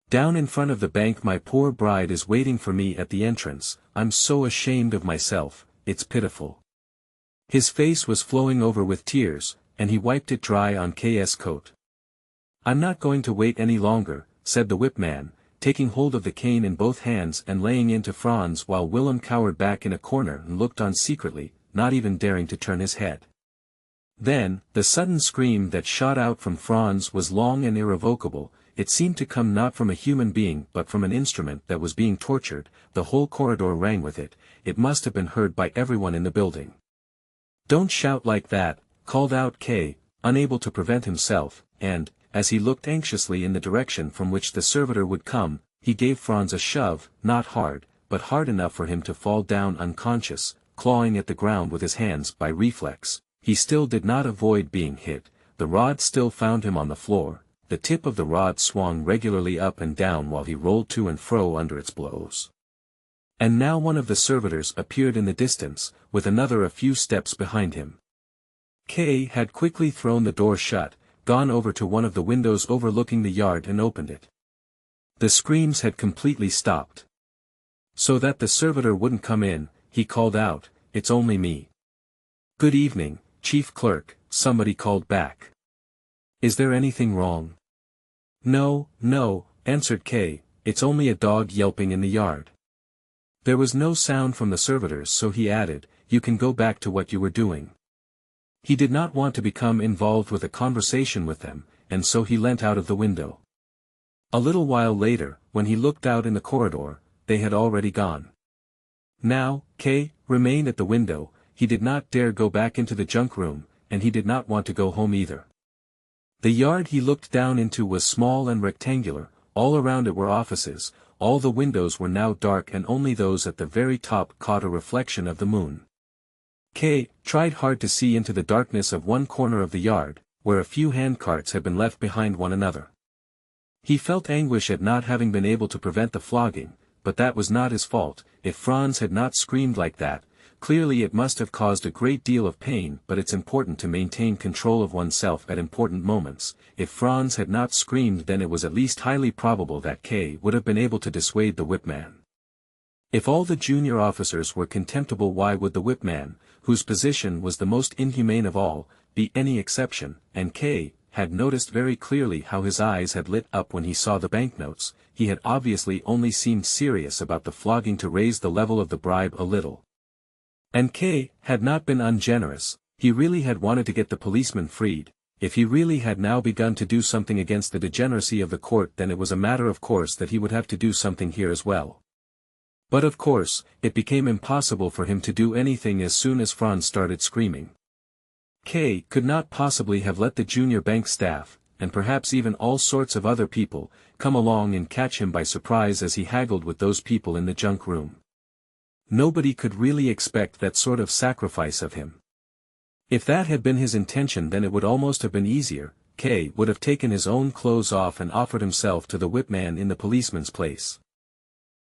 Down in front of the bank my poor bride is waiting for me at the entrance, I'm so ashamed of myself, it's pitiful. His face was flowing over with tears, and he wiped it dry on K's coat. I'm not going to wait any longer, said the whip man, taking hold of the cane in both hands and laying into Franz while Willem cowered back in a corner and looked on secretly, not even daring to turn his head. Then, the sudden scream that shot out from Franz was long and irrevocable, it seemed to come not from a human being but from an instrument that was being tortured, the whole corridor rang with it, it must have been heard by everyone in the building. Don't shout like that, called out K, unable to prevent himself, and, as he looked anxiously in the direction from which the servitor would come, he gave Franz a shove, not hard, but hard enough for him to fall down unconscious, clawing at the ground with his hands by reflex. He still did not avoid being hit, the rod still found him on the floor, the tip of the rod swung regularly up and down while he rolled to and fro under its blows. And now one of the servitors appeared in the distance, with another a few steps behind him. K had quickly thrown the door shut, gone over to one of the windows overlooking the yard and opened it. The screams had completely stopped. So that the servitor wouldn't come in, he called out, "It's only me." "Good evening, Chief Clerk," somebody called back. "Is there anything wrong?" "No, no," answered K, "it's only a dog yelping in the yard." There was no sound from the servitors, so he added, "You can go back to what you were doing." He did not want to become involved with a conversation with them, and so he leant out of the window. A little while later, when he looked out in the corridor, they had already gone. Now, K remained at the window, he did not dare go back into the junk room, and he did not want to go home either. The yard he looked down into was small and rectangular, all around it were offices, all the windows were now dark and only those at the very top caught a reflection of the moon. K tried hard to see into the darkness of one corner of the yard, where a few handcarts had been left behind one another. He felt anguish at not having been able to prevent the flogging, but that was not his fault. If Franz had not screamed like that, clearly it must have caused a great deal of pain, but it's important to maintain control of oneself at important moments. If Franz had not screamed, then it was at least highly probable that K would have been able to dissuade the whipman. If all the junior officers were contemptible, why would the whipman, whose position was the most inhumane of all, be any exception? And K had noticed very clearly how his eyes had lit up when he saw the banknotes. He had obviously only seemed serious about the flogging to raise the level of the bribe a little. And K had not been ungenerous. He really had wanted to get the policeman freed. If he really had now begun to do something against the degeneracy of the court, then it was a matter of course that he would have to do something here as well. But of course, it became impossible for him to do anything as soon as Franz started screaming. K could not possibly have let the junior bank staff, and perhaps even all sorts of other people, come along and catch him by surprise as he haggled with those people in the junk room. Nobody could really expect that sort of sacrifice of him. If that had been his intention, then it would almost have been easier. K would have taken his own clothes off and offered himself to the whipman in the policeman's place.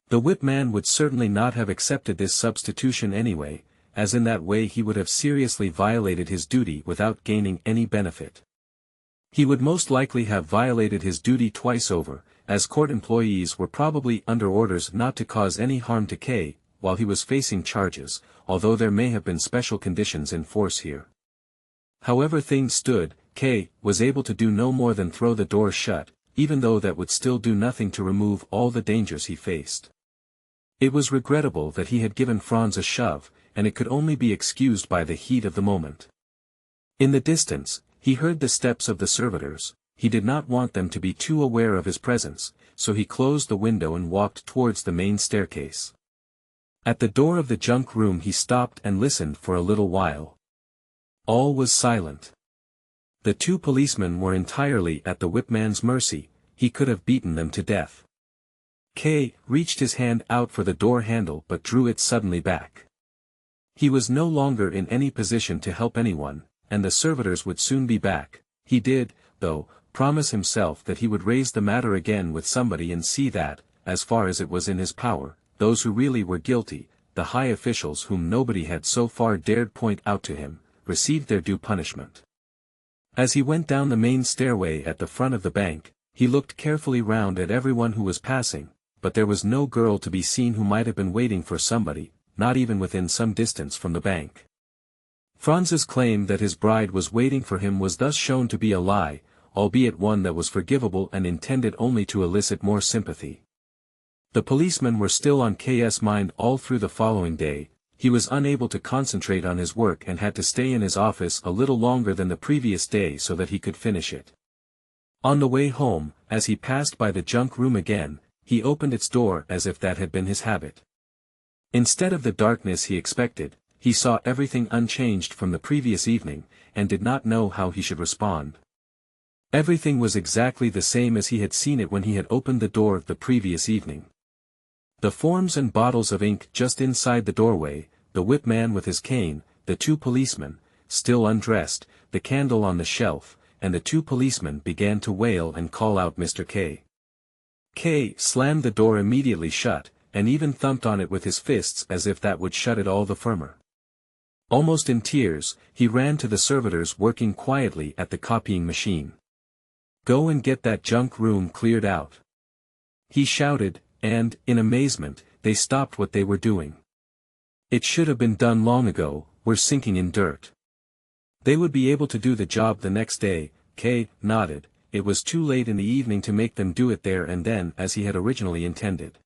The whipman would certainly not have accepted this substitution anyway, as in that way he would have seriously violated his duty without gaining any benefit. He would most likely have violated his duty twice over, as court employees were probably under orders not to cause any harm to K while he was facing charges, although there may have been special conditions in force here. However things stood, K was able to do no more than throw the door shut, even though that would still do nothing to remove all the dangers he faced. It was regrettable that he had given Franz a shove, and it could only be excused by the heat of the moment. In the distance, he heard the steps of the servitors. He did not want them to be too aware of his presence, so he closed the window and walked towards the main staircase. At the door of the junk room he stopped and listened for a little while. All was silent. The two policemen were entirely at the whipman's mercy. He could have beaten them to death. K reached his hand out for the door handle but drew it suddenly back. He was no longer in any position to help anyone, and the servitors would soon be back. He did, though, promise himself that he would raise the matter again with somebody and see that, as far as it was in his power, those who really were guilty, the high officials whom nobody had so far dared point out to him, received their due punishment. As he went down the main stairway at the front of the bank, he looked carefully round at everyone who was passing, but there was no girl to be seen who might have been waiting for somebody, not even within some distance from the bank. Franz's claim that his bride was waiting for him was thus shown to be a lie, albeit one that was forgivable and intended only to elicit more sympathy. The policemen were still on K's mind all through the following day. He was unable to concentrate on his work and had to stay in his office a little longer than the previous day so that he could finish it. On the way home, as he passed by the junk room again, he opened its door as if that had been his habit. Instead of the darkness he expected, he saw everything unchanged from the previous evening, and did not know how he should respond. Everything was exactly the same as he had seen it when he had opened the door the previous evening. The forms and bottles of ink just inside the doorway, the whipman with his cane, the two policemen, still undressed, the candle on the shelf, and the two policemen began to wail and call out Mr. K. K slammed the door immediately shut, and even thumped on it with his fists as if that would shut it all the firmer. Almost in tears, he ran to the servitors working quietly at the copying machine. "Go and get that junk room cleared out," he shouted, and, in amazement, they stopped what they were doing. "It should have been done long ago, we're sinking in dirt." They would be able to do the job the next day. K nodded. It was too late in the evening to make them do it there and then as he had originally intended.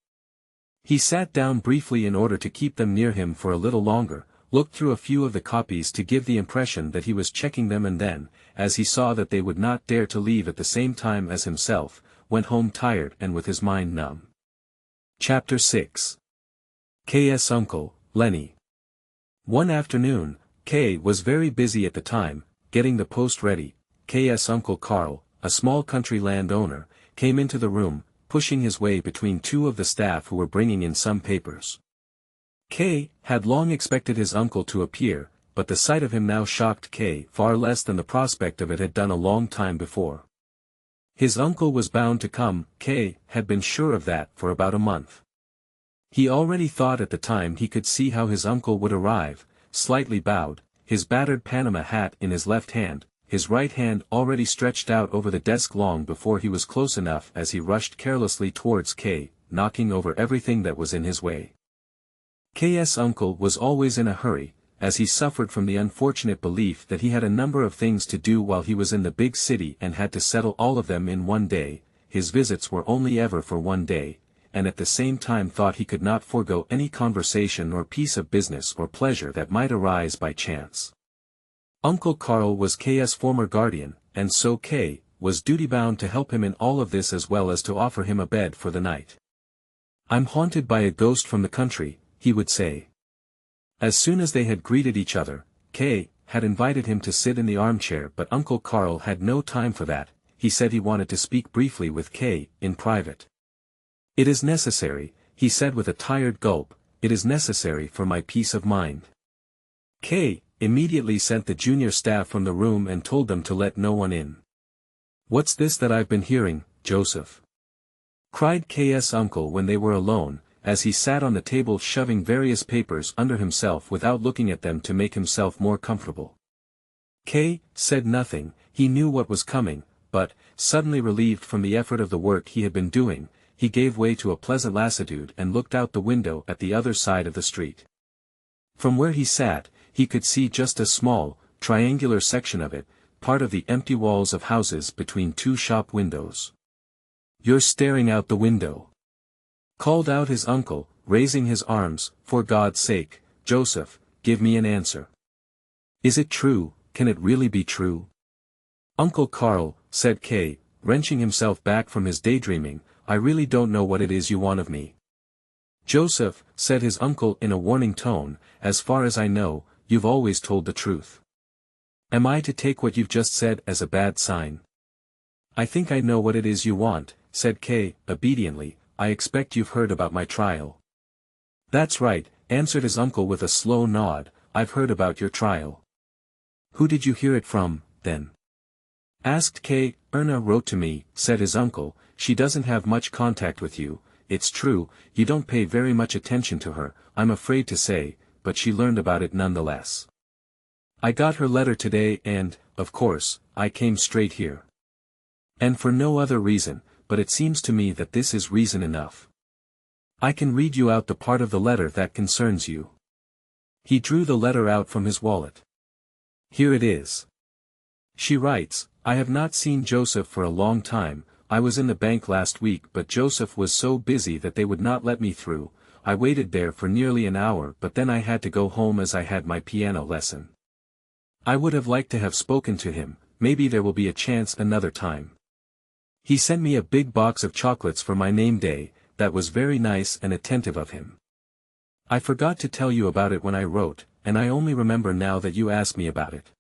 He sat down briefly in order to keep them near him for a little longer, looked through a few of the copies to give the impression that he was checking them, and then, as he saw that they would not dare to leave at the same time as himself, went home tired and with his mind numb. Chapter 6. K's uncle, Lenny. One afternoon, K was very busy at the time, getting the post ready. K's uncle Carl, a small country land owner, came into the room, pushing his way between two of the staff who were bringing in some papers. K had long expected his uncle to appear, but the sight of him now shocked K far less than the prospect of it had done a long time before. His uncle was bound to come. K had been sure of that for about a month. He already thought at the time he could see how his uncle would arrive, slightly bowed, his battered Panama hat in his left hand, his right hand already stretched out over the desk long before he was close enough as he rushed carelessly towards K, knocking over everything that was in his way. K's uncle was always in a hurry, as he suffered from the unfortunate belief that he had a number of things to do while he was in the big city and had to settle all of them in one day. His visits were only ever for one day, and at the same time thought he could not forego any conversation or piece of business or pleasure that might arise by chance. Uncle Karl was K's former guardian, and so K was duty-bound to help him in all of this as well as to offer him a bed for the night. "I'm haunted by a ghost from the country," he would say. As soon as they had greeted each other, K had invited him to sit in the armchair, but Uncle Karl had no time for that. He said he wanted to speak briefly with K in private. "It is necessary," he said with a tired gulp, "it is necessary for my peace of mind." K immediately sent the junior staff from the room and told them to let no one in. "What's this that I've been hearing, Joseph?" cried K's uncle when they were alone, as he sat on the table shoving various papers under himself without looking at them to make himself more comfortable. K said nothing. He knew what was coming, but, suddenly relieved from the effort of the work he had been doing, he gave way to a pleasant lassitude and looked out the window at the other side of the street. From where he sat, he could see just a small, triangular section of it, part of the empty walls of houses between two shop windows. "You're staring out the window," called out his uncle, raising his arms. "For God's sake, Joseph, give me an answer. Is it true? Can it really be true?" "Uncle Karl," said K, wrenching himself back from his daydreaming, "I really don't know what it is you want of me." "Joseph," said his uncle in a warning tone, "as far as I know, you've always told the truth. Am I to take what you've just said as a bad sign?" "I think I know what it is you want," said K, obediently. "I expect you've heard about my trial." "That's right," answered his uncle with a slow nod, "I've heard about your trial." "Who did you hear it from, then?" asked K. "Erna wrote to me," said his uncle. "She doesn't have much contact with you, it's true, you don't pay very much attention to her, I'm afraid to say, but she learned about it nonetheless. I got her letter today and, of course, I came straight here. And for no other reason, but it seems to me that this is reason enough. I can read you out the part of the letter that concerns you." He drew the letter out from his wallet. "Here it is. She writes, I have not seen Joseph for a long time. I was in the bank last week but Joseph was so busy that they would not let me through. I waited there for nearly an hour but then I had to go home as I had my piano lesson. I would have liked to have spoken to him, maybe there will be a chance another time. He sent me a big box of chocolates for my name day, that was very nice and attentive of him. I forgot to tell you about it when I wrote, and I only remember now that you asked me about it.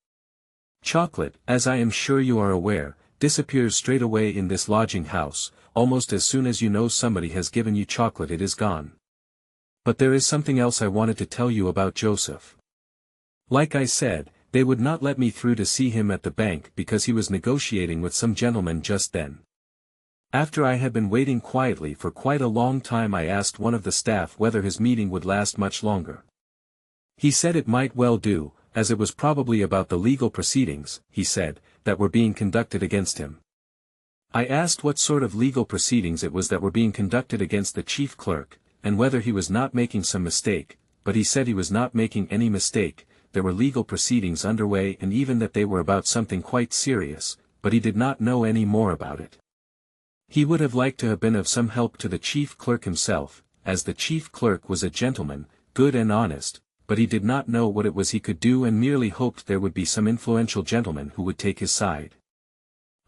Chocolate, as I am sure you are aware, disappears straight away in this lodging house, almost as soon as you know somebody has given you chocolate it is gone. But there is something else I wanted to tell you about Joseph. Like I said, they would not let me through to see him at the bank because he was negotiating with some gentleman just then. After I had been waiting quietly for quite a long time I asked one of the staff whether his meeting would last much longer. He said it might well do, as it was probably about the legal proceedings, he said, that were being conducted against him. I asked what sort of legal proceedings it was that were being conducted against the chief clerk, and whether he was not making some mistake, but he said he was not making any mistake, there were legal proceedings underway and even that they were about something quite serious, but he did not know any more about it. He would have liked to have been of some help to the chief clerk himself, as the chief clerk was a gentleman, good and honest, but he did not know what it was he could do and merely hoped there would be some influential gentleman who would take his side.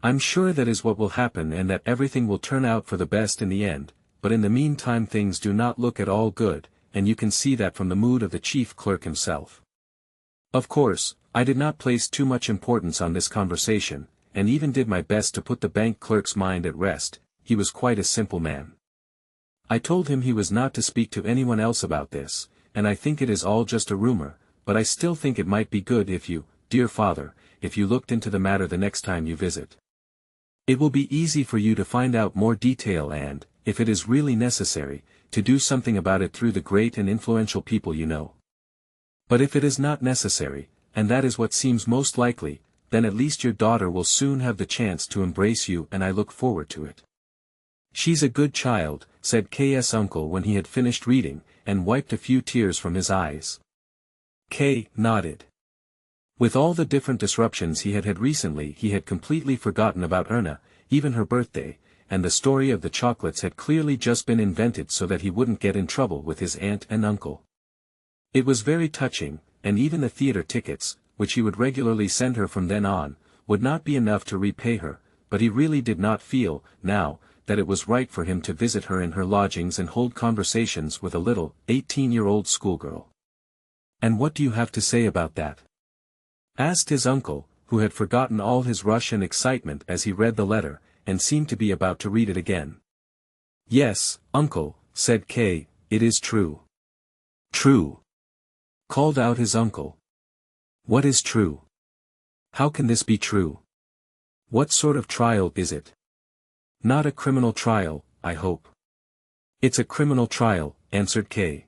I'm sure that is what will happen and that everything will turn out for the best in the end, but in the meantime things do not look at all good, and you can see that from the mood of the chief clerk himself. Of course, I did not place too much importance on this conversation, and even did my best to put the bank clerk's mind at rest. He was quite a simple man. I told him he was not to speak to anyone else about this, and I think it is all just a rumor, but I still think it might be good if you, dear father, if you looked into the matter the next time you visit. It will be easy for you to find out more detail and, if it is really necessary, to do something about it through the great and influential people you know. But if it is not necessary, and that is what seems most likely, then at least your daughter will soon have the chance to embrace you and I look forward to it. She's a good child, said K's uncle when he had finished reading, and wiped a few tears from his eyes. K nodded. With all the different disruptions he had had recently, he had completely forgotten about Erna, even her birthday, and the story of the chocolates had clearly just been invented so that he wouldn't get in trouble with his aunt and uncle. It was very touching, and even the theater tickets, which he would regularly send her from then on, would not be enough to repay her, but he really did not feel, now, that it was right for him to visit her in her lodgings and hold conversations with a little, 18-year-old schoolgirl. "And what do you have to say about that?" asked his uncle, who had forgotten all his rush and excitement as he read the letter, and seemed to be about to read it again. "Yes, uncle," said Kay, "it is true." "True?" called out his uncle. "What is true? How can this be true? What sort of trial is it?" "Not a criminal trial, I hope." "It's a criminal trial," answered Kay.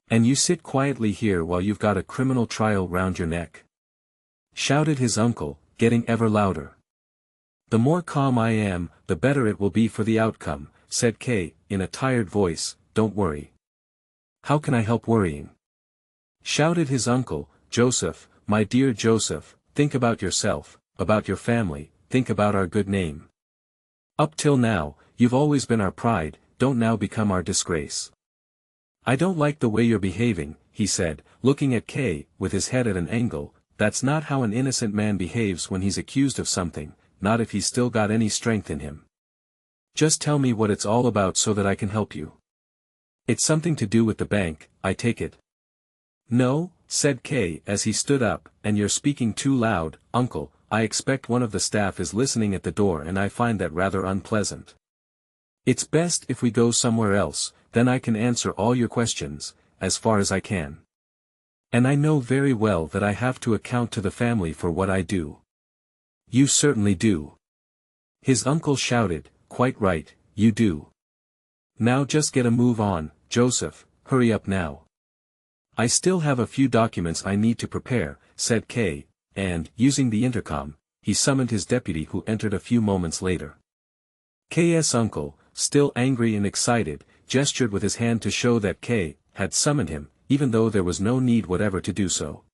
"And you sit quietly here while you've got a criminal trial round your neck?" shouted his uncle, getting ever louder. "The more calm I am, the better it will be for the outcome," said Kay, in a tired voice. "Don't worry." "How can I help worrying?" shouted his uncle. "Joseph, my dear Joseph, think about yourself, about your family, think about our good name. Up till now, you've always been our pride, don't now become our disgrace." "I don't like the way you're behaving," he said, looking at Kay, with his head at an angle. "That's not how an innocent man behaves when he's accused of something, not if he's still got any strength in him. Just tell me what it's all about so that I can help you." "It's something to do with the bank, I take it." "No," said Kay as he stood up, "and you're speaking too loud, uncle. I expect one of the staff is listening at the door and I find that rather unpleasant. It's best if we go somewhere else, then I can answer all your questions, as far as I can. And I know very well that I have to account to the family for what I do." "You certainly do," his uncle shouted. "Quite right, you do. Now just get a move on, Joseph, hurry up now." "I still have a few documents I need to prepare," said Kay, and, using the intercom, he summoned his deputy who entered a few moments later. Kay's uncle, still angry and excited, gestured with his hand to show that Kay had summoned him, even though there was no need whatever to do so.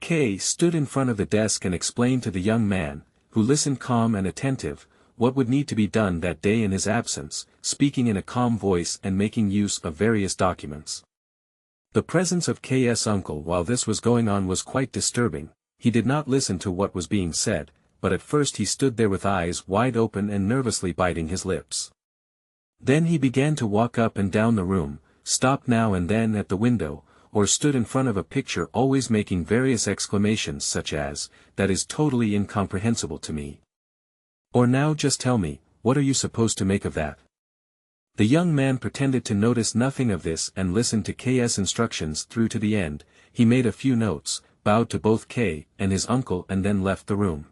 Kay stood in front of the desk and explained to the young man, who listened calm and attentive, what would need to be done that day in his absence, speaking in a calm voice and making use of various documents. The presence of Kay's uncle while this was going on was quite disturbing. He did not listen to what was being said, but at first he stood there with eyes wide open and nervously biting his lips. Then he began to walk up and down the room, stopped now and then at the window, or stood in front of a picture always making various exclamations such as, "That is totally incomprehensible to me." Or "Now just tell me, what are you supposed to make of that?" The young man pretended to notice nothing of this and listened to Kay's instructions through to the end. He made a few notes, bowed to both Kay and his uncle and then left the room.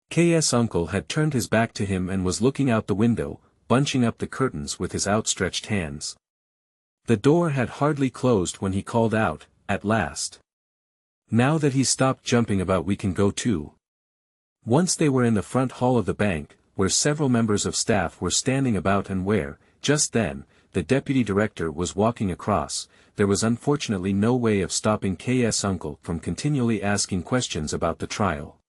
Kay's uncle had turned his back to him and was looking out the window, bunching up the curtains with his outstretched hands. The door had hardly closed when he called out, at last. "Now that he's stopped jumping about we can go too." Once they were in the front hall of the bank, where several members of staff were standing about and where, just then, the deputy director was walking across. There was unfortunately no way of stopping Kay's uncle from continually asking questions about the trial.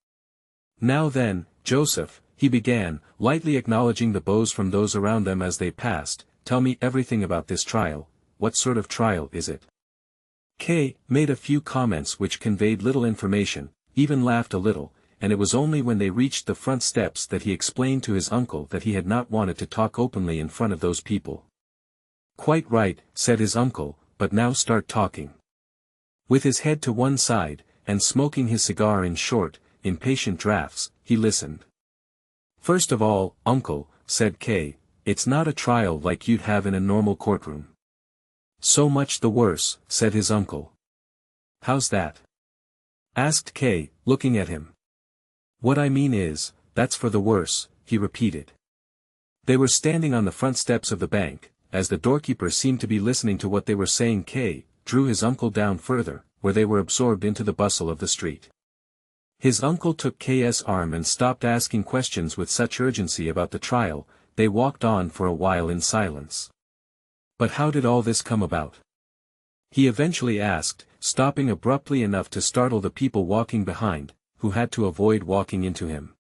"Now then, Joseph," he began, lightly acknowledging the bows from those around them as they passed, "tell me everything about this trial. What sort of trial is it?" Kay made a few comments which conveyed little information, even laughed a little, and it was only when they reached the front steps that he explained to his uncle that he had not wanted to talk openly in front of those people. "Quite right," said his uncle, "but now start talking." With his head to one side, and smoking his cigar in short, impatient draughts, he listened. "First of all, uncle," said Kay, "it's not a trial like you'd have in a normal courtroom." "So much the worse," said his uncle. "How's that?" asked Kay, looking at him. "What I mean is, that's for the worse," he repeated. They were standing on the front steps of the bank. As the doorkeeper seemed to be listening to what they were saying, Kay drew his uncle down further, where they were absorbed into the bustle of the street. His uncle took Kay's arm and stopped asking questions with such urgency about the trial. They walked on for a while in silence. "But how did all this come about?" he eventually asked, stopping abruptly enough to startle the people walking behind, who had to avoid walking into him.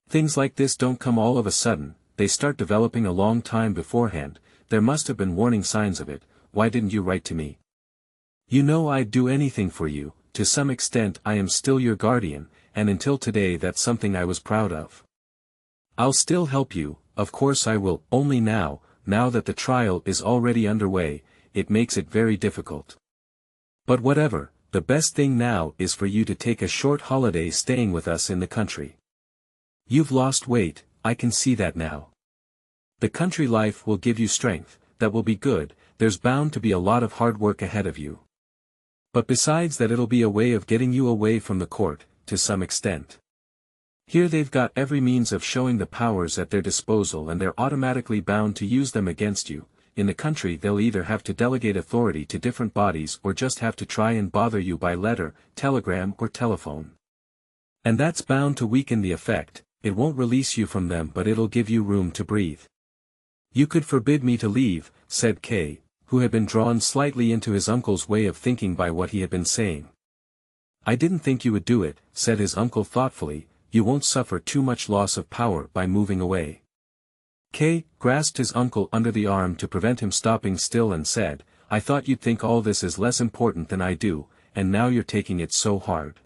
Things like this don't come all of a sudden, they start developing a long time beforehand. There must have been warning signs of it. Why didn't you write to me? You know I'd do anything for you. To some extent I am still your guardian, and until today that's something I was proud of. I'll still help you, of course I will, only now that the trial is already underway, it makes it very difficult. But whatever, the best thing now is for you to take a short holiday staying with us in the country. You've lost weight, I can see that now. The country life will give you strength, that will be good, there's bound to be a lot of hard work ahead of you. But besides that it'll be a way of getting you away from the court, to some extent. Here they've got every means of showing the powers at their disposal and they're automatically bound to use them against you. In the country they'll either have to delegate authority to different bodies or just have to try and bother you by letter, telegram or telephone. And that's bound to weaken the effect. It won't release you from them but it'll give you room to breathe. You could forbid me to leave, said K, who had been drawn slightly into his uncle's way of thinking by what he had been saying. I didn't think you would do it, said his uncle thoughtfully, you won't suffer too much loss of power by moving away. K grasped his uncle under the arm to prevent him stopping still and said, I thought you'd think all this is less important than I do, and now you're taking it so hard.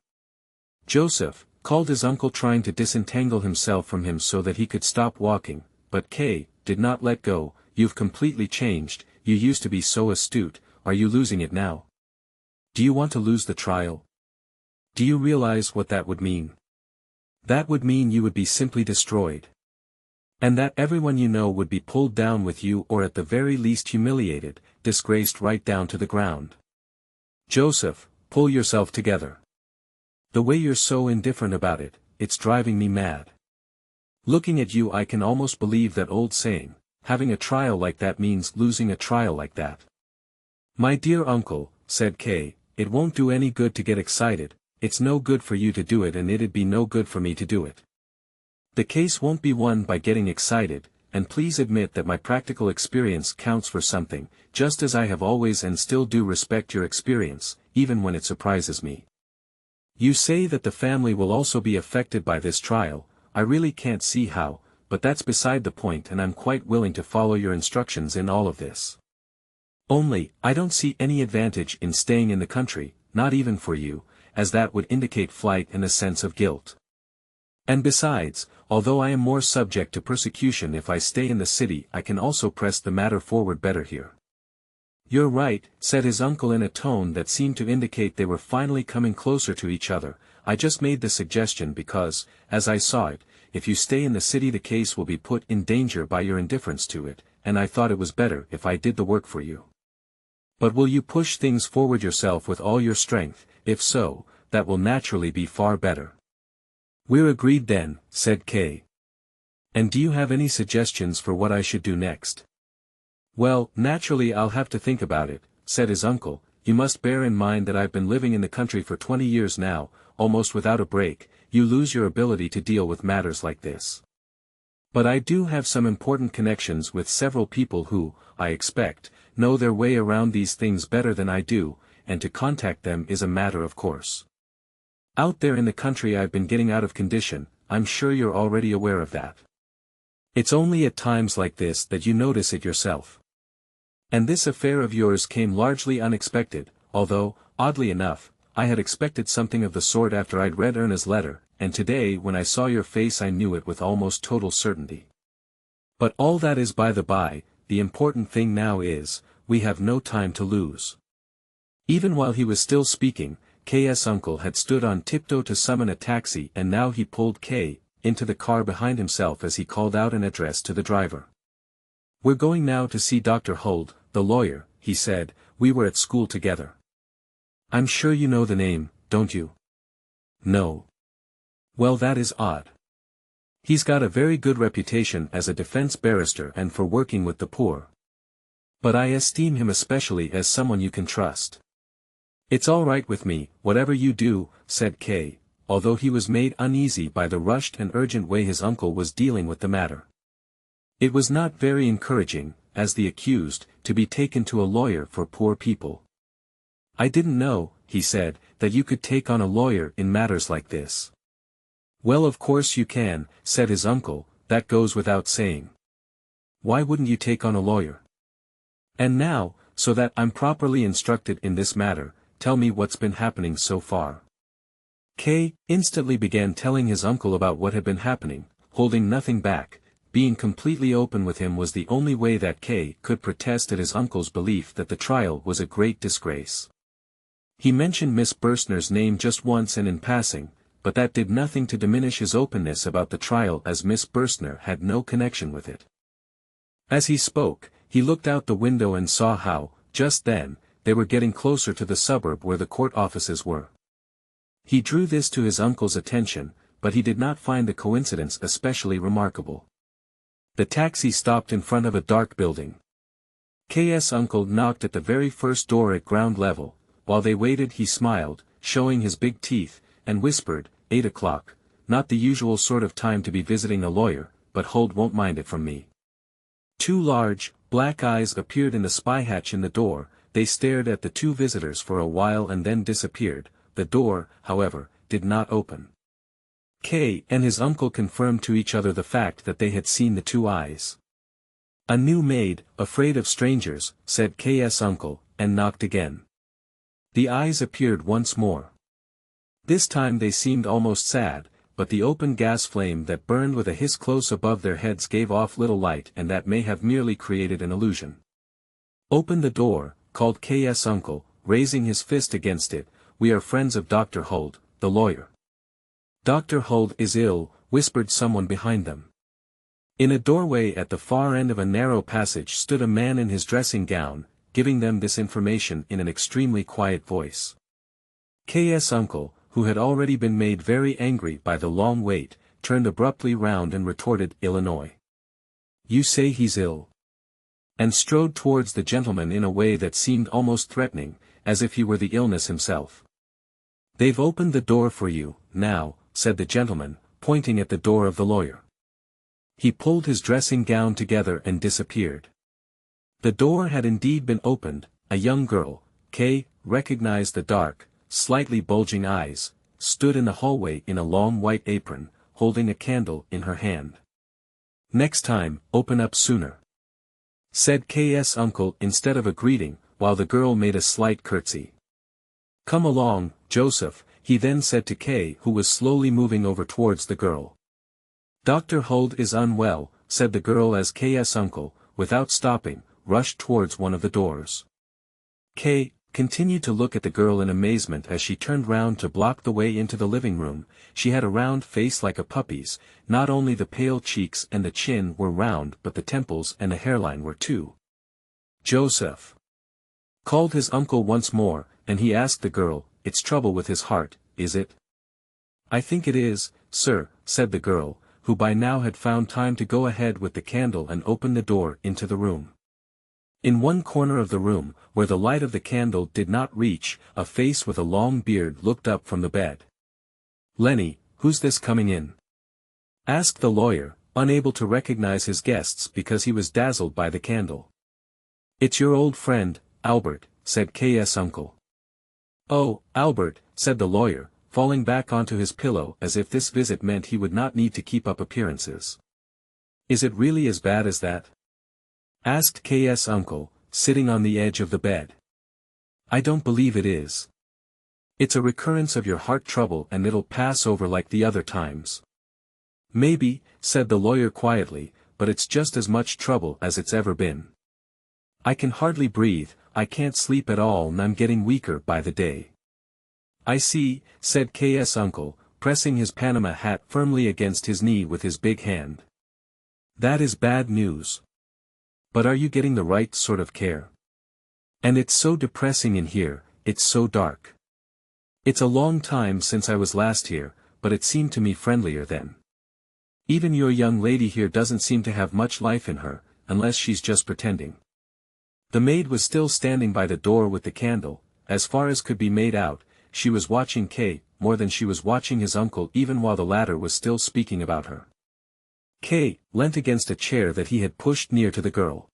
Joseph, called his uncle trying to disentangle himself from him so that he could stop walking, but K did not let go. You've completely changed, you used to be so astute, are you losing it now? Do you want to lose the trial? Do you realize what that would mean? That would mean you would be simply destroyed. And that everyone you know would be pulled down with you or at the very least humiliated, disgraced right down to the ground. Joseph, pull yourself together. The way you're so indifferent about it, it's driving me mad. Looking at you I can almost believe that old saying, having a trial like that means losing a trial like that. My dear uncle, said K, it won't do any good to get excited, it's no good for you to do it and it'd be no good for me to do it. The case won't be won by getting excited, and please admit that my practical experience counts for something, just as I have always and still do respect your experience, even when it surprises me. You say that the family will also be affected by this trial, I really can't see how, but that's beside the point and I'm quite willing to follow your instructions in all of this. Only, I don't see any advantage in staying in the country, not even for you, as that would indicate flight and a sense of guilt. And besides, although I am more subject to persecution if I stay in the city I can also press the matter forward better here. You're right, said his uncle in a tone that seemed to indicate they were finally coming closer to each other, I just made the suggestion because, as I saw it, if you stay in the city the case will be put in danger by your indifference to it, and I thought it was better if I did the work for you. But will you push things forward yourself with all your strength? If so, that will naturally be far better. We're agreed then, said K. And do you have any suggestions for what I should do next? Well, naturally I'll have to think about it, said his uncle, you must bear in mind that I've been living in the country for 20 years now, almost without a break, you lose your ability to deal with matters like this. But I do have some important connections with several people who, I expect, know their way around these things better than I do, and to contact them is a matter of course. Out there in the country I've been getting out of condition, I'm sure you're already aware of that. It's only at times like this that you notice it yourself. And this affair of yours came largely unexpected, although, oddly enough, I had expected something of the sort after I'd read Erna's letter, and today when I saw your face I knew it with almost total certainty. But all that is by the by, the important thing now is, we have no time to lose. Even while he was still speaking, K.'s uncle had stood on tiptoe to summon a taxi and now he pulled K. into the car behind himself as he called out an address to the driver. We're going now to see Dr. Huld, the lawyer, he said, we were at school together. I'm sure you know the name, don't you? No. Well, that is odd. He's got a very good reputation as a defense barrister and for working with the poor. But I esteem him especially as someone you can trust. It's all right with me, whatever you do, said K., although he was made uneasy by the rushed and urgent way his uncle was dealing with the matter. It was not very encouraging, as the accused, to be taken to a lawyer for poor people. I didn't know, he said, that you could take on a lawyer in matters like this. Well, of course you can, said his uncle, that goes without saying. Why wouldn't you take on a lawyer? And now, so that I'm properly instructed in this matter, tell me what's been happening so far. K instantly began telling his uncle about what had been happening, holding nothing back. Being completely open with him was the only way that K could protest at his uncle's belief that the trial was a great disgrace. He mentioned Miss Berstner's name just once and in passing, but that did nothing to diminish his openness about the trial, as Miss Berstner had no connection with it. As he spoke, he looked out the window and saw how, just then, they were getting closer to the suburb where the court offices were. He drew this to his uncle's attention, but he did not find the coincidence especially remarkable. The taxi stopped in front of a dark building. K's uncle knocked at the very first door at ground level. While they waited, he smiled, showing his big teeth, and whispered, 8 o'clock, not the usual sort of time to be visiting a lawyer, but Hold won't mind it from me. Two large, black eyes appeared in the spy hatch in the door. They stared at the two visitors for a while and then disappeared. The door, however, did not open. K and his uncle confirmed to each other the fact that they had seen the two eyes. A new maid, afraid of strangers, said K's uncle, and knocked again. The eyes appeared once more. This time they seemed almost sad, but the open gas flame that burned with a hiss close above their heads gave off little light, and that may have merely created an illusion. Open the door, called K's uncle, raising his fist against it. We are friends of Dr. Hold, the lawyer. Dr. Hold is ill, whispered someone behind them. In a doorway at the far end of a narrow passage stood a man in his dressing gown, giving them this information in an extremely quiet voice. K's uncle, who had already been made very angry by the long wait, turned abruptly round and retorted, Illinois. You say he's ill? And strode towards the gentleman in a way that seemed almost threatening, as if he were the illness himself. They've opened the door for you, now, said the gentleman, pointing at the door of the lawyer. He pulled his dressing gown together and disappeared. The door had indeed been opened. A young girl, K recognized the dark, slightly bulging eyes, stood in the hallway in a long white apron, holding a candle in her hand. Next time, open up sooner, said K's uncle instead of a greeting, while the girl made a slight curtsy. Come along, Joseph, he then said to K, who was slowly moving over towards the girl. Dr. Hold is unwell, said the girl as K's uncle, without stopping, rushed towards one of the doors. K continued to look at the girl in amazement as she turned round to block the way into the living room. She had a round face like a puppy's. Not only the pale cheeks and the chin were round, but the temples and the hairline were too. Joseph called his uncle once more, and he asked the girl, It's trouble with his heart, is it? I think it is, sir, said the girl, who by now had found time to go ahead with the candle and open the door into the room. In one corner of the room, where the light of the candle did not reach, a face with a long beard looked up from the bed. Lenny, who's this coming in? Asked the lawyer, unable to recognize his guests because he was dazzled by the candle. It's your old friend, Albert, said K's uncle. Oh, Albert, said the lawyer, falling back onto his pillow as if this visit meant he would not need to keep up appearances. Is it really as bad as that? Asked K's uncle, sitting on the edge of the bed. I don't believe it is. It's a recurrence of your heart trouble and it'll pass over like the other times. Maybe, said the lawyer quietly, but it's just as much trouble as it's ever been. I can hardly breathe, I can't sleep at all and I'm getting weaker by the day. I see, said K's uncle, pressing his Panama hat firmly against his knee with his big hand. That is bad news. But are you getting the right sort of care? And it's so depressing in here, it's so dark. It's a long time since I was last here, but it seemed to me friendlier then. Even your young lady here doesn't seem to have much life in her, unless she's just pretending. The maid was still standing by the door with the candle. As far as could be made out, she was watching K, more than she was watching his uncle even while the latter was still speaking about her. K leant against a chair that he had pushed near to the girl.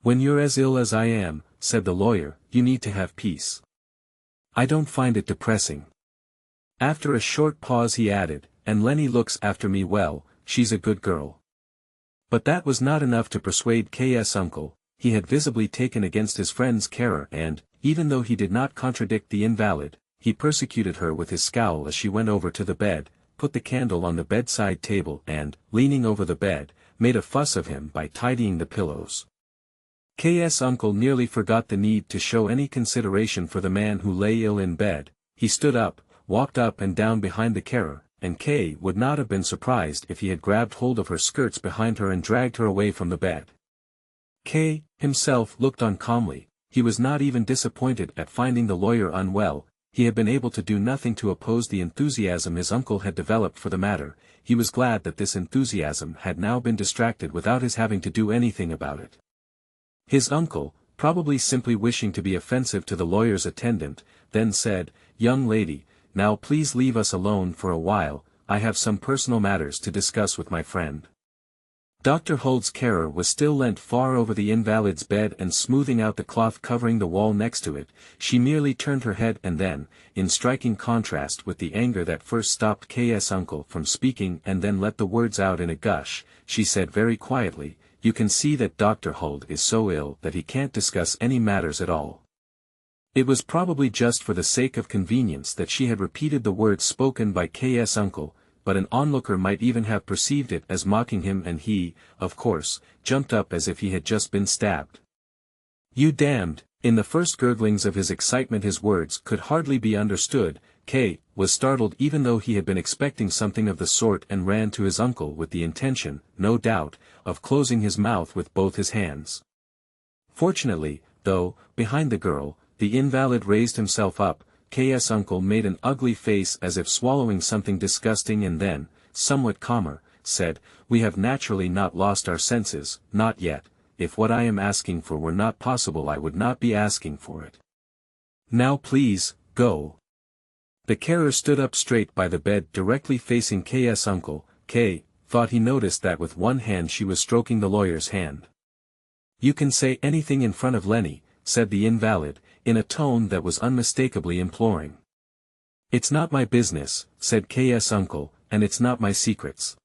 When you're as ill as I am, said the lawyer, you need to have peace. I don't find it depressing. After a short pause he added, and Lenny looks after me well, she's a good girl. But that was not enough to persuade K.'s uncle. He had visibly taken against his friend's carer and, even though he did not contradict the invalid, he persecuted her with his scowl as she went over to the bed, put the candle on the bedside table and, leaning over the bed, made a fuss of him by tidying the pillows. K.'s uncle nearly forgot the need to show any consideration for the man who lay ill in bed. He stood up, walked up and down behind the carer, and K. would not have been surprised if he had grabbed hold of her skirts behind her and dragged her away from the bed. K. himself looked on calmly. He was not even disappointed at finding the lawyer unwell. He had been able to do nothing to oppose the enthusiasm his uncle had developed for the matter. He was glad that this enthusiasm had now been distracted without his having to do anything about it. His uncle, probably simply wishing to be offensive to the lawyer's attendant, then said, "Young lady, now please leave us alone for a while, I have some personal matters to discuss with my friend." Dr. Huld's carer was still leant far over the invalid's bed and smoothing out the cloth covering the wall next to it. She merely turned her head and then, in striking contrast with the anger that first stopped K.'s uncle from speaking and then let the words out in a gush, she said very quietly, "You can see that Dr. Huld is so ill that he can't discuss any matters at all." It was probably just for the sake of convenience that she had repeated the words spoken by K.'s uncle, but an onlooker might even have perceived it as mocking him and he, of course, jumped up as if he had just been stabbed. "You damned!" In the first gurglings of his excitement his words could hardly be understood. K. was startled even though he had been expecting something of the sort and ran to his uncle with the intention, no doubt, of closing his mouth with both his hands. Fortunately, though, behind the girl, the invalid raised himself up. K.'s uncle made an ugly face as if swallowing something disgusting and then, somewhat calmer, said, "We have naturally not lost our senses, not yet. If what I am asking for were not possible I would not be asking for it. Now please, go." The carer stood up straight by the bed directly facing K.'s uncle. K. thought he noticed that with one hand she was stroking the lawyer's hand. "You can say anything in front of Lenny," said the invalid, in a tone that was unmistakably imploring. "It's not my business," said K.'s uncle, "and it's not my secrets."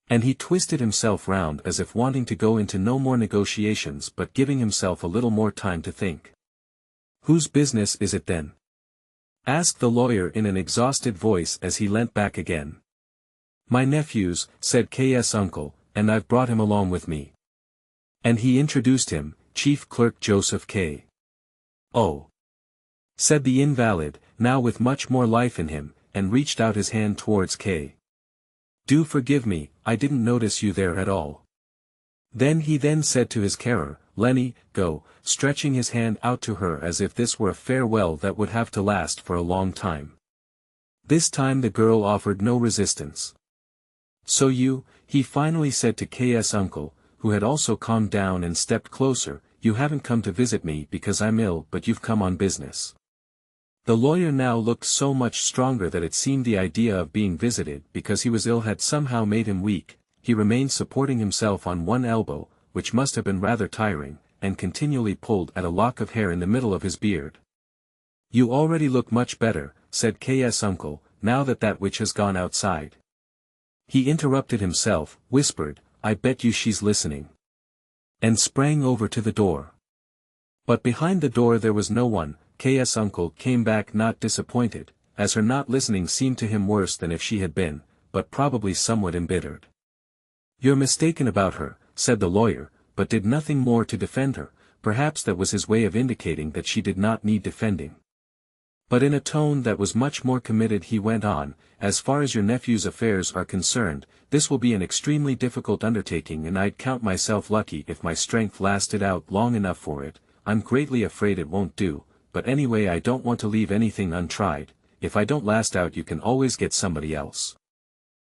And he twisted himself round as if wanting to go into no more negotiations but giving himself a little more time to think. "Whose business is it then?" asked the lawyer in an exhausted voice as he leant back again. "My nephew's," said K.'s uncle, "and I've brought him along with me." And he introduced him, Chief Clerk Josef K. "Oh," said the invalid, now with much more life in him, and reached out his hand towards K. "Do forgive me, I didn't notice you there at all." Then he said to his carer, "Lenny, go," stretching his hand out to her as if this were a farewell that would have to last for a long time. This time the girl offered no resistance. "So you," he finally said to K.'s uncle, who had also calmed down and stepped closer, "you haven't come to visit me because I'm ill but you've come on business." The lawyer now looked so much stronger that it seemed the idea of being visited because he was ill had somehow made him weak. He remained supporting himself on one elbow, which must have been rather tiring, and continually pulled at a lock of hair in the middle of his beard. "You already look much better," said K.'s uncle, "now that that witch has gone outside." He interrupted himself, whispered, "I bet you she's listening," and sprang over to the door. But behind the door there was no one. K.'s uncle came back not disappointed, as her not listening seemed to him worse than if she had been, but probably somewhat embittered. "You're mistaken about her," said the lawyer, but did nothing more to defend her. Perhaps that was his way of indicating that she did not need defending. But in a tone that was much more committed he went on, "As far as your nephew's affairs are concerned, this will be an extremely difficult undertaking and I'd count myself lucky if my strength lasted out long enough for it. I'm greatly afraid it won't do, but anyway I don't want to leave anything untried. If I don't last out you can always get somebody else.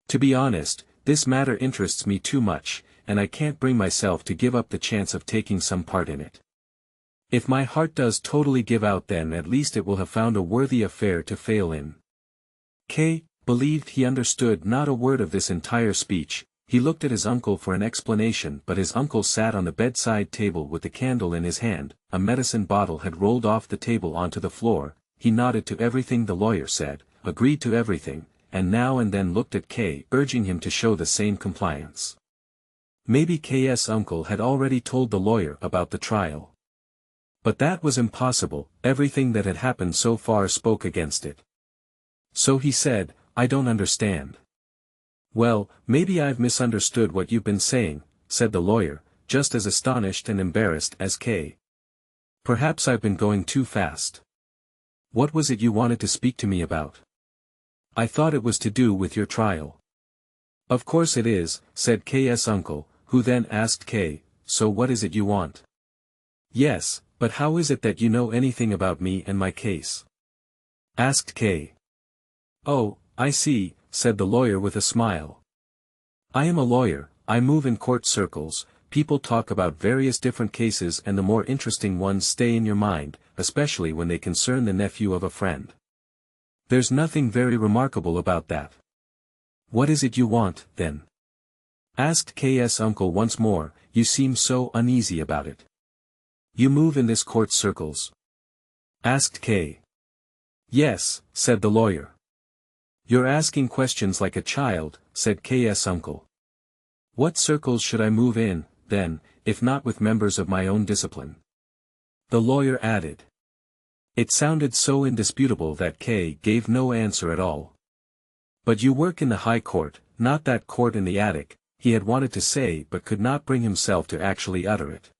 To be honest, this matter interests me too much, and I can't bring myself to give up the chance of taking some part in it. If my heart does totally give out then at least it will have found a worthy affair to fail in." K. believed he understood not a word of this entire speech. He looked at his uncle for an explanation but his uncle sat on the bedside table with the candle in his hand. A medicine bottle had rolled off the table onto the floor. he nodded to everything the lawyer said, agreed to everything, and now and then looked at K, urging him to show the same compliance. Maybe K's uncle had already told the lawyer about the trial. But that was impossible, everything that had happened so far spoke against it. So he said, "I don't understand." "Well, maybe I've misunderstood what you've been saying," said the lawyer, just as astonished and embarrassed as K. "Perhaps I've been going too fast. What was it you wanted to speak to me about?" "I thought it was to do with your trial." "Of course it is," said K's uncle, who then asked K, "So what is it you want?" "Yes, but how is it that you know anything about me and my case?" asked K. "Oh, I see," said the lawyer with a smile. "I am a lawyer, I move in court circles, people talk about various different cases and the more interesting ones stay in your mind, especially when they concern the nephew of a friend. There's nothing very remarkable about that." "What is it you want, then?" asked K's uncle once more. "You seem so uneasy about it." "You move in this court circles?" asked K. "Yes," said the lawyer. "You're asking questions like a child," said K's uncle. "What circles should I move in, then, if not with members of my own discipline?" the lawyer added. It sounded so indisputable that K gave no answer at all. "But you work in the high court, not that court in the attic," he had wanted to say but could not bring himself to actually utter it.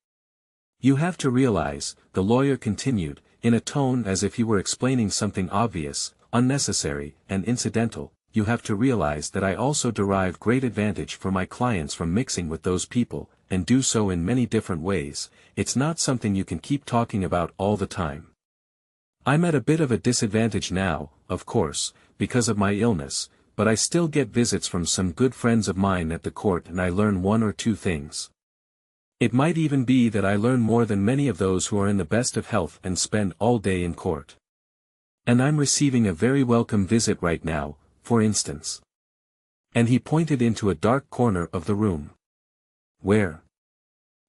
"You have to realize," the lawyer continued, in a tone as if he were explaining something obvious, unnecessary, and incidental, "you have to realize that I also derive great advantage for my clients from mixing with those people, and do so in many different ways. It's not something you can keep talking about all the time. I'm at a bit of a disadvantage now, of course, because of my illness, but I still get visits from some good friends of mine at the court and I learn one or two things. It might even be that I learn more than many of those who are in the best of health and spend all day in court. And I'm receiving a very welcome visit right now, for instance." And he pointed into a dark corner of the room. "Where?"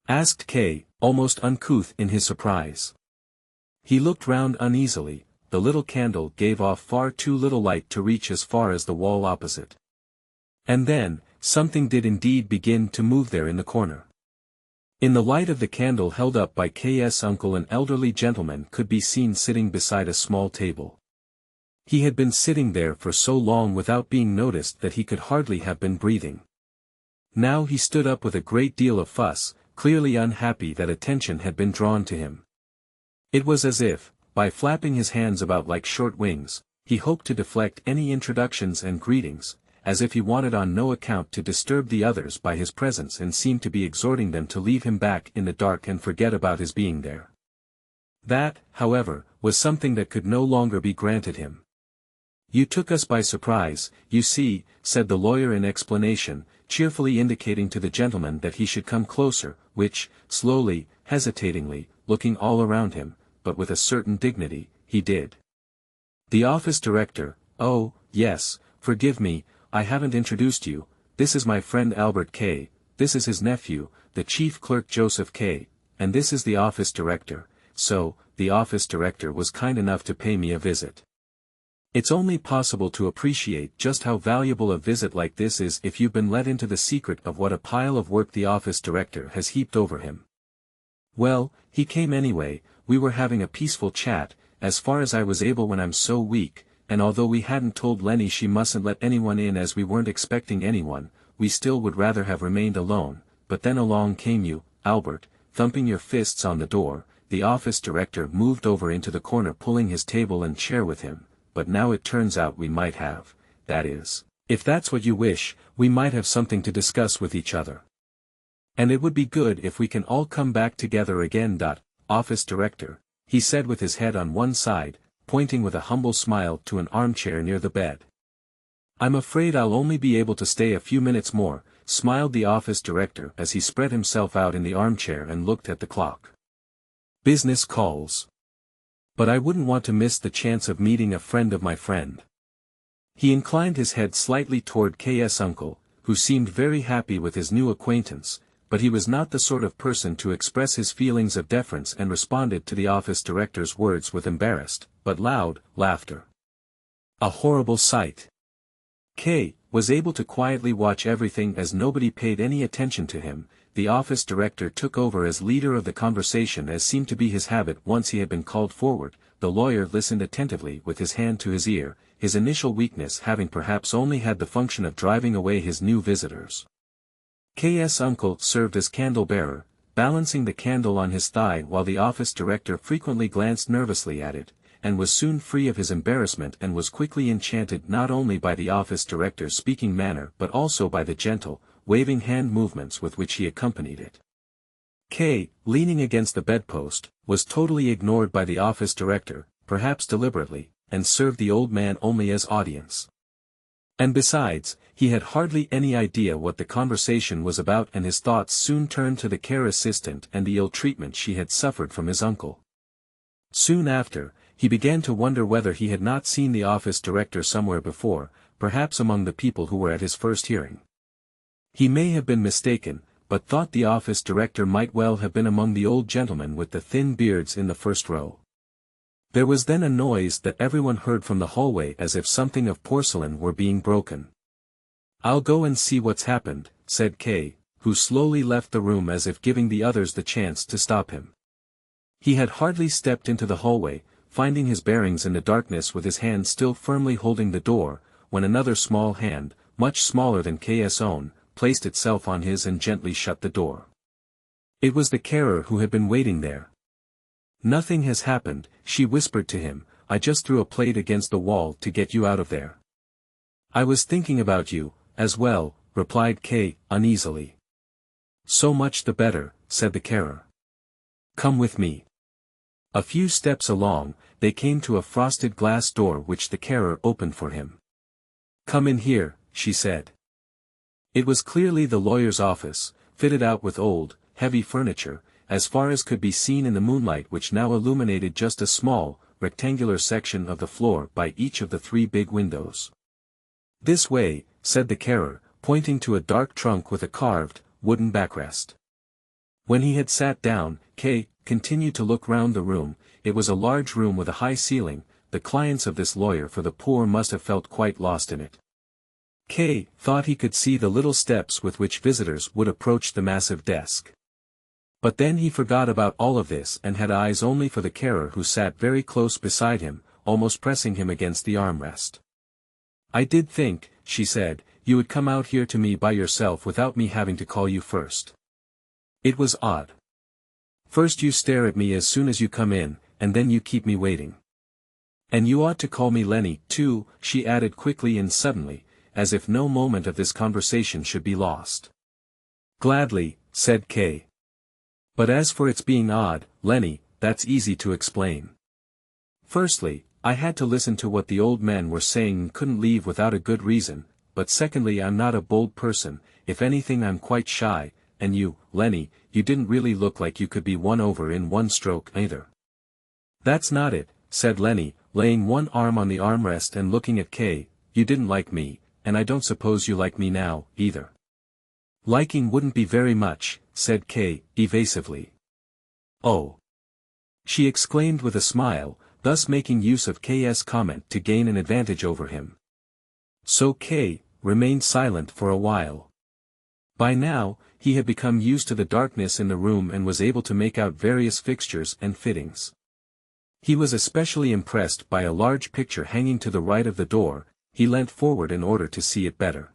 asked K, almost uncouth in his surprise. He looked round uneasily. The little candle gave off far too little light to reach as far as the wall opposite. And then, something did indeed begin to move there in the corner. In the light of the candle held up by K's uncle, an elderly gentleman could be seen sitting beside a small table. He had been sitting there for so long without being noticed that he could hardly have been breathing. Now he stood up with a great deal of fuss, clearly unhappy that attention had been drawn to him. It was as if, by flapping his hands about like short wings, he hoped to deflect any introductions and greetings, as if he wanted on no account to disturb the others by his presence and seemed to be exhorting them to leave him back in the dark and forget about his being there. That, however, was something that could no longer be granted him. "You took us by surprise, you see," said the lawyer in explanation, cheerfully indicating to the gentleman that he should come closer, which, slowly, hesitatingly, looking all around him, but with a certain dignity, he did. "The office director, oh, yes, forgive me, I haven't introduced you, this is my friend Albert K, this is his nephew, the chief clerk Josef K, and this is the office director, so, the office director was kind enough to pay me a visit. It's only possible to appreciate just how valuable a visit like this is if you've been let into the secret of what a pile of work the office director has heaped over him. Well, he came anyway. We were having a peaceful chat, as far as I was able when I'm so weak, and although we hadn't told Lenny she mustn't let anyone in as we weren't expecting anyone, we still would rather have remained alone, but then along came you, Albert, thumping your fists on the door. The office director moved over into the corner pulling his table and chair with him, but now it turns out we might have, that is, if that's what you wish, we might have something to discuss with each other. And it would be good if we can all come back together again. Office director, he said with his head on one side, pointing with a humble smile to an armchair near the bed. "I'm afraid I'll only be able to stay a few minutes more," smiled the office director as he spread himself out in the armchair and looked at the clock. "Business calls. But I wouldn't want to miss the chance of meeting a friend of my friend." He inclined his head slightly toward K's uncle, who seemed very happy with his new acquaintance, but he was not the sort of person to express his feelings of deference and responded to the office director's words with embarrassed, but loud, laughter. A horrible sight. K was able to quietly watch everything as nobody paid any attention to him. The office director took over as leader of the conversation as seemed to be his habit once he had been called forward. The lawyer listened attentively with his hand to his ear, his initial weakness having perhaps only had the function of driving away his new visitors. K's uncle served as candle-bearer, balancing the candle on his thigh while the office director frequently glanced nervously at it, and was soon free of his embarrassment and was quickly enchanted not only by the office director's speaking manner but also by the gentle, waving hand movements with which he accompanied it. K, leaning against the bedpost, was totally ignored by the office director, perhaps deliberately, and served the old man only as audience. And besides, he had hardly any idea what the conversation was about, and his thoughts soon turned to the care assistant and the ill treatment she had suffered from his uncle. Soon after, he began to wonder whether he had not seen the office director somewhere before, perhaps among the people who were at his first hearing. He may have been mistaken, but thought the office director might well have been among the old gentlemen with the thin beards in the first row. There was then a noise that everyone heard from the hallway as if something of porcelain were being broken. "I'll go and see what's happened," said K, who slowly left the room as if giving the others the chance to stop him. He had hardly stepped into the hallway, finding his bearings in the darkness with his hand still firmly holding the door, when another small hand, much smaller than K's own, placed itself on his and gently shut the door. It was the carer who had been waiting there. "Nothing has happened," she whispered to him, "I just threw a plate against the wall to get you out of there." "I was thinking about you, as well," replied K, uneasily. "So much the better," said the carer. "Come with me." A few steps along, they came to a frosted glass door which the carer opened for him. "Come in here," she said. It was clearly the lawyer's office, fitted out with old, heavy furniture, as far as could be seen in the moonlight which now illuminated just a small, rectangular section of the floor by each of the three big windows. "This way," said the carer, pointing to a dark trunk with a carved, wooden backrest. When he had sat down, K continued to look round the room. It was a large room with a high ceiling. The clients of this lawyer for the poor must have felt quite lost in it. K thought he could see the little steps with which visitors would approach the massive desk. But then he forgot about all of this and had eyes only for the carer who sat very close beside him, almost pressing him against the armrest. "I did think," she said, "you would come out here to me by yourself without me having to call you first. It was odd. First you stare at me as soon as you come in, and then you keep me waiting. And you ought to call me Lenny, too," she added quickly and suddenly, as if no moment of this conversation should be lost. "Gladly," said K. "But as for its being odd, Lenny, that's easy to explain. Firstly, I had to listen to what the old men were saying and couldn't leave without a good reason, but secondly I'm not a bold person, if anything I'm quite shy, and you, Lenny, you didn't really look like you could be won over in one stroke either." "That's not it," said Lenny, laying one arm on the armrest and looking at K, "you didn't like me, and I don't suppose you like me now, either." "Liking wouldn't be very much," said K, evasively. "Oh!" she exclaimed with a smile, thus making use of K's comment to gain an advantage over him. So K remained silent for a while. By now, he had become used to the darkness in the room and was able to make out various fixtures and fittings. He was especially impressed by a large picture hanging to the right of the door. He leant forward in order to see it better.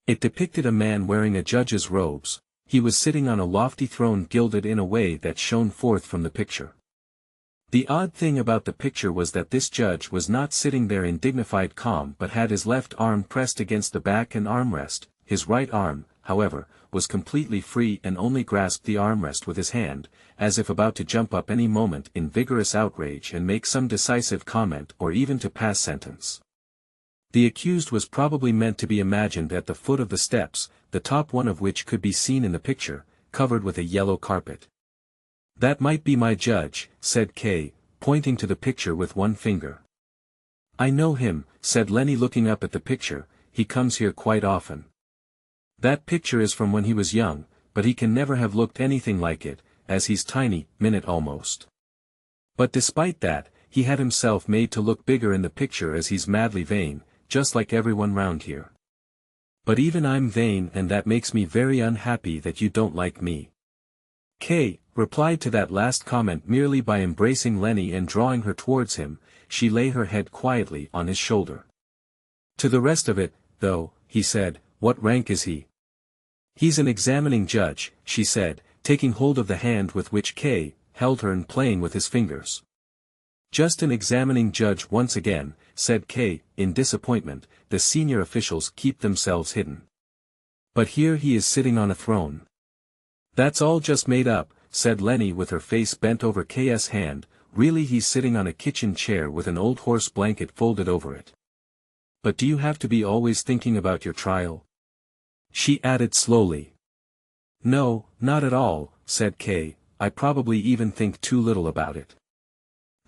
It depicted a man wearing a judge's robes. He was sitting on a lofty throne gilded in a way that shone forth from the picture. The odd thing about the picture was that this judge was not sitting there in dignified calm but had his left arm pressed against the back and armrest. His right arm, however, was completely free and only grasped the armrest with his hand, as if about to jump up any moment in vigorous outrage and make some decisive comment or even to pass sentence. The accused was probably meant to be imagined at the foot of the steps, the top one of which could be seen in the picture, covered with a yellow carpet. "That might be my judge," said K, pointing to the picture with one finger. "I know him," said Lenny looking up at the picture, "he comes here quite often." "That picture is from when he was young, but he can never have looked anything like it, as he's tiny, minute almost. But despite that, he had himself made to look bigger in the picture as he's madly vain, just like everyone round here. But even I'm vain and that makes me very unhappy that you don't like me. Kay replied to that last comment merely by embracing Lenny and drawing her towards him. She lay her head quietly on his shoulder. To the rest of it, though, he said, what rank is he? He's an examining judge, she said, taking hold of the hand with which Kay held her and playing with his fingers. Just an examining judge once again, said Kay, in disappointment. The senior officials keep themselves hidden. But here he is sitting on a throne. That's all just made up, said Lenny with her face bent over Kay's hand. Really, he's sitting on a kitchen chair with an old horse blanket folded over it. But do you have to be always thinking about your trial? She added slowly. No, not at all, said Kay. I probably even think too little about it.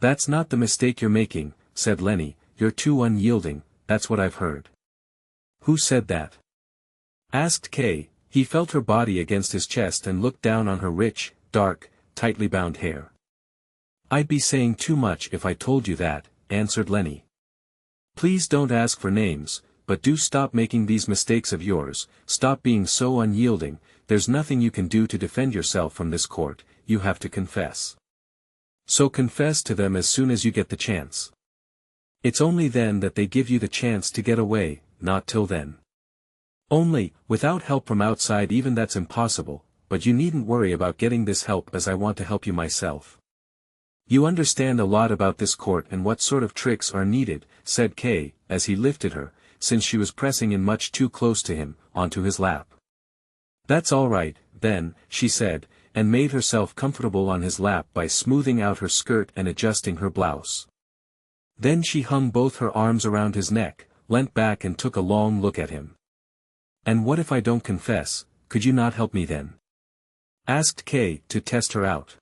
That's not the mistake you're making, said Lenny. You're too unyielding, that's what I've heard. Who said that? Asked Kay. He felt her body against his chest and looked down on her rich, dark, tightly bound hair. I'd be saying too much if I told you that, answered Lenny. Please don't ask for names, but do stop making these mistakes of yours, stop being so unyielding. There's nothing you can do to defend yourself from this court, you have to confess. So confess to them as soon as you get the chance. It's only then that they give you the chance to get away, not till then. Only, without help from outside even that's impossible, but you needn't worry about getting this help as I want to help you myself. You understand a lot about this court and what sort of tricks are needed, said Kay, as he lifted her, since she was pressing in much too close to him, onto his lap. That's all right, then, she said, and made herself comfortable on his lap by smoothing out her skirt and adjusting her blouse. Then she hung both her arms around his neck, leant back and took a long look at him. And what if I don't confess, could you not help me then? Asked Kay, to test her out.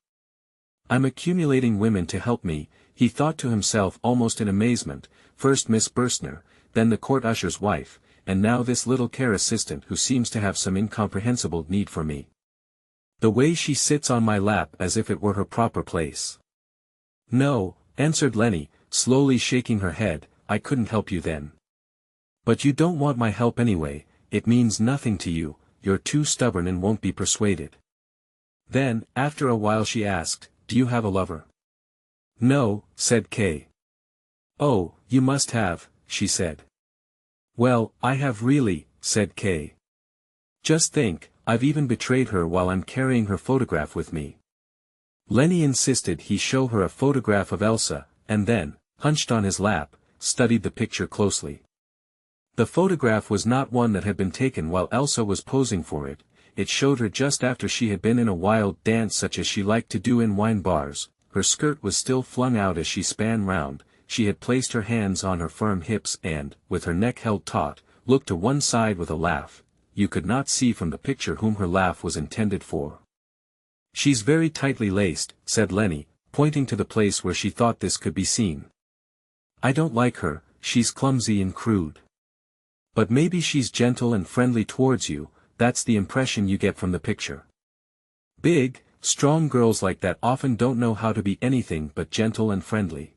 I'm accumulating women to help me, he thought to himself almost in amazement, first Miss Burstner, then the court usher's wife, and now this little care assistant who seems to have some incomprehensible need for me. The way she sits on my lap as if it were her proper place. No, answered Lenny, slowly shaking her head, I couldn't help you then. But you don't want my help anyway, it means nothing to you, you're too stubborn and won't be persuaded. Then, after a while she asked, do you have a lover? No, said Kay. Oh, you must have, she said. Well, I have really, said Kay. Just think, I've even betrayed her while I'm carrying her photograph with me. Lenny insisted he show her a photograph of Elsa, and then, hunched on his lap, studied the picture closely. The photograph was not one that had been taken while Elsa was posing for it. It showed her just after she had been in a wild dance such as she liked to do in wine bars. Her skirt was still flung out as she span round, she had placed her hands on her firm hips and, with her neck held taut, looked to one side with a laugh. You could not see from the picture whom her laugh was intended for. She's very tightly laced, said Lenny, pointing to the place where she thought this could be seen. I don't like her, she's clumsy and crude. But maybe she's gentle and friendly towards you, that's the impression you get from the picture. Big, strong girls like that often don't know how to be anything but gentle and friendly.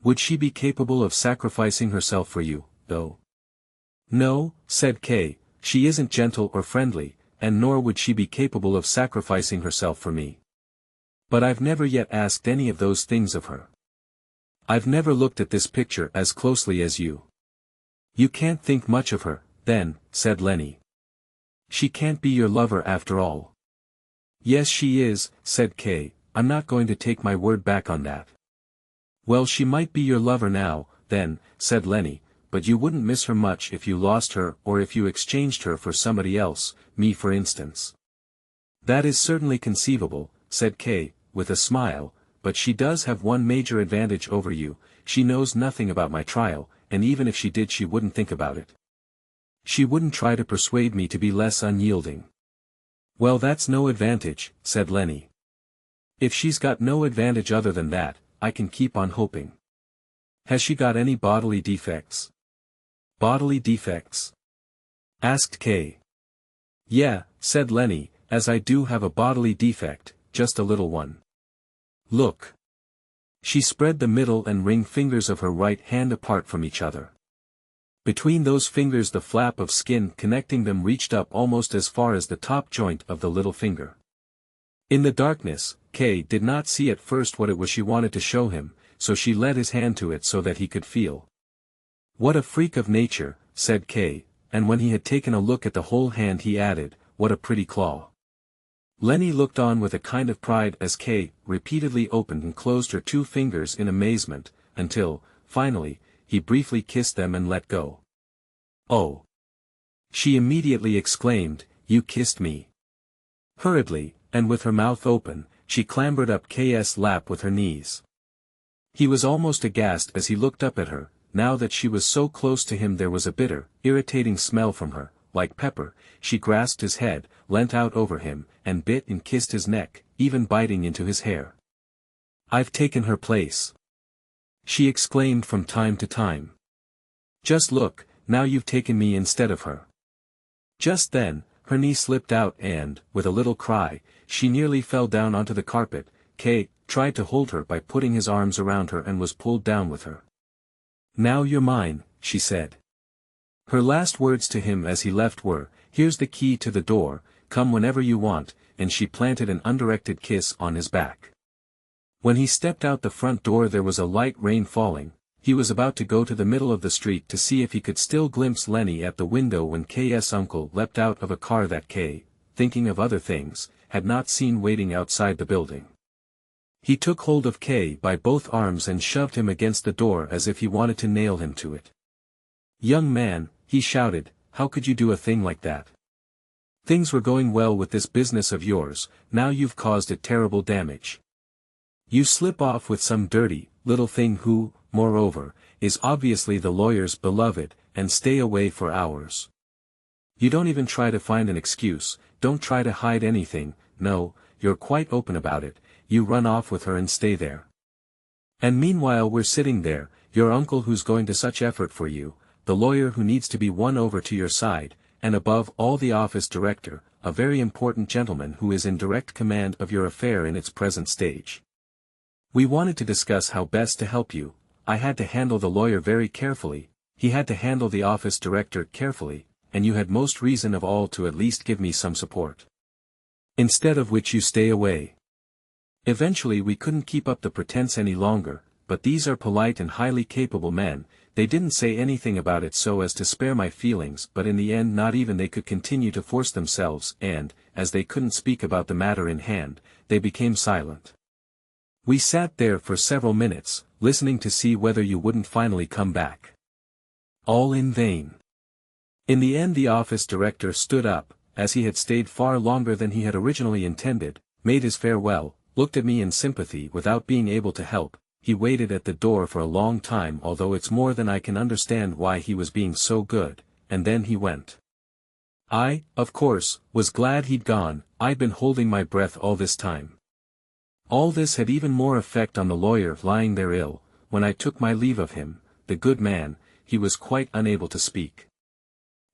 Would she be capable of sacrificing herself for you, though? No, said Kay, she isn't gentle or friendly, and nor would she be capable of sacrificing herself for me. But I've never yet asked any of those things of her. I've never looked at this picture as closely as you. You can't think much of her, then, said Lenny. She can't be your lover after all. Yes she is, said Kay, I'm not going to take my word back on that. Well she might be your lover now, then, said Lenny, but you wouldn't miss her much if you lost her or if you exchanged her for somebody else, me for instance. That is certainly conceivable, said Kay, with a smile, but she does have one major advantage over you, she knows nothing about my trial, and even if she did she wouldn't think about it. She wouldn't try to persuade me to be less unyielding. Well that's no advantage, said Lenny. If she's got no advantage other than that, I can keep on hoping. Has she got any bodily defects? Bodily defects? Asked Kay. Yeah, said Lenny, as I do have a bodily defect, just a little one. Look. She spread the middle and ring fingers of her right hand apart from each other. Between those fingers the flap of skin connecting them reached up almost as far as the top joint of the little finger. In the darkness, Kay did not see at first what it was she wanted to show him, so she led his hand to it so that he could feel. "What a freak of nature," said Kay, and when he had taken a look at the whole hand he added, "What a pretty claw." Lenny looked on with a kind of pride as Kay repeatedly opened and closed her two fingers in amazement, until, finally, he briefly kissed them and let go. "Oh!" she immediately exclaimed, "you kissed me." Hurriedly, and with her mouth open, she clambered up K's lap with her knees. He was almost aghast as he looked up at her. Now that she was so close to him there was a bitter, irritating smell from her. Like pepper, she grasped his head, leant out over him, and bit and kissed his neck, even biting into his hair. "I've taken her place," she exclaimed from time to time. "Just look, now you've taken me instead of her." Just then, her knee slipped out and, with a little cry, she nearly fell down onto the carpet. Kay tried to hold her by putting his arms around her and was pulled down with her. "Now you're mine," she said. Her last words to him as he left were, "Here's the key to the door, come whenever you want," and she planted an undirected kiss on his back. When he stepped out the front door there was a light rain falling. He was about to go to the middle of the street to see if he could still glimpse Lenny at the window when K's uncle leapt out of a car that Kay, thinking of other things, had not seen waiting outside the building. He took hold of Kay by both arms and shoved him against the door as if he wanted to nail him to it. "Young man," he shouted, "how could you do a thing like that? Things were going well with this business of yours, now you've caused it terrible damage. You slip off with some dirty, little thing who, moreover, is obviously the lawyer's beloved, and stay away for hours. You don't even try to find an excuse, don't try to hide anything, no, you're quite open about it, you run off with her and stay there. And meanwhile we're sitting there, your uncle who's going to such effort for you, the lawyer who needs to be won over to your side, and above all the office director, a very important gentleman who is in direct command of your affair in its present stage. We wanted to discuss how best to help you. I had to handle the lawyer very carefully, he had to handle the office director carefully, and you had most reason of all to at least give me some support. Instead of which you stay away. Eventually we couldn't keep up the pretense any longer, but these are polite and highly capable men, they didn't say anything about it so as to spare my feelings, but in the end not even they could continue to force themselves, and, as they couldn't speak about the matter in hand, they became silent. We sat there for several minutes, listening to see whether you wouldn't finally come back. All in vain. In the end the office director stood up, as he had stayed far longer than he had originally intended, made his farewell, looked at me in sympathy without being able to help. He waited at the door for a long time, although it's more than I can understand why he was being so good, and then he went. I, of course, was glad he'd gone. I'd been holding my breath all this time. All this had even more effect on the lawyer lying there ill. When I took my leave of him, the good man, he was quite unable to speak.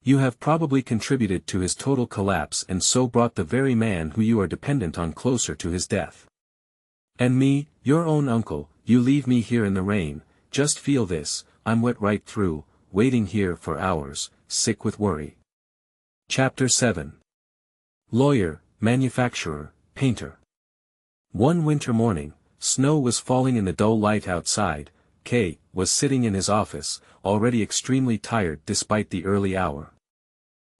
You have probably contributed to his total collapse and so brought the very man who you are dependent on closer to his death. And me, your own uncle, you leave me here in the rain, just feel this, I'm wet right through, waiting here for hours, sick with worry. Chapter 7. Lawyer, manufacturer, painter. One winter morning, snow was falling in the dull light outside. K was sitting in his office, already extremely tired despite the early hour.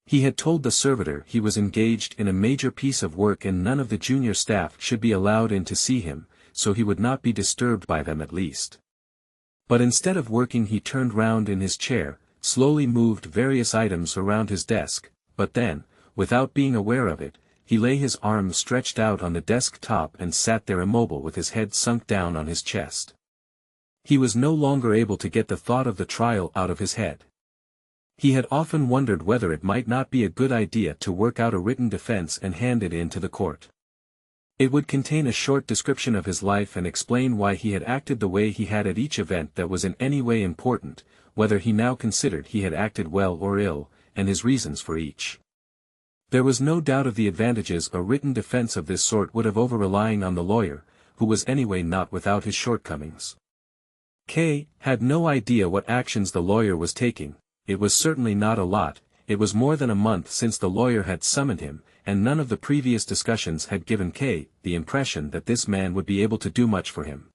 He had told the servitor he was engaged in a major piece of work and none of the junior staff should be allowed in to see him, so he would not be disturbed by them at least. But instead of working he turned round in his chair, slowly moved various items around his desk, but then, without being aware of it, he lay his arms stretched out on the desk top and sat there immobile with his head sunk down on his chest. He was no longer able to get the thought of the trial out of his head. He had often wondered whether it might not be a good idea to work out a written defense and hand it in to the court. It would contain a short description of his life and explain why he had acted the way he had at each event that was in any way important, whether he now considered he had acted well or ill, and his reasons for each. There was no doubt of the advantages a written defense of this sort would have over relying on the lawyer, who was anyway not without his shortcomings. K had no idea what actions the lawyer was taking. It was certainly not a lot. It was more than a month since the lawyer had summoned him, and none of the previous discussions had given K the impression that this man would be able to do much for him.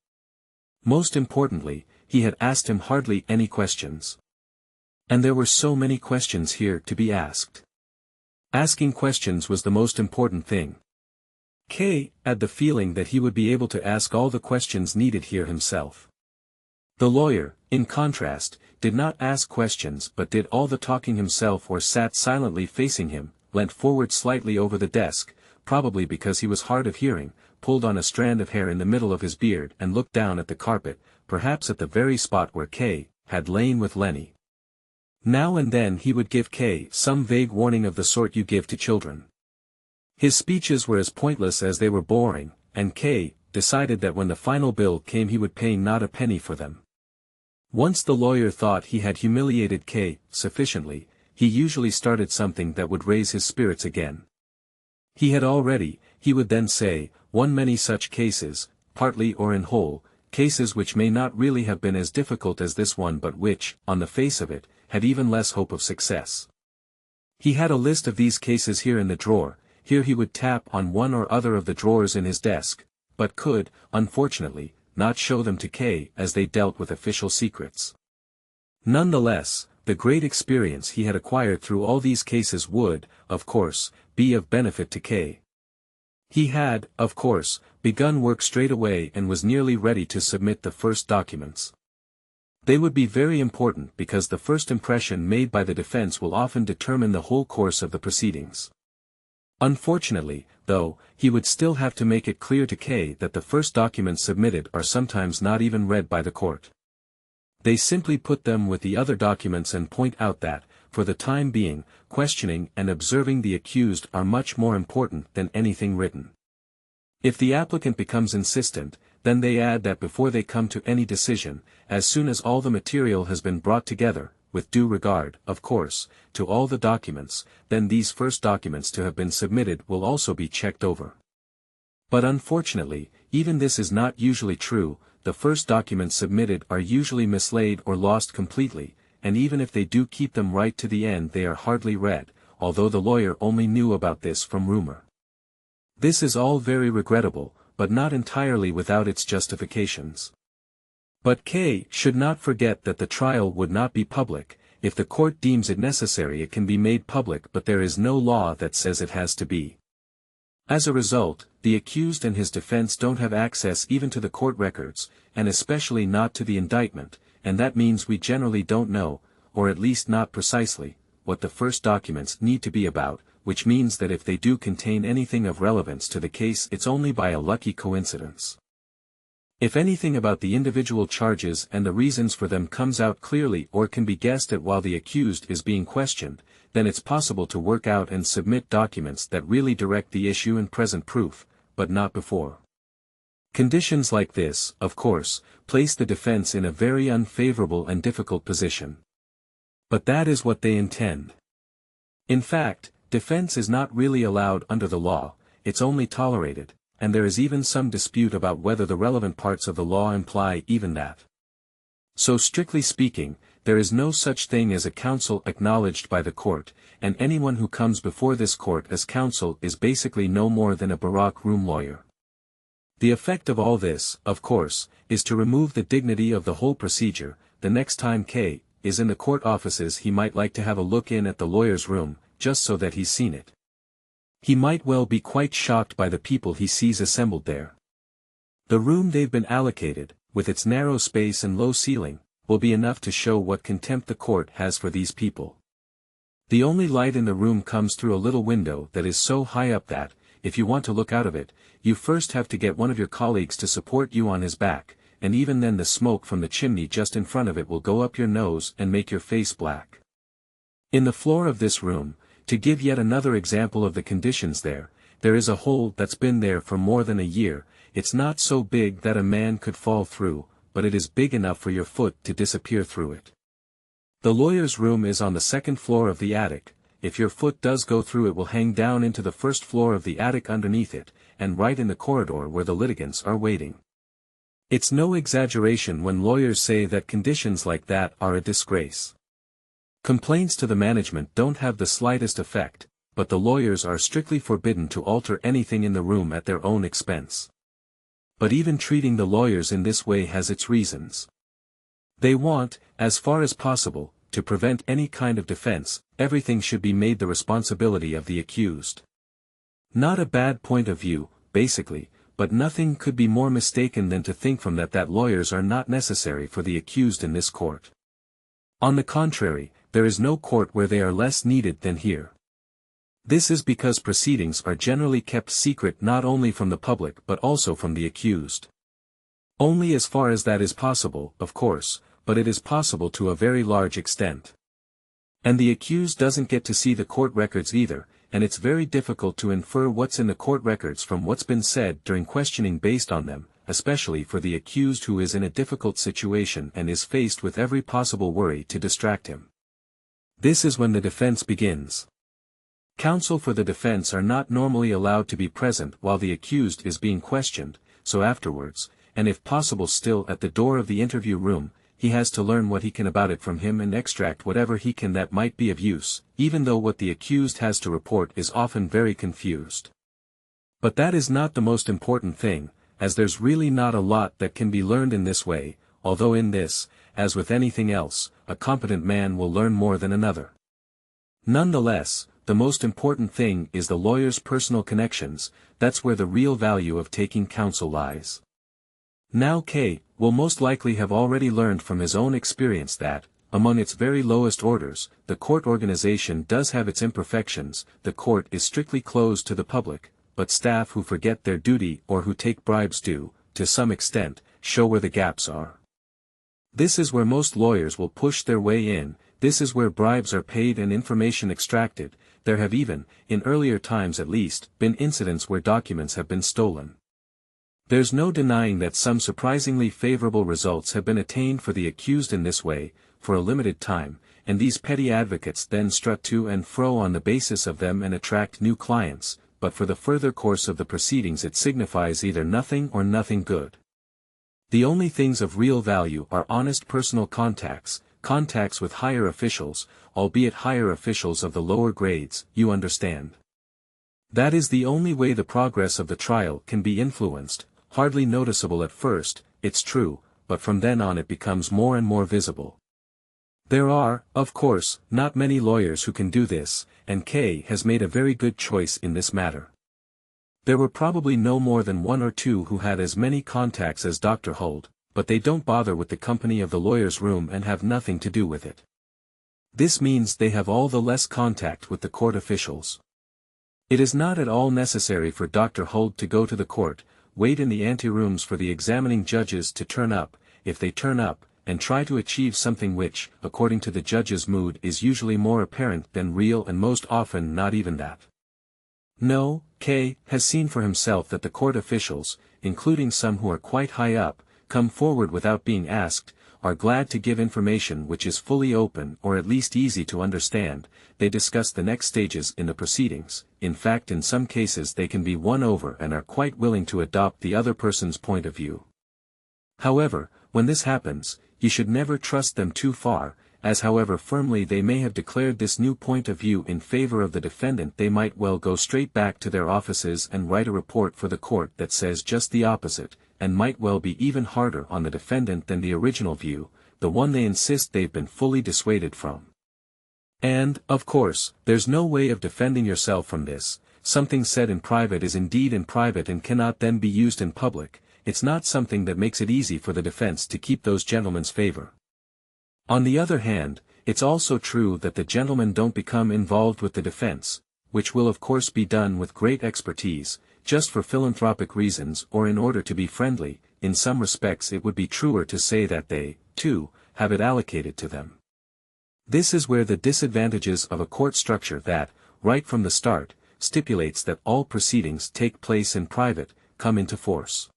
Most importantly, he had asked him hardly any questions. And there were so many questions here to be asked. Asking questions was the most important thing. K had the feeling that he would be able to ask all the questions needed here himself. The lawyer, in contrast, did not ask questions but did all the talking himself or sat silently facing him, leant forward slightly over the desk, probably because he was hard of hearing, pulled on a strand of hair in the middle of his beard and looked down at the carpet, perhaps at the very spot where K had lain with Lenny. Now and then he would give K some vague warning of the sort you give to children. His speeches were as pointless as they were boring, and K decided that when the final bill came he would pay not a penny for them. Once the lawyer thought he had humiliated K sufficiently, he usually started something that would raise his spirits again. He would then say, won many such cases, partly or in whole, cases which may not really have been as difficult as this one but which, on the face of it, had even less hope of success. He had a list of these cases here in the drawer. Here he would tap on one or other of the drawers in his desk, but could, unfortunately, not show them to K as they dealt with official secrets. Nonetheless, the great experience he had acquired through all these cases would, of course, be of benefit to K. He had, of course, begun work straight away and was nearly ready to submit the first documents. They would be very important because the first impression made by the defense will often determine the whole course of the proceedings. Unfortunately, though, he would still have to make it clear to K that the first documents submitted are sometimes not even read by the court. They simply put them with the other documents and point out that, for the time being, questioning and observing the accused are much more important than anything written. If the applicant becomes insistent, then they add that before they come to any decision, as soon as all the material has been brought together, with due regard, of course, to all the documents, then these first documents to have been submitted will also be checked over. But unfortunately, even this is not usually true. The first documents submitted are usually mislaid or lost completely, and even if they do keep them right to the end they are hardly read, although the lawyer only knew about this from rumor. This is all very regrettable, but not entirely without its justifications. But K should not forget that the trial would not be public. If the court deems it necessary it can be made public, but there is no law that says it has to be. As a result, the accused and his defense don't have access even to the court records, and especially not to the indictment, and that means we generally don't know, or at least not precisely, what the first documents need to be about, which means that if they do contain anything of relevance to the case it's only by a lucky coincidence. If anything about the individual charges and the reasons for them comes out clearly or can be guessed at while the accused is being questioned, then it's possible to work out and submit documents that really direct the issue and present proof, but not before. Conditions like this, of course, place the defense in a very unfavorable and difficult position. But that is what they intend. In fact, defense is not really allowed under the law, it's only tolerated, and there is even some dispute about whether the relevant parts of the law imply even that. So strictly speaking, there is no such thing as a counsel acknowledged by the court, and anyone who comes before this court as counsel is basically no more than a baroque room lawyer. The effect of all this, of course, is to remove the dignity of the whole procedure. The next time K is in the court offices he might like to have a look in at the lawyer's room, just so that he's seen it. He might well be quite shocked by the people he sees assembled there. The room they've been allocated, with its narrow space and low ceiling, will be enough to show what contempt the court has for these people. The only light in the room comes through a little window that is so high up that, if you want to look out of it, you first have to get one of your colleagues to support you on his back, and even then the smoke from the chimney just in front of it will go up your nose and make your face black. In the floor of this room, to give yet another example of the conditions there is a hole that's been there for more than a year. It's not so big that a man could fall through, but it is big enough for your foot to disappear through it. The lawyer's room is on the second floor of the attic, if your foot does go through it will hang down into the first floor of the attic underneath it, and right in the corridor where the litigants are waiting. It's no exaggeration when lawyers say that conditions like that are a disgrace. Complaints to the management don't have the slightest effect, but the lawyers are strictly forbidden to alter anything in the room at their own expense. But even treating the lawyers in this way has its reasons. They want, as far as possible, to prevent any kind of defense. Everything should be made the responsibility of the accused. Not a bad point of view, basically, but nothing could be more mistaken than to think from that lawyers are not necessary for the accused in this court. On the contrary, there is no court where they are less needed than here. This is because proceedings are generally kept secret not only from the public but also from the accused. Only as far as that is possible, of course, but it is possible to a very large extent. And the accused doesn't get to see the court records either, and it's very difficult to infer what's in the court records from what's been said during questioning based on them, especially for the accused who is in a difficult situation and is faced with every possible worry to distract him. This is when the defense begins. Counsel for the defense are not normally allowed to be present while the accused is being questioned, so afterwards, and if possible still at the door of the interview room, he has to learn what he can about it from him and extract whatever he can that might be of use, even though what the accused has to report is often very confused. But that is not the most important thing, as there's really not a lot that can be learned in this way, although in this, as with anything else, a competent man will learn more than another. Nonetheless, the most important thing is the lawyer's personal connections. That's where the real value of taking counsel lies. Now K will most likely have already learned from his own experience that, among its very lowest orders, the court organization does have its imperfections. The court is strictly closed to the public, but staff who forget their duty or who take bribes do, to some extent, show where the gaps are. This is where most lawyers will push their way in. This is where bribes are paid and information extracted. There have even, in earlier times at least, been incidents where documents have been stolen. There's no denying that some surprisingly favorable results have been attained for the accused in this way, for a limited time, and these petty advocates then strut to and fro on the basis of them and attract new clients, but for the further course of the proceedings it signifies either nothing or nothing good. The only things of real value are honest personal contacts with higher officials, albeit higher officials of the lower grades, you understand. That is the only way the progress of the trial can be influenced, hardly noticeable at first, it's true, but from then on it becomes more and more visible. There are, of course, not many lawyers who can do this, and K has made a very good choice in this matter. There were probably no more than one or two who had as many contacts as Dr. Huld, but they don't bother with the company of the lawyer's room and have nothing to do with it. This means they have all the less contact with the court officials. It is not at all necessary for Dr. Huld to go to the court, wait in the anterooms for the examining judges to turn up, if they turn up, and try to achieve something which, according to the judge's mood, is usually more apparent than real and most often not even that. No, K has seen for himself that the court officials, including some who are quite high up, come forward without being asked, are glad to give information which is fully open or at least easy to understand. They discuss the next stages in the proceedings. In fact, in some cases they can be won over and are quite willing to adopt the other person's point of view. However, when this happens, you should never trust them too far, as however firmly they may have declared this new point of view in favor of the defendant, they might well go straight back to their offices and write a report for the court that says just the opposite, and might well be even harder on the defendant than the original view, the one they insist they've been fully dissuaded from. And, of course, there's no way of defending yourself from this. Something said in private is indeed in private and cannot then be used in public. It's not something that makes it easy for the defense to keep those gentlemen's favor. On the other hand, it's also true that the gentlemen don't become involved with the defense, which will of course be done with great expertise, just for philanthropic reasons or in order to be friendly. In some respects it would be truer to say that they, too, have it allocated to them. This is where the disadvantages of a court structure that, right from the start, stipulates that all proceedings take place in private, come into force.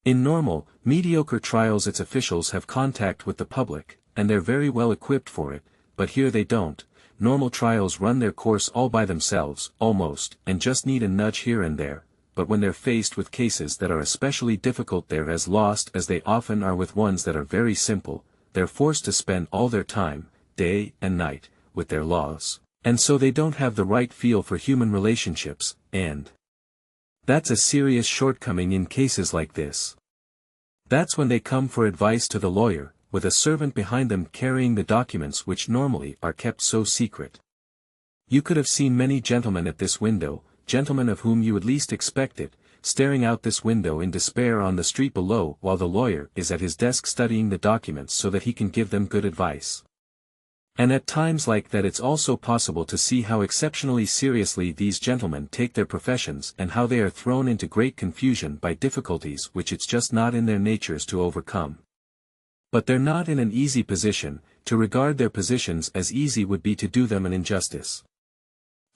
In normal, mediocre trials its officials have contact with the public, and they're very well equipped for it, but here they don't. normal trials run their course all by themselves, almost, and just need a nudge here and there, but when they're faced with cases that are especially difficult, they're as lost as they often are with ones that are very simple. They're forced to spend all their time, day and night, with their laws, and so they don't have the right feel for human relationships, and that's a serious shortcoming in cases like this. That's when they come for advice to the lawyer, with a servant behind them carrying the documents which normally are kept so secret. You could have seen many gentlemen at this window, gentlemen of whom you would least expect it, staring out this window in despair on the street below while the lawyer is at his desk studying the documents so that he can give them good advice. And at times like that it's also possible to see how exceptionally seriously these gentlemen take their professions and how they are thrown into great confusion by difficulties which it's just not in their natures to overcome. But they're not in an easy position. To regard their positions as easy would be to do them an injustice.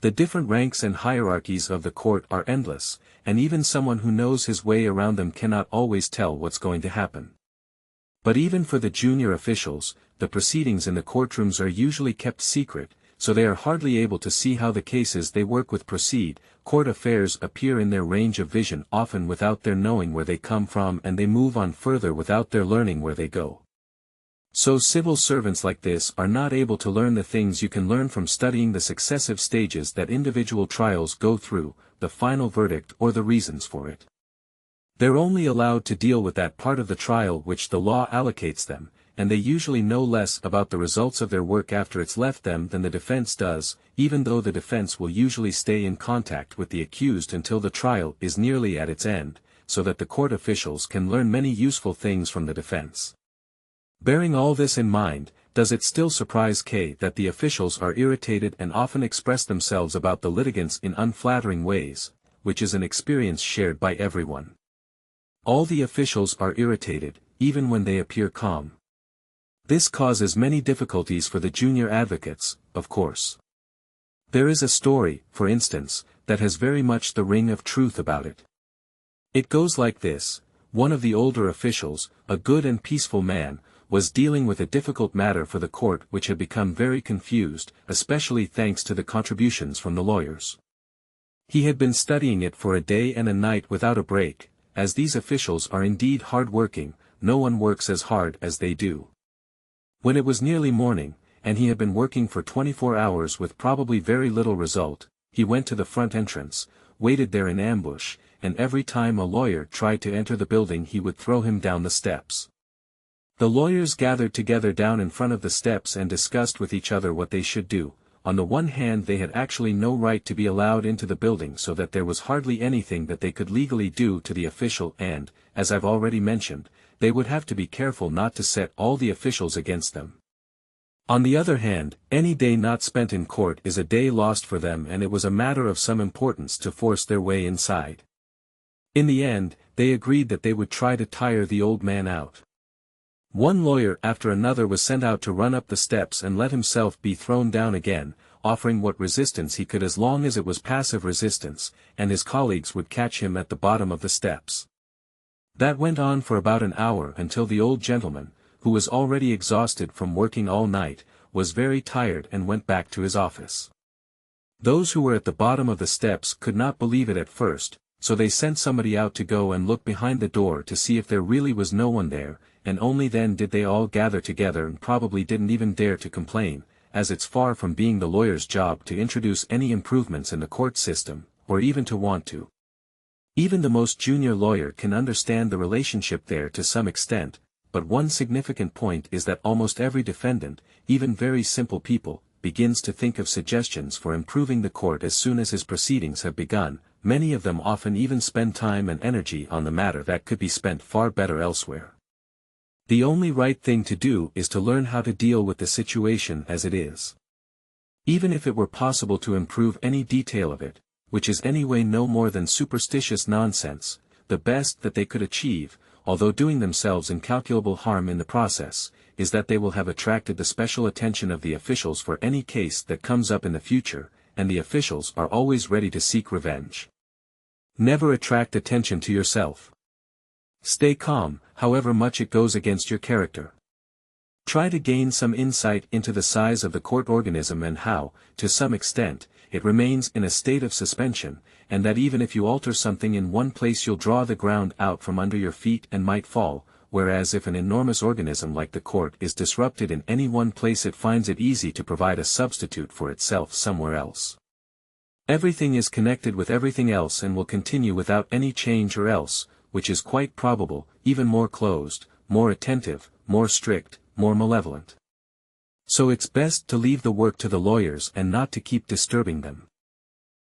The different ranks and hierarchies of the court are endless, and even someone who knows his way around them cannot always tell what's going to happen. But even for the junior officials, the proceedings in the courtrooms are usually kept secret, so they are hardly able to see how the cases they work with proceed. Court affairs appear in their range of vision often without their knowing where they come from, and they move on further without their learning where they go. So civil servants like this are not able to learn the things you can learn from studying the successive stages that individual trials go through, the final verdict or the reasons for it. They're only allowed to deal with that part of the trial which the law allocates them, and they usually know less about the results of their work after it's left them than the defense does, even though the defense will usually stay in contact with the accused until the trial is nearly at its end, so that the court officials can learn many useful things from the defense. Bearing all this in mind, does it still surprise K that the officials are irritated and often express themselves about the litigants in unflattering ways, which is an experience shared by everyone? All the officials are irritated, even when they appear calm. This causes many difficulties for the junior advocates, of course. There is a story, for instance, that has very much the ring of truth about it. It goes like this: one of the older officials, a good and peaceful man, was dealing with a difficult matter for the court which had become very confused, especially thanks to the contributions from the lawyers. He had been studying it for a day and a night without a break. As these officials are indeed hard-working, no one works as hard as they do. When it was nearly morning, and he had been working for 24 hours with probably very little result, he went to the front entrance, waited there in ambush, and every time a lawyer tried to enter the building he would throw him down the steps. The lawyers gathered together down in front of the steps and discussed with each other what they should do. On the one hand, they had actually no right to be allowed into the building, so that there was hardly anything that they could legally do to the official, and, as I've already mentioned, they would have to be careful not to set all the officials against them. On the other hand, any day not spent in court is a day lost for them, and it was a matter of some importance to force their way inside. In the end, they agreed that they would try to tire the old man out. One lawyer after another was sent out to run up the steps and let himself be thrown down again, offering what resistance he could as long as it was passive resistance, and his colleagues would catch him at the bottom of the steps. That went on for about an hour until the old gentleman, who was already exhausted from working all night, was very tired and went back to his office. Those who were at the bottom of the steps could not believe it at first, so they sent somebody out to go and look behind the door to see if there really was no one there, and only then did they all gather together and probably didn't even dare to complain, as it's far from being the lawyer's job to introduce any improvements in the court system, or even to want to. Even the most junior lawyer can understand the relationship there to some extent, but one significant point is that almost every defendant, even very simple people, begins to think of suggestions for improving the court as soon as his proceedings have begun. Many of them often even spend time and energy on the matter that could be spent far better elsewhere. The only right thing to do is to learn how to deal with the situation as it is. Even if it were possible to improve any detail of it, which is anyway no more than superstitious nonsense, the best that they could achieve, although doing themselves incalculable harm in the process, is that they will have attracted the special attention of the officials for any case that comes up in the future, and the officials are always ready to seek revenge. Never attract attention to yourself. Stay calm, however much it goes against your character. Try to gain some insight into the size of the court organism and how, to some extent, it remains in a state of suspension, and that even if you alter something in one place you'll draw the ground out from under your feet and might fall, whereas if an enormous organism like the court is disrupted in any one place it finds it easy to provide a substitute for itself somewhere else. Everything is connected with everything else and will continue without any change or else, which is quite probable, even more closed, more attentive, more strict, more malevolent. So it's best to leave the work to the lawyers and not to keep disturbing them.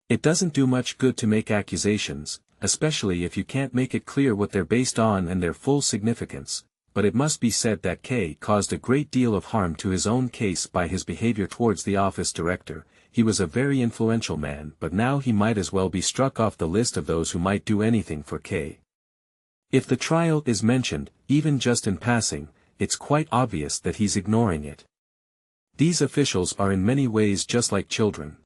It doesn't do much good to make accusations, especially if you can't make it clear what they're based on and their full significance, but it must be said that K caused a great deal of harm to his own case by his behavior towards the office director. He was a very influential man, but now he might as well be struck off the list of those who might do anything for K. If the trial is mentioned, even just in passing, it's quite obvious that he's ignoring it. These officials are in many ways just like children.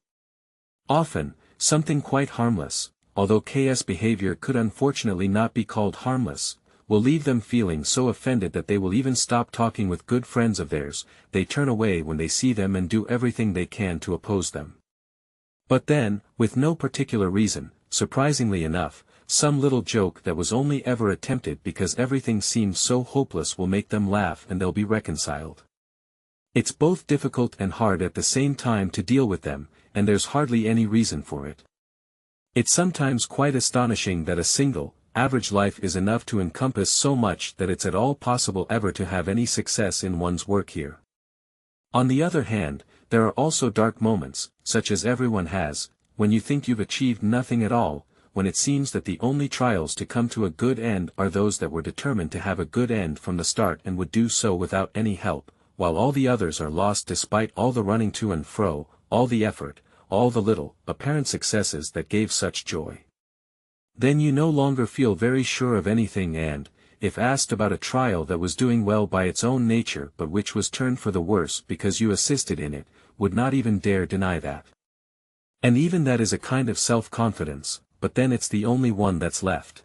Often, something quite harmless, although K's behavior could unfortunately not be called harmless, will leave them feeling so offended that they will even stop talking with good friends of theirs. They turn away when they see them and do everything they can to oppose them. But then, with no particular reason, surprisingly enough, some little joke that was only ever attempted because everything seems so hopeless will make them laugh and they'll be reconciled. It's both difficult and hard at the same time to deal with them, and there's hardly any reason for it. It's sometimes quite astonishing that a single, average life is enough to encompass so much that it's at all possible ever to have any success in one's work here. On the other hand, there are also dark moments, such as everyone has, when you think you've achieved nothing at all, when it seems that the only trials to come to a good end are those that were determined to have a good end from the start and would do so without any help, while all the others are lost despite all the running to and fro, all the effort, all the little, apparent successes that gave such joy. Then you no longer feel very sure of anything and, if asked about a trial that was doing well by its own nature but which was turned for the worse because you assisted in it, would not even dare deny that. And even that is a kind of self-confidence, but then it's the only one that's left.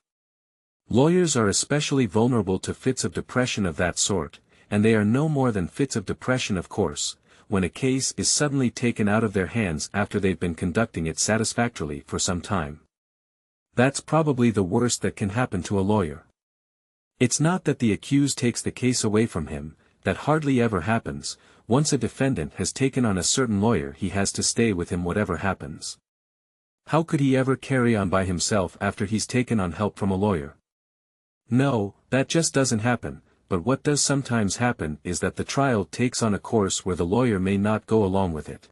Lawyers are especially vulnerable to fits of depression of that sort, and they are no more than fits of depression of course, when a case is suddenly taken out of their hands after they've been conducting it satisfactorily for some time. That's probably the worst that can happen to a lawyer. It's not that the accused takes the case away from him, that hardly ever happens. Once a defendant has taken on a certain lawyer he has to stay with him whatever happens. How could he ever carry on by himself after he's taken on help from a lawyer? No, that just doesn't happen, but what does sometimes happen is that the trial takes on a course where the lawyer may not go along with it.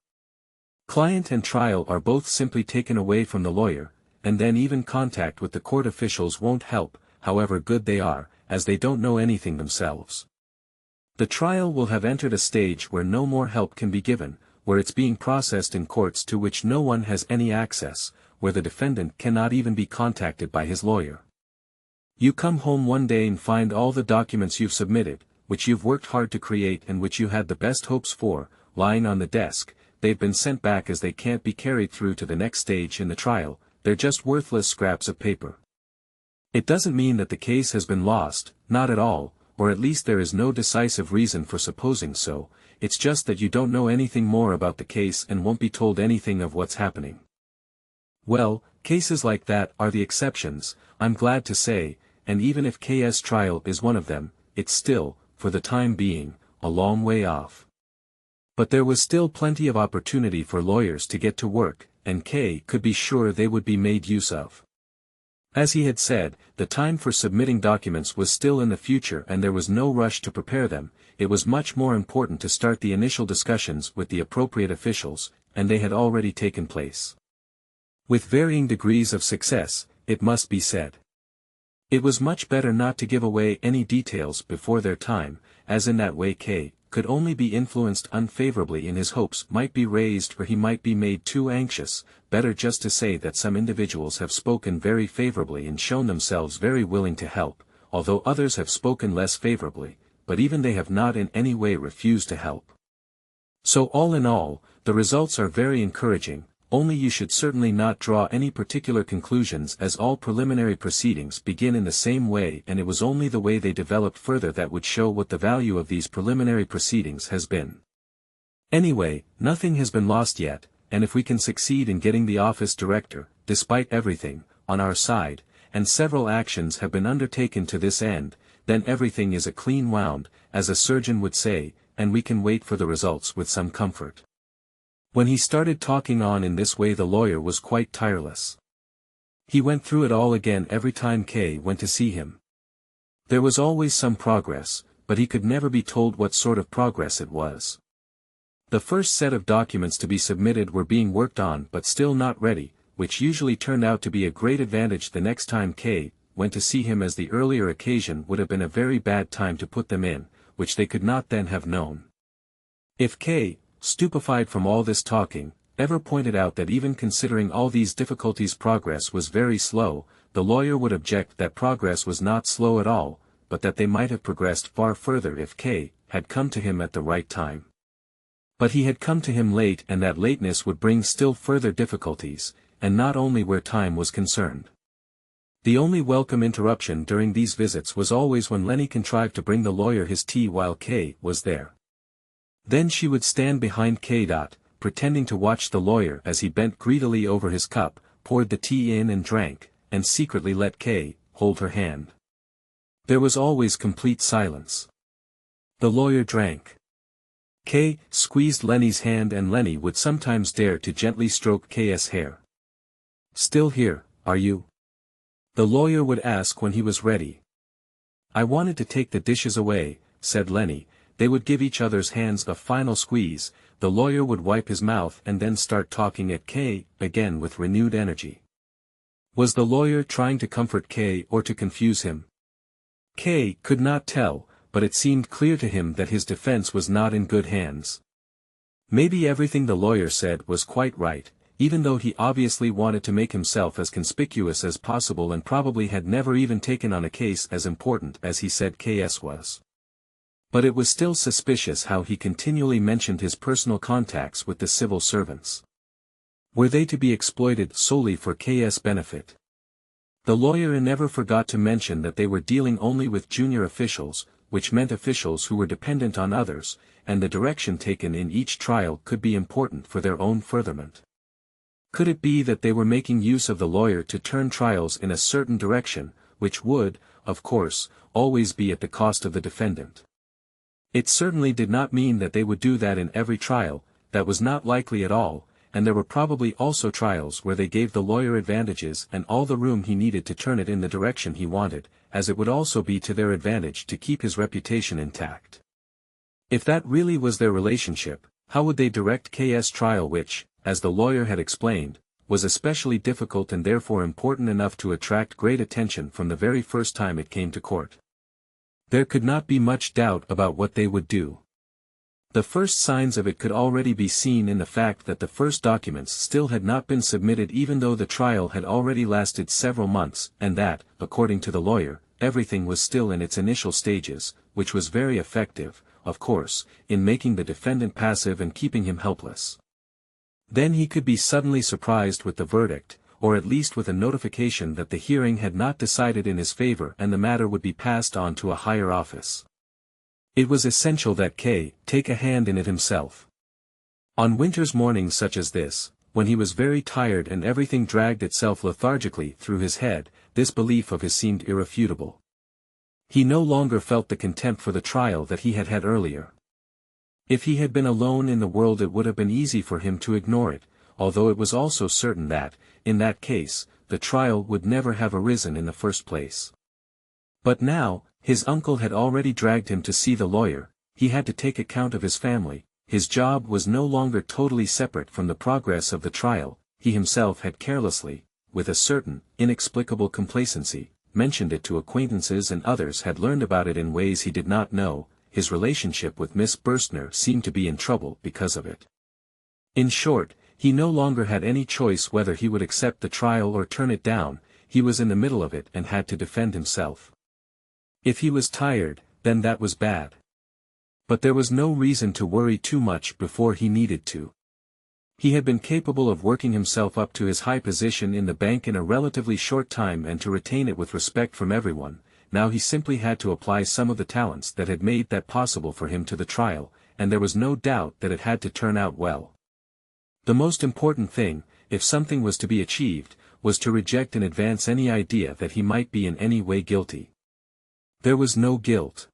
Client and trial are both simply taken away from the lawyer, and then even contact with the court officials won't help, however good they are, as they don't know anything themselves. The trial will have entered a stage where no more help can be given, where it's being processed in courts to which no one has any access, where the defendant cannot even be contacted by his lawyer. You come home one day and find all the documents you've submitted, which you've worked hard to create and which you had the best hopes for, lying on the desk. They've been sent back as they can't be carried through to the next stage in the trial. They're just worthless scraps of paper. It doesn't mean that the case has been lost, not at all, or at least there is no decisive reason for supposing so. It's just that you don't know anything more about the case and won't be told anything of what's happening. Well, cases like that are the exceptions, I'm glad to say, and even if K's trial is one of them, it's still, for the time being, a long way off. But there was still plenty of opportunity for lawyers to get to work, and K could be sure they would be made use of. As he had said, the time for submitting documents was still in the future and there was no rush to prepare them. It was much more important to start the initial discussions with the appropriate officials, and they had already taken place. With varying degrees of success, it must be said. It was much better not to give away any details before their time, as in that way K could only be influenced unfavorably and his hopes might be raised or he might be made too anxious. Better just to say that some individuals have spoken very favorably and shown themselves very willing to help, although others have spoken less favorably, but even they have not in any way refused to help. So all in all, the results are very encouraging, only you should certainly not draw any particular conclusions, as all preliminary proceedings begin in the same way, and it was only the way they developed further that would show what the value of these preliminary proceedings has been. Anyway, nothing has been lost yet, and if we can succeed in getting the office director, despite everything, on our side, and several actions have been undertaken to this end, then everything is a clean wound, as a surgeon would say, and we can wait for the results with some comfort. When he started talking on in this way, the lawyer was quite tireless. He went through it all again every time K went to see him. There was always some progress, but he could never be told what sort of progress it was. The first set of documents to be submitted were being worked on but still not ready, which usually turned out to be a great advantage the next time K went to see him, as the earlier occasion would have been a very bad time to put them in, which they could not then have known. If K, stupefied from all this talking, ever pointed out that even considering all these difficulties progress was very slow, the lawyer would object that progress was not slow at all, but that they might have progressed far further if K had come to him at the right time. But he had come to him late, and that lateness would bring still further difficulties, and not only where time was concerned. The only welcome interruption during these visits was always when Lenny contrived to bring the lawyer his tea while K was there. Then she would stand behind K. pretending to watch the lawyer as he bent greedily over his cup, poured the tea in and drank, and secretly let K hold her hand. There was always complete silence. The lawyer drank. K squeezed Lenny's hand, and Lenny would sometimes dare to gently stroke K's hair. "Still here, are you?" the lawyer would ask when he was ready. "I wanted to take the dishes away," said Lenny. They would give each other's hands a final squeeze, the lawyer would wipe his mouth and then start talking at K again with renewed energy. Was the lawyer trying to comfort K or to confuse him? K could not tell, but it seemed clear to him that his defense was not in good hands. Maybe everything the lawyer said was quite right, even though he obviously wanted to make himself as conspicuous as possible and probably had never even taken on a case as important as he said K's was. But it was still suspicious how he continually mentioned his personal contacts with the civil servants. Were they to be exploited solely for K's benefit? The lawyer never forgot to mention that they were dealing only with junior officials, which meant officials who were dependent on others, and the direction taken in each trial could be important for their own furtherment. Could it be that they were making use of the lawyer to turn trials in a certain direction, which would, of course, always be at the cost of the defendant? It certainly did not mean that they would do that in every trial, that was not likely at all, and there were probably also trials where they gave the lawyer advantages and all the room he needed to turn it in the direction he wanted, as it would also be to their advantage to keep his reputation intact. If that really was their relationship, how would they direct K's trial, which, as the lawyer had explained, was especially difficult and therefore important enough to attract great attention from the very first time it came to court? There could not be much doubt about what they would do. The first signs of it could already be seen in the fact that the first documents still had not been submitted, even though the trial had already lasted several months, and that, according to the lawyer, everything was still in its initial stages, which was very effective, of course, in making the defendant passive and keeping him helpless. Then he could be suddenly surprised with the verdict, or at least with a notification that the hearing had not decided in his favor and the matter would be passed on to a higher office. It was essential that K take a hand in it himself. On winter's mornings such as this, when he was very tired and everything dragged itself lethargically through his head, this belief of his seemed irrefutable. He no longer felt the contempt for the trial that he had had earlier. If he had been alone in the world it would have been easy for him to ignore it, although it was also certain that, in that case, the trial would never have arisen in the first place. But now, his uncle had already dragged him to see the lawyer, he had to take account of his family, his job was no longer totally separate from the progress of the trial, he himself had carelessly, with a certain, inexplicable complacency, mentioned it to acquaintances and others had learned about it in ways he did not know, his relationship with Miss Burstner seemed to be in trouble because of it. In short, he no longer had any choice whether he would accept the trial or turn it down, he was in the middle of it and had to defend himself. If he was tired, then that was bad. But there was no reason to worry too much before he needed to. He had been capable of working himself up to his high position in the bank in a relatively short time and to retain it with respect from everyone. Now he simply had to apply some of the talents that had made that possible for him to the trial, and there was no doubt that it had to turn out well. The most important thing, if something was to be achieved, was to reject in advance any idea that he might be in any way guilty. There was no guilt.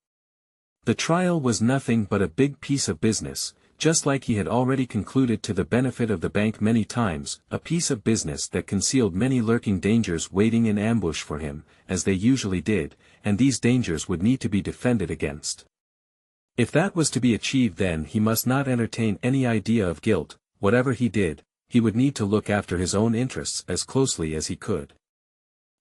The trial was nothing but a big piece of business, just like he had already concluded to the benefit of the bank many times, a piece of business that concealed many lurking dangers waiting in ambush for him, as they usually did, and these dangers would need to be defended against. If that was to be achieved, then he must not entertain any idea of guilt. Whatever he did, he would need to look after his own interests as closely as he could.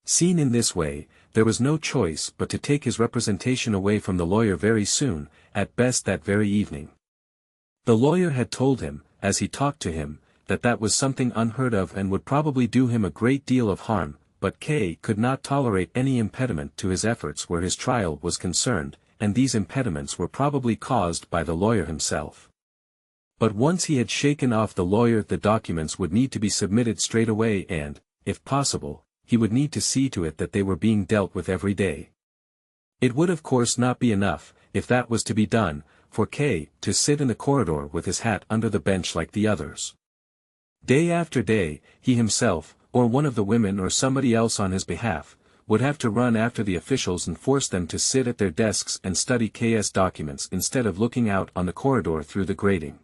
Seen in this way, there was no choice but to take his representation away from the lawyer very soon, at best that very evening. The lawyer had told him, as he talked to him, that that was something unheard of and would probably do him a great deal of harm, but K could not tolerate any impediment to his efforts where his trial was concerned, and these impediments were probably caused by the lawyer himself. But once he had shaken off the lawyer, the documents would need to be submitted straight away and, if possible, he would need to see to it that they were being dealt with every day. It would of course not be enough, if that was to be done, for K to sit in the corridor with his hat under the bench like the others. Day after day, he himself, or one of the women or somebody else on his behalf, would have to run after the officials and force them to sit at their desks and study K's documents instead of looking out on the corridor through the grating.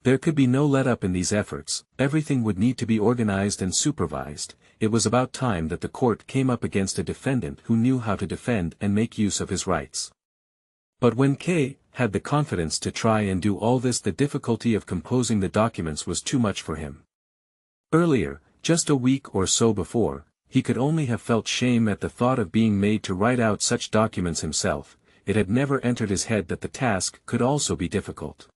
There could be no let-up in these efforts, everything would need to be organized and supervised. It was about time that the court came up against a defendant who knew how to defend and make use of his rights. But when K had the confidence to try and do all this, the difficulty of composing the documents was too much for him. Earlier, just a week or so before, he could only have felt shame at the thought of being made to write out such documents himself. It had never entered his head that the task could also be difficult.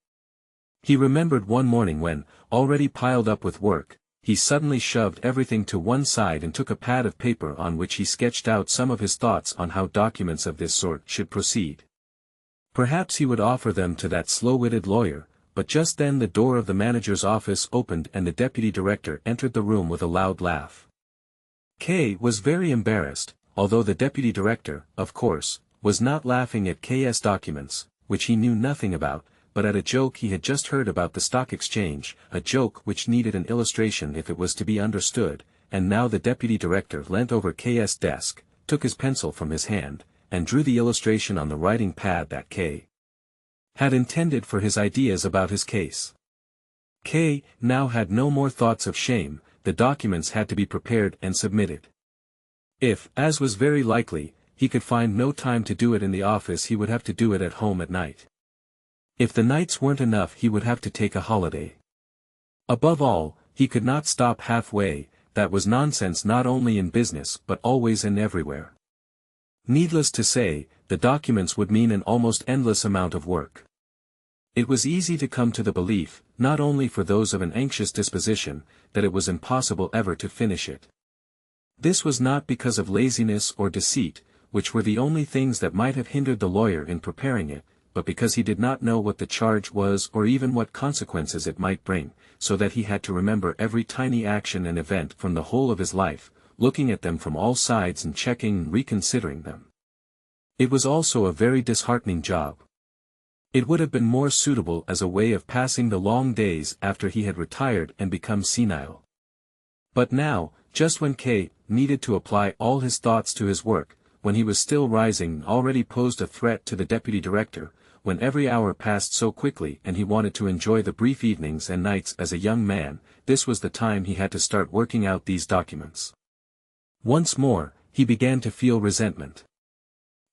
He remembered one morning when, already piled up with work, he suddenly shoved everything to one side and took a pad of paper on which he sketched out some of his thoughts on how documents of this sort should proceed. Perhaps he would offer them to that slow-witted lawyer, but just then the door of the manager's office opened and the deputy director entered the room with a loud laugh. K was very embarrassed, although the deputy director, of course, was not laughing at K's documents, which he knew nothing about, but at a joke he had just heard about the stock exchange, a joke which needed an illustration if it was to be understood, and now the deputy director leant over K's desk, took his pencil from his hand, and drew the illustration on the writing pad that K had intended for his ideas about his case. K now had no more thoughts of shame. The documents had to be prepared and submitted. If, as was very likely, he could find no time to do it in the office, he would have to do it at home at night. If the nights weren't enough, he would have to take a holiday. Above all, he could not stop halfway. That was nonsense, not only in business but always and everywhere. Needless to say, the documents would mean an almost endless amount of work. It was easy to come to the belief, not only for those of an anxious disposition, that it was impossible ever to finish it. This was not because of laziness or deceit, which were the only things that might have hindered the lawyer in preparing it, but because he did not know what the charge was or even what consequences it might bring, so that he had to remember every tiny action and event from the whole of his life, looking at them from all sides and checking and reconsidering them. It was also a very disheartening job. It would have been more suitable as a way of passing the long days after he had retired and become senile. But now, just when K needed to apply all his thoughts to his work, when he was still rising, already posed a threat to the deputy director, when every hour passed so quickly and he wanted to enjoy the brief evenings and nights as a young man, this was the time he had to start working out these documents. Once more, he began to feel resentment.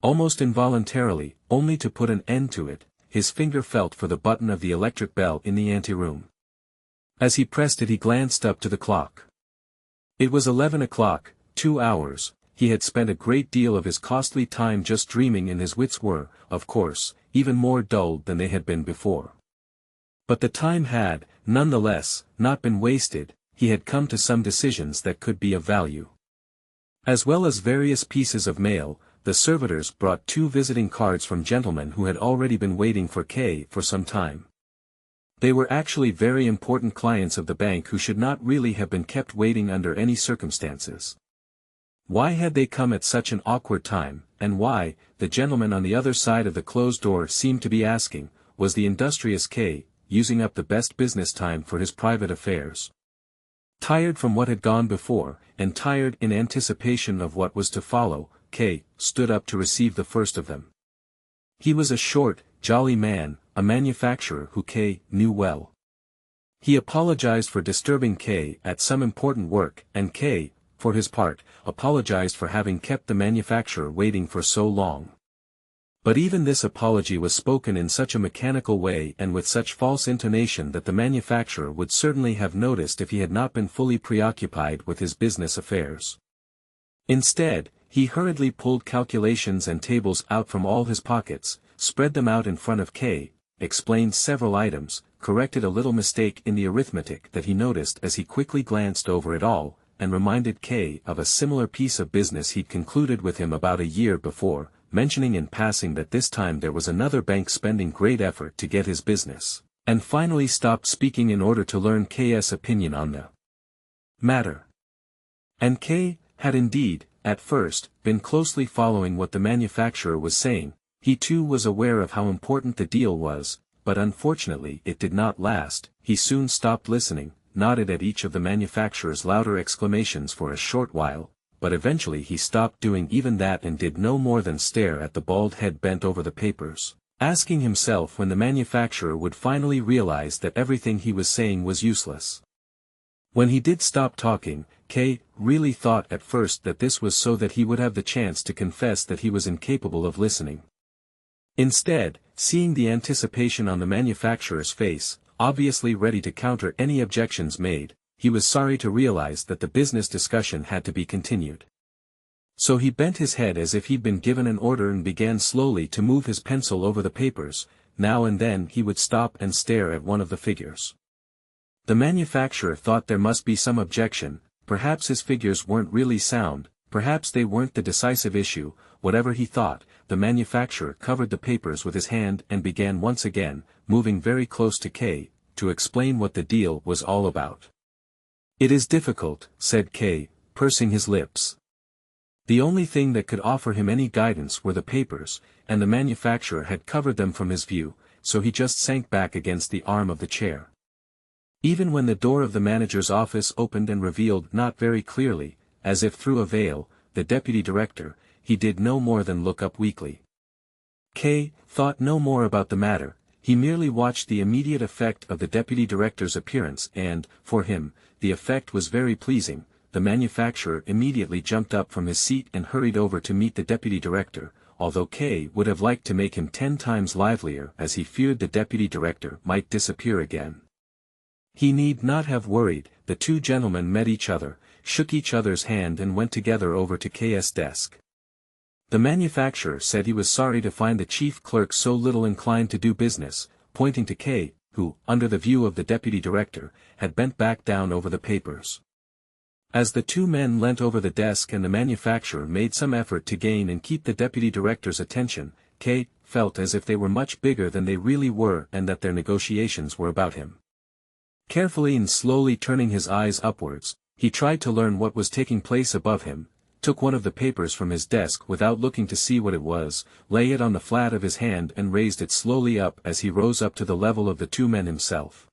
Almost involuntarily, only to put an end to it, his finger felt for the button of the electric bell in the anteroom. As he pressed it, he glanced up to the clock. It was 11 o'clock, 2 hours. He had spent a great deal of his costly time just dreaming, and his wits were, of course, even more dulled than they had been before. But the time had, nonetheless, not been wasted. He had come to some decisions that could be of value. As well as various pieces of mail, the servitors brought 2 visiting cards from gentlemen who had already been waiting for K for some time. They were actually very important clients of the bank who should not really have been kept waiting under any circumstances. Why had they come at such an awkward time, and why, the gentleman on the other side of the closed door seemed to be asking, was the industrious K, using up the best business time for his private affairs? Tired from what had gone before, and tired in anticipation of what was to follow, K stood up to receive the first of them. He was a short, jolly man, a manufacturer who K knew well. He apologized for disturbing K at some important work, and K, for his part, apologized for having kept the manufacturer waiting for so long. But even this apology was spoken in such a mechanical way and with such false intonation that the manufacturer would certainly have noticed if he had not been fully preoccupied with his business affairs. Instead, he hurriedly pulled calculations and tables out from all his pockets, spread them out in front of K, explained several items, corrected a little mistake in the arithmetic that he noticed as he quickly glanced over it all, and reminded K of a similar piece of business he'd concluded with him about a year before, mentioning in passing that this time there was another bank spending great effort to get his business, and finally stopped speaking in order to learn K's opinion on the matter. And K had indeed, at first, been closely following what the manufacturer was saying. He too was aware of how important the deal was, but unfortunately it did not last. He soon stopped listening, nodded at each of the manufacturer's louder exclamations for a short while, but eventually he stopped doing even that and did no more than stare at the bald head bent over the papers, asking himself when the manufacturer would finally realize that everything he was saying was useless. When he did stop talking, K really thought at first that this was so that he would have the chance to confess that he was incapable of listening. Instead, seeing the anticipation on the manufacturer's face, obviously ready to counter any objections made, he was sorry to realize that the business discussion had to be continued. So he bent his head as if he'd been given an order and began slowly to move his pencil over the papers. Now and then he would stop and stare at one of the figures. The manufacturer thought there must be some objection, perhaps his figures weren't really sound, perhaps they weren't the decisive issue. Whatever he thought, the manufacturer covered the papers with his hand and began once again, moving very close to K, to explain what the deal was all about. "It is difficult," said K, pursing his lips. The only thing that could offer him any guidance were the papers, and the manufacturer had covered them from his view, so he just sank back against the arm of the chair. Even when the door of the manager's office opened and revealed not very clearly, as if through a veil, the deputy director, he did no more than look up weakly. K thought no more about the matter. He merely watched the immediate effect of the deputy director's appearance and, for him, the effect was very pleasing. The manufacturer immediately jumped up from his seat and hurried over to meet the deputy director, although K would have liked to make him 10 times livelier as he feared the deputy director might disappear again. He need not have worried. The two gentlemen met each other, shook each other's hand and went together over to K's desk. The manufacturer said he was sorry to find the chief clerk so little inclined to do business, pointing to K, who, under the view of the deputy director, had bent back down over the papers. As the two men leant over the desk and the manufacturer made some effort to gain and keep the deputy director's attention, K felt as if they were much bigger than they really were and that their negotiations were about him. Carefully and slowly turning his eyes upwards, he tried to learn what was taking place above him, took one of the papers from his desk without looking to see what it was, lay it on the flat of his hand and raised it slowly up as he rose up to the level of the two men himself.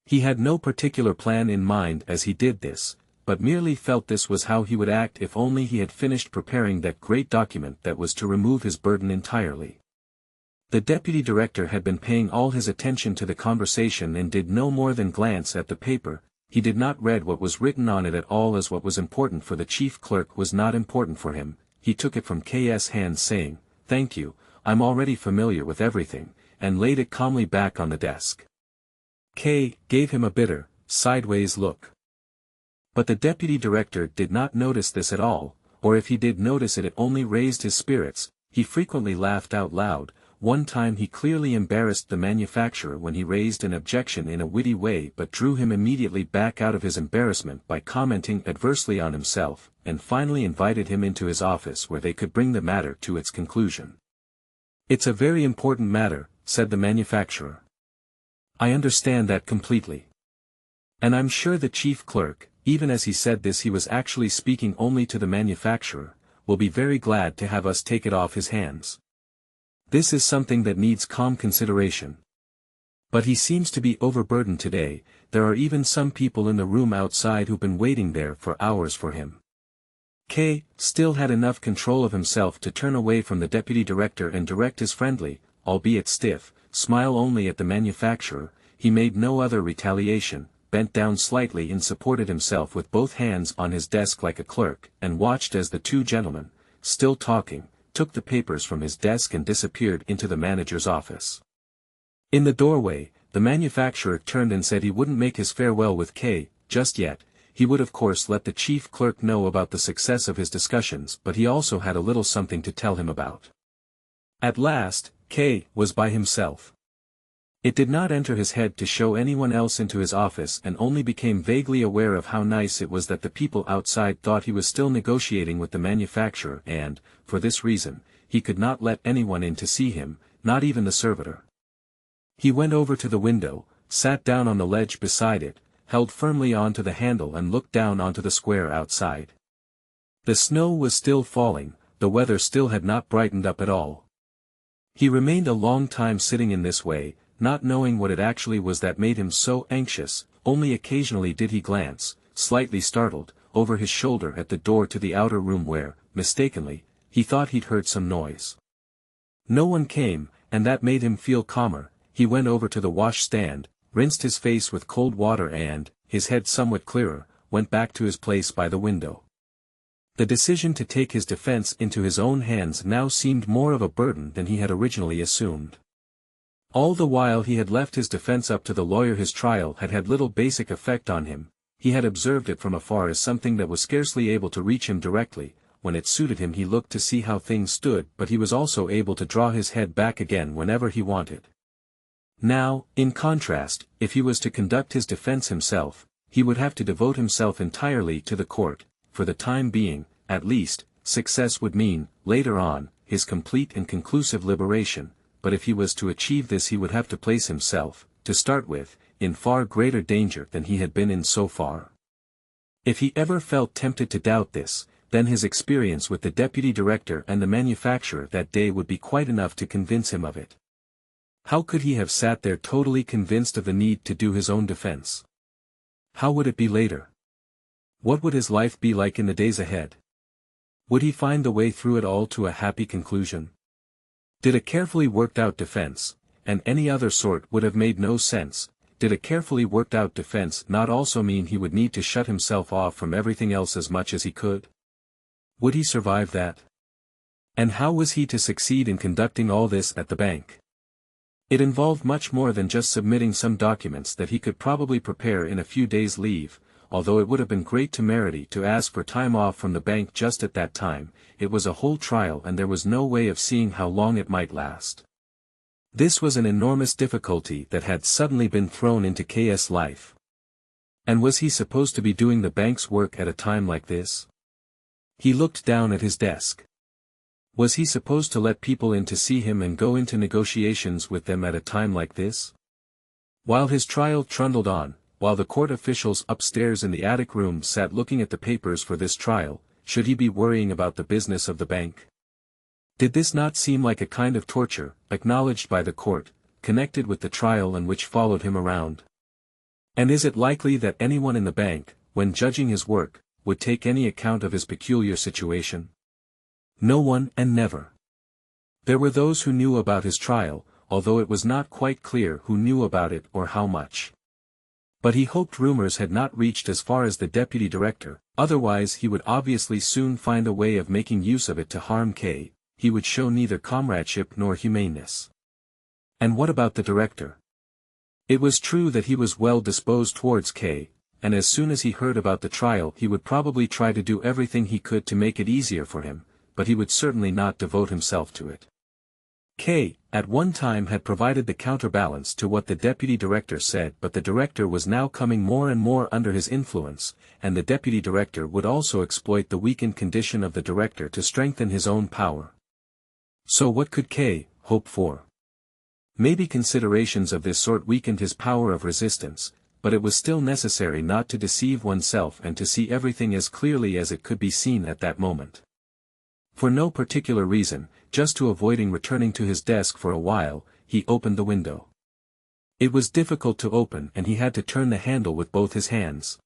He had no particular plan in mind as he did this, but merely felt this was how he would act if only he had finished preparing that great document that was to remove his burden entirely. The deputy director had been paying all his attention to the conversation and did no more than glance at the paper. He did not read what was written on it at all, as what was important for the chief clerk was not important for him. He took it from K's hand saying, "Thank you, I'm already familiar with everything," and laid it calmly back on the desk. K gave him a bitter, sideways look. But the deputy director did not notice this at all, or if he did notice it, it only raised his spirits. He frequently laughed out loud. One time he clearly embarrassed the manufacturer when he raised an objection in a witty way but drew him immediately back out of his embarrassment by commenting adversely on himself, and finally invited him into his office where they could bring the matter to its conclusion. "It's a very important matter," said the manufacturer. I understand that completely. And I'm sure the chief clerk, even as he said this he was actually speaking only to the manufacturer, will be very glad to have us take it off his hands. This is something that needs calm consideration. But he seems to be overburdened today. There are even some people in the room outside who've been waiting there for hours for him. K still had enough control of himself to turn away from the deputy director and direct his friendly, albeit stiff, smile only at the manufacturer. He made no other retaliation, bent down slightly and supported himself with both hands on his desk like a clerk, and watched as the two gentlemen, still talking, took the papers from his desk and disappeared into the manager's office. In the doorway, the manufacturer turned and said he wouldn't make his farewell with K just yet. He would of course let the chief clerk know about the success of his discussions, but he also had a little something to tell him about. At last, K was by himself. It did not enter his head to show anyone else into his office and only became vaguely aware of how nice it was that the people outside thought he was still negotiating with the manufacturer and, for this reason, he could not let anyone in to see him, not even the servitor. He went over to the window, sat down on the ledge beside it, held firmly onto the handle and looked down onto the square outside. The snow was still falling, the weather still had not brightened up at all. He remained a long time sitting in this way, not knowing what it actually was that made him so anxious. Only occasionally did he glance, slightly startled, over his shoulder at the door to the outer room where, mistakenly, he thought he'd heard some noise. No one came, and that made him feel calmer. He went over to the washstand, rinsed his face with cold water and, his head somewhat clearer, went back to his place by the window. The decision to take his defense into his own hands now seemed more of a burden than he had originally assumed. All the while he had left his defense up to the lawyer. His trial had had little basic effect on him. He had observed it from afar as something that was scarcely able to reach him directly. When it suited him he looked to see how things stood, but he was also able to draw his head back again whenever he wanted. Now, in contrast, if he was to conduct his defense himself, he would have to devote himself entirely to the court. For the time being, at least, success would mean, later on, his complete and conclusive liberation, but if he was to achieve this he would have to place himself, to start with, in far greater danger than he had been in so far. If he ever felt tempted to doubt this, then his experience with the deputy director and the manufacturer that day would be quite enough to convince him of it. How could he have sat there totally convinced of the need to do his own defense? How would it be later? What would his life be like in the days ahead? Would he find the way through it all to a happy conclusion? Did a carefully worked out defense, and any other sort would have made no sense, did a carefully worked out defense not also mean he would need to shut himself off from everything else as much as he could? Would he survive that? And how was he to succeed in conducting all this at the bank? It involved much more than just submitting some documents that he could probably prepare in a few days' leave. Although it would have been great temerity to ask for time off from the bank just at that time, it was a whole trial and there was no way of seeing how long it might last. This was an enormous difficulty that had suddenly been thrown into K's life. And was he supposed to be doing the bank's work at a time like this? He looked down at his desk. Was he supposed to let people in to see him and go into negotiations with them at a time like this? While his trial trundled on, while the court officials upstairs in the attic room sat looking at the papers for this trial, should he be worrying about the business of the bank? Did this not seem like a kind of torture, acknowledged by the court, connected with the trial and which followed him around? And is it likely that anyone in the bank, when judging his work, would take any account of his peculiar situation? No one, and never. There were those who knew about his trial, although it was not quite clear who knew about it or how much. But he hoped rumors had not reached as far as the deputy director, otherwise he would obviously soon find a way of making use of it to harm K. He would show neither comradeship nor humaneness. And what about the director? It was true that he was well disposed towards K, and as soon as he heard about the trial he would probably try to do everything he could to make it easier for him, but he would certainly not devote himself to it. K, at one time had provided the counterbalance to what the deputy director said, but the director was now coming more and more under his influence, and the deputy director would also exploit the weakened condition of the director to strengthen his own power. So what could K hope for? Maybe considerations of this sort weakened his power of resistance, but it was still necessary not to deceive oneself and to see everything as clearly as it could be seen at that moment. For no particular reason, just to avoiding returning to his desk for a while, he opened the window. It was difficult to open and he had to turn the handle with both his hands.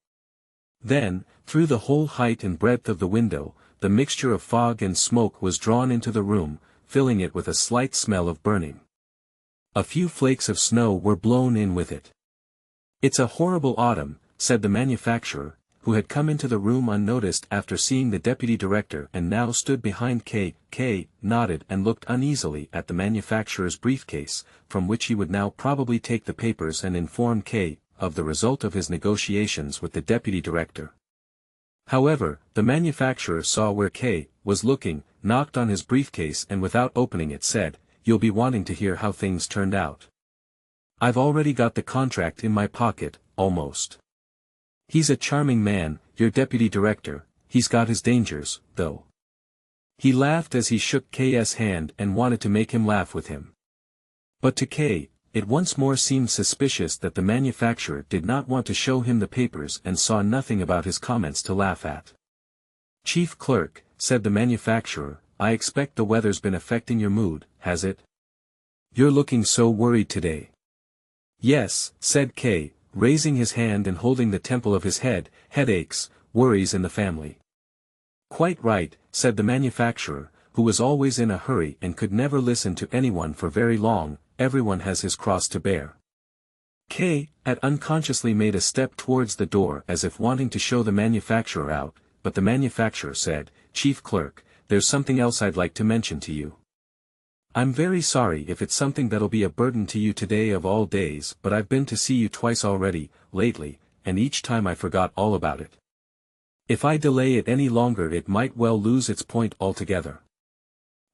Then, through the whole height and breadth of the window, the mixture of fog and smoke was drawn into the room, filling it with a slight smell of burning. A few flakes of snow were blown in with it. "It's a horrible autumn," said the manufacturer, who had come into the room unnoticed after seeing the deputy director and now stood behind K. K nodded and looked uneasily at the manufacturer's briefcase, from which he would now probably take the papers and inform K. of the result of his negotiations with the deputy director. However, the manufacturer saw where K. was looking, knocked on his briefcase and without opening it said, "You'll be wanting to hear how things turned out. I've already got the contract in my pocket, almost. He's a charming man, your deputy director, he's got his dangers, though." He laughed as he shook K.'s hand and wanted to make him laugh with him. But to K., it once more seemed suspicious that the manufacturer did not want to show him the papers and saw nothing about his comments to laugh at. "Chief clerk," said the manufacturer, "I expect the weather's been affecting your mood, has it? You're looking so worried today." "Yes," said K., raising his hand and holding the temple of his head, "headaches, worries in the family." "Quite right," said the manufacturer, who was always in a hurry and could never listen to anyone for very long, "everyone has his cross to bear." K. had unconsciously made a step towards the door as if wanting to show the manufacturer out, but the manufacturer said, "Chief clerk, there's something else I'd like to mention to you. I'm very sorry if it's something that'll be a burden to you today of all days, but I've been to see you twice already, lately, and each time I forgot all about it. If I delay it any longer it might well lose its point altogether.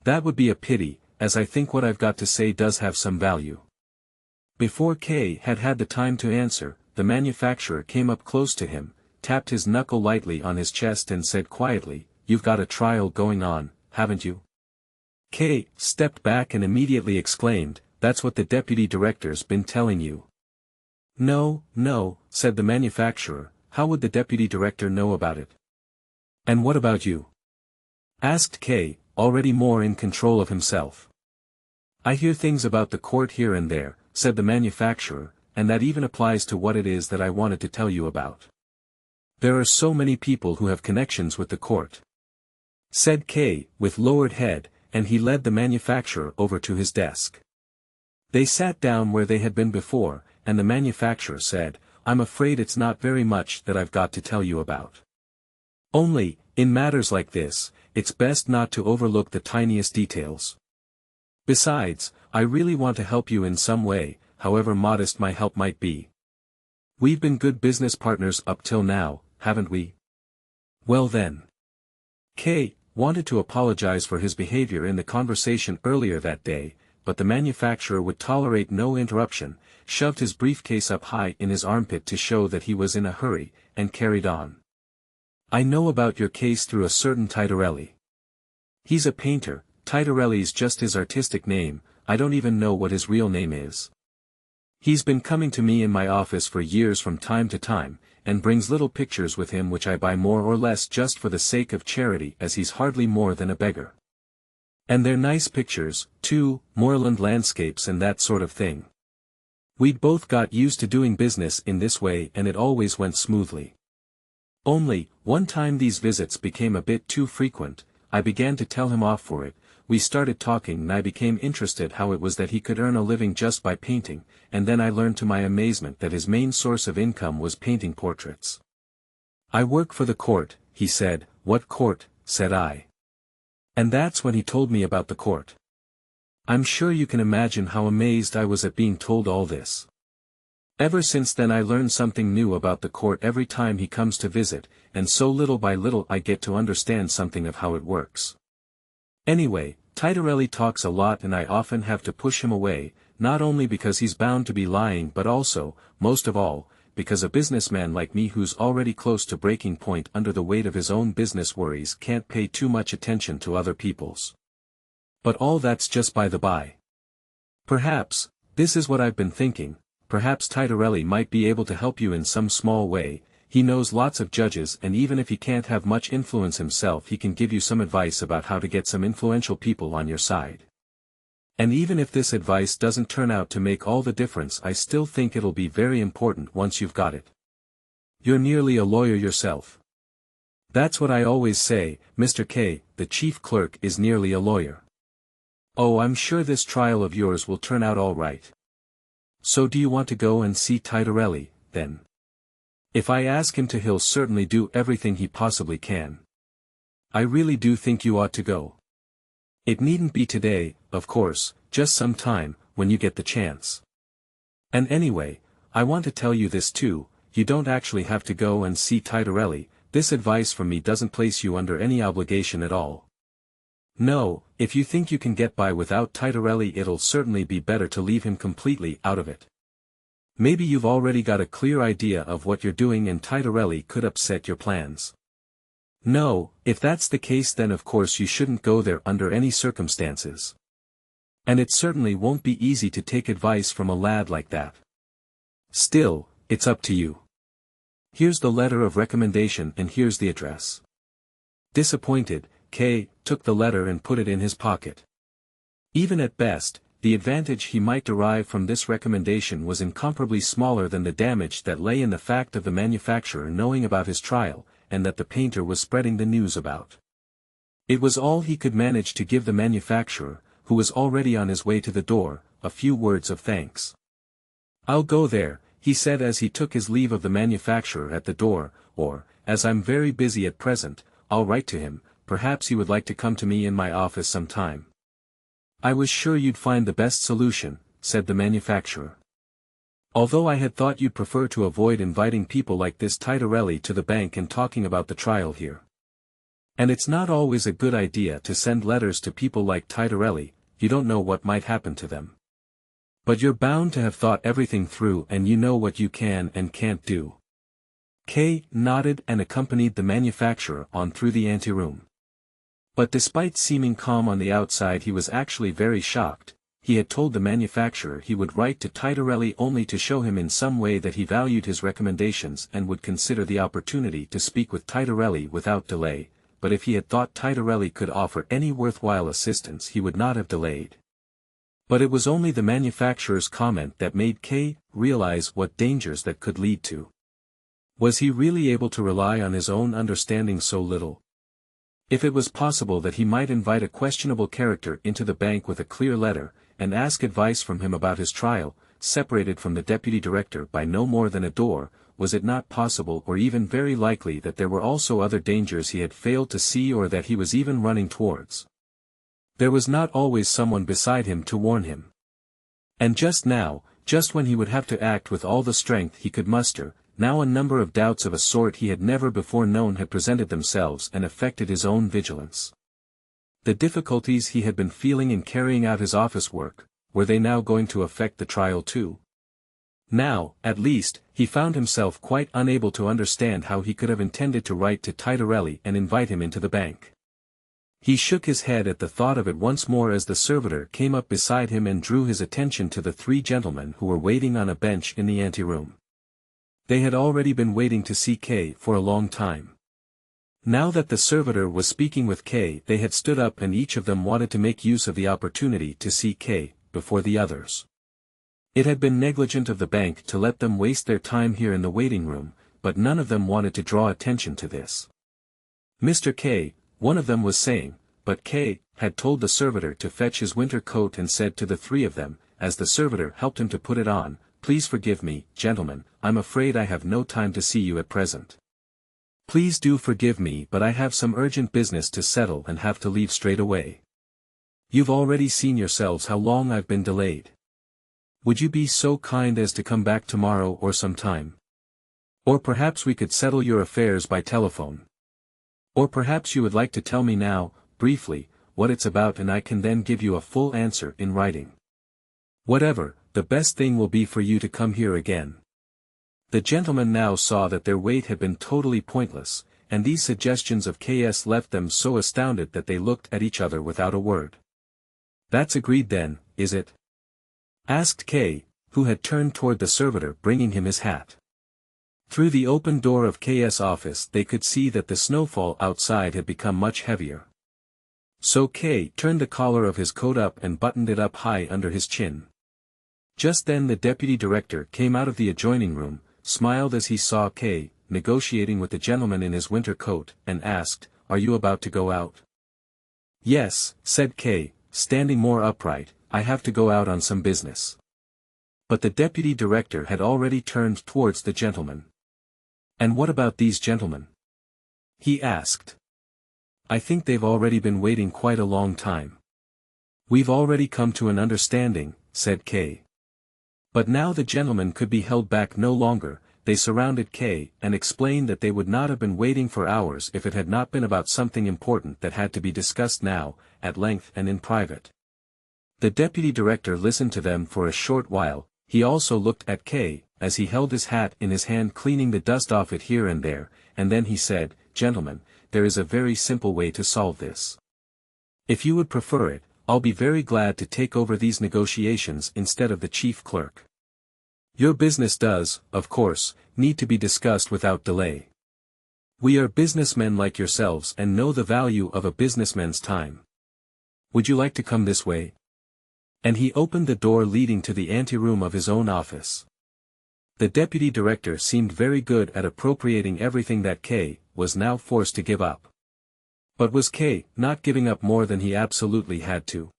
That would be a pity, as I think what I've got to say does have some value." Before K. had had the time to answer, the manufacturer came up close to him, tapped his knuckle lightly on his chest and said quietly, "You've got a trial going on, haven't you?" K. stepped back and immediately exclaimed, "That's what the deputy director's been telling you." "No, no," said the manufacturer, "how would the deputy director know about it?" "And what about you?" asked K., already more in control of himself. "I hear things about the court here and there," said the manufacturer, "and that even applies to what it is that I wanted to tell you about. There are so many people who have connections with the court," said K., with lowered head, and he led the manufacturer over to his desk. They sat down where they had been before, and the manufacturer said, "I'm afraid it's not very much that I've got to tell you about. Only, in matters like this, it's best not to overlook the tiniest details. Besides, I really want to help you in some way, however modest my help might be. We've been good business partners up till now, haven't we? Well then." K. wanted to apologize for his behavior in the conversation earlier that day, but the manufacturer would tolerate no interruption, shoved his briefcase up high in his armpit to show that he was in a hurry, and carried on. "I know about your case through a certain Titorelli. He's a painter, Titorelli's just his artistic name, I don't even know what his real name is. He's been coming to me in my office for years from time to time, and brings little pictures with him which I buy more or less just for the sake of charity as he's hardly more than a beggar. And they're nice pictures, too, moorland landscapes and that sort of thing. We'd both got used to doing business in this way and it always went smoothly. Only, one time these visits became a bit too frequent, I began to tell him off for it, we started talking and I became interested how it was that he could earn a living just by painting, and then I learned to my amazement that his main source of income was painting portraits. "I work for the court," he said. "What court?" said I. And that's when he told me about the court. I'm sure you can imagine how amazed I was at being told all this. Ever since then I learn something new about the court every time he comes to visit, and so little by little I get to understand something of how it works. Anyway, Titorelli talks a lot and I often have to push him away, not only because he's bound to be lying but also, most of all, because a businessman like me who's already close to breaking point under the weight of his own business worries can't pay too much attention to other people's. But all that's just by the by. Perhaps, This is what I've been thinking, perhaps Titorelli might be able to help you in some small way. He knows lots of judges, and even if he can't have much influence himself, he can give you some advice about how to get some influential people on your side. And even if this advice doesn't turn out to make all the difference, I still think it'll be very important once you've got it. You're nearly a lawyer yourself. That's what I always say, Mr. K, the chief clerk is nearly a lawyer. Oh, I'm sure this trial of yours will turn out all right. So do you want to go and see Titorelli, then? If I ask him to, he'll certainly do everything he possibly can. I really do think you ought to go. It needn't be today, of course, just some time, when you get the chance. And anyway, I want to tell you this too, you don't actually have to go and see Titorelli. This advice from me doesn't place you under any obligation at all. No, if you think you can get by without Titorelli, it'll certainly be better to leave him completely out of it. Maybe you've already got a clear idea of what you're doing and Titorelli could upset your plans. No, if that's the case, then of course you shouldn't go there under any circumstances. And it certainly won't be easy to take advice from a lad like that. Still, it's up to you. Here's the letter of recommendation and here's the address. Disappointed, K took the letter and put it in his pocket. Even at best, the advantage he might derive from this recommendation was incomparably smaller than the damage that lay in the fact of the manufacturer knowing about his trial, and that the painter was spreading the news about. It was all he could manage to give the manufacturer, who was already on his way to the door, a few words of thanks. "I'll go there," he said as he took his leave of the manufacturer at the door, "or, as I'm very busy at present, I'll write to him. Perhaps he would like to come to me in my office some time." "I was sure you'd find the best solution," said the manufacturer. "Although I had thought you'd prefer to avoid inviting people like this Titorelli to the bank and talking about the trial here. And it's not always a good idea to send letters to people like Titorelli, you don't know what might happen to them. But you're bound to have thought everything through and you know what you can and can't do." K nodded and accompanied the manufacturer on through the anteroom. But despite seeming calm on the outside, he was actually very shocked. He had told the manufacturer he would write to Titorelli only to show him in some way that he valued his recommendations and would consider the opportunity to speak with Titorelli without delay, but if he had thought Titorelli could offer any worthwhile assistance he would not have delayed. But it was only the manufacturer's comment that made K realize what dangers that could lead to. Was he really able to rely on his own understanding so little? If it was possible that he might invite a questionable character into the bank with a clear letter, and ask advice from him about his trial, separated from the deputy director by no more than a door, was it not possible or even very likely that there were also other dangers he had failed to see or that he was even running towards? There was not always someone beside him to warn him. And just now, just when he would have to act with all the strength he could muster, now a number of doubts of a sort he had never before known had presented themselves and affected his own vigilance. The difficulties he had been feeling in carrying out his office work, were they now going to affect the trial too? Now, at least, he found himself quite unable to understand how he could have intended to write to Titorelli and invite him into the bank. He shook his head at the thought of it once more as the servitor came up beside him and drew his attention to the three gentlemen who were waiting on a bench in the anteroom. They had already been waiting to see K for a long time. Now that the servitor was speaking with K, they had stood up and each of them wanted to make use of the opportunity to see K before the others. It had been negligent of the bank to let them waste their time here in the waiting room, but none of them wanted to draw attention to this. "Mr. K," one of them was saying, but K had told the servitor to fetch his winter coat and said to the three of them, as the servitor helped him to put it on, "Please forgive me, gentlemen, I'm afraid I have no time to see you at present. Please do forgive me, but I have some urgent business to settle and have to leave straight away. You've already seen yourselves how long I've been delayed. Would you be so kind as to come back tomorrow or some time? Or perhaps we could settle your affairs by telephone. Or perhaps you would like to tell me now, briefly, what it's about and I can then give you a full answer in writing. Whatever, the best thing will be for you to come here again." The gentlemen now saw that their wait had been totally pointless, and these suggestions of K.'s left them so astounded that they looked at each other without a word. "That's agreed then, is it? asked K, who had turned toward the servitor bringing him his hat. Through the open door of K's office they could see that the snowfall outside had become much heavier. So K turned the collar of his coat up and buttoned it up high under his chin. Just then the deputy director came out of the adjoining room, smiled as he saw K negotiating with the gentleman in his winter coat, and asked, "Are you about to go out?" "Yes," said K, standing more upright, "I have to go out on some business." But the deputy director had already turned towards the gentleman. "And what about these gentlemen?" he asked. "I think they've already been waiting quite a long time." "We've already come to an understanding," said K. But now the gentlemen could be held back no longer. They surrounded K and explained that they would not have been waiting for hours if it had not been about something important that had to be discussed now, at length and in private. The deputy director listened to them for a short while. He also looked at K, as he held his hat in his hand cleaning the dust off it here and there, and then he said, "Gentlemen, there is a very simple way to solve this. If you would prefer it, I'll be very glad to take over these negotiations instead of the chief clerk. Your business does, of course, need to be discussed without delay. We are businessmen like yourselves and know the value of a businessman's time. Would you like to come this way?" And he opened the door leading to the anteroom of his own office. The deputy director seemed very good at appropriating everything that K was now forced to give up. But was K not giving up more than he absolutely had to?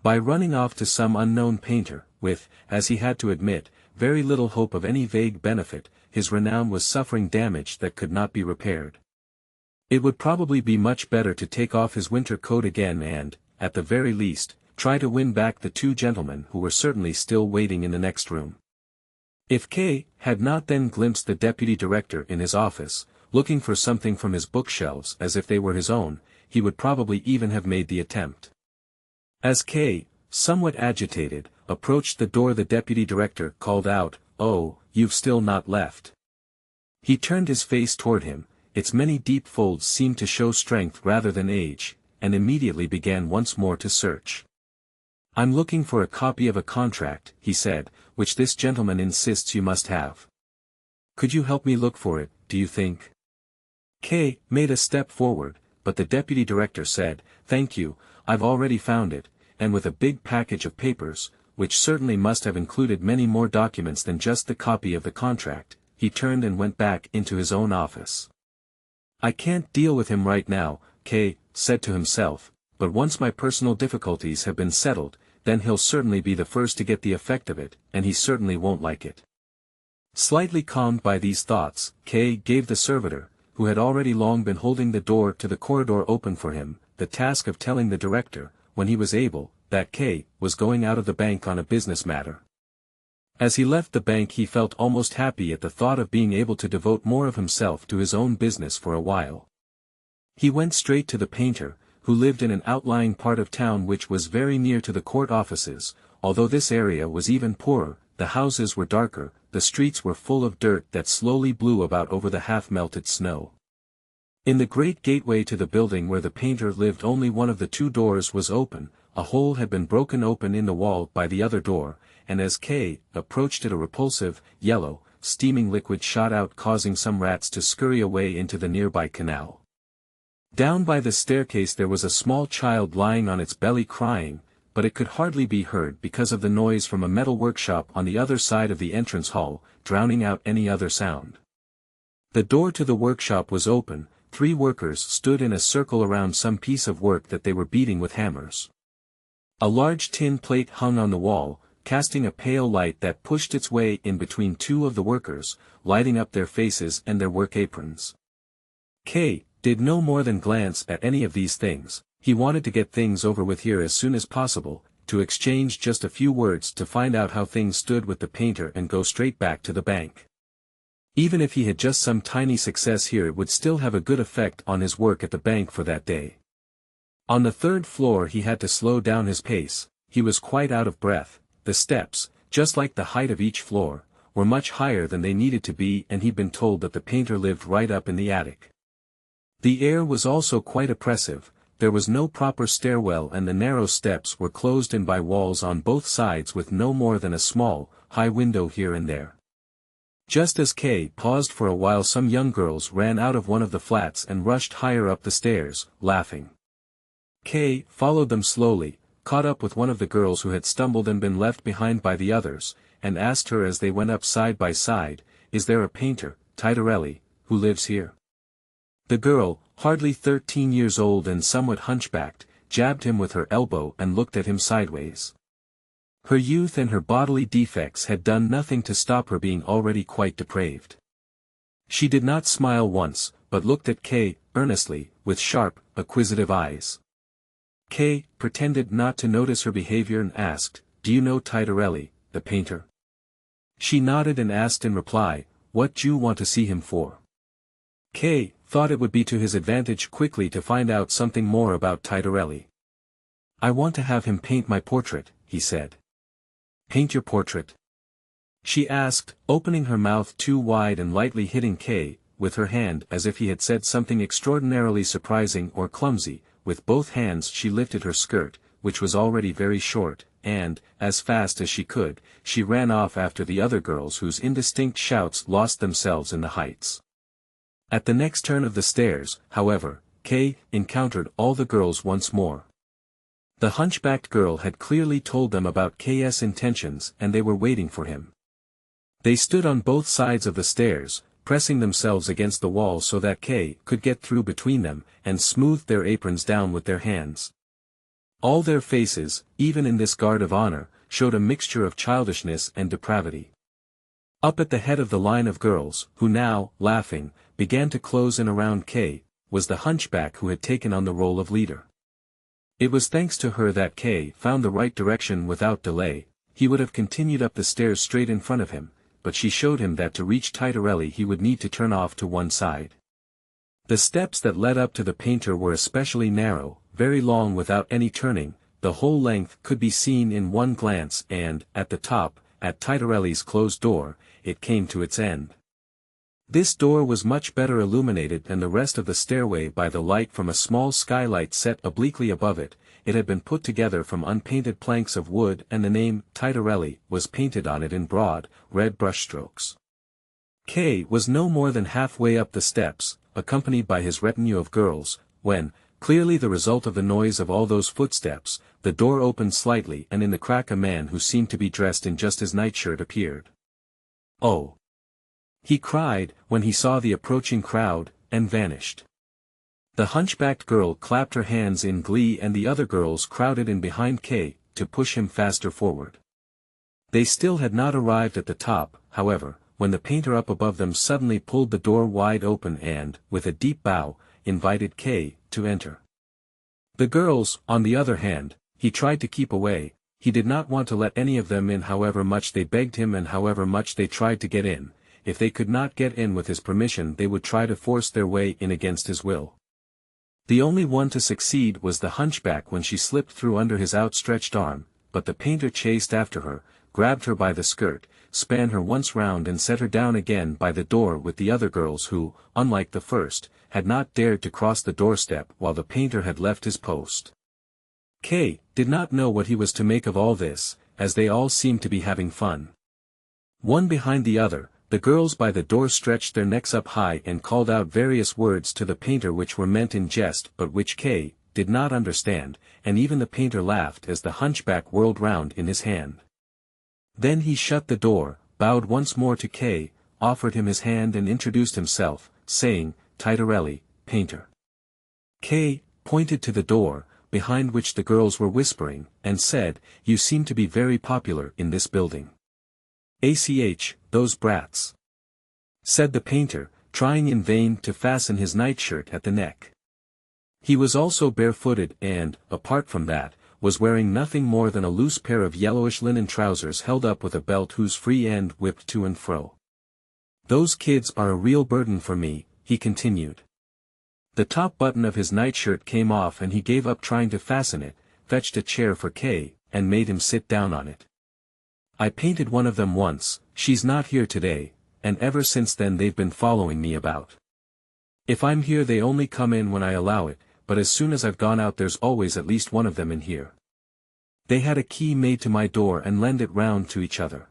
By running off to some unknown painter, with, as he had to admit, very little hope of any vague benefit, his renown was suffering damage that could not be repaired. It would probably be much better to take off his winter coat again and, at the very least, try to win back the two gentlemen who were certainly still waiting in the next room. If K had not then glimpsed the deputy director in his office, looking for something from his bookshelves as if they were his own, he would probably even have made the attempt. As K, somewhat agitated, approached the door the deputy director called out, "Oh, you've still not left." He turned his face toward him, its many deep folds seemed to show strength rather than age, and immediately began once more to search. "I'm looking for a copy of a contract," he said, "which this gentleman insists you must have. Could you help me look for it, do you think?" K made a step forward, but the deputy director said, "Thank you, I've already found it," and with a big package of papers, which certainly must have included many more documents than just the copy of the contract, he turned and went back into his own office. "I can't deal with him right now," K said to himself, "but once my personal difficulties have been settled, then he'll certainly be the first to get the effect of it, and he certainly won't like it." Slightly calmed by these thoughts, K gave the servitor, who had already long been holding the door to the corridor open for him, the task of telling the director, when he was able, that K was going out of the bank on a business matter. As he left the bank he felt almost happy at the thought of being able to devote more of himself to his own business for a while. He went straight to the painter, who lived in an outlying part of town which was very near to the court offices. Although this area was even poorer, the houses were darker, the streets were full of dirt that slowly blew about over the half-melted snow. In the great gateway to the building where the painter lived only one of the two doors was open. A hole had been broken open in the wall by the other door, and as K approached it a repulsive, yellow, steaming liquid shot out, causing some rats to scurry away into the nearby canal. Down by the staircase there was a small child lying on its belly crying, but it could hardly be heard because of the noise from a metal workshop on the other side of the entrance hall, drowning out any other sound. The door to the workshop was open. 3 workers stood in a circle around some piece of work that they were beating with hammers. A large tin plate hung on the wall, casting a pale light that pushed its way in between 2 of the workers, lighting up their faces and their work aprons. K did no more than glance at any of these things. He wanted to get things over with here as soon as possible, to exchange just a few words to find out how things stood with the painter and go straight back to the bank. Even if he had just some tiny success here it would still have a good effect on his work at the bank for that day. On the 3rd floor he had to slow down his pace. He was quite out of breath. The steps, just like the height of each floor, were much higher than they needed to be, and he'd been told that the painter lived right up in the attic. The air was also quite oppressive. there was no proper stairwell and the narrow steps were closed in by walls on both sides with no more than a small, high window here and there. Just as K paused for a while, some young girls ran out of one of the flats and rushed higher up the stairs, laughing. K followed them slowly, caught up with one of the girls who had stumbled and been left behind by the others, and asked her as they went up side by side, "Is there a painter, Titorelli, who lives here?" The girl, hardly 13 years old and somewhat hunchbacked, jabbed him with her elbow and looked at him sideways. Her youth and her bodily defects had done nothing to stop her being already quite depraved. She did not smile once, but looked at K earnestly, with sharp, acquisitive eyes. K pretended not to notice her behavior and asked, "Do you know Titorelli, the painter?" She nodded and asked in reply, "What do you want to see him for?" K thought it would be to his advantage quickly to find out something more about Titorelli. "I want to have him paint my portrait," he said. "Paint your portrait?" she asked, opening her mouth too wide and lightly hitting K with her hand as if he had said something extraordinarily surprising or clumsy. With both hands she lifted her skirt, which was already very short, and, as fast as she could, she ran off after the other girls whose indistinct shouts lost themselves in the heights. At the next turn of the stairs, however, K encountered all the girls once more. The hunchbacked girl had clearly told them about K's intentions and they were waiting for him. They stood on both sides of the stairs, pressing themselves against the wall so that K could get through between them, and smoothed their aprons down with their hands. All their faces, even in this guard of honor, showed a mixture of childishness and depravity. Up at the head of the line of girls, who now, laughing, began to close in around K, was the hunchback who had taken on the role of leader. It was thanks to her that K found the right direction without delay. He would have continued up the stairs straight in front of him, but she showed him that to reach Titorelli he would need to turn off to one side. The steps that led up to the painter were especially narrow, very long without any turning, the whole length could be seen in one glance and, at the top, at Titorelli's closed door, it came to its end. This door was much better illuminated than the rest of the stairway by the light from a small skylight set obliquely above it. It had been put together from unpainted planks of wood and the name, Titorelli, was painted on it in broad, red brushstrokes. K was no more than halfway up the steps, accompanied by his retinue of girls, when, clearly the result of the noise of all those footsteps, the door opened slightly and in the crack a man who seemed to be dressed in just his nightshirt appeared. "Oh!" he cried, when he saw the approaching crowd, and vanished. The hunchbacked girl clapped her hands in glee and the other girls crowded in behind K, to push him faster forward. They still had not arrived at the top, however, when the painter up above them suddenly pulled the door wide open and, with a deep bow, invited K to enter. The girls, on the other hand, he tried to keep away. He did not want to let any of them in however much they begged him and however much they tried to get in. If they could not get in with his permission they would try to force their way in against his will. The only one to succeed was the hunchback when she slipped through under his outstretched arm, but the painter chased after her, grabbed her by the skirt, span her once round and set her down again by the door with the other girls who, unlike the first, had not dared to cross the doorstep while the painter had left his post. K did not know what he was to make of all this, as they all seemed to be having fun. One behind the other, the girls by the door stretched their necks up high and called out various words to the painter which were meant in jest but which K did not understand, and even the painter laughed as the hunchback whirled round in his hand. Then he shut the door, bowed once more to K, offered him his hand and introduced himself, saying, "Titorelli, painter." K pointed to the door, behind which the girls were whispering, and said, "You seem to be very popular in this building." "Those brats," said the painter, trying in vain to fasten his nightshirt at the neck. He was also barefooted and, apart from that, was wearing nothing more than a loose pair of yellowish linen trousers held up with a belt whose free end whipped to and fro. "Those kids are a real burden for me," he continued. The top button of his nightshirt came off and he gave up trying to fasten it, fetched a chair for K, and made him sit down on it. "I painted one of them once, she's not here today, and ever since then they've been following me about. If I'm here they only come in when I allow it, but as soon as I've gone out there's always at least one of them in here. They had a key made to my door and lend it round to each other.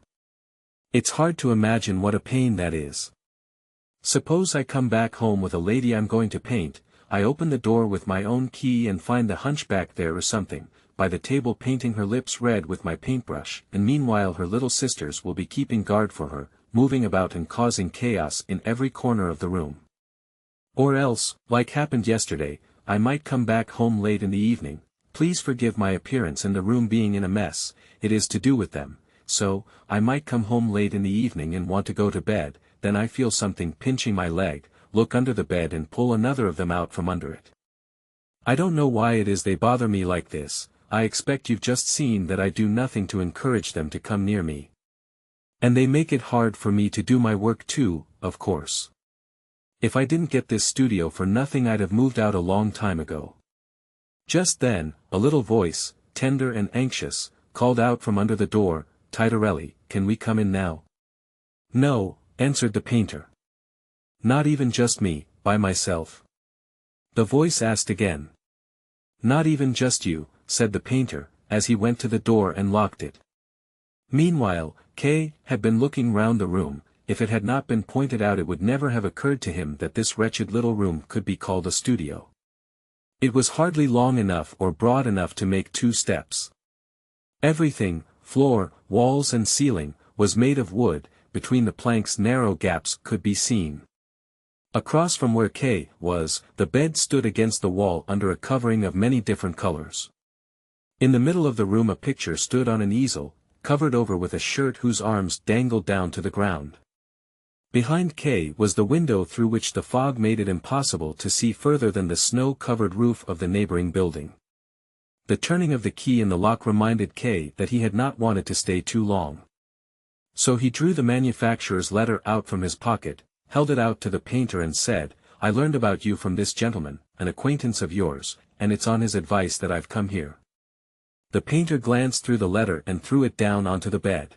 It's hard to imagine what a pain that is. Suppose I come back home with a lady I'm going to paint, I open the door with my own key and find the hunchback there or something, by the table painting her lips red with my paintbrush, and meanwhile her little sisters will be keeping guard for her, moving about and causing chaos in every corner of the room. Or else, like happened yesterday, I might come back home late in the evening, please forgive my appearance and the room being in a mess, it is to do with them, so, I might come home late in the evening and want to go to bed, then I feel something pinching my leg, look under the bed and pull another of them out from under it. I don't know why it is they bother me like this, I expect you've just seen that I do nothing to encourage them to come near me. And they make it hard for me to do my work too, of course. If I didn't get this studio for nothing I'd have moved out a long time ago. Just then, a little voice, tender and anxious, called out from under the door, Titorelli, can we come in now? No, answered the painter. Not even just me, by myself? The voice asked again. Not even just you, said the painter, as he went to the door and locked it. Meanwhile, K. had been looking round the room. If it had not been pointed out it would never have occurred to him that this wretched little room could be called a studio. It was hardly long enough or broad enough to make 2 steps. Everything, floor, walls and ceiling, was made of wood, between the planks narrow gaps could be seen. Across from where K. was, the bed stood against the wall under a covering of many different colors. In the middle of the room a picture stood on an easel, covered over with a shirt whose arms dangled down to the ground. Behind K. was the window through which the fog made it impossible to see further than the snow-covered roof of the neighboring building. The turning of the key in the lock reminded K. that he had not wanted to stay too long. So he drew the manufacturer's letter out from his pocket, held it out to the painter and said, I learned about you from this gentleman, an acquaintance of yours, and it's on his advice that I've come here. The painter glanced through the letter and threw it down onto the bed.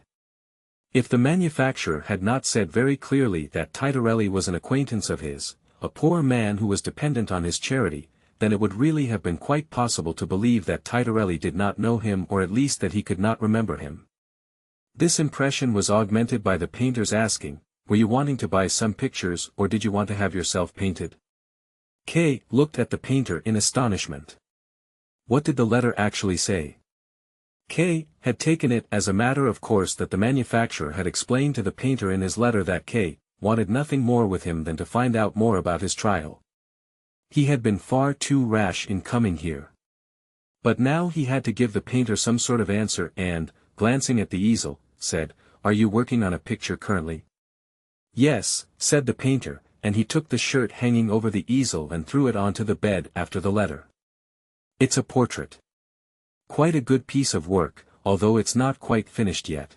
If the manufacturer had not said very clearly that Titorelli was an acquaintance of his, a poor man who was dependent on his charity, then it would really have been quite possible to believe that Titorelli did not know him or at least that he could not remember him. This impression was augmented by the painter's asking, were you wanting to buy some pictures or did you want to have yourself painted? K. looked at the painter in astonishment. What did the letter actually say? K. had taken it as a matter of course that the manufacturer had explained to the painter in his letter that K. wanted nothing more with him than to find out more about his trial. He had been far too rash in coming here. But now he had to give the painter some sort of answer and, glancing at the easel, said, Are you working on a picture currently? Yes, said the painter, and he took the shirt hanging over the easel and threw it onto the bed after the letter. It's a portrait. Quite a good piece of work, although it's not quite finished yet.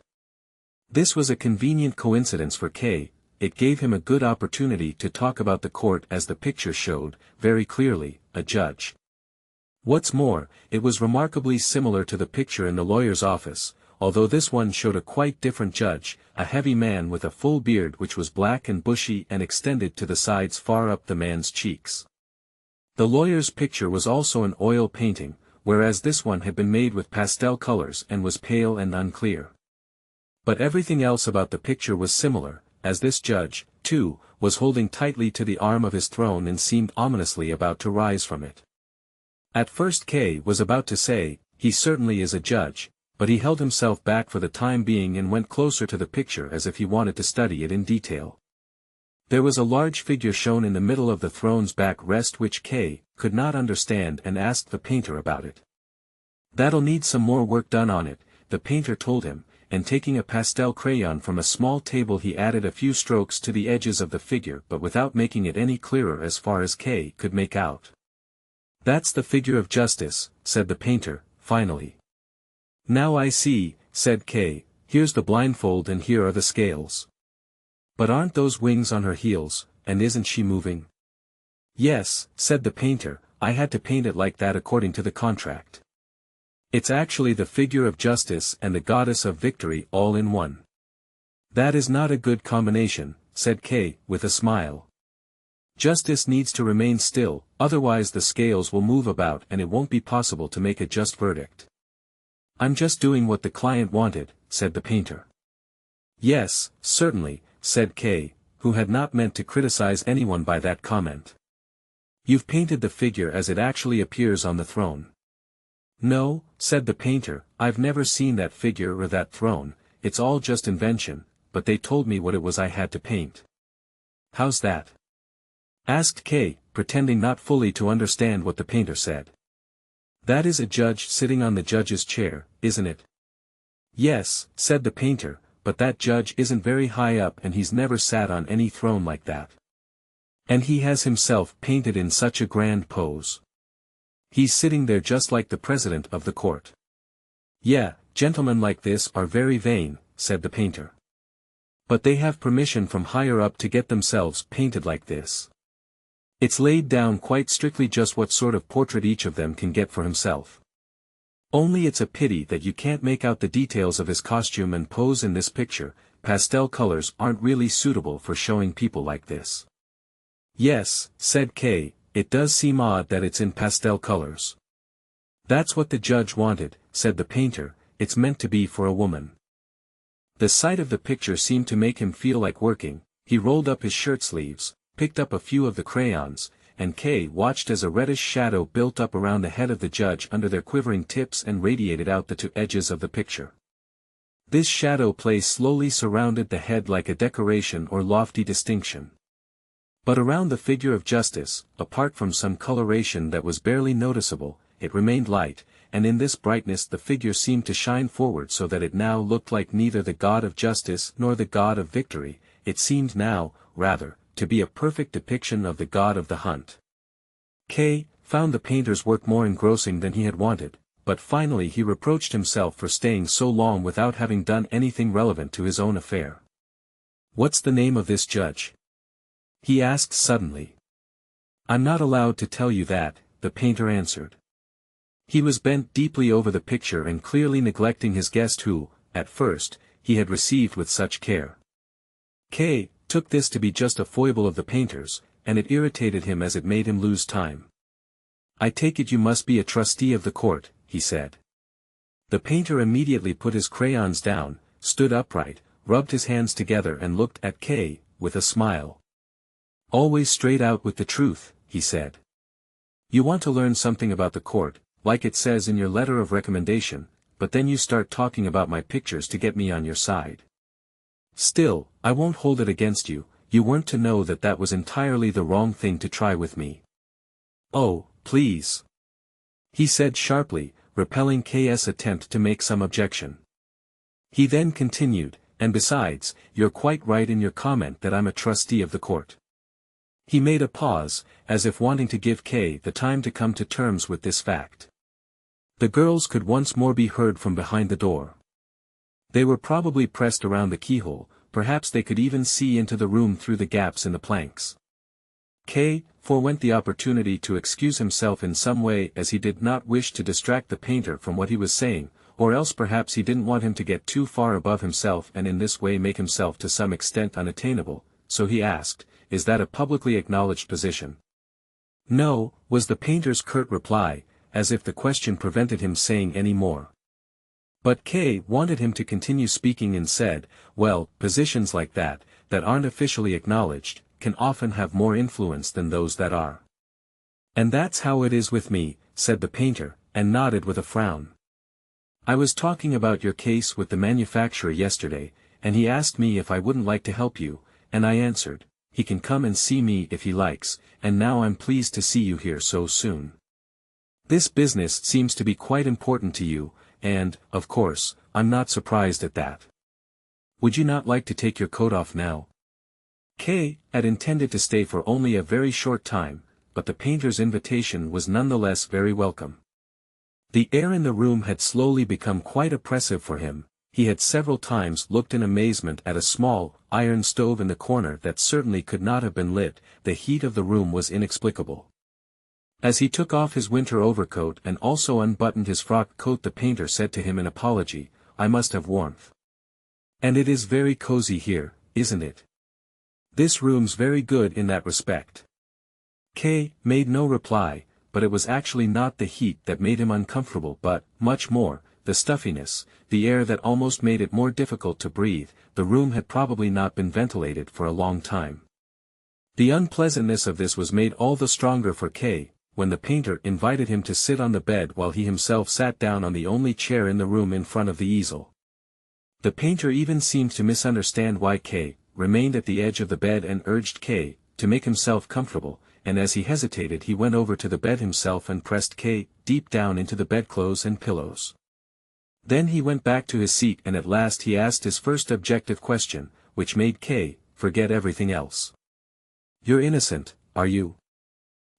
This was a convenient coincidence for K. It gave him a good opportunity to talk about the court as the picture showed, very clearly, a judge. What's more, it was remarkably similar to the picture in the lawyer's office, although this one showed a quite different judge, a heavy man with a full beard which was black and bushy and extended to the sides far up the man's cheeks. The lawyer's picture was also an oil painting, whereas this one had been made with pastel colors and was pale and unclear. But everything else about the picture was similar, as this judge, too, was holding tightly to the arm of his throne and seemed ominously about to rise from it. At first K. was about to say, he certainly is a judge, but he held himself back for the time being and went closer to the picture as if he wanted to study it in detail. There was a large figure shown in the middle of the throne's back rest which K. could not understand and asked the painter about it. That'll need some more work done on it, the painter told him, and taking a pastel crayon from a small table he added a few strokes to the edges of the figure but without making it any clearer as far as K. could make out. That's the figure of justice, said the painter, finally. Now I see, said K. Here's the blindfold and here are the scales. But aren't those wings on her heels, and isn't she moving? Yes, said the painter, I had to paint it like that according to the contract. It's actually the figure of justice and the goddess of victory all in one. That is not a good combination, said K. with a smile. Justice needs to remain still, otherwise the scales will move about and it won't be possible to make a just verdict. I'm just doing what the client wanted, said the painter. Yes, certainly, said K, who had not meant to criticize anyone by that comment. You've painted the figure as it actually appears on the throne. No, said the painter, I've never seen that figure or that throne, it's all just invention, but they told me what it was I had to paint. How's that? Asked K, pretending not fully to understand what the painter said. That is a judge sitting on the judge's chair, isn't it? Yes, said the painter, but that judge isn't very high up and he's never sat on any throne like that. And he has himself painted in such a grand pose. He's sitting there just like the president of the court. Yeah, gentlemen like this are very vain, said the painter. But they have permission from higher up to get themselves painted like this. It's laid down quite strictly just what sort of portrait each of them can get for himself. Only it's a pity that you can't make out the details of his costume and pose in this picture. Pastel colors aren't really suitable for showing people like this. Yes, said K, it does seem odd that it's in pastel colors. That's what the judge wanted, said the painter, it's meant to be for a woman. The sight of the picture seemed to make him feel like working. He rolled up his shirt sleeves, picked up a few of the crayons, and K watched as a reddish shadow built up around the head of the judge under their quivering tips and radiated out the two edges of the picture. This shadow play slowly surrounded the head like a decoration or lofty distinction. But around the figure of justice, apart from some coloration that was barely noticeable, it remained light, and in this brightness the figure seemed to shine forward so that it now looked like neither the god of justice nor the god of victory. It seemed now, rather, to be a perfect depiction of the god of the hunt. K found the painter's work more engrossing than he had wanted, but finally he reproached himself for staying so long without having done anything relevant to his own affair. What's the name of this judge? He asked suddenly. I'm not allowed to tell you that, the painter answered. He was bent deeply over the picture and clearly neglecting his guest who, at first, he had received with such care. K took this to be just a foible of the painter's, and it irritated him as it made him lose time. I take it you must be a trustee of the court, he said. The painter immediately put his crayons down, stood upright, rubbed his hands together and looked at K, with a smile. Always straight out with the truth, he said. You want to learn something about the court, like it says in your letter of recommendation, but then you start talking about my pictures to get me on your side. Still, I won't hold it against you, you weren't to know that that was entirely the wrong thing to try with me. Oh, please. He said sharply, repelling K's attempt to make some objection. He then continued, and besides, you're quite right in your comment that I'm a trustee of the court. He made a pause, as if wanting to give K the time to come to terms with this fact. The girls could once more be heard from behind the door. They were probably pressed around the keyhole, perhaps they could even see into the room through the gaps in the planks. K forewent the opportunity to excuse himself in some way as he did not wish to distract the painter from what he was saying, or else perhaps he didn't want him to get too far above himself and in this way make himself to some extent unattainable, so he asked, is that a publicly acknowledged position? No, was the painter's curt reply, as if the question prevented him saying any more. But K wanted him to continue speaking and said, well, positions like that aren't officially acknowledged, can often have more influence than those that are. And that's how it is with me, said the painter, and nodded with a frown. I was talking about your case with the manufacturer yesterday, and he asked me if I wouldn't like to help you, and I answered, he can come and see me if he likes, and now I'm pleased to see you here so soon. This business seems to be quite important to you, and, of course, I'm not surprised at that. Would you not like to take your coat off now? K had intended to stay for only a very short time, but the painter's invitation was nonetheless very welcome. The air in the room had slowly become quite oppressive for him. He had several times looked in amazement at a small, iron stove in the corner that certainly could not have been lit. The heat of the room was inexplicable. As he took off his winter overcoat and also unbuttoned his frock coat, the painter said to him in apology, I must have warmth. And it is very cozy here, isn't it? This room's very good in that respect. K made no reply, but it was actually not the heat that made him uncomfortable but, much more, the stuffiness, the air that almost made it more difficult to breathe. The room had probably not been ventilated for a long time. The unpleasantness of this was made all the stronger for K, when the painter invited him to sit on the bed while he himself sat down on the only chair in the room in front of the easel. The painter even seemed to misunderstand why K remained at the edge of the bed and urged K to make himself comfortable, and as he hesitated he went over to the bed himself and pressed K deep down into the bedclothes and pillows. Then he went back to his seat and at last he asked his first objective question, which made K forget everything else. "You're innocent, are you?"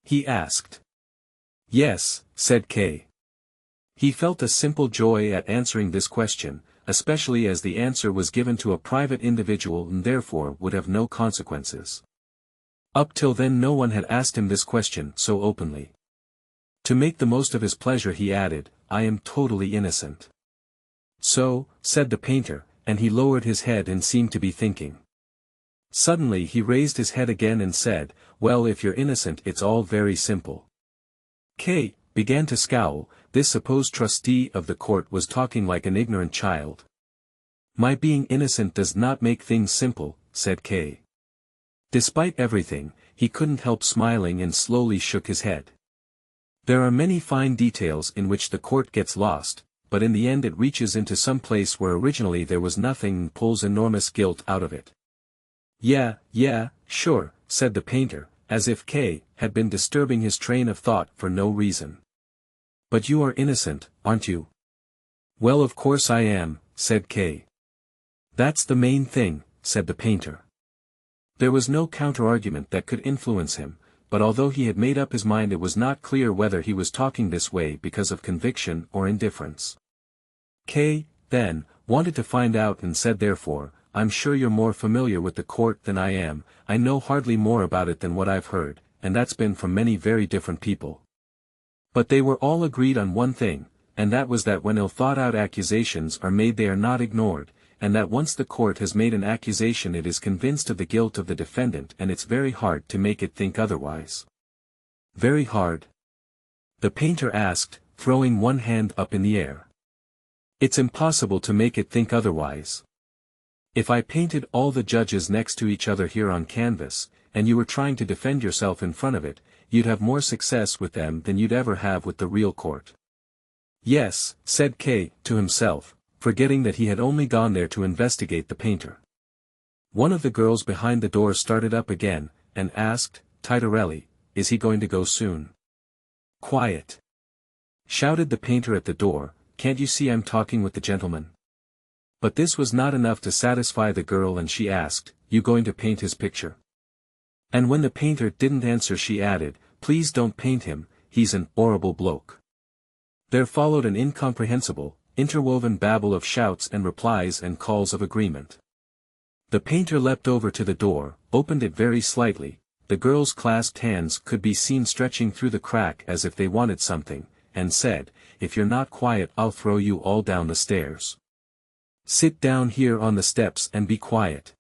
he asked. "Yes," said K. He felt a simple joy at answering this question, especially as the answer was given to a private individual and therefore would have no consequences. Up till then no one had asked him this question so openly. To make the most of his pleasure he added, "I am totally innocent." "So," said the painter, and he lowered his head and seemed to be thinking. Suddenly he raised his head again and said, "Well, if you're innocent it's all very simple." K began to scowl. This supposed trustee of the court was talking like an ignorant child. "My being innocent does not make things simple," said K. Despite everything, he couldn't help smiling and slowly shook his head. There are many fine details in which the court gets lost, but in the end it reaches into some place where originally there was nothing and pulls enormous guilt out of it. Yeah, sure," said the painter, as if K had been disturbing his train of thought for no reason. "But you are innocent, aren't you?" "Well, of course I am," said K. "That's the main thing," said the painter. There was no counter-argument that could influence him, but although he had made up his mind it was not clear whether he was talking this way because of conviction or indifference. K, then, wanted to find out and said therefore, "I'm sure you're more familiar with the court than I am. I know hardly more about it than what I've heard, and that's been from many very different people." But they were all agreed on one thing, and that was that when ill-thought-out accusations are made they are not ignored, and that once the court has made an accusation it is convinced of the guilt of the defendant and it's very hard to make it think otherwise. "Very hard?" the painter asked, throwing one hand up in the air. "It's impossible to make it think otherwise. If I painted all the judges next to each other here on canvas, and you were trying to defend yourself in front of it, you'd have more success with them than you'd ever have with the real court." "Yes," said K to himself, forgetting that he had only gone there to investigate the painter. One of the girls behind the door started up again, and asked, "Titorelli, is he going to go soon?" "Quiet!" shouted the painter at the door, "can't you see I'm talking with the gentleman?" But this was not enough to satisfy the girl and she asked, "You going to paint his picture?" And when the painter didn't answer she added, "Please don't paint him, he's an horrible bloke." There followed an incomprehensible, interwoven babble of shouts and replies and calls of agreement. The painter leapt over to the door, opened it very slightly, the girls' clasped hands could be seen stretching through the crack as if they wanted something, and said, "If you're not quiet I'll throw you all down the stairs. Sit down here on the steps and be quiet."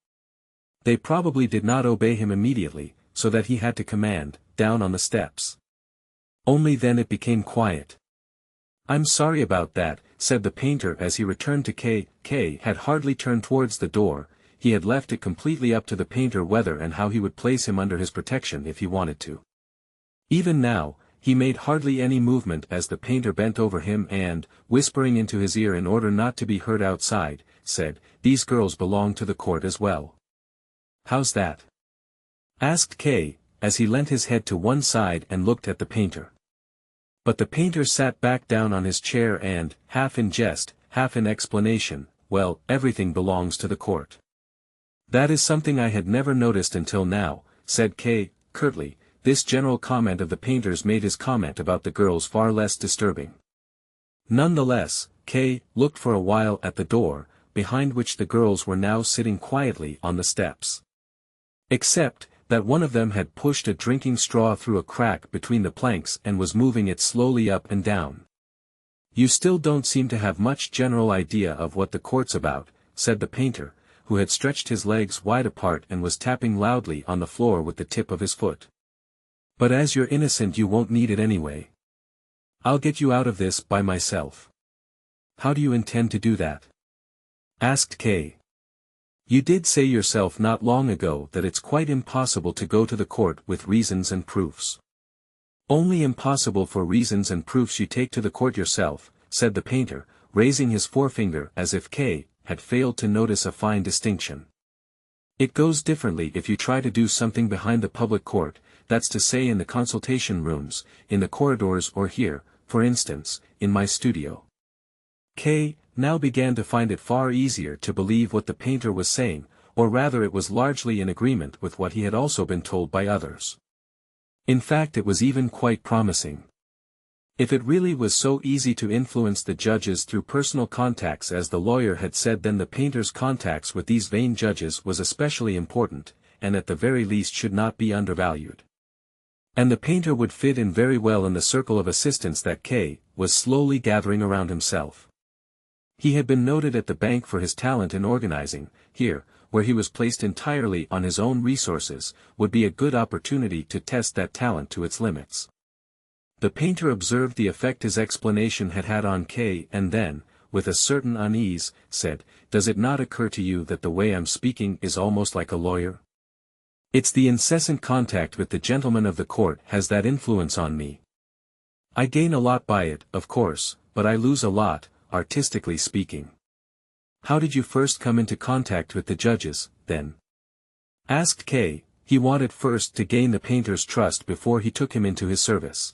They probably did not obey him immediately, so that he had to command, "Down on the steps." Only then it became quiet. "I'm sorry about that," said the painter as he returned to K. K had hardly turned towards the door, he had left it completely up to the painter whether and how he would place him under his protection if he wanted to. Even now, he made hardly any movement as the painter bent over him and, whispering into his ear in order not to be heard outside, said, "These girls belong to the court as well." "How's that?" asked K, as he leant his head to one side and looked at the painter. But the painter sat back down on his chair and, half in jest, half in explanation, "Well, everything belongs to the court." "That is something I had never noticed until now," said K, curtly. This general comment of the painter's made his comment about the girls far less disturbing. Nonetheless, K looked for a while at the door, behind which the girls were now sitting quietly on the steps. Except that one of them had pushed a drinking straw through a crack between the planks and was moving it slowly up and down. "You still don't seem to have much general idea of what the court's about," said the painter, who had stretched his legs wide apart and was tapping loudly on the floor with the tip of his foot. But as you're innocent you won't need it anyway. I'll get you out of this by myself. How do you intend to do that? Asked K. You did say yourself not long ago that it's quite impossible to go to the court with reasons and proofs. Only impossible for reasons and proofs you take to the court yourself, said the painter, raising his forefinger as if K. had failed to notice a fine distinction. It goes differently if you try to do something behind the public court, that's to say in the consultation rooms, in the corridors or here, for instance, in my studio. K. now began to find it far easier to believe what the painter was saying, or rather it was largely in agreement with what he had also been told by others. In fact it was even quite promising. If it really was so easy to influence the judges through personal contacts as the lawyer had said, then the painter's contacts with these vain judges was especially important, and at the very least should not be undervalued. And the painter would fit in very well in the circle of assistants that K. was slowly gathering around himself. He had been noted at the bank for his talent in organizing. Here, where he was placed entirely on his own resources, would be a good opportunity to test that talent to its limits. The painter observed the effect his explanation had had on K. and then, with a certain unease, said, "Does it not occur to you that the way I'm speaking is almost like a lawyer? It's the incessant contact with the gentlemen of the court has that influence on me. I gain a lot by it, of course, but I lose a lot, artistically speaking." How did you first come into contact with the judges, then? Asked K. He wanted first to gain the painter's trust before he took him into his service.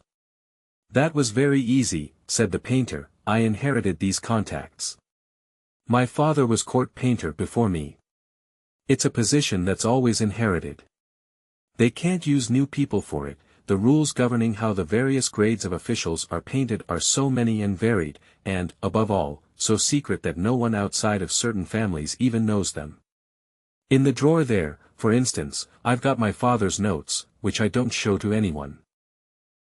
That was very easy, said the painter. I inherited these contacts. My father was court painter before me. It's a position that's always inherited. They can't use new people for it. The rules governing how the various grades of officials are painted are so many and varied, and, above all, so secret that no one outside of certain families even knows them. In the drawer there, for instance, I've got my father's notes, which I don't show to anyone.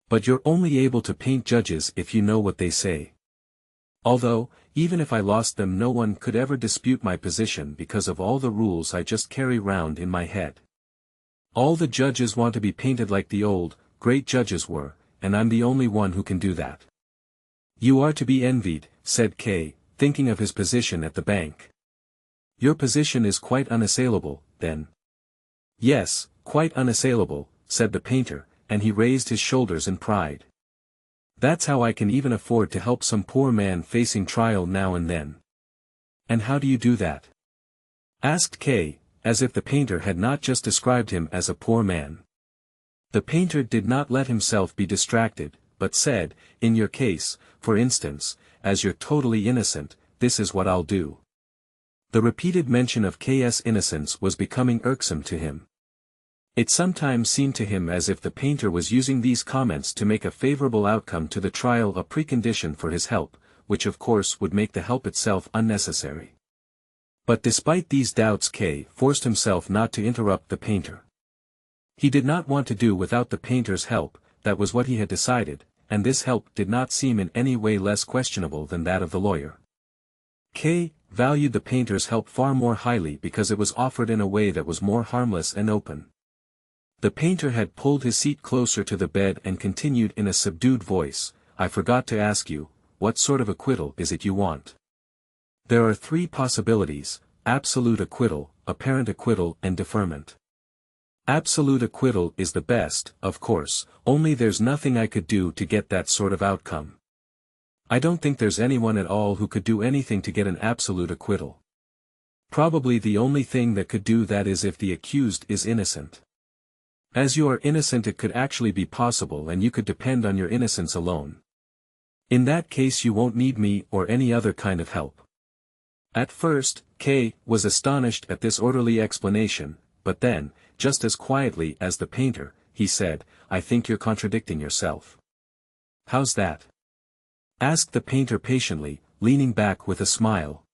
But you're only able to paint judges if you know what they say. Although, even if I lost them, no one could ever dispute my position because of all the rules I just carry round in my head. All the judges want to be painted like the old, great judges were, and I'm the only one who can do that. You are to be envied, said K., thinking of his position at the bank. Your position is quite unassailable, then. Yes, quite unassailable, said the painter, and he raised his shoulders in pride. That's how I can even afford to help some poor man facing trial now and then. And how do you do that? Asked K., as if the painter had not just described him as a poor man. The painter did not let himself be distracted, but said, in your case, for instance, as you're totally innocent, this is what I'll do. The repeated mention of K.'s innocence was becoming irksome to him. It sometimes seemed to him as if the painter was using these comments to make a favorable outcome to the trial a precondition for his help, which of course would make the help itself unnecessary. But despite these doubts, K. forced himself not to interrupt the painter. He did not want to do without the painter's help, that was what he had decided, and this help did not seem in any way less questionable than that of the lawyer. K. valued the painter's help far more highly because it was offered in a way that was more harmless and open. The painter had pulled his seat closer to the bed and continued in a subdued voice, I forgot to ask you, what sort of acquittal is it you want? There are three possibilities, absolute acquittal, apparent acquittal and deferment. Absolute acquittal is the best, of course, only there's nothing I could do to get that sort of outcome. I don't think there's anyone at all who could do anything to get an absolute acquittal. Probably the only thing that could do that is if the accused is innocent. As you are innocent, it could actually be possible and you could depend on your innocence alone. In that case you won't need me or any other kind of help. At first, K. was astonished at this orderly explanation, but then, just as quietly as the painter, he said, I think you're contradicting yourself. How's that? Asked the painter patiently, leaning back with a smile.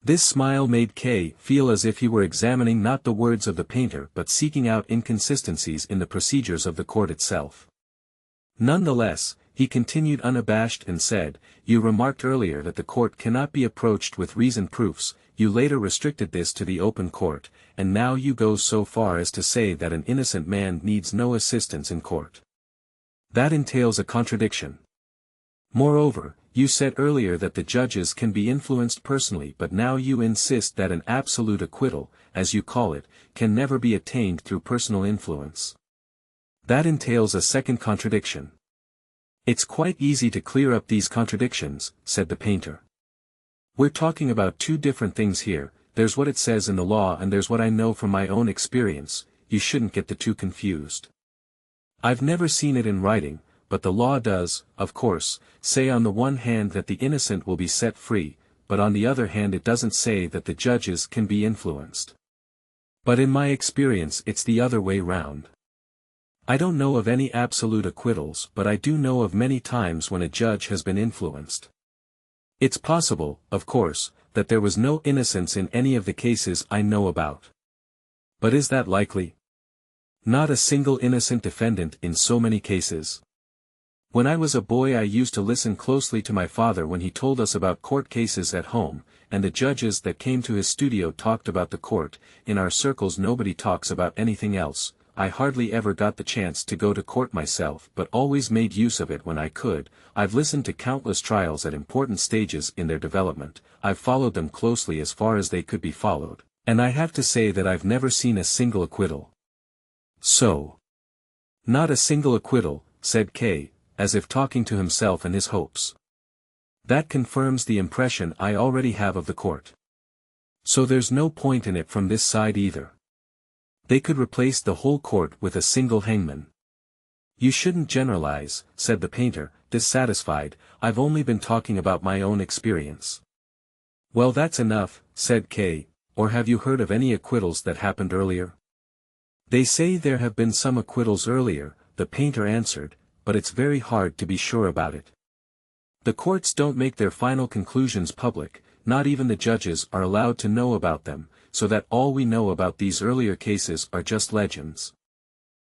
This smile made K. feel as if he were examining not the words of the painter but seeking out inconsistencies in the procedures of the court itself. Nonetheless, he continued unabashed and said, you remarked earlier that the court cannot be approached with reasoned proofs, you later restricted this to the open court, and now you go so far as to say that an innocent man needs no assistance in court. That entails a contradiction. Moreover, you said earlier that the judges can be influenced personally, but now you insist that an absolute acquittal, as you call it, can never be attained through personal influence. That entails a second contradiction. It's quite easy to clear up these contradictions, said the painter. We're talking about two different things here, there's what it says in the law and there's what I know from my own experience, you shouldn't get the two confused. I've never seen it in writing, but the law does, of course, say on the one hand that the innocent will be set free, but on the other hand it doesn't say that the judges can be influenced. But in my experience it's the other way round. I don't know of any absolute acquittals, but I do know of many times when a judge has been influenced. It's possible, of course, that there was no innocence in any of the cases I know about. But is that likely? Not a single innocent defendant in so many cases. When I was a boy I used to listen closely to my father when he told us about court cases at home, and the judges that came to his studio talked about the court. In our circles nobody talks about anything else. I hardly ever got the chance to go to court myself, but always made use of it when I could. I've listened to countless trials at important stages in their development, I've followed them closely as far as they could be followed, and I have to say that I've never seen a single acquittal. So. Not a single acquittal, said K, as if talking to himself and his hopes. That confirms the impression I already have of the court. So there's no point in it from this side either. They could replace the whole court with a single hangman. You shouldn't generalize, said the painter, dissatisfied, I've only been talking about my own experience. Well, that's enough, said K, or have you heard of any acquittals that happened earlier? They say there have been some acquittals earlier, the painter answered, but it's very hard to be sure about it. The courts don't make their final conclusions public, not even the judges are allowed to know about them, so that all we know about these earlier cases are just legends.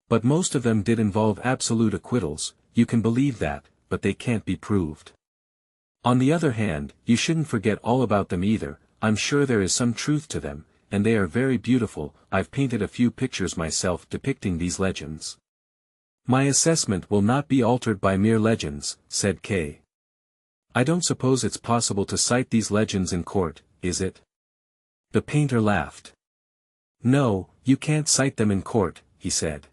But most of them did involve absolute acquittals, you can believe that, but they can't be proved. On the other hand, you shouldn't forget all about them either, I'm sure there is some truth to them, and they are very beautiful, I've painted a few pictures myself depicting these legends. My assessment will not be altered by mere legends, said K. I don't suppose it's possible to cite these legends in court, is it? The painter laughed. No, you can't cite them in court, he said.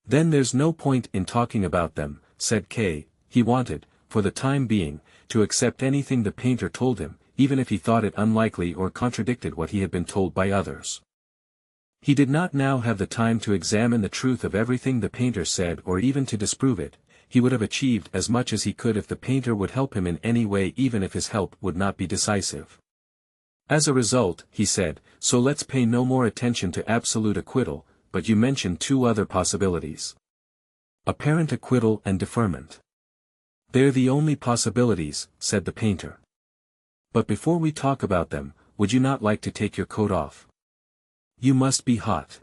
Then there's no point in talking about them, said K. He wanted, for the time being, to accept anything the painter told him, even if he thought it unlikely or contradicted what he had been told by others. He did not now have the time to examine the truth of everything the painter said or even to disprove it. He would have achieved as much as he could if the painter would help him in any way, even if his help would not be decisive. As a result, he said, so let's pay no more attention to absolute acquittal, but you mentioned two other possibilities. Apparent acquittal and deferment. They're the only possibilities, said the painter. But before we talk about them, would you not like to take your coat off? You must be hot.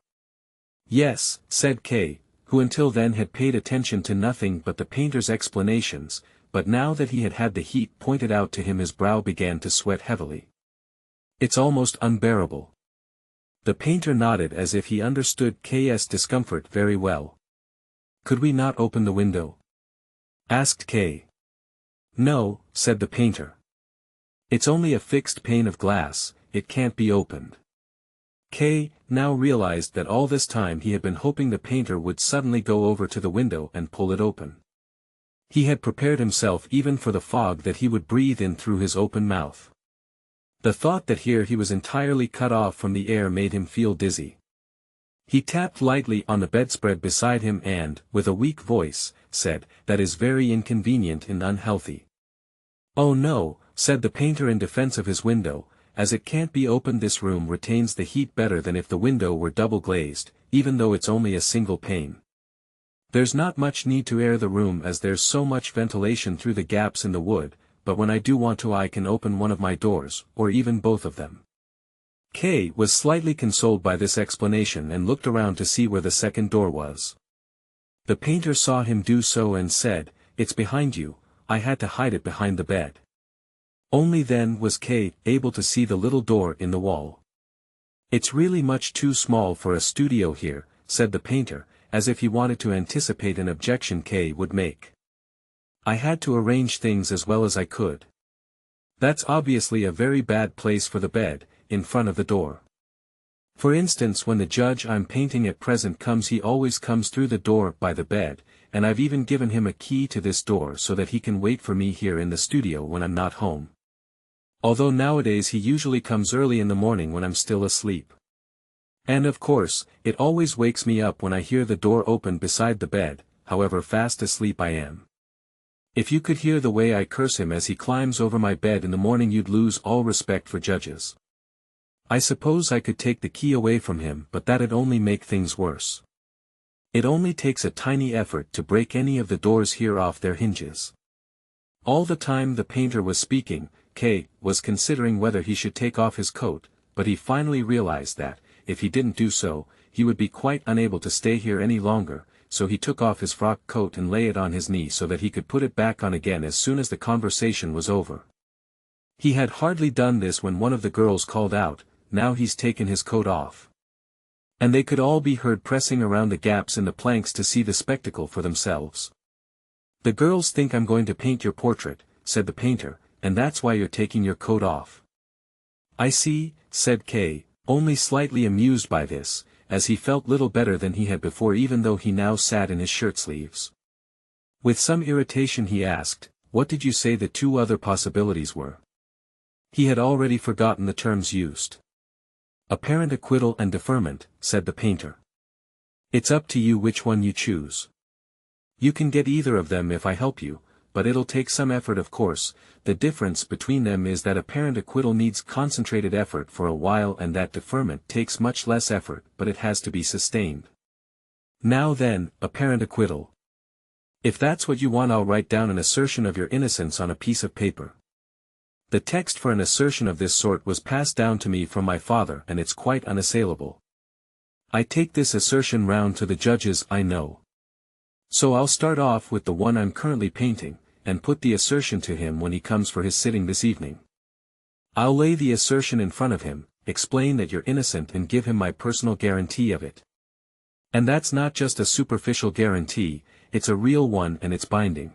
Yes, said K, who until then had paid attention to nothing but the painter's explanations, but now that he had had the heat pointed out to him his brow began to sweat heavily. It's almost unbearable. The painter nodded as if he understood K's discomfort very well. Could we not open the window? Asked K. No, said the painter. It's only a fixed pane of glass, it can't be opened. K now realized that all this time he had been hoping the painter would suddenly go over to the window and pull it open. He had prepared himself even for the fog that he would breathe in through his open mouth. The thought that here he was entirely cut off from the air made him feel dizzy. He tapped lightly on the bedspread beside him and, with a weak voice, said, "That is very inconvenient and unhealthy." "Oh no," said the painter in defense of his window, "as it can't be opened, this room retains the heat better than if the window were double glazed, even though it's only a single pane. There's not much need to air the room as there's so much ventilation through the gaps in the wood, but when I do want to I can open one of my doors, or even both of them." K was slightly consoled by this explanation and looked around to see where the second door was. The painter saw him do so and said, "It's behind you, I had to hide it behind the bed." Only then was K able to see the little door in the wall. "It's really much too small for a studio here," said the painter, as if he wanted to anticipate an objection K would make. "I had to arrange things as well as I could. That's obviously a very bad place for the bed, in front of the door. For instance, when the judge I'm painting at present comes, he always comes through the door by the bed, and I've even given him a key to this door so that he can wait for me here in the studio when I'm not home. Although nowadays he usually comes early in the morning when I'm still asleep. And of course, it always wakes me up when I hear the door open beside the bed, however fast asleep I am. If you could hear the way I curse him as he climbs over my bed in the morning, you'd lose all respect for judges. I suppose I could take the key away from him, but that'd only make things worse. It only takes a tiny effort to break any of the doors here off their hinges." All the time the painter was speaking, K was considering whether he should take off his coat, but he finally realized that, if he didn't do so, he would be quite unable to stay here any longer, so he took off his frock coat and lay it on his knee so that he could put it back on again as soon as the conversation was over. He had hardly done this when one of the girls called out, "Now he's taken his coat off." And they could all be heard pressing around the gaps in the planks to see the spectacle for themselves. "The girls think I'm going to paint your portrait," said the painter, "and that's why you're taking your coat off." "I see," said K, only slightly amused by this, as he felt little better than he had before, even though he now sat in his shirt-sleeves. With some irritation he asked, "What did you say the two other possibilities were?" He had already forgotten the terms used. "Apparent acquittal and deferment," said the painter. "It's up to you which one you choose. You can get either of them if I help you, but it'll take some effort, of course. The difference between them is that apparent acquittal needs concentrated effort for a while and that deferment takes much less effort, but it has to be sustained. Now then, apparent acquittal. If that's what you want, I'll write down an assertion of your innocence on a piece of paper. The text for an assertion of this sort was passed down to me from my father and it's quite unassailable. I take this assertion round to the judges I know. So I'll start off with the one I'm currently painting, and put the assertion to him when he comes for his sitting this evening. I'll lay the assertion in front of him, explain that you're innocent and give him my personal guarantee of it. And that's not just a superficial guarantee, it's a real one and it's binding."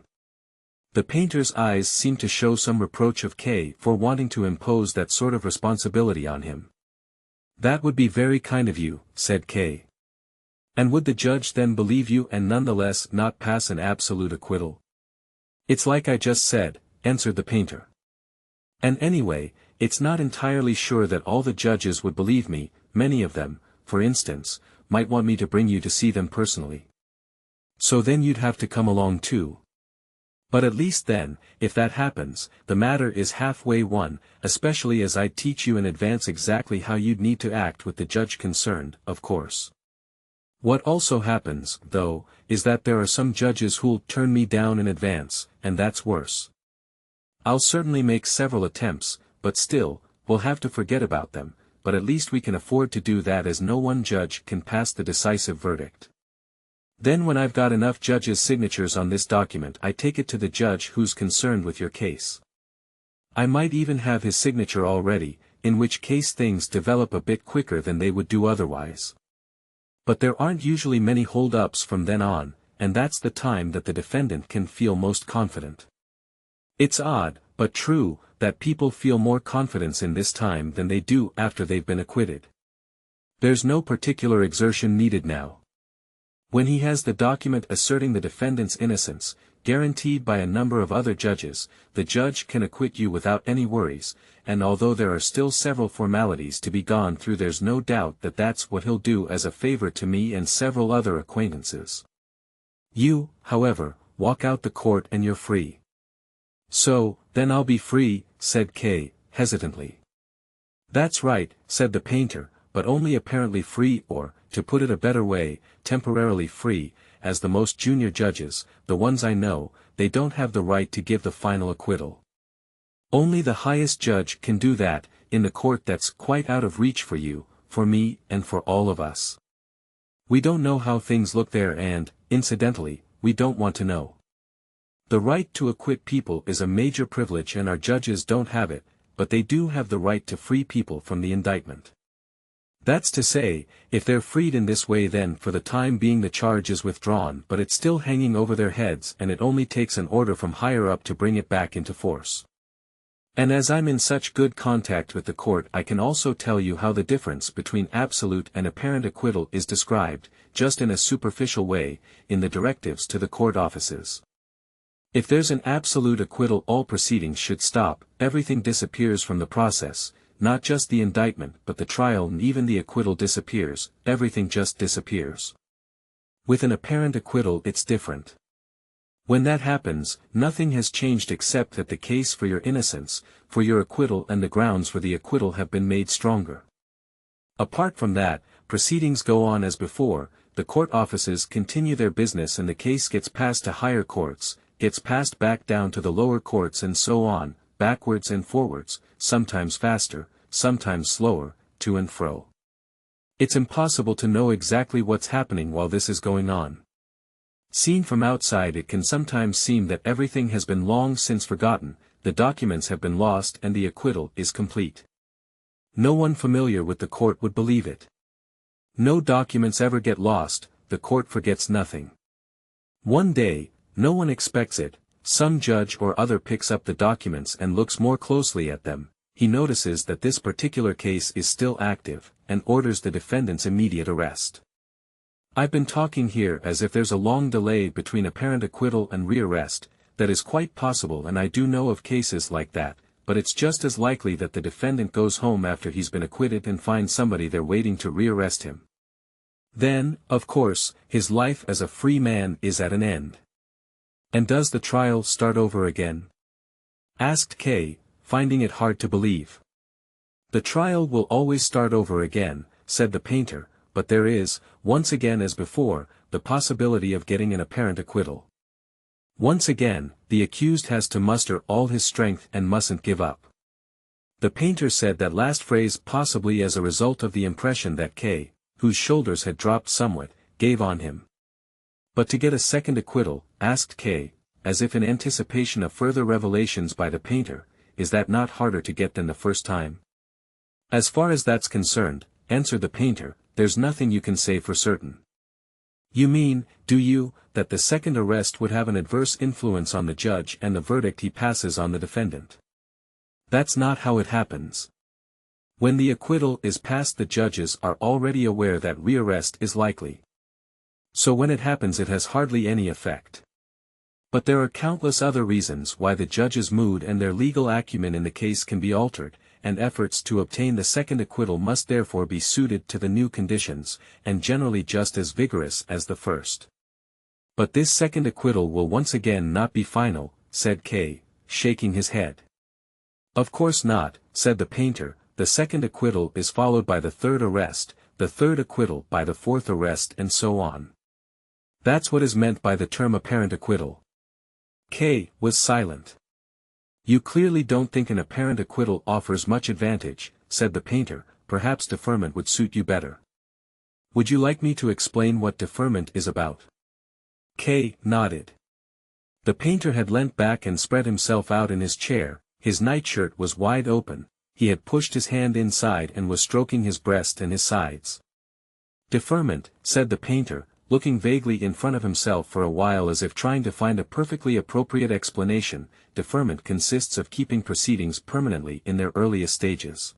The painter's eyes seemed to show some reproach of K for wanting to impose that sort of responsibility on him. "That would be very kind of you," said K. "And would the judge then believe you and nonetheless not pass an absolute acquittal?" "It's like I just said," answered the painter. "And anyway, it's not entirely sure that all the judges would believe me. Many of them, for instance, might want me to bring you to see them personally. So then you'd have to come along too. But at least then, if that happens, the matter is halfway won, especially as I teach you in advance exactly how you'd need to act with the judge concerned, of course. What also happens, though, is that there are some judges who'll turn me down in advance, and that's worse. I'll certainly make several attempts, but still, we'll have to forget about them, but at least we can afford to do that as no one judge can pass the decisive verdict. Then when I've got enough judges' signatures on this document, I take it to the judge who's concerned with your case. I might even have his signature already, in which case things develop a bit quicker than they would do otherwise. But there aren't usually many hold-ups from then on, and that's the time that the defendant can feel most confident. It's odd, but true, that people feel more confidence in this time than they do after they've been acquitted. There's no particular exertion needed now. When he has the document asserting the defendant's innocence, guaranteed by a number of other judges, the judge can acquit you without any worries, and although there are still several formalities to be gone through, there's no doubt that that's what he'll do as a favor to me and several other acquaintances. You, however, walk out the court and you're free." "So, then I'll be free," said K, hesitantly. "That's right," said the painter, "but only apparently free, or, to put it a better way, temporarily free, as the most junior judges, the ones I know, they don't have the right to give the final acquittal. Only the highest judge can do that, in the court that's quite out of reach for you, for me, and for all of us. We don't know how things look there and, incidentally, we don't want to know. The right to acquit people is a major privilege and our judges don't have it, but they do have the right to free people from the indictment. That's to say, if they're freed in this way then for the time being the charge is withdrawn but it's still hanging over their heads and it only takes an order from higher up to bring it back into force. And as I'm in such good contact with the court I can also tell you how the difference between absolute and apparent acquittal is described, just in a superficial way, in the directives to the court offices. If there's an absolute acquittal all proceedings should stop, everything disappears from the process. Not just the indictment but the trial and even the acquittal disappears, everything just disappears. With an apparent acquittal it's different. When that happens, nothing has changed except that the case for your innocence, for your acquittal and the grounds for the acquittal have been made stronger. Apart from that, proceedings go on as before, the court offices continue their business and the case gets passed to higher courts, gets passed back down to the lower courts and so on, backwards and forwards, sometimes faster, sometimes slower, to and fro. It's impossible to know exactly what's happening while this is going on. Seen from outside it can sometimes seem that everything has been long since forgotten, the documents have been lost and the acquittal is complete. No one familiar with the court would believe it. No documents ever get lost, the court forgets nothing. One day, no one expects it, some judge or other picks up the documents and looks more closely at them, he notices that this particular case is still active, and orders the defendant's immediate arrest. I've been talking here as if there's a long delay between apparent acquittal and rearrest, that is quite possible and I do know of cases like that, but it's just as likely that the defendant goes home after he's been acquitted and finds somebody there waiting to rearrest him. Then, of course, his life as a free man is at an end. And does the trial start over again? Asked K, finding it hard to believe. The trial will always start over again, said the painter, but there is, once again as before, the possibility of getting an apparent acquittal. Once again, the accused has to muster all his strength and mustn't give up. The painter said that last phrase possibly as a result of the impression that K, whose shoulders had dropped somewhat, gave on him. But to get a second acquittal, asked K, as if in anticipation of further revelations by the painter, is that not harder to get than the first time? As far as that's concerned, answered the painter, there's nothing you can say for certain. You mean, do you, that the second arrest would have an adverse influence on the judge and the verdict he passes on the defendant? That's not how it happens. When the acquittal is passed the judges are already aware that rearrest is likely. So when it happens it has hardly any effect. But there are countless other reasons why the judge's mood and their legal acumen in the case can be altered, and efforts to obtain the second acquittal must therefore be suited to the new conditions, and generally just as vigorous as the first. But this second acquittal will once again not be final, said K, shaking his head. Of course not, said the painter, the second acquittal is followed by the third arrest, the third acquittal by the fourth arrest and so on. That's what is meant by the term apparent acquittal. K was silent. You clearly don't think an apparent acquittal offers much advantage, said the painter, perhaps deferment would suit you better. Would you like me to explain what deferment is about? K nodded. The painter had leant back and spread himself out in his chair, his nightshirt was wide open, he had pushed his hand inside and was stroking his breast and his sides. Deferment, said the painter, looking vaguely in front of himself for a while as if trying to find a perfectly appropriate explanation, deferment consists of keeping proceedings permanently in their earliest stages.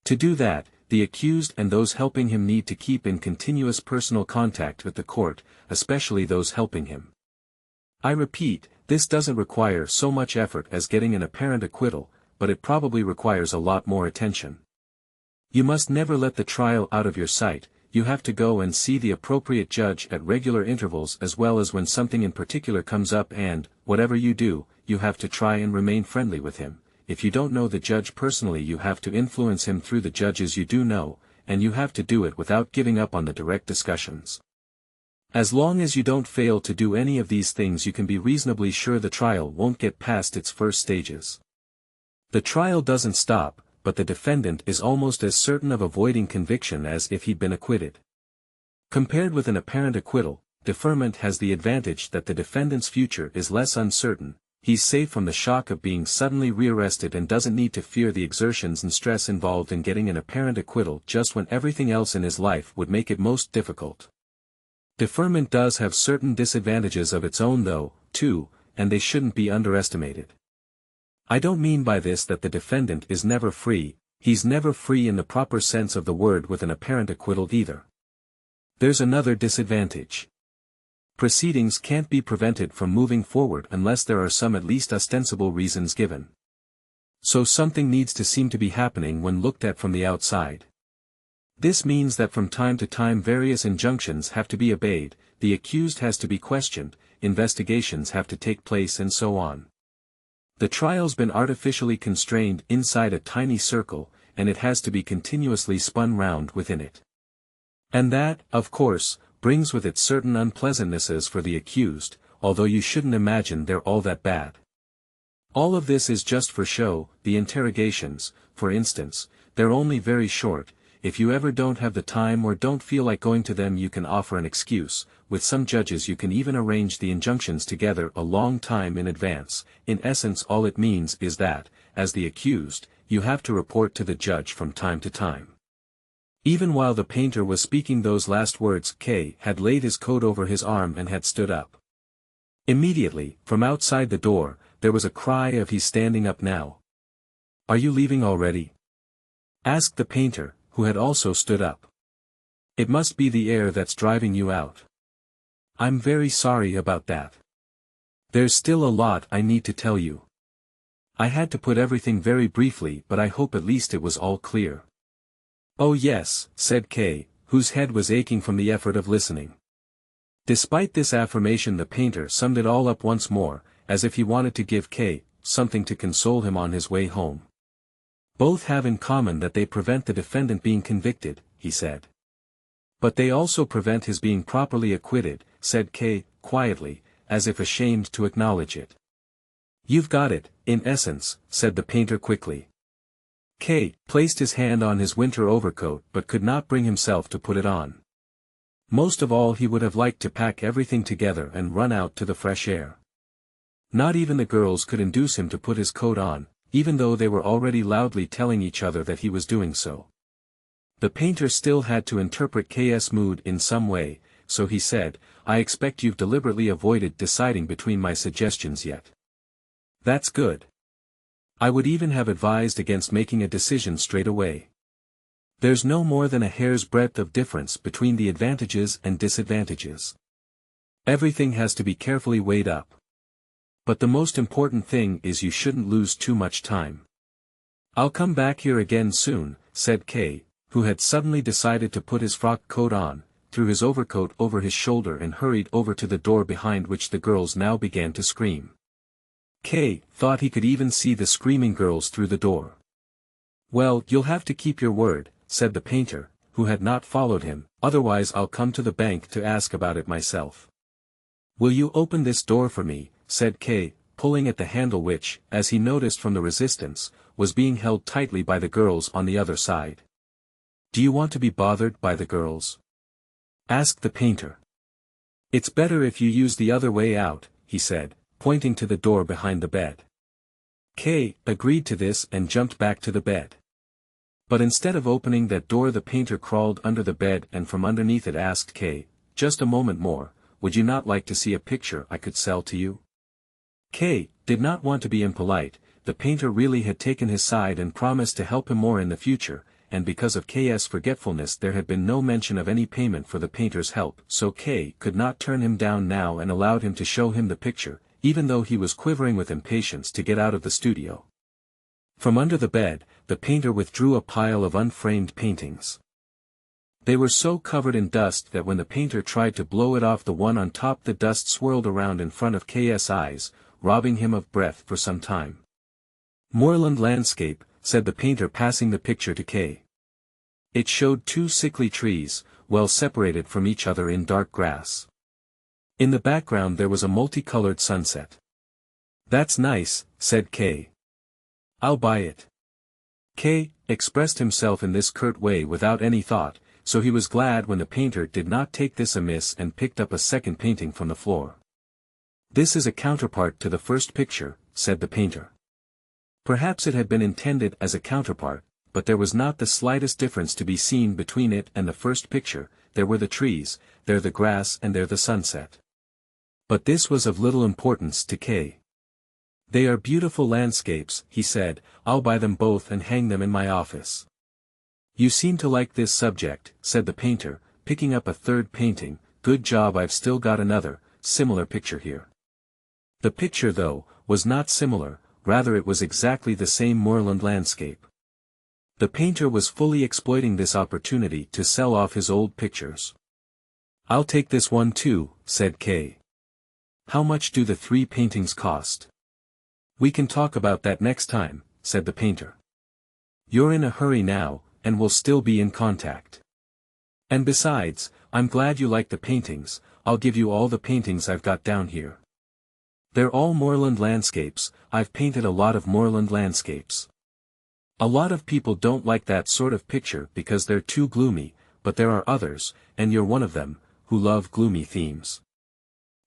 To do that, the accused and those helping him need to keep in continuous personal contact with the court, especially those helping him. I repeat, this doesn't require so much effort as getting an apparent acquittal, but it probably requires a lot more attention. You must never let the trial out of your sight. You have to go and see the appropriate judge at regular intervals as well as when something in particular comes up and, whatever you do, you have to try and remain friendly with him. If you don't know the judge personally you have to influence him through the judges you do know, and you have to do it without giving up on the direct discussions. As long as you don't fail to do any of these things you can be reasonably sure the trial won't get past its first stages. The trial doesn't stop, but the defendant is almost as certain of avoiding conviction as if he'd been acquitted. Compared with an apparent acquittal, deferment has the advantage that the defendant's future is less uncertain, he's safe from the shock of being suddenly rearrested and doesn't need to fear the exertions and stress involved in getting an apparent acquittal just when everything else in his life would make it most difficult. Deferment does have certain disadvantages of its own though, too, and they shouldn't be underestimated. I don't mean by this that the defendant is never free, he's never free in the proper sense of the word with an apparent acquittal either. There's another disadvantage. Proceedings can't be prevented from moving forward unless there are some at least ostensible reasons given. So something needs to seem to be happening when looked at from the outside. This means that from time to time various injunctions have to be obeyed, the accused has to be questioned, investigations have to take place and so on. The trial's been artificially constrained inside a tiny circle, and it has to be continuously spun round within it. And that, of course, brings with it certain unpleasantnesses for the accused, although you shouldn't imagine they're all that bad. All of this is just for show. The interrogations, for instance, they're only very short. If you ever don't have the time or don't feel like going to them, you can offer an excuse. With some judges you can even arrange the injunctions together a long time in advance. In essence all it means is that, as the accused, you have to report to the judge from time to time. Even while the painter was speaking those last words, K had laid his coat over his arm and had stood up. Immediately, from outside the door, there was a cry of "He's standing up now." "Are you leaving already?" asked the painter, who had also stood up. "It must be the air that's driving you out." "I'm very sorry about that. There's still a lot I need to tell you. I had to put everything very briefly, but I hope at least it was all clear." "Oh yes," said K, whose head was aching from the effort of listening. Despite this affirmation the painter summed it all up once more, as if he wanted to give K something to console him on his way home. "Both have in common that they prevent the defendant being convicted," he said. "But they also prevent his being properly acquitted," said K, quietly, as if ashamed to acknowledge it. "You've got it, in essence," said the painter quickly. K placed his hand on his winter overcoat but could not bring himself to put it on. Most of all he would have liked to pack everything together and run out to the fresh air. Not even the girls could induce him to put his coat on, even though they were already loudly telling each other that he was doing so. The painter still had to interpret K's mood in some way, so he said, "I expect you've deliberately avoided deciding between my suggestions yet. That's good. I would even have advised against making a decision straight away. There's no more than a hair's breadth of difference between the advantages and disadvantages. Everything has to be carefully weighed up. But the most important thing is you shouldn't lose too much time." "I'll come back here again soon," said K, who had suddenly decided to put his frock coat on, threw his overcoat over his shoulder and hurried over to the door behind which the girls now began to scream. K thought he could even see the screaming girls through the door. "Well, you'll have to keep your word," said the painter, who had not followed him, "otherwise I'll come to the bank to ask about it myself." "Will you open this door for me?" said K, pulling at the handle which, as he noticed from the resistance, was being held tightly by the girls on the other side. "Do you want to be bothered by the girls?" asked the painter. "It's better if you use the other way out," he said, pointing to the door behind the bed. K agreed to this and jumped back to the bed. But instead of opening that door the painter crawled under the bed and from underneath it asked K, "Just a moment more, would you not like to see a picture I could sell to you?" K did not want to be impolite. The painter really had taken his side and promised to help him more in the future, and because of K's forgetfulness there had been no mention of any payment for the painter's help, so K could not turn him down now and allowed him to show him the picture, even though he was quivering with impatience to get out of the studio. From under the bed, the painter withdrew a pile of unframed paintings. They were so covered in dust that when the painter tried to blow it off the one on top the dust swirled around in front of K's eyes, robbing him of breath for some time. "Moorland landscape," said the painter passing the picture to K. It showed two sickly trees, well separated from each other in dark grass. In the background there was a multicolored sunset. "That's nice," said K. "I'll buy it." K expressed himself in this curt way without any thought, so he was glad when the painter did not take this amiss and picked up a second painting from the floor. "This is a counterpart to the first picture," said the painter. Perhaps it had been intended as a counterpart, but there was not the slightest difference to be seen between it and the first picture. There were the trees, there the grass, and there the sunset. But this was of little importance to K. "They are beautiful landscapes," he said. "I'll buy them both and hang them in my office." "You seem to like this subject," said the painter, picking up a third painting. "Good job, I've still got another, similar picture here." The picture, though, was not similar, rather it was exactly the same moorland landscape. The painter was fully exploiting this opportunity to sell off his old pictures. "I'll take this one too," said K. "How much do the 3 paintings cost?" "We can talk about that next time," said the painter. "You're in a hurry now, and we'll still be in contact. And besides, I'm glad you like the paintings. I'll give you all the paintings I've got down here. They're all moorland landscapes. I've painted a lot of moorland landscapes. A lot of people don't like that sort of picture because they're too gloomy, but there are others, and you're one of them, who love gloomy themes."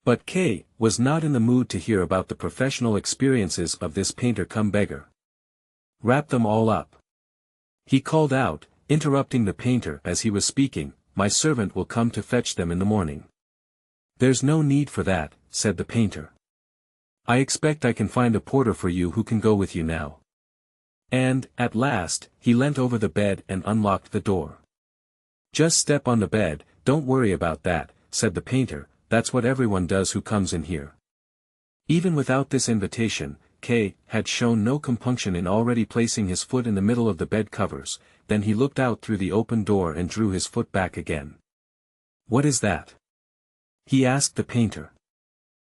But K. was not in the mood to hear about the professional experiences of this painter-cum-beggar. "Wrap them all up," he called out, interrupting the painter as he was speaking. "My servant will come to fetch them in the morning." "There's no need for that," said the painter. "I expect I can find a porter for you who can go with you now." And, at last, he leant over the bed and unlocked the door. "Just step on the bed, don't worry about that," said the painter. "That's what everyone does who comes in here." Even without this invitation, K. had shown no compunction in already placing his foot in the middle of the bed covers. Then he looked out through the open door and drew his foot back again. "What is that?" he asked the painter.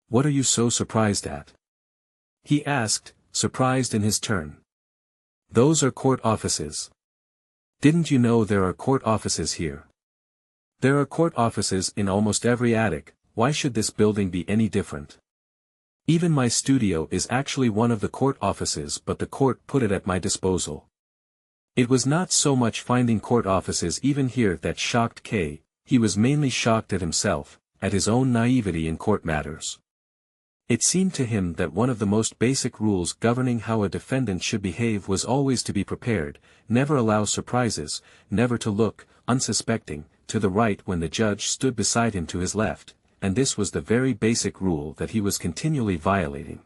"What are you so surprised at?" he asked, surprised in his turn. "Those are court offices. Didn't you know there are court offices here?" "There are court offices in almost every attic. Why should this building be any different? Even my studio is actually one of the court offices, but the court put it at my disposal." It was not so much finding court offices even here that shocked K. He was mainly shocked at himself, at his own naivety in court matters. It seemed to him that one of the most basic rules governing how a defendant should behave was always to be prepared, never allow surprises, never to look, unsuspecting, to the right when the judge stood beside him to his left, and this was the very basic rule that he was continually violating.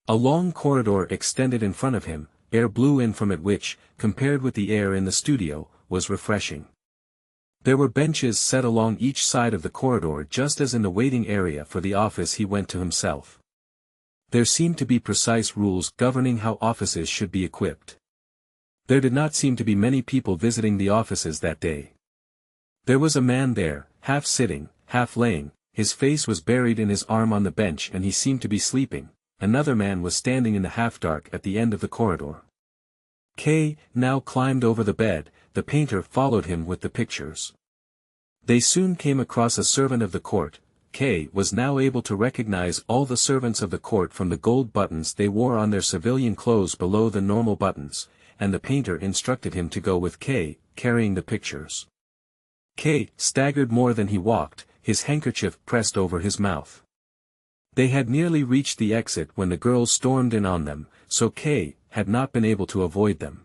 A long corridor extended in front of him, air blew in from it which, compared with the air in the studio, was refreshing. There were benches set along each side of the corridor just as in the waiting area for the office he went to himself. There seemed to be precise rules governing how offices should be equipped. There did not seem to be many people visiting the offices that day. There was a man there, half sitting, half laying, his face was buried in his arm on the bench and he seemed to be sleeping. Another man was standing in the half-dark at the end of the corridor. K. now climbed over the bed. The painter followed him with the pictures. They soon came across a servant of the court. K. was now able to recognize all the servants of the court from the gold buttons they wore on their civilian clothes below the normal buttons, and the painter instructed him to go with K., carrying the pictures. K. staggered more than he walked, his handkerchief pressed over his mouth. They had nearly reached the exit when the girls stormed in on them, so K. had not been able to avoid them.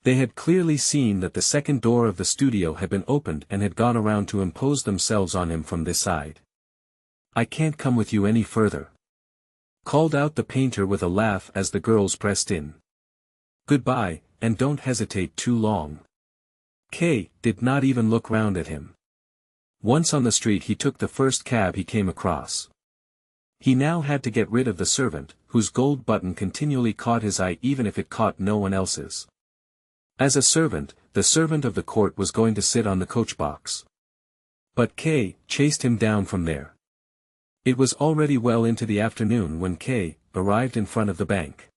They had clearly seen that the second door of the studio had been opened and had gone around to impose themselves on him from this side. "I can't come with you any further," called out the painter with a laugh as the girls pressed in. "Goodbye, and don't hesitate too long." K. did not even look round at him. Once on the street he took the first cab he came across. He now had to get rid of the servant, whose gold button continually caught his eye even if it caught no one else's. As a servant, the servant of the court was going to sit on the coach box. But K. chased him down from there. It was already well into the afternoon when K. arrived in front of the bank.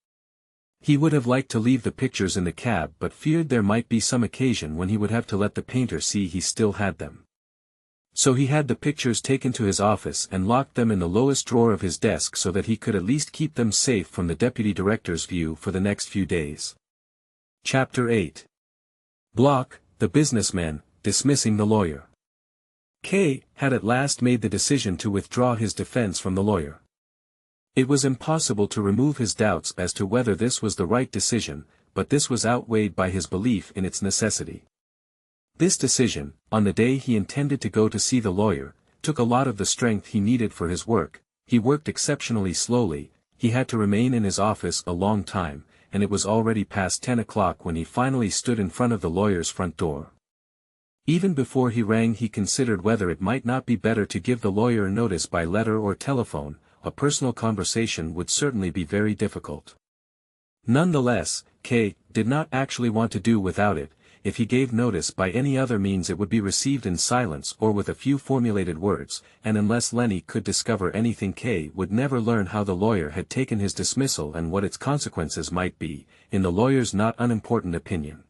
He would have liked to leave the pictures in the cab but feared there might be some occasion when he would have to let the painter see he still had them. So he had the pictures taken to his office and locked them in the lowest drawer of his desk so that he could at least keep them safe from the deputy director's view for the next few days. Chapter 8. Block, the businessman, dismissing the lawyer. K had at last made the decision to withdraw his defense from the lawyer. It was impossible to remove his doubts as to whether this was the right decision, but this was outweighed by his belief in its necessity. This decision, on the day he intended to go to see the lawyer, took a lot of the strength he needed for his work. He worked exceptionally slowly, he had to remain in his office a long time, and it was already past 10 o'clock when he finally stood in front of the lawyer's front door. Even before he rang he considered whether it might not be better to give the lawyer notice by letter or telephone. A personal conversation would certainly be very difficult. Nonetheless, K did not actually want to do without it. If he gave notice by any other means it would be received in silence or with a few formulated words, and unless Lenny could discover anything K would never learn how the lawyer had taken his dismissal and what its consequences might be, in the lawyer's not unimportant opinion.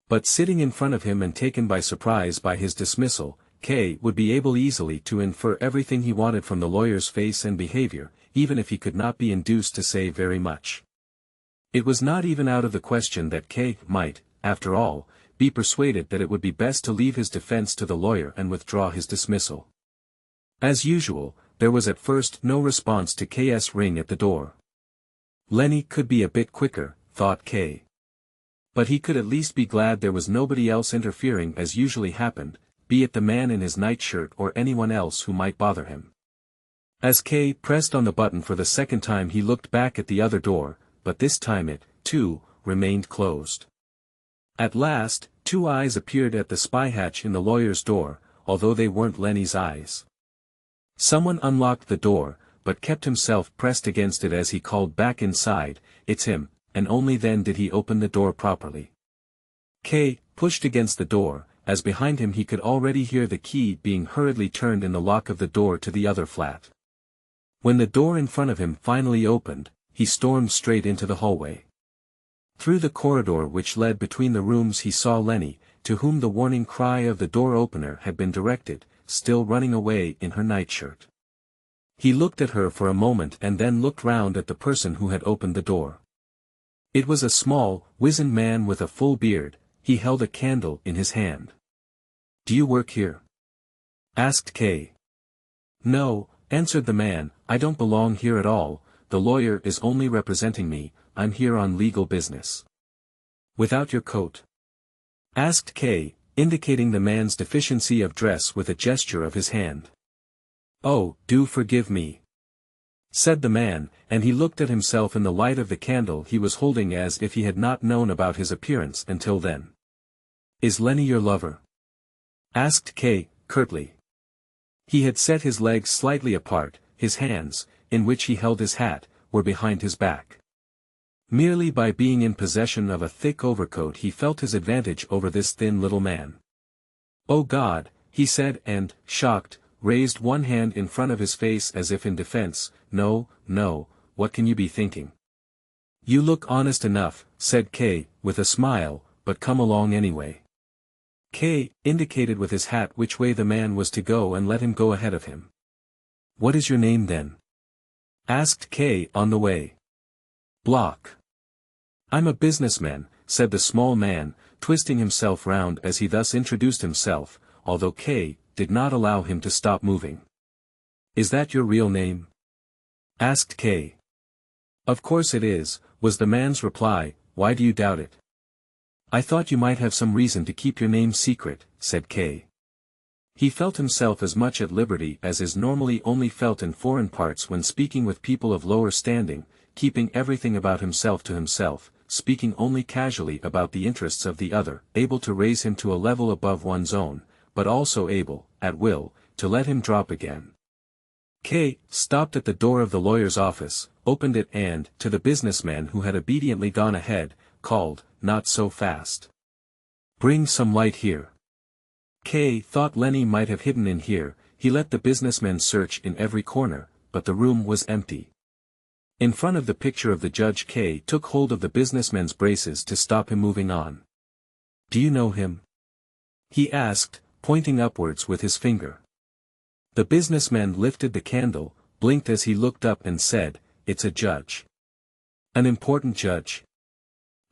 But sitting in front of him and taken by surprise by his dismissal, K would be able easily to infer everything he wanted from the lawyer's face and behavior, even if he could not be induced to say very much. It was not even out of the question that K might, after all, be persuaded that it would be best to leave his defense to the lawyer and withdraw his dismissal. As usual, there was at first no response to K's ring at the door. Lenny could be a bit quicker, thought K. But he could at least be glad there was nobody else interfering as usually happened, be it the man in his nightshirt or anyone else who might bother him. As K pressed on the button for the second time he looked back at the other door, but this time it, too, remained closed. At last, two eyes appeared at the spy hatch in the lawyer's door, although they weren't Lenny's eyes. Someone unlocked the door, but kept himself pressed against it as he called back inside, "It's him," and only then did he open the door properly. K pushed against the door, as behind him he could already hear the key being hurriedly turned in the lock of the door to the other flat. When the door in front of him finally opened, he stormed straight into the hallway. Through the corridor which led between the rooms he saw Lenny, to whom the warning cry of the door opener had been directed, still running away in her nightshirt. He looked at her for a moment and then looked round at the person who had opened the door. It was a small, wizened man with a full beard. He held a candle in his hand. "Do you work here?" asked K. "No," answered the man, "I don't belong here at all, the lawyer is only representing me, I'm here on legal business." "Without your coat?" asked K, indicating the man's deficiency of dress with a gesture of his hand. "Oh, do forgive me," said the man, and he looked at himself in the light of the candle he was holding as if he had not known about his appearance until then. "Is Lenny your lover?" asked K, curtly. He had set his legs slightly apart, his hands, in which he held his hat, were behind his back. Merely by being in possession of a thick overcoat he felt his advantage over this thin little man. "Oh God," he said and, shocked, raised one hand in front of his face as if in defense. No, what can you be thinking?" "You look honest enough," said K, with a smile, "but come along anyway." K indicated with his hat which way the man was to go and let him go ahead of him. "What is your name then?" asked K on the way. "Block." "I'm a businessman," said the small man, twisting himself round as he thus introduced himself, although K did not allow him to stop moving. "Is that your real name?" asked K. "Of course it is," was the man's reply, "why do you doubt it?" "I thought you might have some reason to keep your name secret," said K. He felt himself as much at liberty as is normally only felt in foreign parts when speaking with people of lower standing, keeping everything about himself to himself, speaking only casually about the interests of the other, able to raise him to a level above one's own, but also able, at will, to let him drop again. K stopped at the door of the lawyer's office, opened it and, to the businessman who had obediently gone ahead, called, "Not so fast. Bring some light here." K thought Lenny might have hidden in here. He let the businessman search in every corner, but the room was empty. In front of the picture of the judge K took hold of the businessman's braces to stop him moving on. "Do you know him?" he asked, pointing upwards with his finger. The businessman lifted the candle, blinked as he looked up and said, "It's a judge." "An important judge?"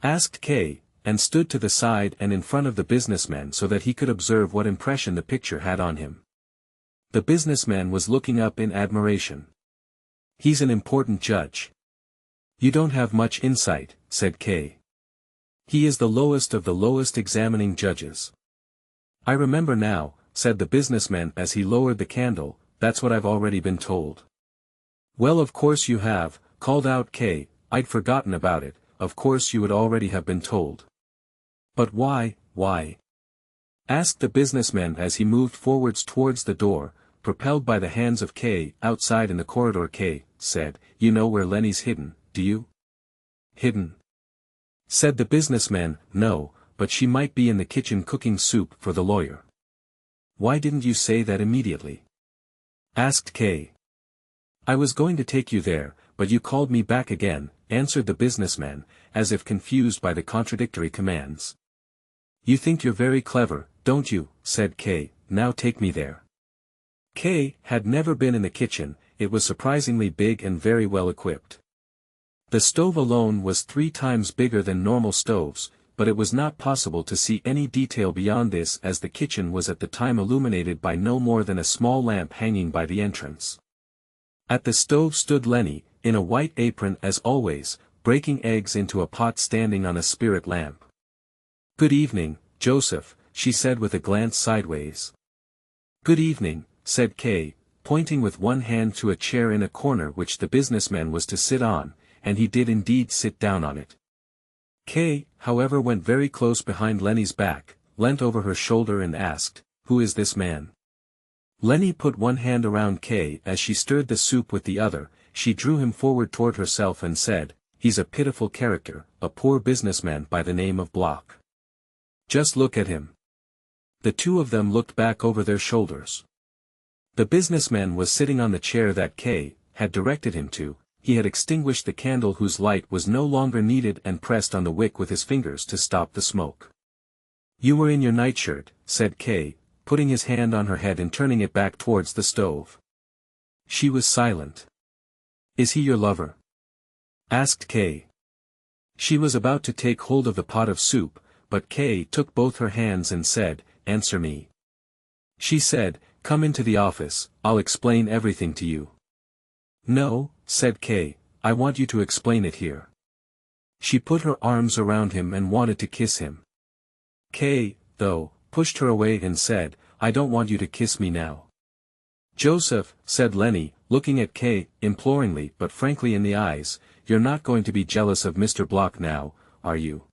asked K, and stood to the side and in front of the businessman so that he could observe what impression the picture had on him. The businessman was looking up in admiration. "He's an important judge." "You don't have much insight," said K. "He is the lowest of the lowest examining judges." "I remember now," said the businessman as he lowered the candle, "that's what I've already been told." "Well, of course you have," called out K. "I'd forgotten about it, of course you would already have been told." "But why?" asked the businessman as he moved forwards towards the door, propelled by the hands of K. Outside in the corridor K. said, "You know where Lenny's hidden, do you?" "Hidden?" said the businessman. "No, but she might be in the kitchen cooking soup for the lawyer." "Why didn't you say that immediately?" asked K. "I was going to take you there, but you called me back again," answered the businessman, as if confused by the contradictory commands. "You think you're very clever, don't you?" said K. "Now take me there." K. had never been in the kitchen. It was surprisingly big and very well equipped. The stove alone was 3 times bigger than normal stoves, but it was not possible to see any detail beyond this as the kitchen was at the time illuminated by no more than a small lamp hanging by the entrance. At the stove stood Lenny, in a white apron as always, breaking eggs into a pot standing on a spirit lamp. "Good evening, Joseph," she said with a glance sideways. "Good evening," said K., pointing with one hand to a chair in a corner which the businessman was to sit on, and he did indeed sit down on it. K., however, went very close behind Lenny's back, leant over her shoulder and asked, "Who is this man?" Lenny put one hand around K. as she stirred the soup with the other. She drew him forward toward herself and said, "He's a pitiful character, a poor businessman by the name of Block. Just look at him." The two of them looked back over their shoulders. The businessman was sitting on the chair that K. had directed him to. He had extinguished the candle whose light was no longer needed and pressed on the wick with his fingers to stop the smoke. "You were in your nightshirt," said K., putting his hand on her head and turning it back towards the stove. She was silent. "Is he your lover?" asked K. She was about to take hold of the pot of soup, but K. took both her hands and said, "Answer me." She said, "Come into the office, I'll explain everything to you." "No," said K., "I want you to explain it here." She put her arms around him and wanted to kiss him. K., though, pushed her away and said, "I don't want you to kiss me now." "Joseph," said Lenny, looking at K. imploringly but frankly in the eyes, "you're not going to be jealous of Mr. Block now, are you?"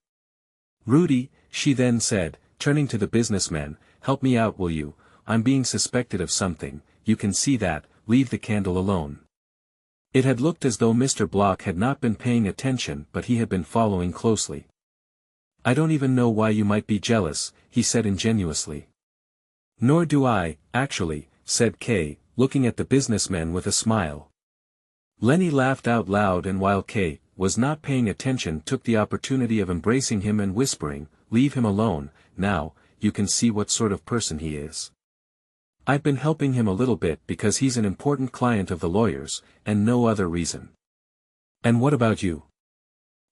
"Rudy," she then said, turning to the businessman, "help me out, will you? I'm being suspected of something, you can see that, leave the candle alone." It had looked as though Mr. Block had not been paying attention but he had been following closely. "I don't even know why you might be jealous," he said ingenuously. "Nor do I, actually," said K., looking at the businessman with a smile. Lenny laughed out loud and while K. was not paying attention took the opportunity of embracing him and whispering, "Leave him alone, now, you can see what sort of person he is. I've been helping him a little bit because he's an important client of the lawyer's, and no other reason." "And what about you?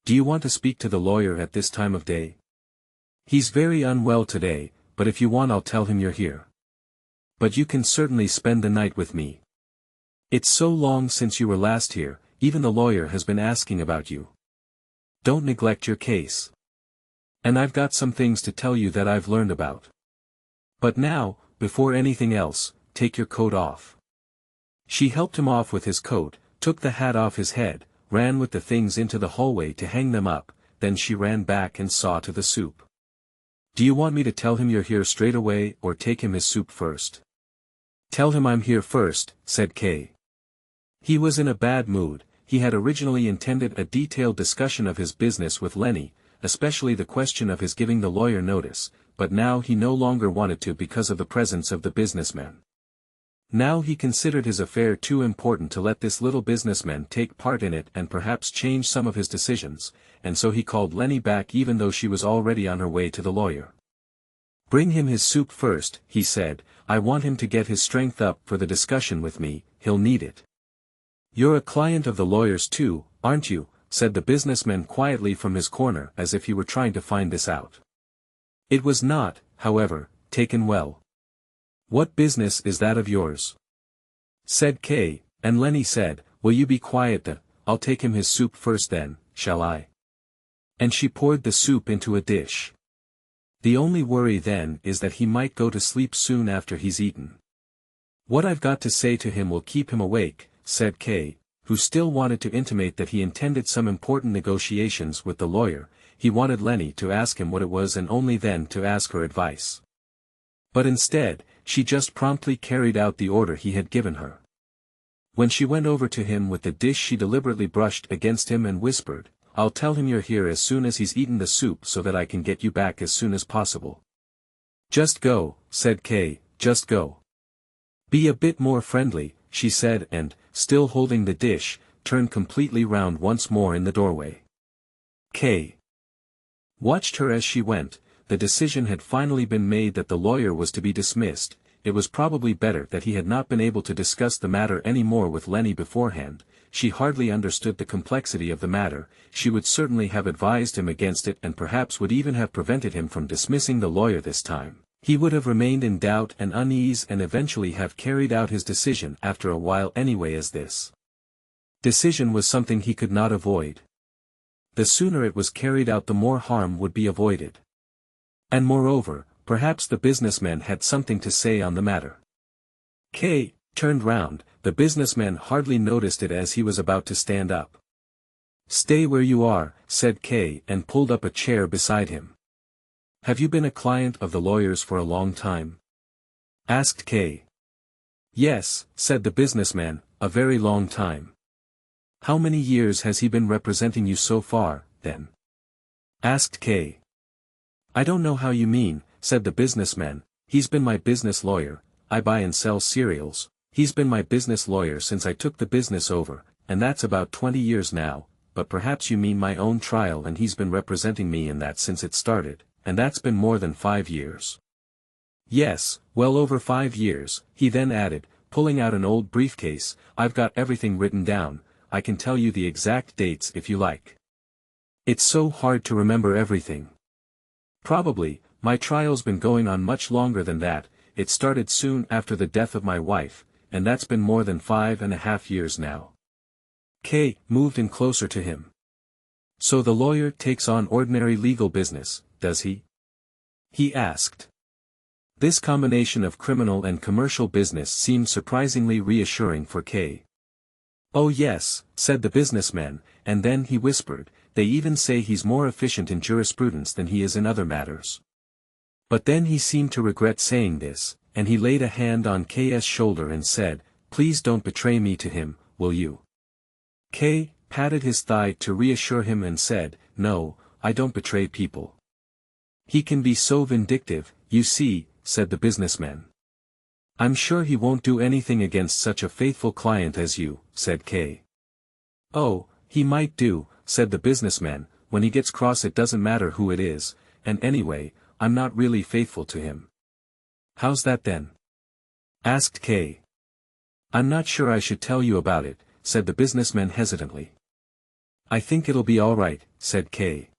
Do you want to speak to the lawyer at this time of day?" "He's very unwell today, but if you want I'll tell him you're here. But you can certainly spend the night with me. It's so long since you were last here, even the lawyer has been asking about you. Don't neglect your case. And I've got some things to tell you that I've learned about. But now, before anything else, take your coat off." She helped him off with his coat, took the hat off his head, ran with the things into the hallway to hang them up, then she ran back and saw to the soup. "Do you want me to tell him you're here straight away or take him his soup first?" "Tell him I'm here first," said K. He was in a bad mood. He had originally intended a detailed discussion of his business with Lenny, especially the question of his giving the lawyer notice, but now he no longer wanted to because of the presence of the businessman. Now he considered his affair too important to let this little businessman take part in it and perhaps change some of his decisions, and so he called Lenny back even though she was already on her way to the lawyer. "Bring him his soup first," he said, "I want him to get his strength up for the discussion with me, he'll need it." "You're a client of the lawyer's too, aren't you?" said the businessman quietly from his corner as if he were trying to find this out. It was not, however, taken well. "What business is that of yours?" said K, and Lenny said, "Will you be quiet I'll take him his soup first then, shall I?" And she poured the soup into a dish. "The only worry then is that he might go to sleep soon after he's eaten." "What I've got to say to him will keep him awake," said K, who still wanted to intimate that he intended some important negotiations with the lawyer. He wanted Lenny to ask him what it was and only then to ask her advice. But instead, she just promptly carried out the order he had given her. When she went over to him with the dish, she deliberately brushed against him and whispered, "I'll tell him you're here as soon as he's eaten the soup so that I can get you back as soon as possible." "Just go," said Kay, "just go. Be a bit more friendly," she said and, still holding the dish, turned completely round once more in the doorway. Kay watched her as she went. The decision had finally been made that the lawyer was to be dismissed. It was probably better that he had not been able to discuss the matter any more with Lenny beforehand. She hardly understood the complexity of the matter. She would certainly have advised him against it and perhaps would even have prevented him from dismissing the lawyer this time. He would have remained in doubt and unease and eventually have carried out his decision after a while anyway, as this decision was something he could not avoid. The sooner it was carried out the more harm would be avoided. And moreover, perhaps the businessman had something to say on the matter. Kay turned round. The businessman hardly noticed it as he was about to stand up. "Stay where you are," said Kay and pulled up a chair beside him. "Have you been a client of the lawyer's for a long time?" asked Kay. "Yes," said the businessman, "a very long time." "How many years has he been representing you so far, then?" asked Kay. "I don't know how you mean," said the businessman. "He's been my business lawyer. I buy and sell cereals. He's been my business lawyer since I took the business over, and that's about 20 years now, but perhaps you mean my own trial and he's been representing me in that since it started, and that's been more than 5 years. "Yes, well over 5 years, he then added, pulling out an old briefcase. "I've got everything written down. I can tell you the exact dates if you like. It's so hard to remember everything. Probably, my trial's been going on much longer than that. It started soon after the death of my wife, and that's been more than 5.5 years now." Kay moved in closer to him. "So the lawyer takes on ordinary legal business, does he?" he asked. This combination of criminal and commercial business seemed surprisingly reassuring for Kay. "Oh yes," said the businessman, and then he whispered, "They even say he's more efficient in jurisprudence than he is in other matters." But then he seemed to regret saying this, and he laid a hand on Kay's shoulder and said, "Please don't betray me to him, will you?" Kay patted his thigh to reassure him and said, "No, I don't betray people. He can be so vindictive, you see," said the businessman. "I'm sure he won't do anything against such a faithful client as you," said Kay. "Oh, he might do," said the businessman. "When he gets cross it doesn't matter who it is, and anyway, I'm not really faithful to him." "How's that then?" asked Kay. "I'm not sure I should tell you about it," said the businessman hesitantly. "I think it'll be all right," said Kay.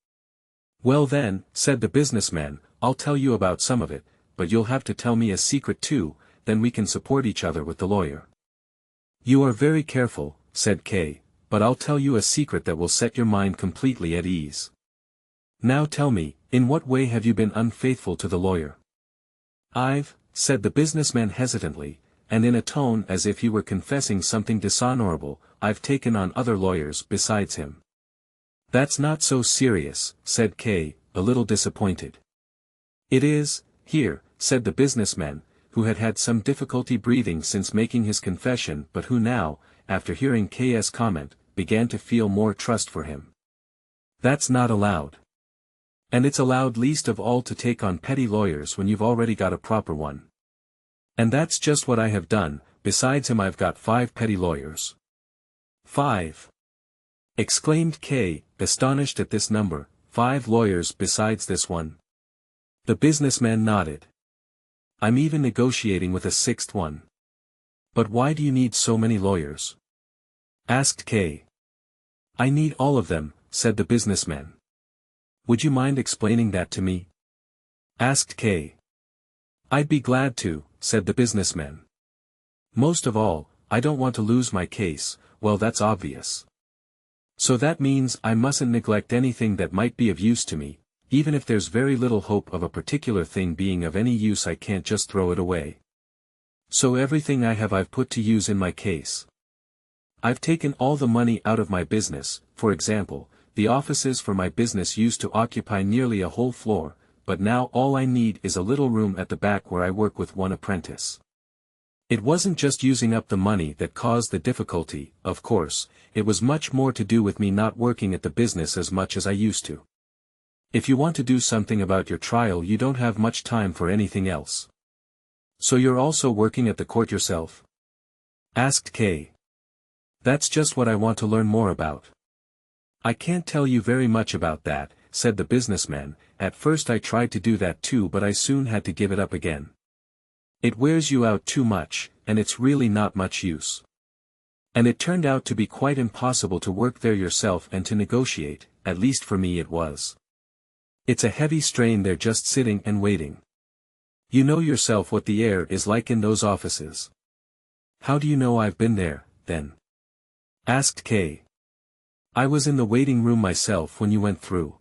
"Well then," said the businessman, "I'll tell you about some of it, but you'll have to tell me a secret too, then we can support each other with the lawyer." "You are very careful," said Kay, "but I'll tell you a secret that will set your mind completely at ease. Now tell me, in what way have you been unfaithful to the lawyer?" Said the businessman hesitantly, and in a tone as if he were confessing something dishonorable, "I've taken on other lawyers besides him." "That's not so serious," said Kay, a little disappointed. "It is, here," said the businessman, who had had some difficulty breathing since making his confession but who now, after hearing Kay's comment, began to feel more trust for him. "That's not allowed. And it's allowed least of all to take on petty lawyers when you've already got a proper one. And that's just what I have done. Besides him I've got 5 petty lawyers." "5!" exclaimed Kay, astonished at this number. "5 lawyers besides this one?" The businessman nodded. "I'm even negotiating with a 6th one." "But why do you need so many lawyers?" asked Kay. I need all of them, said the businessman. Would you mind explaining that to me? Asked K. I'd be glad to, said the businessman. Most of all, I don't want to lose my case. Well, that's obvious. So that means I mustn't neglect anything that might be of use to me, even if there's very little hope of a particular thing being of any use. I can't just throw it away. So everything I have I've put to use in my case. I've taken all the money out of my business. For example, the offices for my business used to occupy nearly a whole floor, but now all I need is a little room at the back where I work with one apprentice. It wasn't just using up the money that caused the difficulty, of course, it was much more to do with me not working at the business as much as I used to. If you want to do something about your trial, you don't have much time for anything else. So you're also working at the court yourself? Asked K. That's just what I want to learn more about. I can't tell you very much about that, said the businessman. At first I tried to do that too, but I soon had to give it up again. It wears you out too much, and it's really not much use. And it turned out to be quite impossible to work there yourself and to negotiate, at least for me it was. It's a heavy strain there just sitting and waiting. You know yourself what the air is like in those offices. How do you know I've been there, then? Asked K. I was in the waiting room myself when you went through.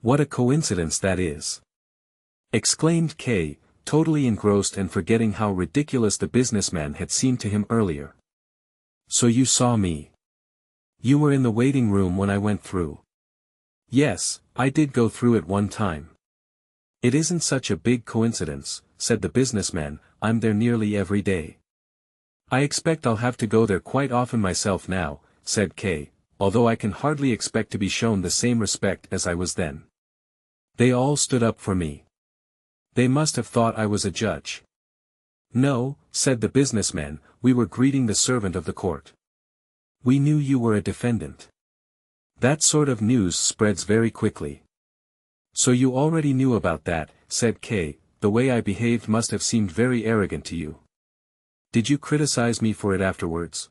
What a coincidence that is! Exclaimed K, totally engrossed and forgetting how ridiculous the businessman had seemed to him earlier. So you saw me. You were in the waiting room when I went through. Yes, I did go through it one time. It isn't such a big coincidence, said the businessman. I'm there nearly every day. I expect I'll have to go there quite often myself now, said K, although I can hardly expect to be shown the same respect as I was then. They all stood up for me. They must have thought I was a judge. No, said the businessman, we were greeting the servant of the court. We knew you were a defendant. That sort of news spreads very quickly. So you already knew about that, said K, the way I behaved must have seemed very arrogant to you. Did you criticize me for it afterwards?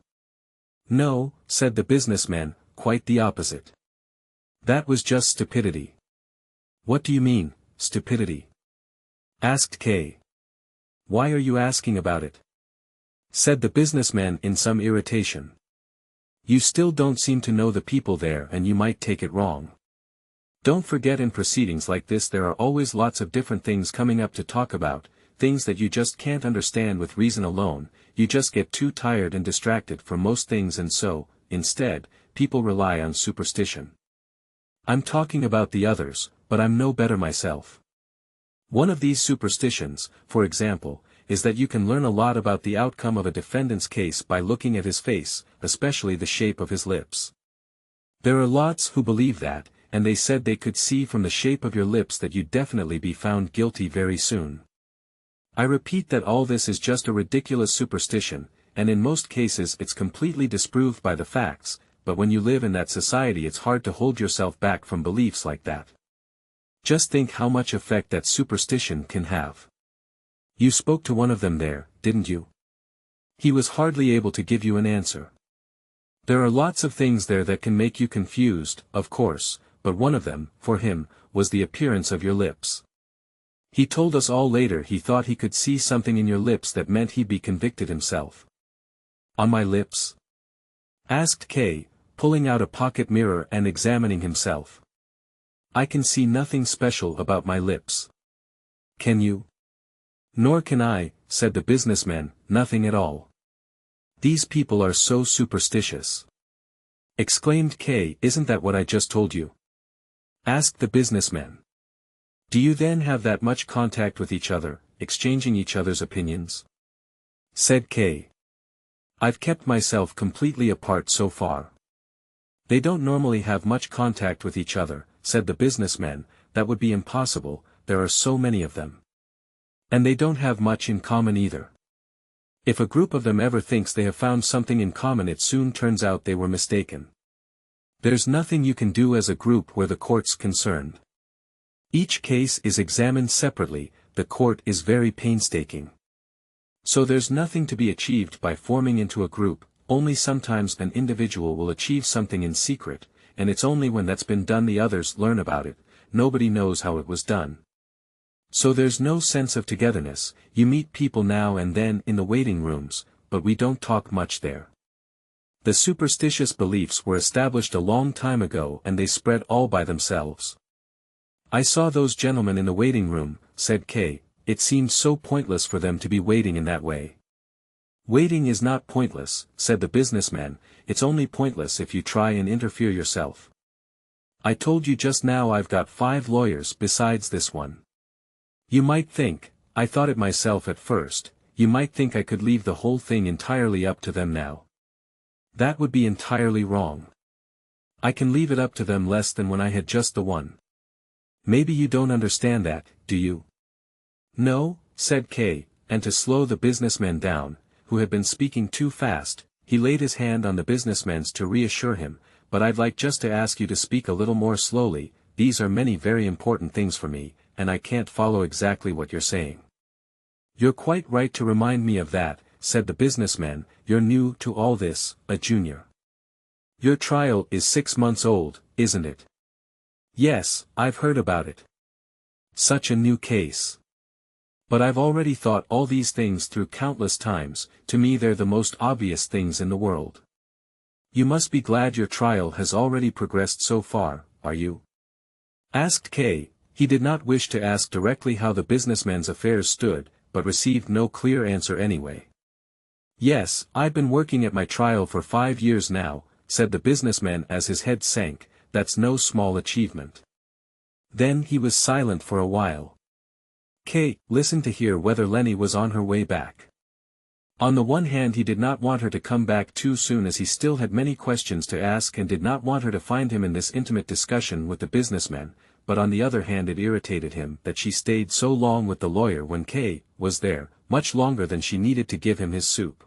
No, said the businessman, quite the opposite. That was just stupidity. What do you mean, stupidity? Asked K. Why are you asking about it? Said the businessman in some irritation. You still don't seem to know the people there and you might take it wrong. Don't forget, in proceedings like this there are always lots of different things coming up to talk about, things that you just can't understand with reason alone. You just get too tired and distracted from most things, and so, instead, people rely on superstition. I'm talking about the others, but I'm no better myself. One of these superstitions, for example, is that you can learn a lot about the outcome of a defendant's case by looking at his face, especially the shape of his lips. There are lots who believe that, and they said they could see from the shape of your lips that you'd definitely be found guilty very soon. I repeat that all this is just a ridiculous superstition, and in most cases it's completely disproved by the facts, but when you live in that society it's hard to hold yourself back from beliefs like that. Just think how much effect that superstition can have. You spoke to one of them there, didn't you? He was hardly able to give you an answer. There are lots of things there that can make you confused, of course, but one of them, for him, was the appearance of your lips. He told us all later he thought he could see something in your lips that meant he'd be convicted himself. On my lips? Asked K, pulling out a pocket mirror and examining himself. I can see nothing special about my lips. Can you? Nor can I, said the businessman, nothing at all. These people are so superstitious. Exclaimed K, isn't that what I just told you? Asked the businessman. Do you then have that much contact with each other, exchanging each other's opinions? Said K. I've kept myself completely apart so far. They don't normally have much contact with each other, said the businessman. That would be impossible, there are so many of them. And they don't have much in common either. If a group of them ever thinks they have found something in common, it soon turns out they were mistaken. There's nothing you can do as a group where the court's concerned. Each case is examined separately, the court is very painstaking. So there's nothing to be achieved by forming into a group, only sometimes an individual will achieve something in secret, and it's only when that's been done the others learn about it. Nobody knows how it was done. So there's no sense of togetherness. You meet people now and then in the waiting rooms, but we don't talk much there. The superstitious beliefs were established a long time ago and they spread all by themselves. I saw those gentlemen in the waiting room, said K. It seemed so pointless for them to be waiting in that way. Waiting is not pointless, said the businessman, it's only pointless if you try and interfere yourself. I told you just now I've got 5 lawyers besides this one. You might think, I thought it myself at first, you might think I could leave the whole thing entirely up to them now. That would be entirely wrong. I can leave it up to them less than when I had just the one. Maybe you don't understand that, do you? No, said K, and to slow the businessman down, who had been speaking too fast, he laid his hand on the businessman's to reassure him, but I'd like just to ask you to speak a little more slowly, these are many very important things for me, and I can't follow exactly what you're saying. You're quite right to remind me of that, said the businessman, you're new to all this, a junior. Your trial is 6 months old, isn't it? Yes, I've heard about it. Such a new case. But I've already thought all these things through countless times, to me they're the most obvious things in the world. You must be glad your trial has already progressed so far, are you? Asked K. He did not wish to ask directly how the businessman's affairs stood, but received no clear answer anyway. Yes, I've been working at my trial for 5 years now, said the businessman as his head sank, that's no small achievement. Then he was silent for a while. K. listened to hear whether Lenny was on her way back. On the one hand he did not want her to come back too soon as he still had many questions to ask and did not want her to find him in this intimate discussion with the businessman, but on the other hand it irritated him that she stayed so long with the lawyer when K. was there, much longer than she needed to give him his soup.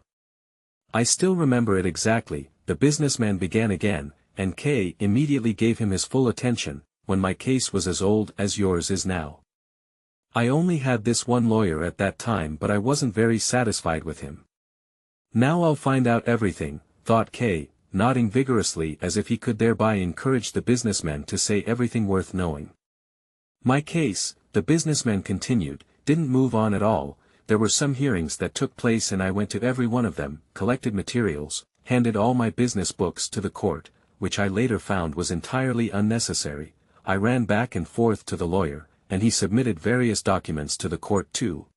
I still remember it exactly, the businessman began again, and K. immediately gave him his full attention, when my case was as old as yours is now. I only had this one lawyer at that time but I wasn't very satisfied with him. Now I'll find out everything, thought K., nodding vigorously as if he could thereby encourage the businessman to say everything worth knowing. My case, the businessman continued, didn't move on at all. There were some hearings that took place and I went to every one of them, collected materials, handed all my business books to the court, which I later found was entirely unnecessary. I ran back and forth to the lawyer, and he submitted various documents to the court too.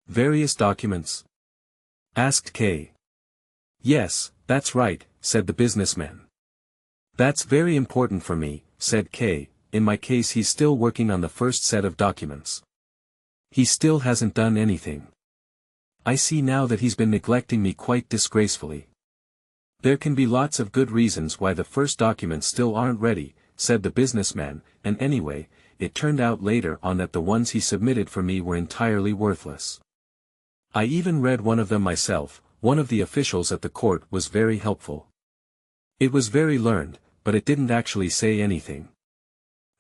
Various documents? Asked K. Yes, that's right, said the businessman. That's very important for me, said K. In my case he's still working on the first set of documents. He still hasn't done anything. I see now that he's been neglecting me quite disgracefully. There can be lots of good reasons why the first documents still aren't ready, said the businessman, and anyway, it turned out later on that the ones he submitted for me were entirely worthless. I even read one of them myself. One of the officials at the court was very helpful. It was very learned, but it didn't actually say anything.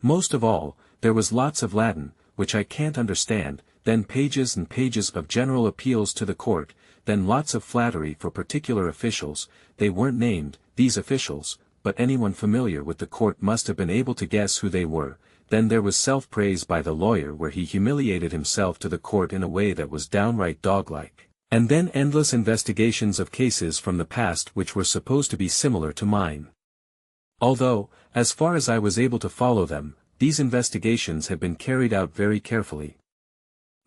Most of all, there was lots of Latin, which I can't understand, then pages and pages of general appeals to the court, then lots of flattery for particular officials. They weren't named, these officials, but anyone familiar with the court must have been able to guess who they were. Then there was self-praise by the lawyer where he humiliated himself to the court in a way that was downright dog-like. And then endless investigations of cases from the past which were supposed to be similar to mine. Although, as far as I was able to follow them, these investigations had been carried out very carefully.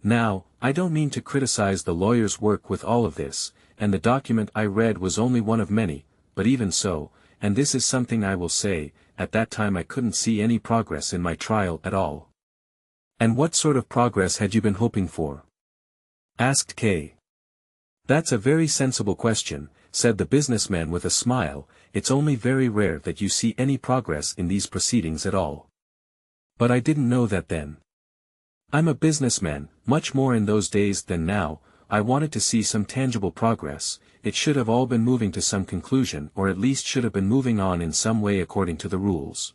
Now, I don't mean to criticize the lawyer's work with all of this, and the document I read was only one of many, but even so, and this is something I will say, at that time I couldn't see any progress in my trial at all. And what sort of progress had you been hoping for? Asked K. That's a very sensible question, said the businessman with a smile. It's only very rare that you see any progress in these proceedings at all. But I didn't know that then. I'm a businessman, much more in those days than now. I wanted to see some tangible progress. It should have all been moving to some conclusion, or at least should have been moving on in some way according to the rules.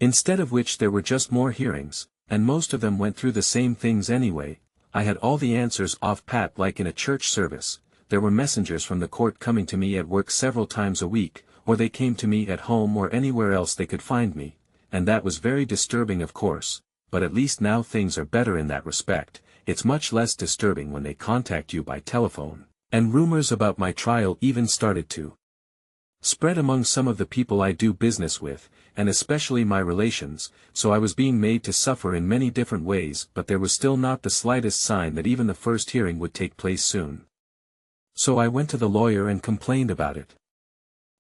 Instead of which there were just more hearings, and most of them went through the same things anyway. I had all the answers off pat like in a church service, there were messengers from the court coming to me at work several times a week, or they came to me at home or anywhere else they could find me, and that was very disturbing of course, but at least now things are better in that respect. It's much less disturbing when they contact you by telephone, and rumors about my trial even started to spread among some of the people I do business with, and especially my relations, so I was being made to suffer in many different ways, but there was still not the slightest sign that even the first hearing would take place soon. So I went to the lawyer and complained about it.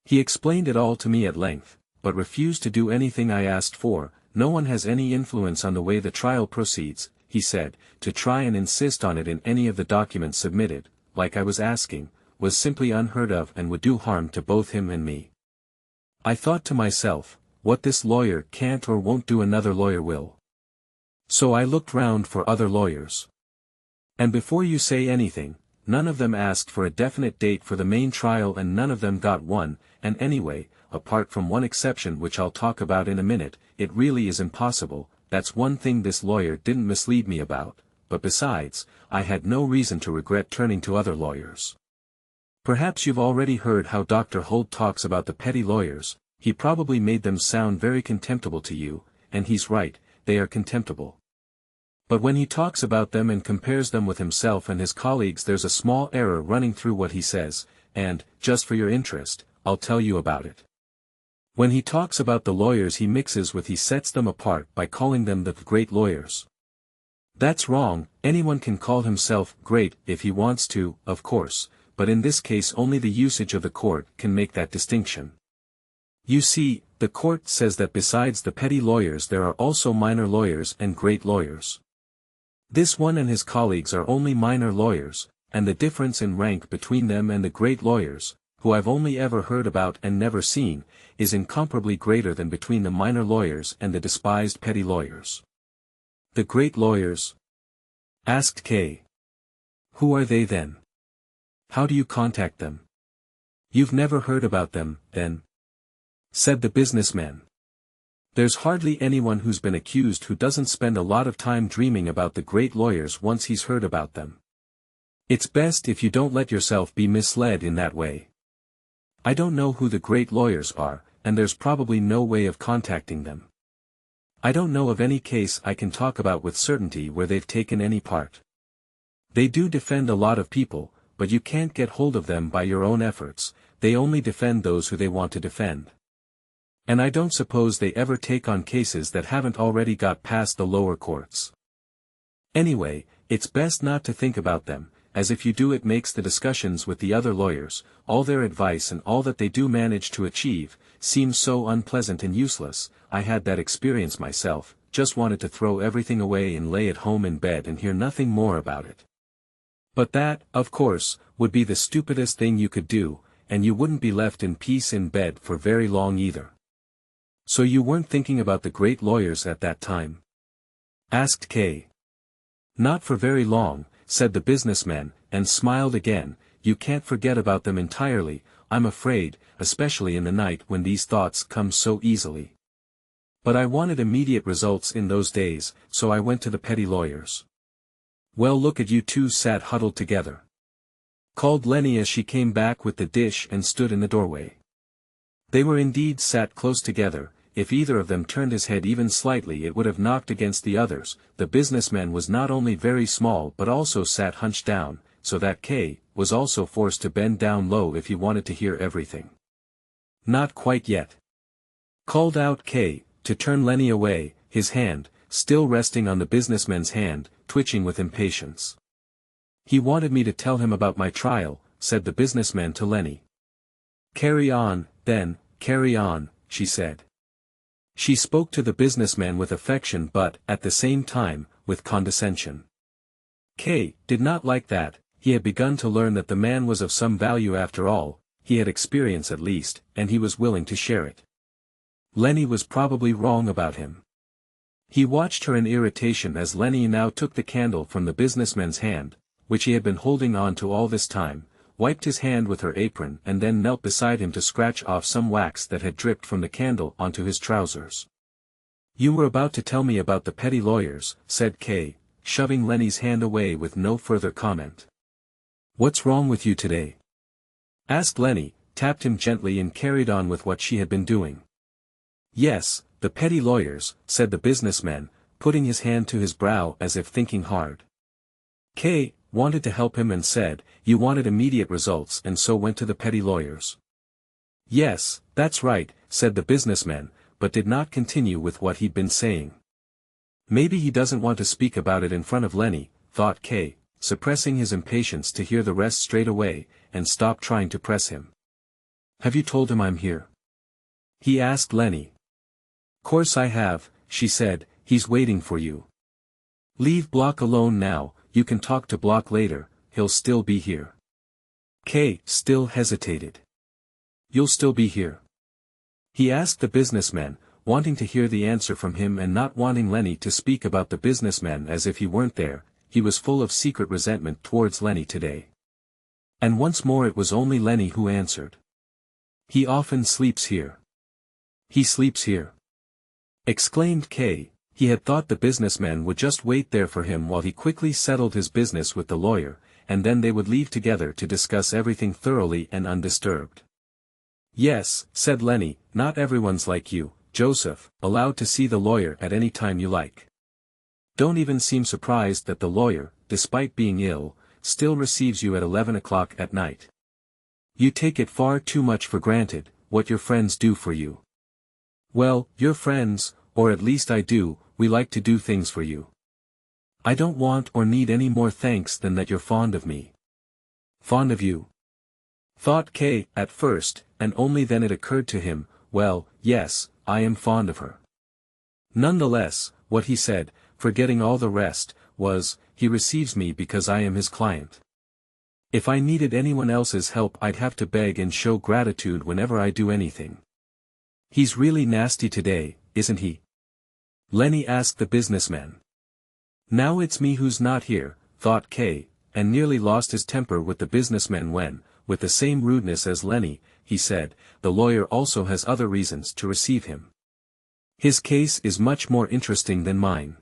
He explained it all to me at length, but refused to do anything I asked for. No one has any influence on the way the trial proceeds, he said. To try and insist on it in any of the documents submitted, like I was asking, was simply unheard of and would do harm to both him and me. I thought to myself, what this lawyer can't or won't do another lawyer will. So I looked round for other lawyers. And before you say anything, none of them asked for a definite date for the main trial and none of them got one, and anyway, apart from one exception which I'll talk about in a minute, it really is impossible. That's one thing this lawyer didn't mislead me about, but besides, I had no reason to regret turning to other lawyers. Perhaps you've already heard how Dr. Holt talks about the petty lawyers. He probably made them sound very contemptible to you, and he's right, they are contemptible. But when he talks about them and compares them with himself and his colleagues, there's a small error running through what he says, and, just for your interest, I'll tell you about it. When he talks about the lawyers he mixes with, he sets them apart by calling them the great lawyers. That's wrong. Anyone can call himself great if he wants to, of course, but in this case only the usage of the court can make that distinction. You see, the court says that besides the petty lawyers there are also minor lawyers and great lawyers. This one and his colleagues are only minor lawyers, and the difference in rank between them and the great lawyers, who I've only ever heard about and never seen, is incomparably greater than between the minor lawyers and the despised petty lawyers. The great lawyers? Asked K. Who are they then? How do you contact them? You've never heard about them, then? Said the businessman. There's hardly anyone who's been accused who doesn't spend a lot of time dreaming about the great lawyers once he's heard about them. It's best if you don't let yourself be misled in that way. I don't know who the great lawyers are, and there's probably no way of contacting them. I don't know of any case I can talk about with certainty where they've taken any part. They do defend a lot of people, but you can't get hold of them by your own efforts. They only defend those who they want to defend. And I don't suppose they ever take on cases that haven't already got past the lower courts. Anyway, it's best not to think about them, as if you do it makes the discussions with the other lawyers, all their advice and all that they do manage to achieve, seem so unpleasant and useless. I had that experience myself, just wanted to throw everything away and lay at home in bed and hear nothing more about it. But that, of course, would be the stupidest thing you could do, and you wouldn't be left in peace in bed for very long either. So you weren't thinking about the great lawyers at that time? Asked K. Not for very long, said the businessman, and smiled again. You can't forget about them entirely, I'm afraid, especially in the night when these thoughts come so easily. But I wanted immediate results in those days, so I went to the petty lawyers. Well, look at you two sat huddled together. Called Lenny as she came back with the dish and stood in the doorway. They were indeed sat close together. If either of them turned his head even slightly it would have knocked against the others. The businessman was not only very small but also sat hunched down, so that K. was also forced to bend down low if he wanted to hear everything. Not quite yet. Called out K. to turn Lenny away, his hand, still resting on the businessman's hand, twitching with impatience. He wanted me to tell him about my trial, said the businessman to Lenny. Carry on, then, carry on, she said. She spoke to the businessman with affection but, at the same time, with condescension. K. did not like that. He had begun to learn that the man was of some value after all, he had experience at least, and he was willing to share it. Lenny was probably wrong about him. He watched her in irritation as Lenny now took the candle from the businessman's hand, which he had been holding on to all this time, wiped his hand with her apron and then knelt beside him to scratch off some wax that had dripped from the candle onto his trousers. You were about to tell me about the petty lawyers, said K., shoving Lenny's hand away with no further comment. What's wrong with you today? Asked Lenny, tapped him gently and carried on with what she had been doing. Yes, the petty lawyers, said the businessman, putting his hand to his brow as if thinking hard. K wanted to help him and said, you wanted immediate results and so went to the petty lawyers. Yes, that's right, said the businessman, but did not continue with what he'd been saying. Maybe he doesn't want to speak about it in front of Lenny, thought K, suppressing his impatience to hear the rest straight away, and stop trying to press him. Have you told him I'm here? He asked Lenny. Course I have, she said, he's waiting for you. Leave Block alone now, you can talk to Block later, he'll still be here. K still hesitated. You'll still be here? He asked the businessman, wanting to hear the answer from him and not wanting Lenny to speak about the businessman as if he weren't there. He was full of secret resentment towards Lenny today. And once more it was only Lenny who answered. He often sleeps here. He sleeps here. Exclaimed K. He had thought the businessman would just wait there for him while he quickly settled his business with the lawyer, and then they would leave together to discuss everything thoroughly and undisturbed. Yes, said Lenny, not everyone's like you, Joseph, allowed to see the lawyer at any time you like. Don't even seem surprised that the lawyer, despite being ill, still receives you at 11 o'clock at night. You take it far too much for granted, what your friends do for you. Well, your friends, or at least I do, we like to do things for you. I don't want or need any more thanks than that you're fond of me. Fond of you? Thought K at first, and only then it occurred to him, well, yes, I am fond of her. Nonetheless, what he said, forgetting all the rest, was, he receives me because I am his client. If I needed anyone else's help I'd have to beg and show gratitude whenever I do anything. He's really nasty today, isn't he? Lenny asked the businessman. Now it's me who's not here, thought K, and nearly lost his temper with the businessman when, with the same rudeness as Lenny, he said, the lawyer also has other reasons to receive him. His case is much more interesting than mine.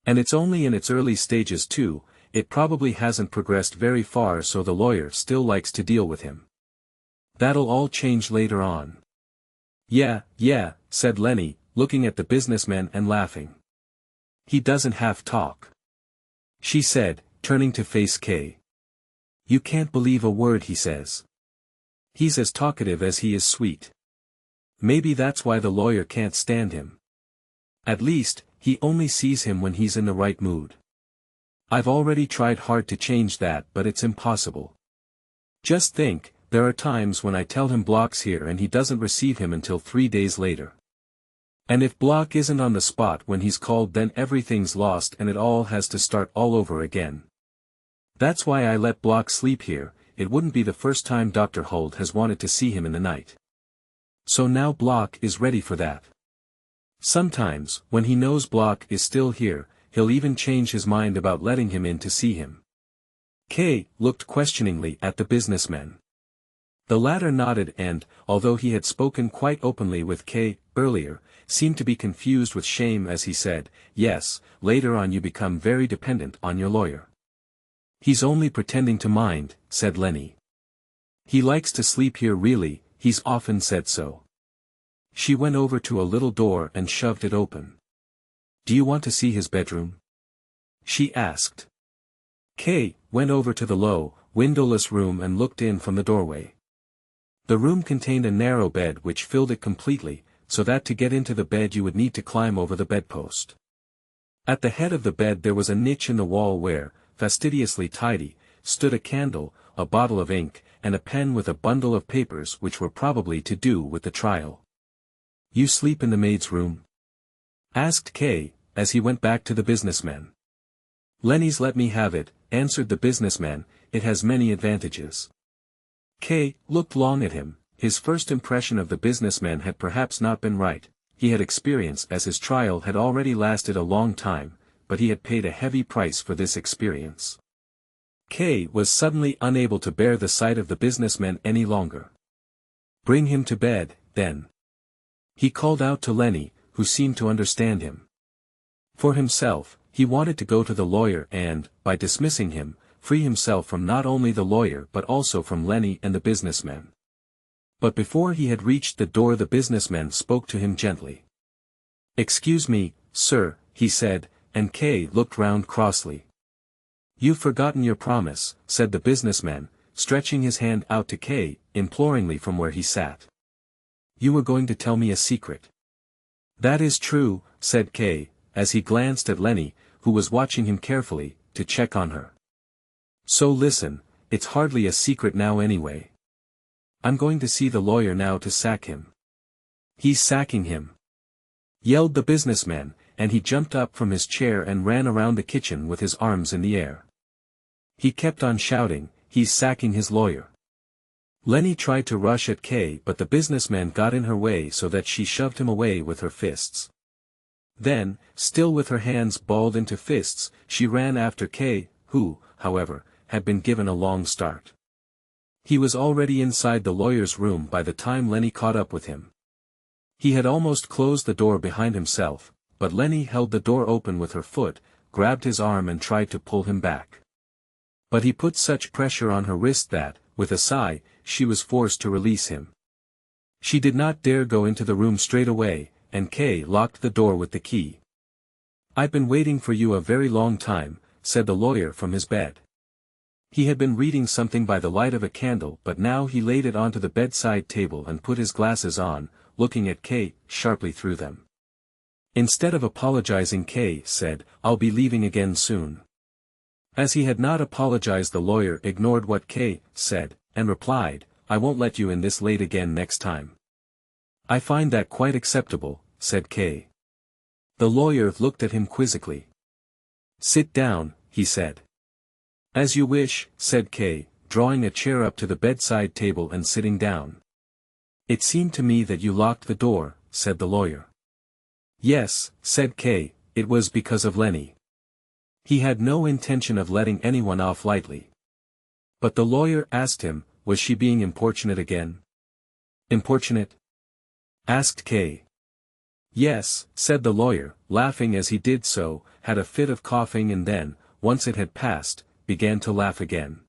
And it's only in its early stages too, it probably hasn't progressed very far so the lawyer still likes to deal with him. That'll all change later on. Yeah, said Lenny, looking at the businessman and laughing. He doesn't have talk. She said, turning to face K. You can't believe a word he says. He's as talkative as he is sweet. Maybe that's why the lawyer can't stand him. At least, he only sees him when he's in the right mood. I've already tried hard to change that but it's impossible. Just think, there are times when I tell him Block's here and he doesn't receive him until 3 days later. And if Block isn't on the spot when he's called then everything's lost and it all has to start all over again. That's why I let Block sleep here, it wouldn't be the first time Dr. Holt has wanted to see him in the night. So now Block is ready for that. Sometimes, when he knows Block is still here, he'll even change his mind about letting him in to see him. K looked questioningly at the businessman. The latter nodded and, although he had spoken quite openly with K earlier, seemed to be confused with shame as he said, yes, later on you become very dependent on your lawyer. He's only pretending to mind, said Lenny. He likes to sleep here really, he's often said so. She went over to a little door and shoved it open. Do you want to see his bedroom? She asked. K went over to the low, windowless room and looked in from the doorway. The room contained a narrow bed which filled it completely, so that to get into the bed you would need to climb over the bedpost. At the head of the bed there was a niche in the wall where, fastidiously tidy, stood a candle, a bottle of ink, and a pen with a bundle of papers which were probably to do with the trial. You sleep in the maid's room? Asked K, as he went back to the businessman. Lenny's let me have it, answered the businessman, it has many advantages. K looked long at him, his first impression of the businessman had perhaps not been right, he had experience as his trial had already lasted a long time, but he had paid a heavy price for this experience. K was suddenly unable to bear the sight of the businessman any longer. Bring him to bed, then. He called out to Lenny, who seemed to understand him. For himself, he wanted to go to the lawyer and, by dismissing him, free himself from not only the lawyer but also from Lenny and the businessmen. But before he had reached the door, the businessman spoke to him gently. "Excuse me, sir," he said, and Kay looked round crossly. "You've forgotten your promise," said the businessman, stretching his hand out to Kay, imploringly from where he sat. "You were going to tell me a secret." "That is true," said Kay, as he glanced at Lenny, who was watching him carefully, to check on her. "So listen, it's hardly a secret now anyway. I'm going to see the lawyer now to sack him." "He's sacking him!" yelled the businessman, and he jumped up from his chair and ran around the kitchen with his arms in the air. He kept on shouting, "He's sacking his lawyer." Lenny tried to rush at Kay, but the businessman got in her way so that she shoved him away with her fists. Then, still with her hands balled into fists, she ran after Kay, who, however, had been given a long start. He was already inside the lawyer's room by the time Lenny caught up with him. He had almost closed the door behind himself, but Lenny held the door open with her foot, grabbed his arm and tried to pull him back. But he put such pressure on her wrist that, with a sigh, she was forced to release him. She did not dare go into the room straight away, and Kay locked the door with the key. "I've been waiting for you a very long time," said the lawyer from his bed. He had been reading something by the light of a candle, but now he laid it onto the bedside table and put his glasses on, looking at Kay sharply through them. Instead of apologizing, Kay said, "I'll be leaving again soon." As he had not apologized, the lawyer ignored what Kay said, and replied, "I won't let you in this late again next time." "I find that quite acceptable," said Kay. The lawyer looked at him quizzically. "Sit down," he said. "As you wish," said Kay, drawing a chair up to the bedside table and sitting down. "It seemed to me that you locked the door," said the lawyer. "Yes," said Kay, "it was because of Lenny. He had no intention of letting anyone off lightly." But the lawyer asked him, was she being importunate again? "Importunate?" asked Kay. "Yes," said the lawyer, laughing as he did so, had a fit of coughing and then, once it had passed, began to laugh again.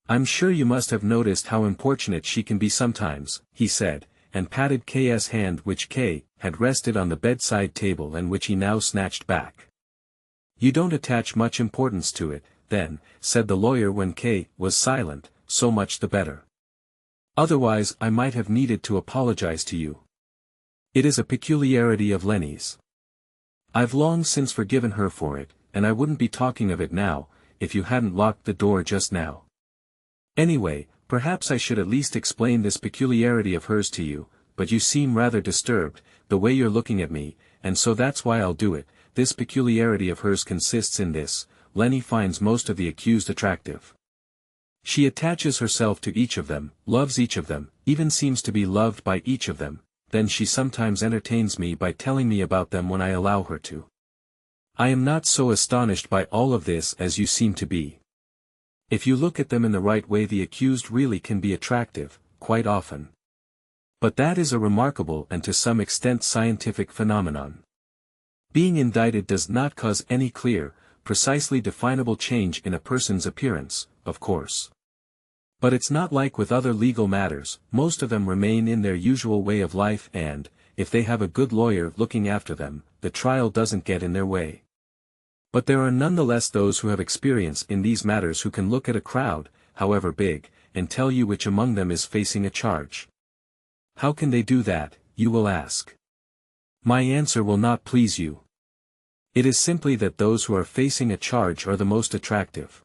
"I'm sure you must have noticed how importunate she can be sometimes," he said, and patted Kay's hand, which Kay had rested on the bedside table and which he now snatched back. "You don't attach much importance to it, then," said the lawyer when Kay was silent, "so much the better. Otherwise I might have needed to apologize to you. It is a peculiarity of Lenny's. I've long since forgiven her for it, and I wouldn't be talking of it now, if you hadn't locked the door just now. Anyway, perhaps I should at least explain this peculiarity of hers to you, but you seem rather disturbed, the way you're looking at me, and so that's why I'll do it. This peculiarity of hers consists in this: Lenny finds most of the accused attractive. She attaches herself to each of them, loves each of them, even seems to be loved by each of them, then she sometimes entertains me by telling me about them when I allow her to. I am not so astonished by all of this as you seem to be. If you look at them in the right way, the accused really can be attractive, quite often. But that is a remarkable and to some extent scientific phenomenon. Being indicted does not cause any clear, precisely definable change in a person's appearance, of course. But it's not like with other legal matters, most of them remain in their usual way of life and, if they have a good lawyer looking after them, the trial doesn't get in their way. But there are nonetheless those who have experience in these matters who can look at a crowd, however big, and tell you which among them is facing a charge. How can they do that, you will ask? My answer will not please you. It is simply that those who are facing a charge are the most attractive.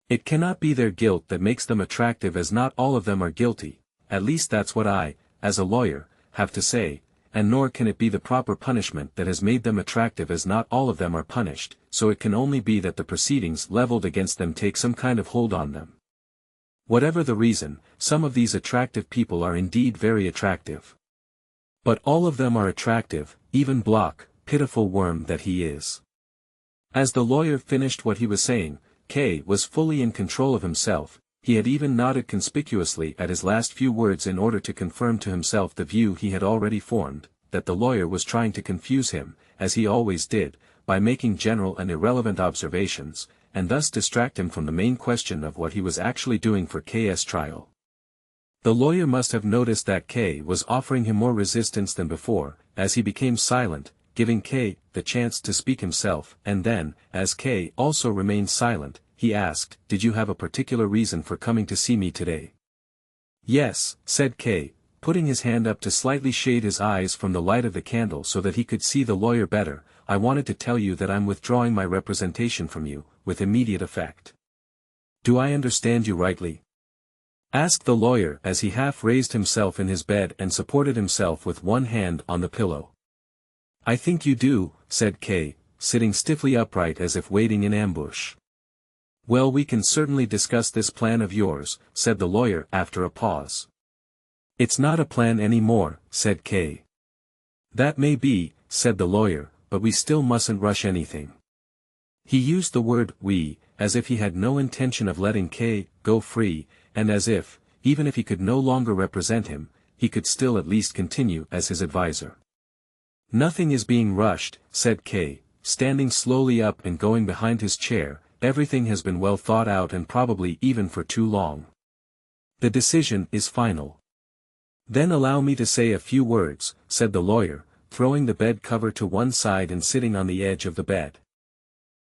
It cannot be their guilt that makes them attractive, as not all of them are guilty, at least that's what I, as a lawyer, have to say, and nor can it be the proper punishment that has made them attractive, as not all of them are punished, so it can only be that the proceedings leveled against them take some kind of hold on them. Whatever the reason, some of these attractive people are indeed very attractive. But all of them are attractive, even Block, pitiful worm that he is. As the lawyer finished what he was saying, Kay was fully in control of himself. He had even nodded conspicuously at his last few words in order to confirm to himself the view he had already formed, that the lawyer was trying to confuse him, as he always did, by making general and irrelevant observations, and thus distract him from the main question of what he was actually doing for K's trial. The lawyer must have noticed that K was offering him more resistance than before, as he became silent, giving K the chance to speak himself, and then, as K also remained silent, he asked, "Did you have a particular reason for coming to see me today?" "Yes," said K, putting his hand up to slightly shade his eyes from the light of the candle so that he could see the lawyer better. "I wanted to tell you that I'm withdrawing my representation from you, with immediate effect." "Do I understand you rightly?" asked the lawyer as he half raised himself in his bed and supported himself with one hand on the pillow. "I think you do," said K, sitting stiffly upright as if waiting in ambush. "Well, we can certainly discuss this plan of yours," said the lawyer after a pause. "It's not a plan anymore," said K. "That may be," said the lawyer, "but we still mustn't rush anything." He used the word "we," as if he had no intention of letting K go free, and as if, even if he could no longer represent him, he could still at least continue as his advisor. "Nothing is being rushed," said K, standing slowly up and going behind his chair. "Everything has been well thought out and probably even for too long. The decision is final." "Then allow me to say a few words," said the lawyer, throwing the bed cover to one side and sitting on the edge of the bed.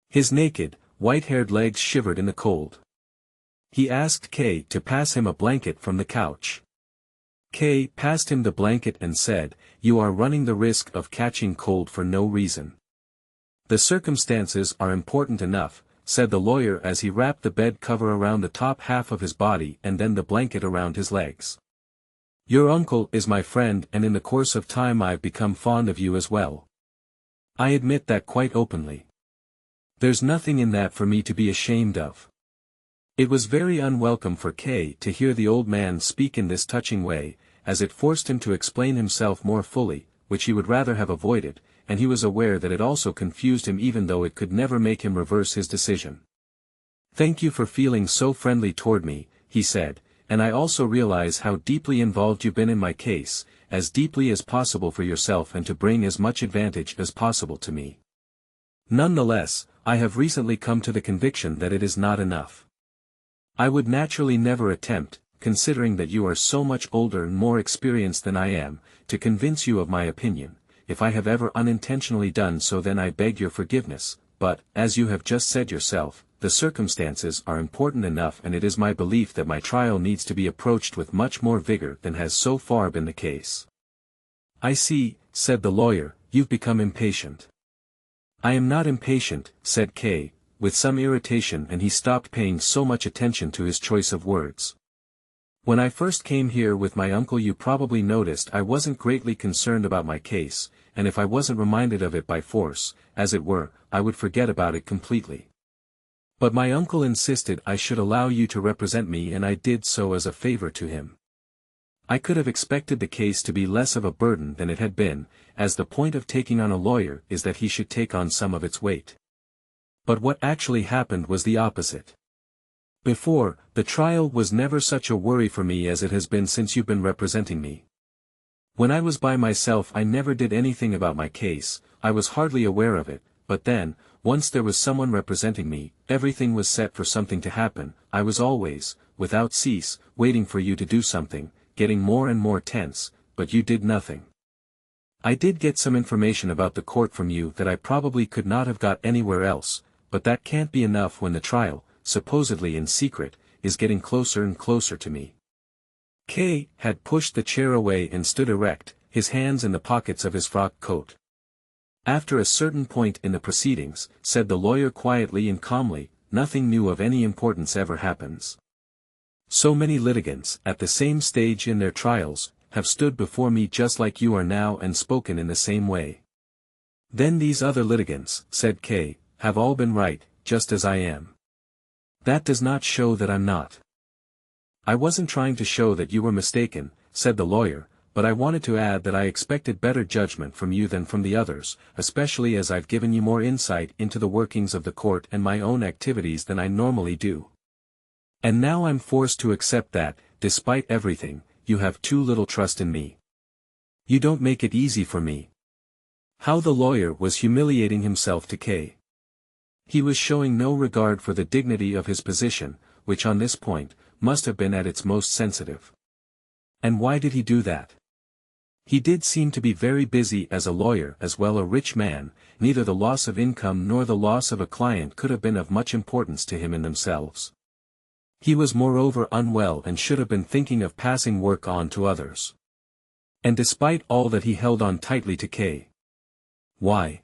His naked, white-haired legs shivered in the cold. He asked K to pass him a blanket from the couch. K passed him the blanket and said, "You are running the risk of catching cold for no reason." "The circumstances are important enough," said the lawyer as he wrapped the bed cover around the top half of his body and then the blanket around his legs. "Your uncle is my friend and in the course of time I've become fond of you as well. I admit that quite openly. There's nothing in that for me to be ashamed of." It was very unwelcome for K to hear the old man speak in this touching way, as it forced him to explain himself more fully, which he would rather have avoided, and he was aware that it also confused him even though it could never make him reverse his decision. "Thank you for feeling so friendly toward me," he said, "and I also realize how deeply involved you've been in my case, as deeply as possible for yourself and to bring as much advantage as possible to me. Nonetheless, I have recently come to the conviction that it is not enough. I would naturally never attempt, considering that you are so much older and more experienced than I am, to convince you of my opinion. If I have ever unintentionally done so, then I beg your forgiveness, but, as you have just said yourself, the circumstances are important enough and it is my belief that my trial needs to be approached with much more vigor than has so far been the case." "I see," said the lawyer, "you've become impatient." "I am not impatient," said K, with some irritation, and he stopped paying so much attention to his choice of words. "When I first came here with my uncle you probably noticed I wasn't greatly concerned about my case, and if I wasn't reminded of it by force, as it were, I would forget about it completely. But my uncle insisted I should allow you to represent me and I did so as a favor to him. I could have expected the case to be less of a burden than it had been, as the point of taking on a lawyer is that he should take on some of its weight. But what actually happened was the opposite. Before, the trial was never such a worry for me as it has been since you've been representing me. When I was by myself I never did anything about my case, I was hardly aware of it, but then, once there was someone representing me, everything was set for something to happen. I was always, without cease, waiting for you to do something, getting more and more tense, but you did nothing. I did get some information about the court from you that I probably could not have got anywhere else, but that can't be enough when the trial, supposedly in secret, is getting closer and closer to me." K had pushed the chair away and stood erect, his hands in the pockets of his frock coat. "After a certain point in the proceedings," said the lawyer quietly and calmly, "nothing new of any importance ever happens. So many litigants, at the same stage in their trials, have stood before me just like you are now and spoken in the same way. Then these other litigants," said K, "have all been right, just as I am. That does not show that I'm not." "I wasn't trying to show that you were mistaken," said the lawyer, "but I wanted to add that I expected better judgment from you than from the others, especially as I've given you more insight into the workings of the court and my own activities than I normally do. And now I'm forced to accept that, despite everything, you have too little trust in me. You don't make it easy for me." How the lawyer was humiliating himself to K. He was showing no regard for the dignity of his position, which on this point, must have been at its most sensitive. And why did he do that? He did seem to be very busy as a lawyer as well a rich man, neither the loss of income nor the loss of a client could have been of much importance to him in themselves. He was moreover unwell and should have been thinking of passing work on to others. And despite all that he held on tightly to K. Why?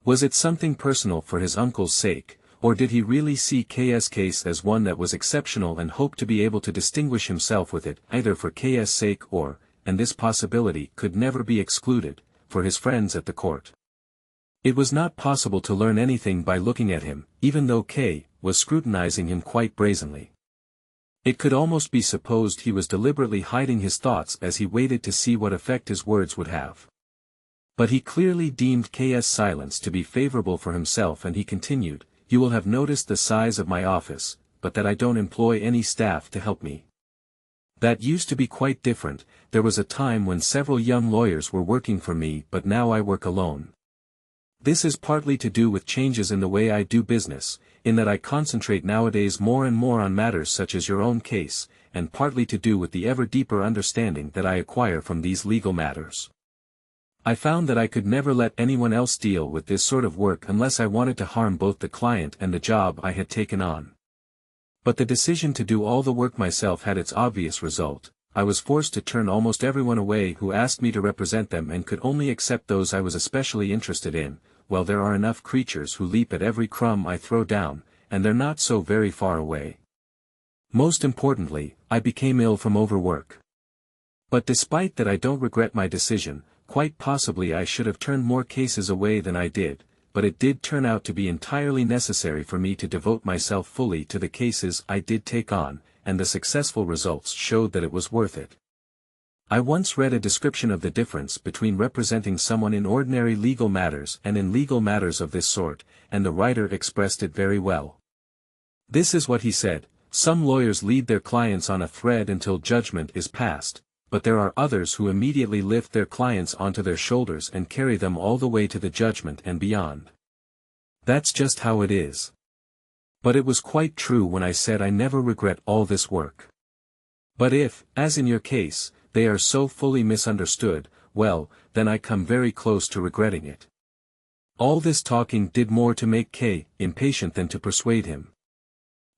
Was it something personal for his uncle's sake, or did he really see K's case as one that was exceptional and hoped to be able to distinguish himself with it either for K's sake or, and this possibility could never be excluded, for his friends at the court? It was not possible to learn anything by looking at him, even though K. was scrutinizing him quite brazenly. It could almost be supposed he was deliberately hiding his thoughts as he waited to see what effect his words would have. But he clearly deemed K's silence to be favorable for himself and he continued, "You will have noticed the size of my office, but that I don't employ any staff to help me. That used to be quite different. There was a time when several young lawyers were working for me but now I work alone. This is partly to do with changes in the way I do business, in that I concentrate nowadays more and more on matters such as your own case, and partly to do with the ever deeper understanding that I acquire from these legal matters. I found that I could never let anyone else deal with this sort of work unless I wanted to harm both the client and the job I had taken on. But the decision to do all the work myself had its obvious result. I was forced to turn almost everyone away who asked me to represent them and could only accept those I was especially interested in. Well, there are enough creatures who leap at every crumb I throw down, and they're not so very far away. Most importantly, I became ill from overwork. But despite that I don't regret my decision. Quite possibly I should have turned more cases away than I did, but it did turn out to be entirely necessary for me to devote myself fully to the cases I did take on, and the successful results showed that it was worth it. I once read a description of the difference between representing someone in ordinary legal matters and in legal matters of this sort, and the writer expressed it very well. This is what he said: "Some lawyers lead their clients on a thread until judgment is passed, but there are others who immediately lift their clients onto their shoulders and carry them all the way to the judgment and beyond. That's just how it is." But it was quite true when I said I never regret all this work. But if, as in your case, they are so fully misunderstood, well, then I come very close to regretting it. All this talking did more to make K. impatient than to persuade him.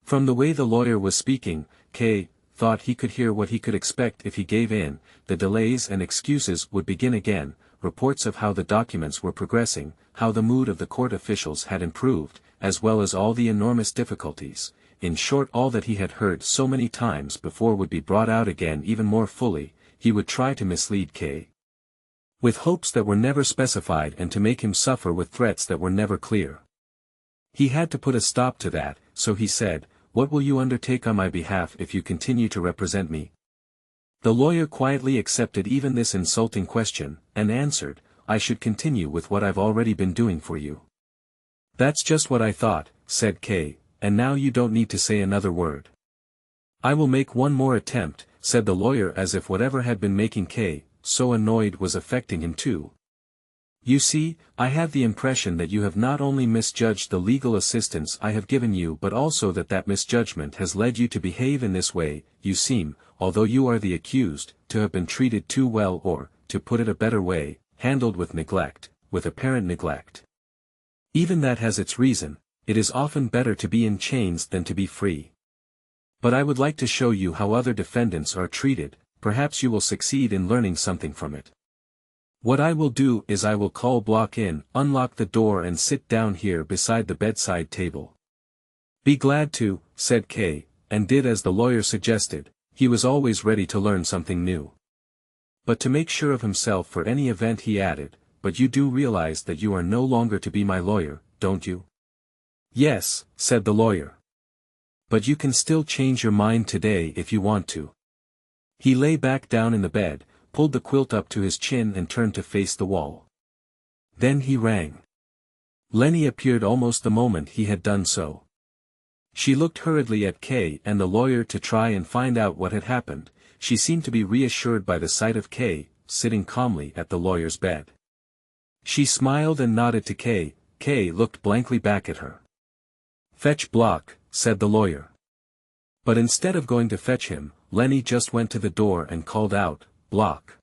From the way the lawyer was speaking, K. thought he could hear what he could expect if he gave in. The delays and excuses would begin again, reports of how the documents were progressing, how the mood of the court officials had improved, as well as all the enormous difficulties. In short, all that he had heard so many times before would be brought out again even more fully. He would try to mislead K. with hopes that were never specified and to make him suffer with threats that were never clear. He had to put a stop to that, so he said, "What will you undertake on my behalf if you continue to represent me?" The lawyer quietly accepted even this insulting question, and answered, "I should continue with what I've already been doing for you." "That's just what I thought," said K., "and now you don't need to say another word." "I will make one more attempt," said the lawyer, as if whatever had been making K. so annoyed was affecting him too. "You see, I have the impression that you have not only misjudged the legal assistance I have given you but also that misjudgment has led you to behave in this way. You seem, although you are the accused, to have been treated too well or, to put it a better way, handled with neglect, with apparent neglect. Even that has its reason. It is often better to be in chains than to be free. But I would like to show you how other defendants are treated. Perhaps you will succeed in learning something from it. What I will do is I will call Block in, unlock the door and sit down here beside the bedside table." "Be glad to," said K., and did as the lawyer suggested. He was always ready to learn something new. But to make sure of himself for any event he added, "But you do realize that you are no longer to be my lawyer, don't you?" "Yes," said the lawyer. "But you can still change your mind today if you want to." He lay back down in the bed, pulled the quilt up to his chin and turned to face the wall. Then he rang. Lenny appeared almost the moment he had done so. She looked hurriedly at K. and the lawyer to try and find out what had happened. She seemed to be reassured by the sight of K. sitting calmly at the lawyer's bed. She smiled and nodded to K. K. looked blankly back at her. "Fetch Block," said the lawyer. But instead of going to fetch him, Lenny just went to the door and called out, "Block,"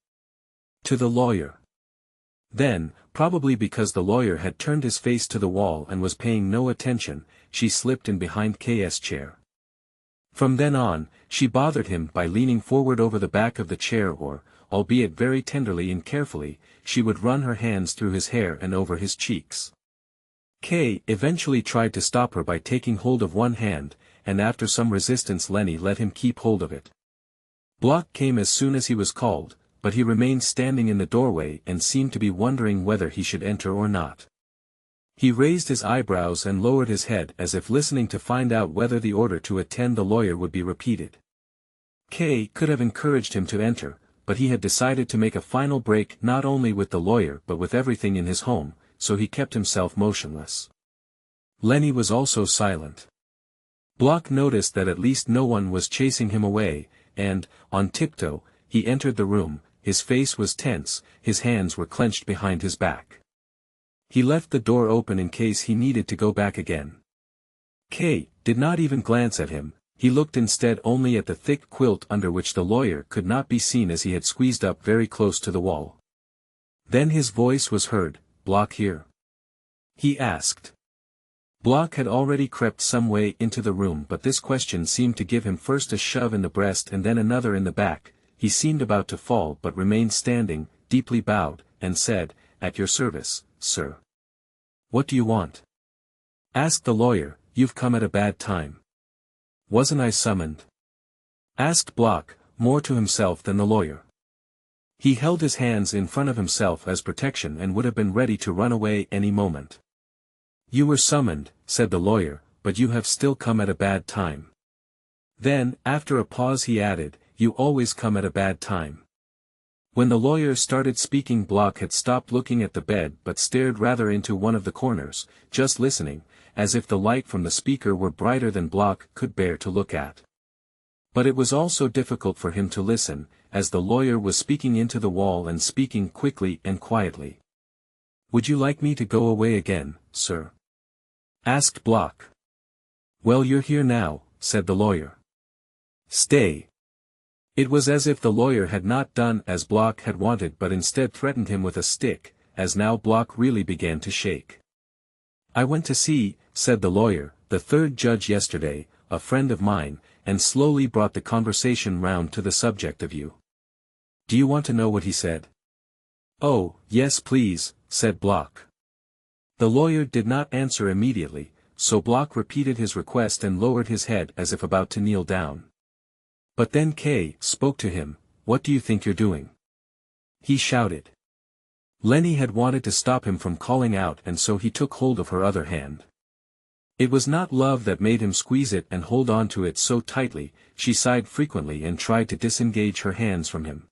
to the lawyer. Then, probably because the lawyer had turned his face to the wall and was paying no attention, she slipped in behind K's chair. From then on, she bothered him by leaning forward over the back of the chair or, albeit very tenderly and carefully, she would run her hands through his hair and over his cheeks. K eventually tried to stop her by taking hold of one hand, and after some resistance Lenny let him keep hold of it. Block came as soon as he was called, but he remained standing in the doorway and seemed to be wondering whether he should enter or not. He raised his eyebrows and lowered his head as if listening to find out whether the order to attend the lawyer would be repeated. K could have encouraged him to enter, but he had decided to make a final break not only with the lawyer but with everything in his home, so he kept himself motionless. Lenny was also silent. Block noticed that at least no one was chasing him away, and, on tiptoe, he entered the room. His face was tense, his hands were clenched behind his back. He left the door open in case he needed to go back again. K did not even glance at him, he looked instead only at the thick quilt under which the lawyer could not be seen as he had squeezed up very close to the wall. Then his voice was heard, "Block here?" he asked. Block had already crept some way into the room, but this question seemed to give him first a shove in the breast and then another in the back. He seemed about to fall but remained standing, deeply bowed, and said, "At your service, sir." "What do you want?" asked the lawyer. "You've come at a bad time." "Wasn't I summoned?" asked Block, more to himself than the lawyer. He held his hands in front of himself as protection and would have been ready to run away any moment. "You were summoned," said the lawyer, "but you have still come at a bad time." Then, after a pause he added, "You always come at a bad time." When the lawyer started speaking, Block had stopped looking at the bed but stared rather into one of the corners, just listening, as if the light from the speaker were brighter than Block could bear to look at. But it was also difficult for him to listen, as the lawyer was speaking into the wall and speaking quickly and quietly. "Would you like me to go away again, sir?" asked Block. "Well, you're here now," said the lawyer. "Stay." It was as if the lawyer had not done as Block had wanted but instead threatened him with a stick, as now Block really began to shake. "I went to see," said the lawyer, "the third judge yesterday, a friend of mine, and slowly brought the conversation round to the subject of you. Do you want to know what he said?" "Oh, yes please," said Block. The lawyer did not answer immediately, so Block repeated his request and lowered his head as if about to kneel down. But then K spoke to him. "What do you think you're doing?" he shouted. Lenny had wanted to stop him from calling out and so he took hold of her other hand. It was not love that made him squeeze it and hold on to it so tightly, she sighed frequently and tried to disengage her hands from him.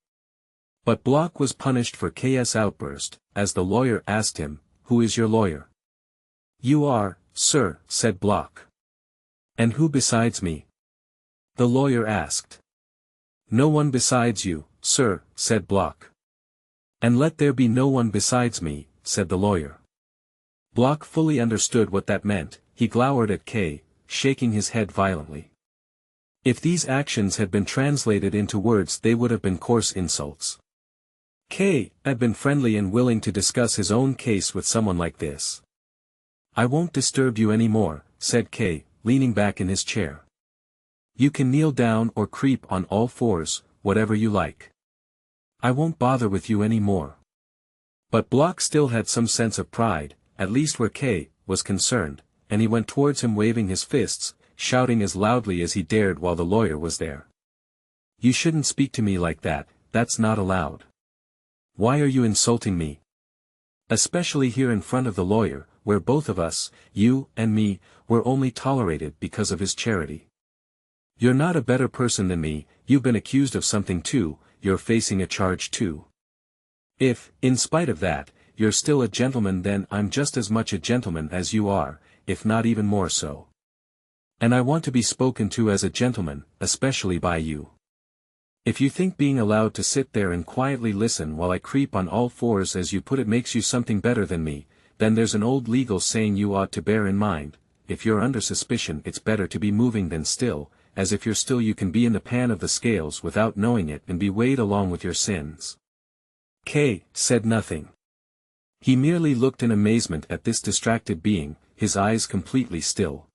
But Block was punished for K's outburst, as the lawyer asked him, "Who is your lawyer?" "You are, sir," said Block. "And who besides me?" the lawyer asked. "No one besides you, sir," said Block. "And let there be no one besides me," said the lawyer. Block fully understood what that meant. He glowered at K, shaking his head violently. If these actions had been translated into words they would have been coarse insults. K had been friendly and willing to discuss his own case with someone like this. "I won't disturb you any more," said K, leaning back in his chair. "You can kneel down or creep on all fours, whatever you like. I won't bother with you any more." But Block still had some sense of pride, at least where K was concerned, and he went towards him waving his fists, shouting as loudly as he dared while the lawyer was there. "You shouldn't speak to me like that, that's not allowed. Why are you insulting me? Especially here in front of the lawyer, where both of us, you and me, were only tolerated because of his charity. You're not a better person than me, you've been accused of something too, you're facing a charge too. If, in spite of that, you're still a gentleman, then I'm just as much a gentleman as you are, if not even more so. And I want to be spoken to as a gentleman, especially by you. If you think being allowed to sit there and quietly listen while I creep on all fours as you put it makes you something better than me, then there's an old legal saying you ought to bear in mind, if you're under suspicion it's better to be moving than still, as if you're still you can be in the pan of the scales without knowing it and be weighed along with your sins. K said nothing. He merely looked in amazement at this distracted being, his eyes completely still.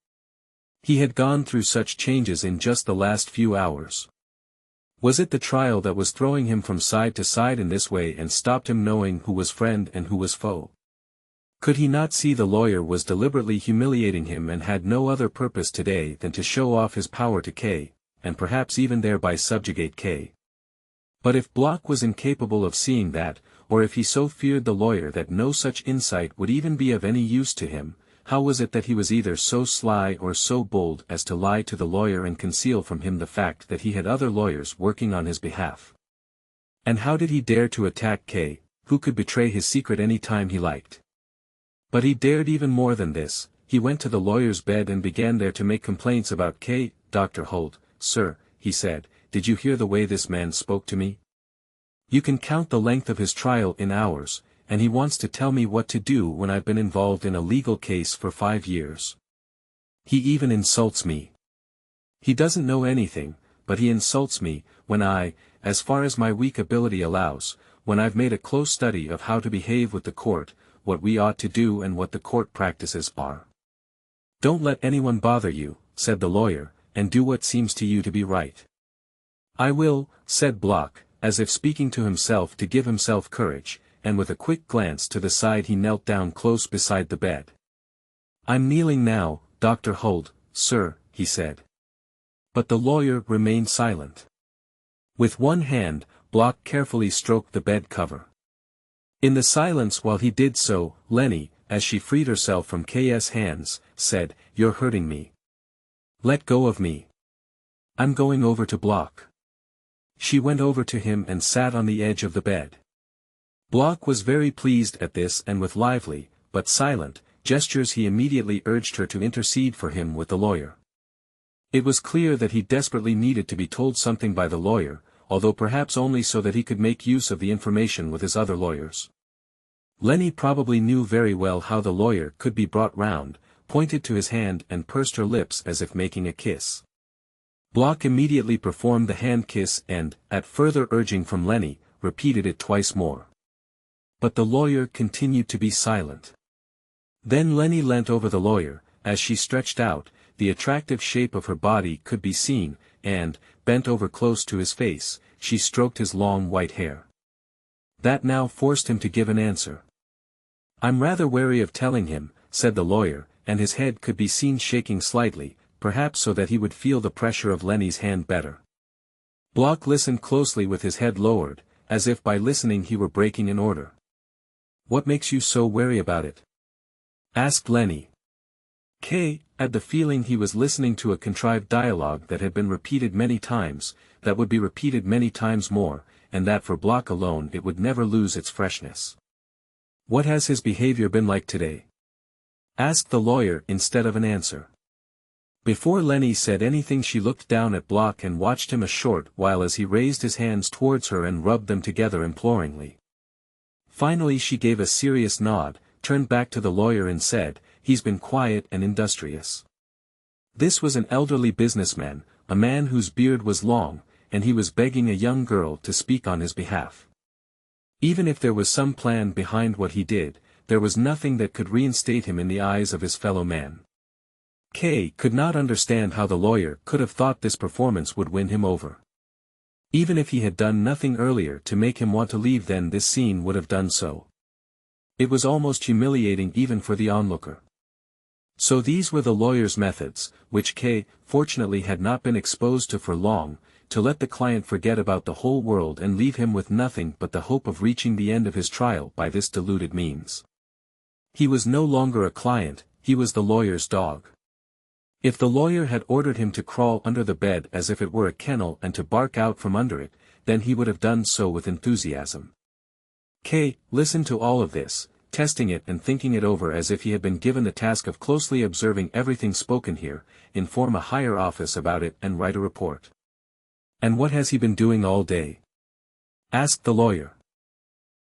He had gone through such changes in just the last few hours. Was it the trial that was throwing him from side to side in this way and stopped him knowing who was friend and who was foe? Could he not see the lawyer was deliberately humiliating him and had no other purpose today than to show off his power to K, and perhaps even thereby subjugate K? But if Block was incapable of seeing that, or if he so feared the lawyer that no such insight would even be of any use to him, how was it that he was either so sly or so bold as to lie to the lawyer and conceal from him the fact that he had other lawyers working on his behalf? And how did he dare to attack K, who could betray his secret any time he liked? But he dared even more than this. He went to the lawyer's bed and began there to make complaints about K. "Dr. Holt, sir," he said, "did you hear the way this man spoke to me? You can count the length of his trial in hours, and he wants to tell me what to do when I've been involved in a legal case for 5 years. He even insults me. He doesn't know anything, but he insults me, when I, as far as my weak ability allows, when I've made a close study of how to behave with the court, what we ought to do and what the court practices are. Don't let anyone bother you," said the lawyer, "and do what seems to you to be right." "I will," said Block, as if speaking to himself to give himself courage, and with a quick glance to the side he knelt down close beside the bed. "I'm kneeling now, Dr. Holt, sir," he said. But the lawyer remained silent. With one hand, Block carefully stroked the bed cover. In the silence while he did so, Lenny, as she freed herself from K's hands, said, "You're hurting me. Let go of me. I'm going over to Block." She went over to him and sat on the edge of the bed. Block was very pleased at this and with lively, but silent, gestures he immediately urged her to intercede for him with the lawyer. It was clear that he desperately needed to be told something by the lawyer, although perhaps only so that he could make use of the information with his other lawyers. Lenny probably knew very well how the lawyer could be brought round, pointed to his hand and pursed her lips as if making a kiss. Block immediately performed the hand kiss and, at further urging from Lenny, repeated it twice more. But the lawyer continued to be silent. Then Lenny leant over the lawyer, as she stretched out, the attractive shape of her body could be seen, and, bent over close to his face, she stroked his long white hair. That now forced him to give an answer. "I'm rather wary of telling him," said the lawyer, and his head could be seen shaking slightly, perhaps so that he would feel the pressure of Lenny's hand better. Block listened closely with his head lowered, as if by listening he were breaking an order. "What makes you so wary about it?" asked Lenny. K had the feeling he was listening to a contrived dialogue that had been repeated many times, that would be repeated many times more, and that for Block alone it would never lose its freshness. "What has his behavior been like today?" asked the lawyer instead of an answer. Before Lenny said anything she looked down at Block and watched him a short while as he raised his hands towards her and rubbed them together imploringly. Finally she gave a serious nod, turned back to the lawyer and said, "He's been quiet and industrious." This was an elderly businessman, a man whose beard was long, and he was begging a young girl to speak on his behalf. Even if there was some plan behind what he did, there was nothing that could reinstate him in the eyes of his fellow man. K could not understand how the lawyer could have thought this performance would win him over. Even if he had done nothing earlier to make him want to leave, then this scene would have done so. It was almost humiliating even for the onlooker. So these were the lawyer's methods, which K, fortunately, had not been exposed to for long, to let the client forget about the whole world and leave him with nothing but the hope of reaching the end of his trial by this deluded means. He was no longer a client, he was the lawyer's dog. If the lawyer had ordered him to crawl under the bed as if it were a kennel and to bark out from under it, then he would have done so with enthusiasm. K listened to all of this, testing it and thinking it over as if he had been given the task of closely observing everything spoken here, inform a higher office about it and write a report. "And what has he been doing all day?" asked the lawyer.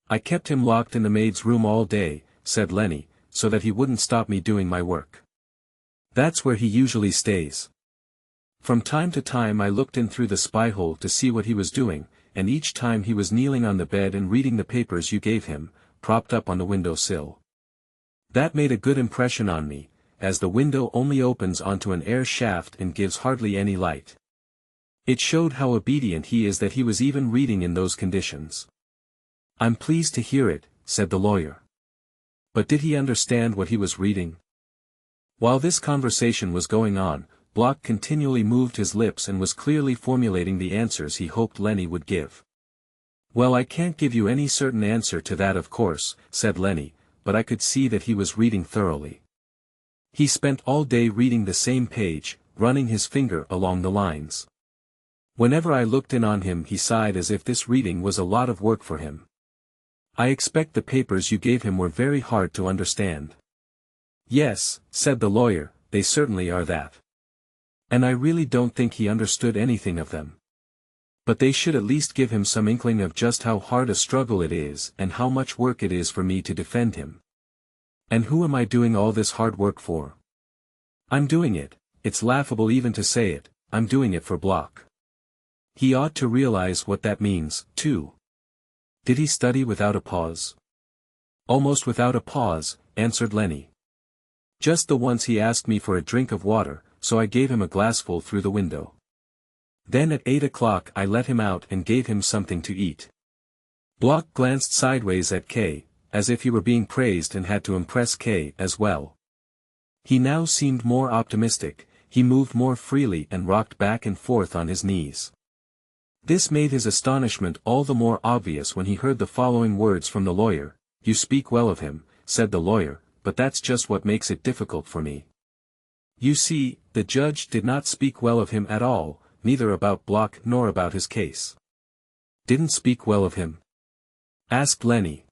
"I kept him locked in the maid's room all day," said Lenny, "so that he wouldn't stop me doing my work." That's where he usually stays. From time to time I looked in through the spy hole to see what he was doing, and each time he was kneeling on the bed and reading the papers you gave him, propped up on the window sill. That made a good impression on me, as the window only opens onto an air shaft and gives hardly any light. It showed how obedient he is that he was even reading in those conditions. I'm pleased to hear it, said the lawyer. But did he understand what he was reading? While this conversation was going on, Block continually moved his lips and was clearly formulating the answers he hoped Lenny would give. Well, I can't give you any certain answer to that, of course, said Lenny, but I could see that he was reading thoroughly. He spent all day reading the same page, running his finger along the lines. Whenever I looked in on him he sighed as if this reading was a lot of work for him. I expect the papers you gave him were very hard to understand. Yes, said the lawyer, they certainly are that. And I really don't think he understood anything of them. But they should at least give him some inkling of just how hard a struggle it is and how much work it is for me to defend him. And who am I doing all this hard work for? I'm doing it, it's laughable even to say it, I'm doing it for Block. He ought to realize what that means, too. Did he study without a pause? Almost without a pause, answered Lenny. Just the once he asked me for a drink of water, so I gave him a glassful through the window. Then at 8 o'clock I let him out and gave him something to eat. Block glanced sideways at K, as if he were being praised and had to impress K as well. He now seemed more optimistic, he moved more freely and rocked back and forth on his knees. This made his astonishment all the more obvious when he heard the following words from the lawyer. You speak well of him, said the lawyer, but that's just what makes it difficult for me. You see, the judge did not speak well of him at all, neither about Block nor about his case. Didn't speak well of him? Asked Lenny.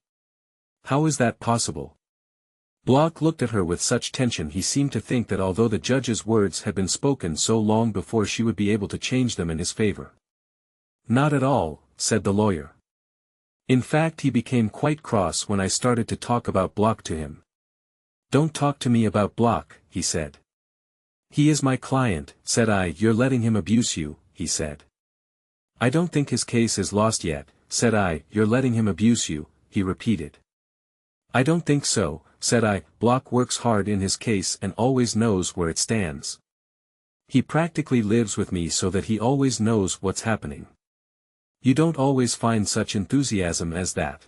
How is that possible? Block looked at her with such tension he seemed to think that although the judge's words had been spoken so long before she would be able to change them in his favor. Not at all, said the lawyer. In fact, he became quite cross when I started to talk about Block to him. Don't talk to me about Block, he said. He is my client, said I. You're letting him abuse you, he said. I don't think his case is lost yet, said I. You're letting him abuse you, he repeated. I don't think so, said I. Block works hard in his case and always knows where it stands. He practically lives with me so that he always knows what's happening. You don't always find such enthusiasm as that.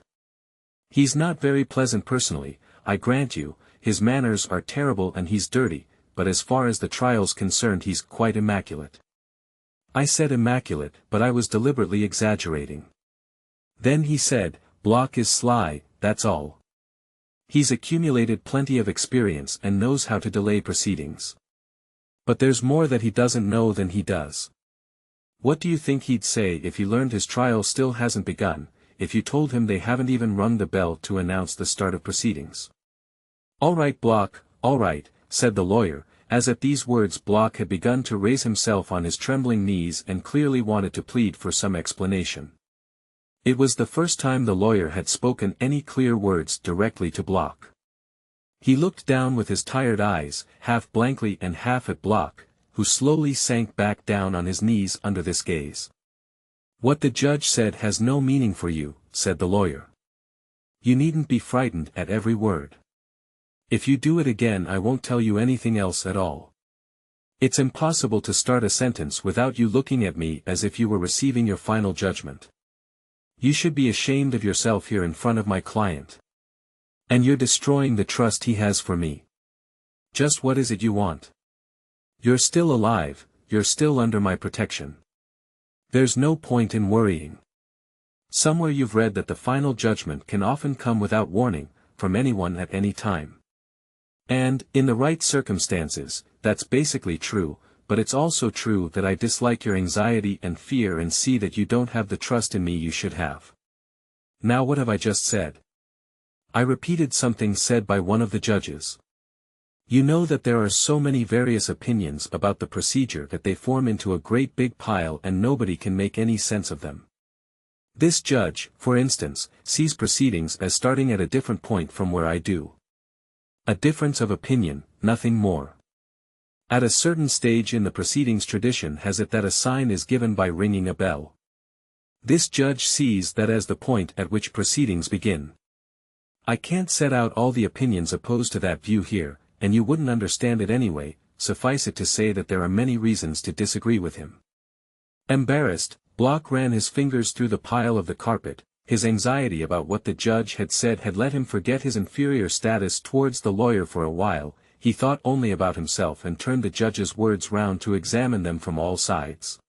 He's not very pleasant personally, I grant you, his manners are terrible and he's dirty, but as far as the trial's concerned he's quite immaculate. I said immaculate, but I was deliberately exaggerating. Then he said, Block is sly, that's all. He's accumulated plenty of experience and knows how to delay proceedings. But there's more that he doesn't know than he does. What do you think he'd say if he learned his trial still hasn't begun, if you told him they haven't even rung the bell to announce the start of proceedings? All right, Block, all right, said the lawyer, as at these words Block had begun to raise himself on his trembling knees and clearly wanted to plead for some explanation. It was the first time the lawyer had spoken any clear words directly to Block. He looked down with his tired eyes, half blankly and half at Block, who slowly sank back down on his knees under this gaze. What the judge said has no meaning for you, said the lawyer. You needn't be frightened at every word. If you do it again I won't tell you anything else at all. It's impossible to start a sentence without you looking at me as if you were receiving your final judgment. You should be ashamed of yourself here in front of my client. And you're destroying the trust he has for me. Just what is it you want? You're still alive, you're still under my protection. There's no point in worrying. Somewhere you've read that the final judgment can often come without warning, from anyone at any time. And, in the right circumstances, that's basically true, but it's also true that I dislike your anxiety and fear and see that you don't have the trust in me you should have. Now what have I just said? I repeated something said by one of the judges. You know that there are so many various opinions about the procedure that they form into a great big pile and nobody can make any sense of them. This judge, for instance, sees proceedings as starting at a different point from where I do. A difference of opinion, nothing more. At a certain stage in the proceedings, tradition has it that a sign is given by ringing a bell. This judge sees that as the point at which proceedings begin. I can't set out all the opinions opposed to that view here, and you wouldn't understand it anyway. Suffice it to say that there are many reasons to disagree with him. Embarrassed, Block ran his fingers through the pile of the carpet. His anxiety about what the judge had said had let him forget his inferior status towards the lawyer for a while. He thought only about himself and turned the judge's words round to examine them from all sides.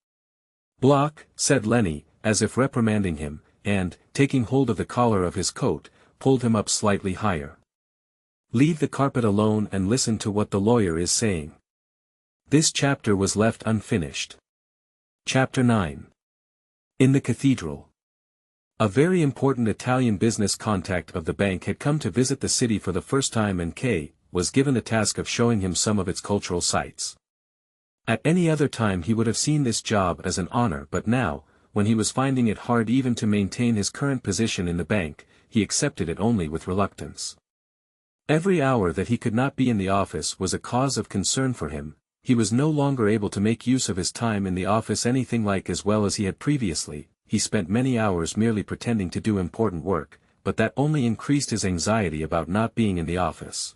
"Block," said Lenny, as if reprimanding him, and, taking hold of the collar of his coat, pulled him up slightly higher. "Leave the carpet alone and listen to what the lawyer is saying." This chapter was left unfinished. Chapter 9. In the Cathedral. A very important Italian business contact of the bank had come to visit the city for the first time, and K was given the task of showing him some of its cultural sites. At any other time he would have seen this job as an honor, but now, when he was finding it hard even to maintain his current position in the bank, he accepted it only with reluctance. Every hour that he could not be in the office was a cause of concern for him. He was no longer able to make use of his time in the office anything like as well as he had previously. He spent many hours merely pretending to do important work, but that only increased his anxiety about not being in the office.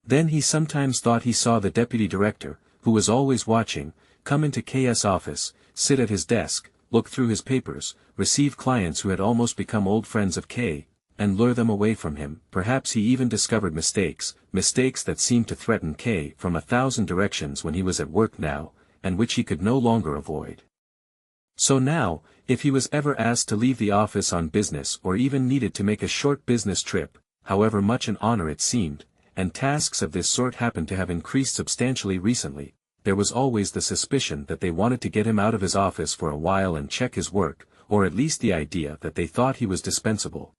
Then he sometimes thought he saw the deputy director, who was always watching, come into K's office, sit at his desk, look through his papers, receive clients who had almost become old friends of K, and lure them away from him. Perhaps he even discovered mistakes that seemed to threaten K from 1,000 directions when he was at work now, and which he could no longer avoid. So now, if he was ever asked to leave the office on business or even needed to make a short business trip, however much an honor it seemed, and tasks of this sort happened to have increased substantially recently, there was always the suspicion that they wanted to get him out of his office for a while and check his work, or at least the idea that they thought he was dispensable.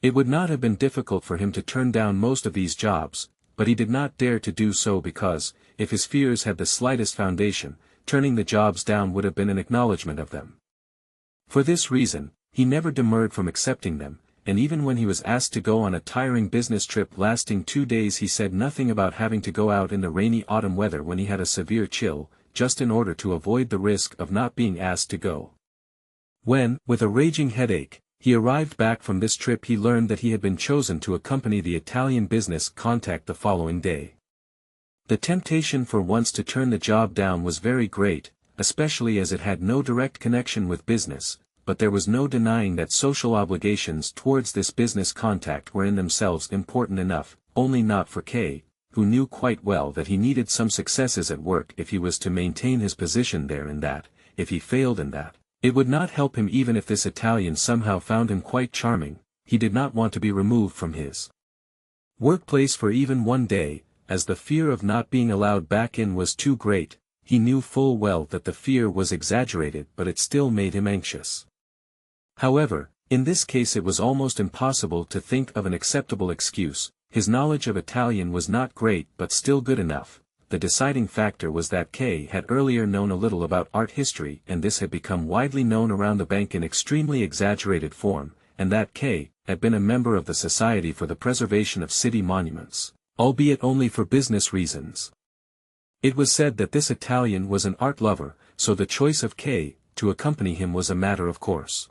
It would not have been difficult for him to turn down most of these jobs, but he did not dare to do so because, if his fears had the slightest foundation, turning the jobs down would have been an acknowledgment of them. For this reason, he never demurred from accepting them, and even when he was asked to go on a tiring business trip lasting 2 days he said nothing about having to go out in the rainy autumn weather when he had a severe chill, just in order to avoid the risk of not being asked to go. When, with a raging headache, he arrived back from this trip, he learned that he had been chosen to accompany the Italian business contact the following day. The temptation for once to turn the job down was very great, especially as it had no direct connection with business, but there was no denying that social obligations towards this business contact were in themselves important enough, only not for K, who knew quite well that he needed some successes at work if he was to maintain his position there, and that, if he failed in that, it would not help him even if this Italian somehow found him quite charming. He did not want to be removed from his workplace for even one day, as the fear of not being allowed back in was too great. He knew full well that the fear was exaggerated, but it still made him anxious. However, in this case it was almost impossible to think of an acceptable excuse. His knowledge of Italian was not great but still good enough. The deciding factor was that K had earlier known a little about art history, and this had become widely known around the bank in extremely exaggerated form, and that K had been a member of the Society for the Preservation of City Monuments, albeit only for business reasons. It was said that this Italian was an art lover, so the choice of K to accompany him was a matter of course.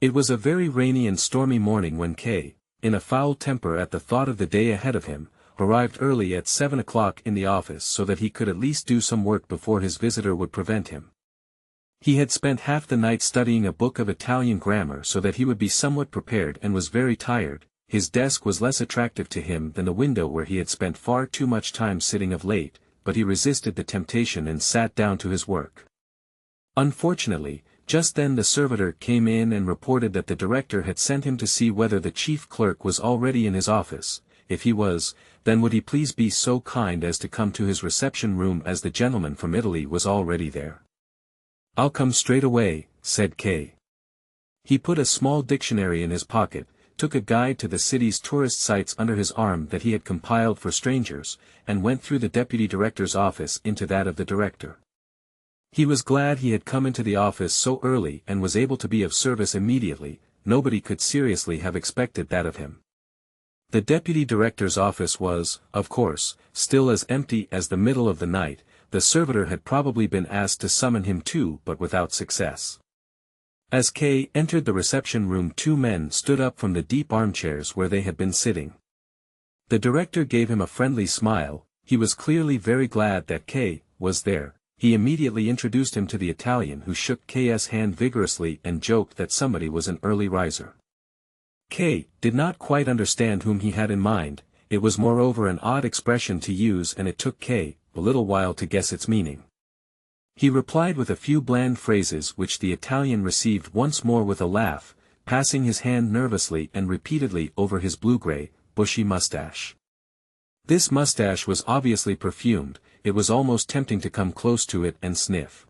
It was a very rainy and stormy morning when K, in a foul temper at the thought of the day ahead of him, arrived early at 7 o'clock in the office so that he could at least do some work before his visitor would prevent him. He had spent half the night studying a book of Italian grammar so that he would be somewhat prepared, and was very tired. His desk was less attractive to him than the window where he had spent far too much time sitting of late, but he resisted the temptation and sat down to his work. Unfortunately, just then the servitor came in and reported that the director had sent him to see whether the chief clerk was already in his office. If he was, then would he please be so kind as to come to his reception room, as the gentleman from Italy was already there. "I'll come straight away," said K. He put a small dictionary in his pocket, took a guide to the city's tourist sites under his arm that he had compiled for strangers, and went through the deputy director's office into that of the director. He was glad he had come into the office so early and was able to be of service immediately. Nobody could seriously have expected that of him. The deputy director's office was, of course, still as empty as the middle of the night. The servitor had probably been asked to summon him too, but without success. As K entered the reception room, two men stood up from the deep armchairs where they had been sitting. The director gave him a friendly smile. He was clearly very glad that K was there. He immediately introduced him to the Italian, who shook K's hand vigorously and joked that somebody was an early riser. K did not quite understand whom he had in mind. It was moreover an odd expression to use, and it took K a little while to guess its meaning. He replied with a few bland phrases which the Italian received once more with a laugh, passing his hand nervously and repeatedly over his blue-gray, bushy mustache. This mustache was obviously perfumed. It was almost tempting to come close to it and sniff.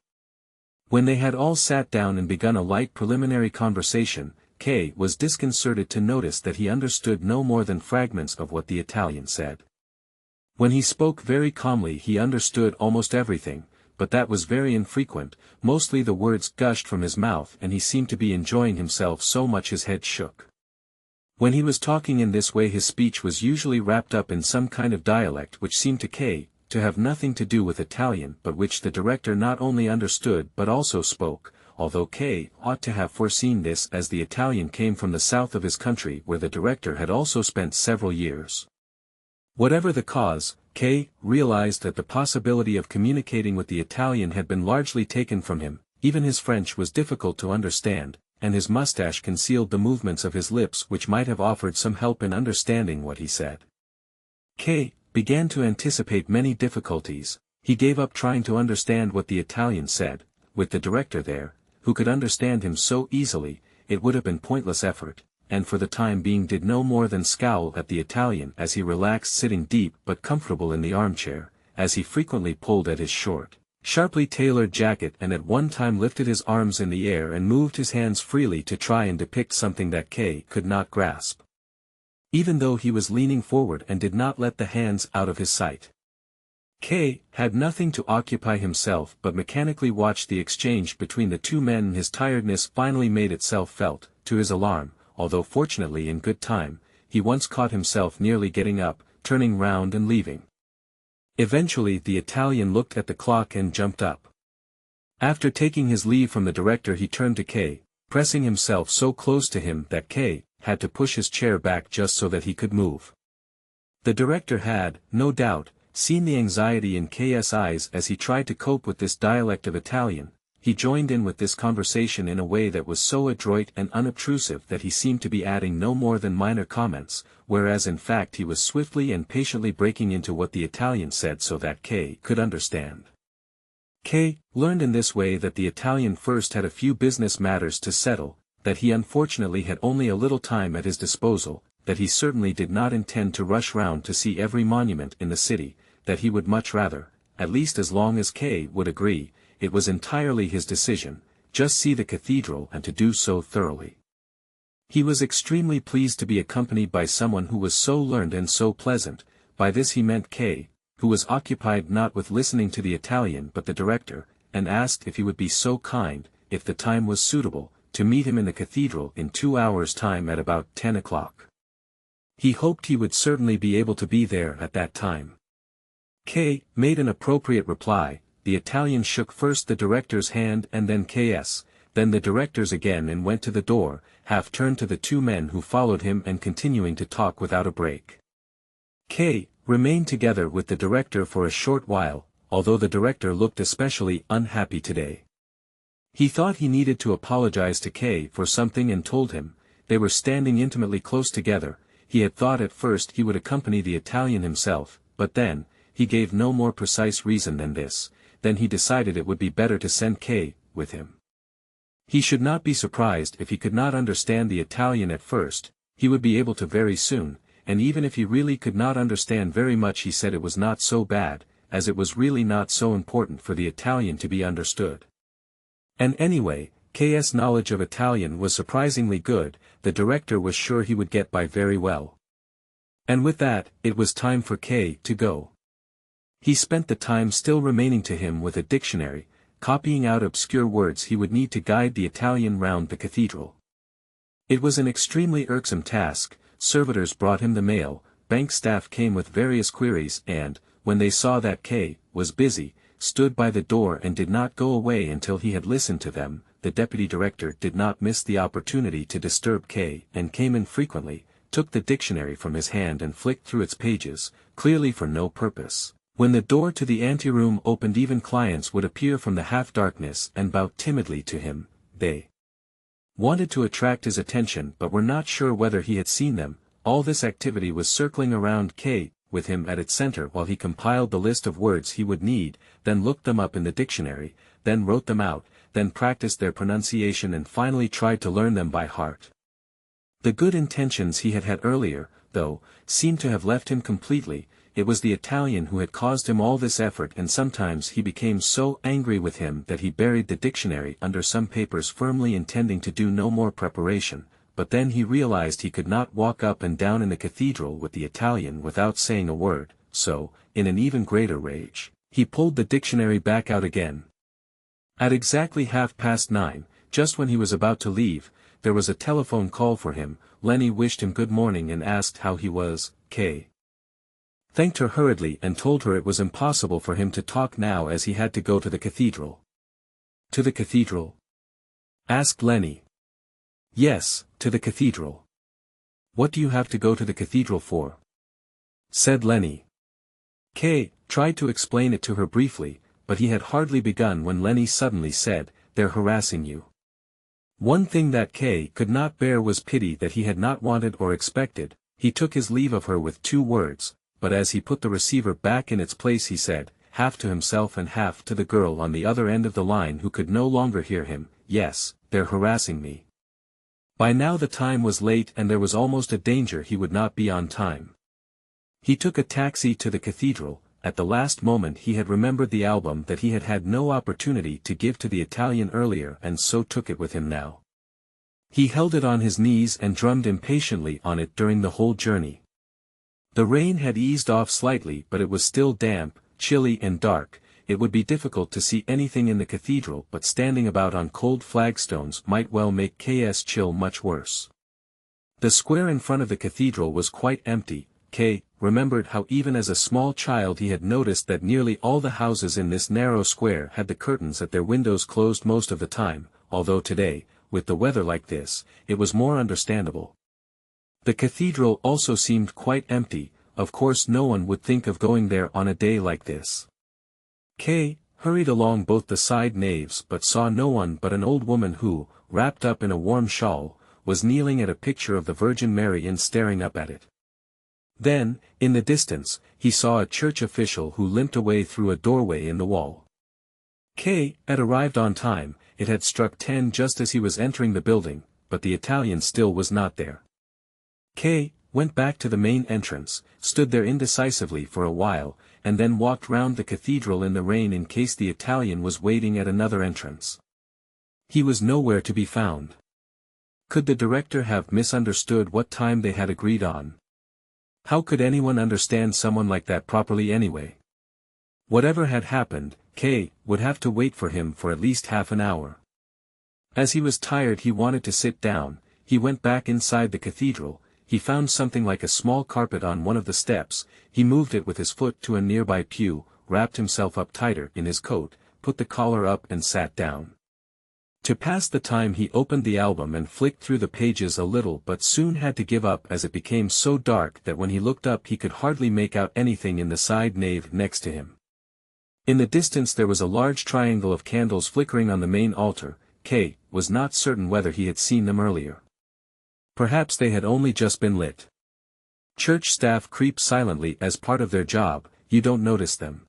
When they had all sat down and begun a light preliminary conversation, K was disconcerted to notice that he understood no more than fragments of what the Italian said. When he spoke very calmly he understood almost everything, but that was very infrequent. Mostly the words gushed from his mouth and he seemed to be enjoying himself so much his head shook. When he was talking in this way his speech was usually wrapped up in some kind of dialect which seemed to K to have nothing to do with Italian, but which the director not only understood but also spoke, although K ought to have foreseen this, as the Italian came from the south of his country where the director had also spent several years. Whatever the cause, K realized that the possibility of communicating with the Italian had been largely taken from him. Even his French was difficult to understand, and his mustache concealed the movements of his lips which might have offered some help in understanding what he said. K began to anticipate many difficulties. He gave up trying to understand what the Italian said. With the director there, who could understand him so easily, it would have been pointless effort, and for the time being did no more than scowl at the Italian as he relaxed, sitting deep but comfortable in the armchair, as he frequently pulled at his short, sharply tailored jacket and at one time lifted his arms in the air and moved his hands freely to try and depict something that K could not grasp. Even though he was leaning forward and did not let the hands out of his sight. K had nothing to occupy himself but mechanically watched the exchange between the two men, and his tiredness finally made itself felt. To his alarm, although fortunately in good time, he once caught himself nearly getting up, turning round and leaving. Eventually the Italian looked at the clock and jumped up. After taking his leave from the director he turned to K, pressing himself so close to him that K had to push his chair back just so that he could move. The director had, no doubt, seen the anxiety in K's eyes as he tried to cope with this dialect of Italian. He joined in with this conversation in a way that was so adroit and unobtrusive that he seemed to be adding no more than minor comments, whereas in fact he was swiftly and patiently breaking into what the Italian said so that K could understand. K learned in this way that the Italian first had a few business matters to settle, that he unfortunately had only a little time at his disposal, that he certainly did not intend to rush round to see every monument in the city, that he would much rather, at least as long as K would agree, it was entirely his decision, just see the cathedral and to do so thoroughly. He was extremely pleased to be accompanied by someone who was so learned and so pleasant. By this he meant K, who was occupied not with listening to the Italian but the director, and asked if he would be so kind, if the time was suitable, to meet him in the cathedral in 2 hours' time at about 10 o'clock. He hoped he would certainly be able to be there at that time. K made an appropriate reply. The Italian shook first the director's hand and then K's, then the director's again, and went to the door, half turned to the two men who followed him and continuing to talk without a break. K remained together with the director for a short while, although the director looked especially unhappy today. He thought he needed to apologize to K for something and told him. They were standing intimately close together. He had thought at first he would accompany the Italian himself, but then, he gave no more precise reason than this. Then he decided it would be better to send K with him. He should not be surprised if he could not understand the Italian at first. He would be able to very soon, and even if he really could not understand very much, he said it was not so bad, as it was really not so important for the Italian to be understood. And anyway, K's knowledge of Italian was surprisingly good. The director was sure he would get by very well. And with that, it was time for K to go. He spent the time still remaining to him with a dictionary, copying out obscure words he would need to guide the Italian round the cathedral. It was an extremely irksome task, servitors brought him the mail, bank staff came with various queries and, when they saw that K was busy, stood by the door and did not go away until he had listened to them. The deputy director did not miss the opportunity to disturb K and came in frequently, took the dictionary from his hand and flicked through its pages, clearly for no purpose. When the door to the anteroom opened, even clients would appear from the half-darkness and bow timidly to him. They wanted to attract his attention but were not sure whether he had seen them. All this activity was circling around K, with him at its center while he compiled the list of words he would need, then looked them up in the dictionary, then wrote them out, then practiced their pronunciation and finally tried to learn them by heart. The good intentions he had had earlier, though, seemed to have left him completely. It was the Italian who had caused him all this effort, and sometimes he became so angry with him that he buried the dictionary under some papers, firmly intending to do no more preparation. But then he realized he could not walk up and down in the cathedral with the Italian without saying a word, so, in an even greater rage, he pulled the dictionary back out again. At exactly 9:30, just when he was about to leave, there was a telephone call for him. Lenny wished him good morning and asked how he was. K thanked her hurriedly and told her it was impossible for him to talk now as he had to go to the cathedral. To the cathedral? Asked Lenny. Yes, to the cathedral. What do you have to go to the cathedral for? Said Lenny. K tried to explain it to her briefly, but he had hardly begun when Lenny suddenly said, "They're harassing you." One thing that K could not bear was pity that he had not wanted or expected. He took his leave of her with 2 words, but as he put the receiver back in its place he said, half to himself and half to the girl on the other end of the line who could no longer hear him, "Yes, they're harassing me." By now the time was late and there was almost a danger he would not be on time. He took a taxi to the cathedral. At the last moment he had remembered the album that he had had no opportunity to give to the Italian earlier and so took it with him now. He held it on his knees and drummed impatiently on it during the whole journey. The rain had eased off slightly but it was still damp, chilly and dark. It would be difficult to see anything in the cathedral, but standing about on cold flagstones might well make K's chill much worse. The square in front of the cathedral was quite empty. K remembered how even as a small child he had noticed that nearly all the houses in this narrow square had the curtains at their windows closed most of the time, although today, with the weather like this, it was more understandable. The cathedral also seemed quite empty. Of course no one would think of going there on a day like this. K hurried along both the side naves but saw no one but an old woman who, wrapped up in a warm shawl, was kneeling at a picture of the Virgin Mary and staring up at it. Then, in the distance, he saw a church official who limped away through a doorway in the wall. K had arrived on time. It had struck 10 just as he was entering the building, but the Italian still was not there. K went back to the main entrance, stood there indecisively for a while, and then walked round the cathedral in the rain in case the Italian was waiting at another entrance. He was nowhere to be found. Could the director have misunderstood what time they had agreed on? How could anyone understand someone like that properly anyway? Whatever had happened, K would have to wait for him for at least half an hour. As he was tired he wanted to sit down. He went back inside the cathedral. He found something like a small carpet on one of the steps. He moved it with his foot to a nearby pew, wrapped himself up tighter in his coat, put the collar up and sat down. To pass the time he opened the album and flicked through the pages a little but soon had to give up as it became so dark that when he looked up he could hardly make out anything in the side nave next to him. In the distance there was a large triangle of candles flickering on the main altar. K was not certain whether he had seen them earlier. Perhaps they had only just been lit. Church staff creep silently as part of their job, you don't notice them.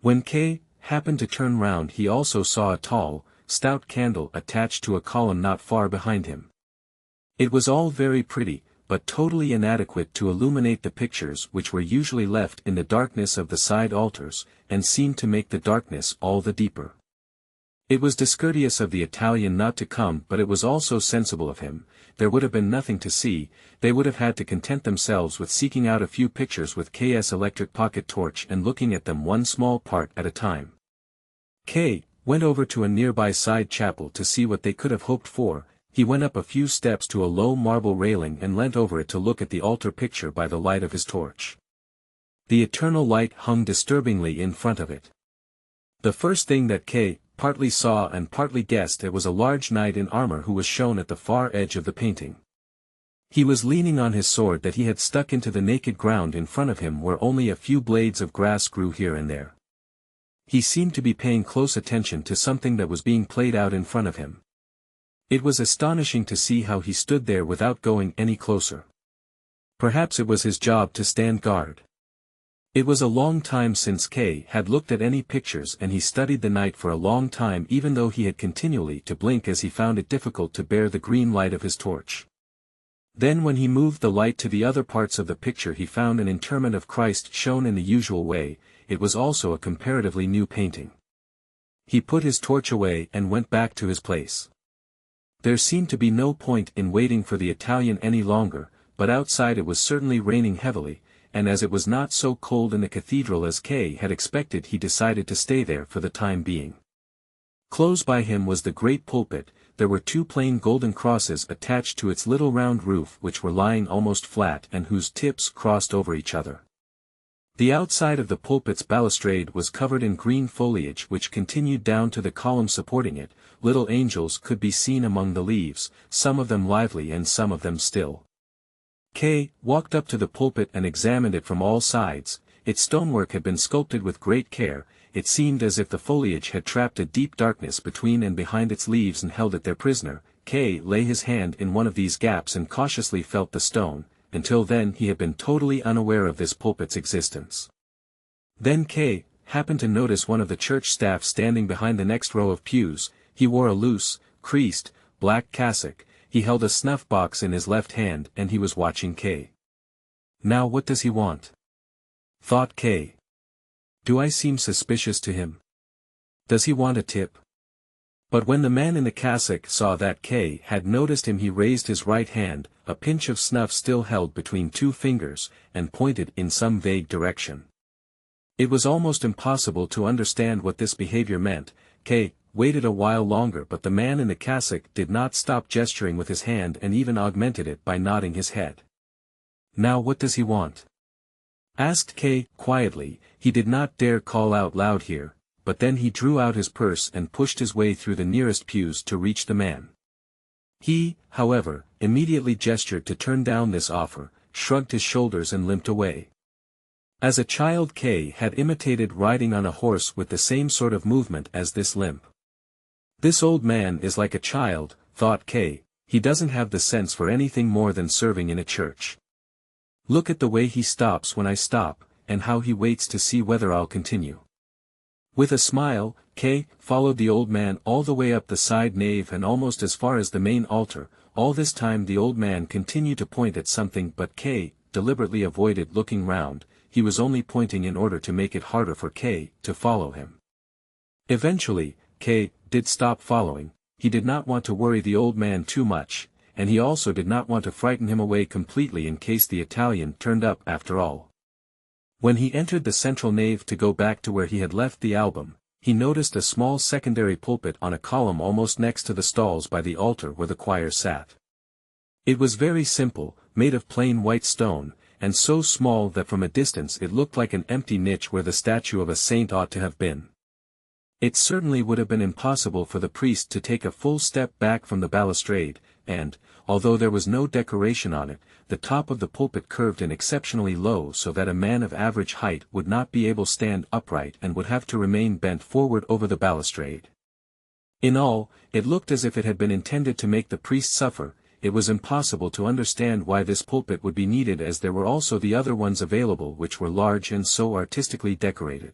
When K happened to turn round he also saw a tall, stout candle attached to a column not far behind him. It was all very pretty, but totally inadequate to illuminate the pictures which were usually left in the darkness of the side altars, and seemed to make the darkness all the deeper. It was discourteous of the Italian not to come, but it was also sensible of him. There would have been nothing to see. They would have had to content themselves with seeking out a few pictures with K's electric pocket torch and looking at them one small part at a time. K went over to a nearby side chapel to see what they could have hoped for. He went up a few steps to a low marble railing and leant over it to look at the altar picture by the light of his torch. The eternal light hung disturbingly in front of it. The first thing that K partly saw and partly guessed it was a large knight in armor who was shown at the far edge of the painting. He was leaning on his sword that he had stuck into the naked ground in front of him where only a few blades of grass grew here and there. He seemed to be paying close attention to something that was being played out in front of him. It was astonishing to see how he stood there without going any closer. Perhaps it was his job to stand guard. It was a long time since K had looked at any pictures, and he studied the night for a long time, even though he had continually to blink as he found it difficult to bear the green light of his torch. Then when he moved the light to the other parts of the picture he found an interment of Christ shown in the usual way. It was also a comparatively new painting. He put his torch away and went back to his place. There seemed to be no point in waiting for the Italian any longer, but outside it was certainly raining heavily, and as it was not so cold in the cathedral as K had expected, he decided to stay there for the time being. Close by him was the great pulpit. There were two plain golden crosses attached to its little round roof which were lying almost flat and whose tips crossed over each other. The outside of the pulpit's balustrade was covered in green foliage which continued down to the column supporting it. Little angels could be seen among the leaves, some of them lively and some of them still. K walked up to the pulpit and examined it from all sides. Its stonework had been sculpted with great care. It seemed as if the foliage had trapped a deep darkness between and behind its leaves and held it their prisoner. K lay his hand in one of these gaps and cautiously felt the stone. Until then he had been totally unaware of this pulpit's existence. Then K happened to notice one of the church staff standing behind the next row of pews. He wore a loose, creased, black cassock. He held a snuff box in his left hand and he was watching K. Now what does he want? Thought K. Do I seem suspicious to him? Does he want a tip? But when the man in the cassock saw that K had noticed him, he raised his right hand, a pinch of snuff still held between two fingers, and pointed in some vague direction. It was almost impossible to understand what this behavior meant. K waited a while longer, but the man in the cassock did not stop gesturing with his hand and even augmented it by nodding his head. Now what does he want? Asked K quietly. He did not dare call out loud here, but then he drew out his purse and pushed his way through the nearest pews to reach the man. He, however, immediately gestured to turn down this offer, shrugged his shoulders and limped away. As a child K had imitated riding on a horse with the same sort of movement as this limp. This old man is like a child, thought K, he doesn't have the sense for anything more than serving in a church. Look at the way he stops when I stop, and how he waits to see whether I'll continue. With a smile, K followed the old man all the way up the side nave and almost as far as the main altar. All this time the old man continued to point at something, but K deliberately avoided looking round. He was only pointing in order to make it harder for K to follow him. Eventually, K did stop following. He did not want to worry the old man too much, and he also did not want to frighten him away completely in case the Italian turned up after all. When he entered the central nave to go back to where he had left the album, he noticed a small secondary pulpit on a column almost next to the stalls by the altar where the choir sat. It was very simple, made of plain white stone, and so small that from a distance it looked like an empty niche where the statue of a saint ought to have been. It certainly would have been impossible for the priest to take a full step back from the balustrade, and, although there was no decoration on it, the top of the pulpit curved in exceptionally low so that a man of average height would not be able to stand upright and would have to remain bent forward over the balustrade. In all, it looked as if it had been intended to make the priest suffer. It was impossible to understand why this pulpit would be needed, as there were also the other ones available which were large and so artistically decorated.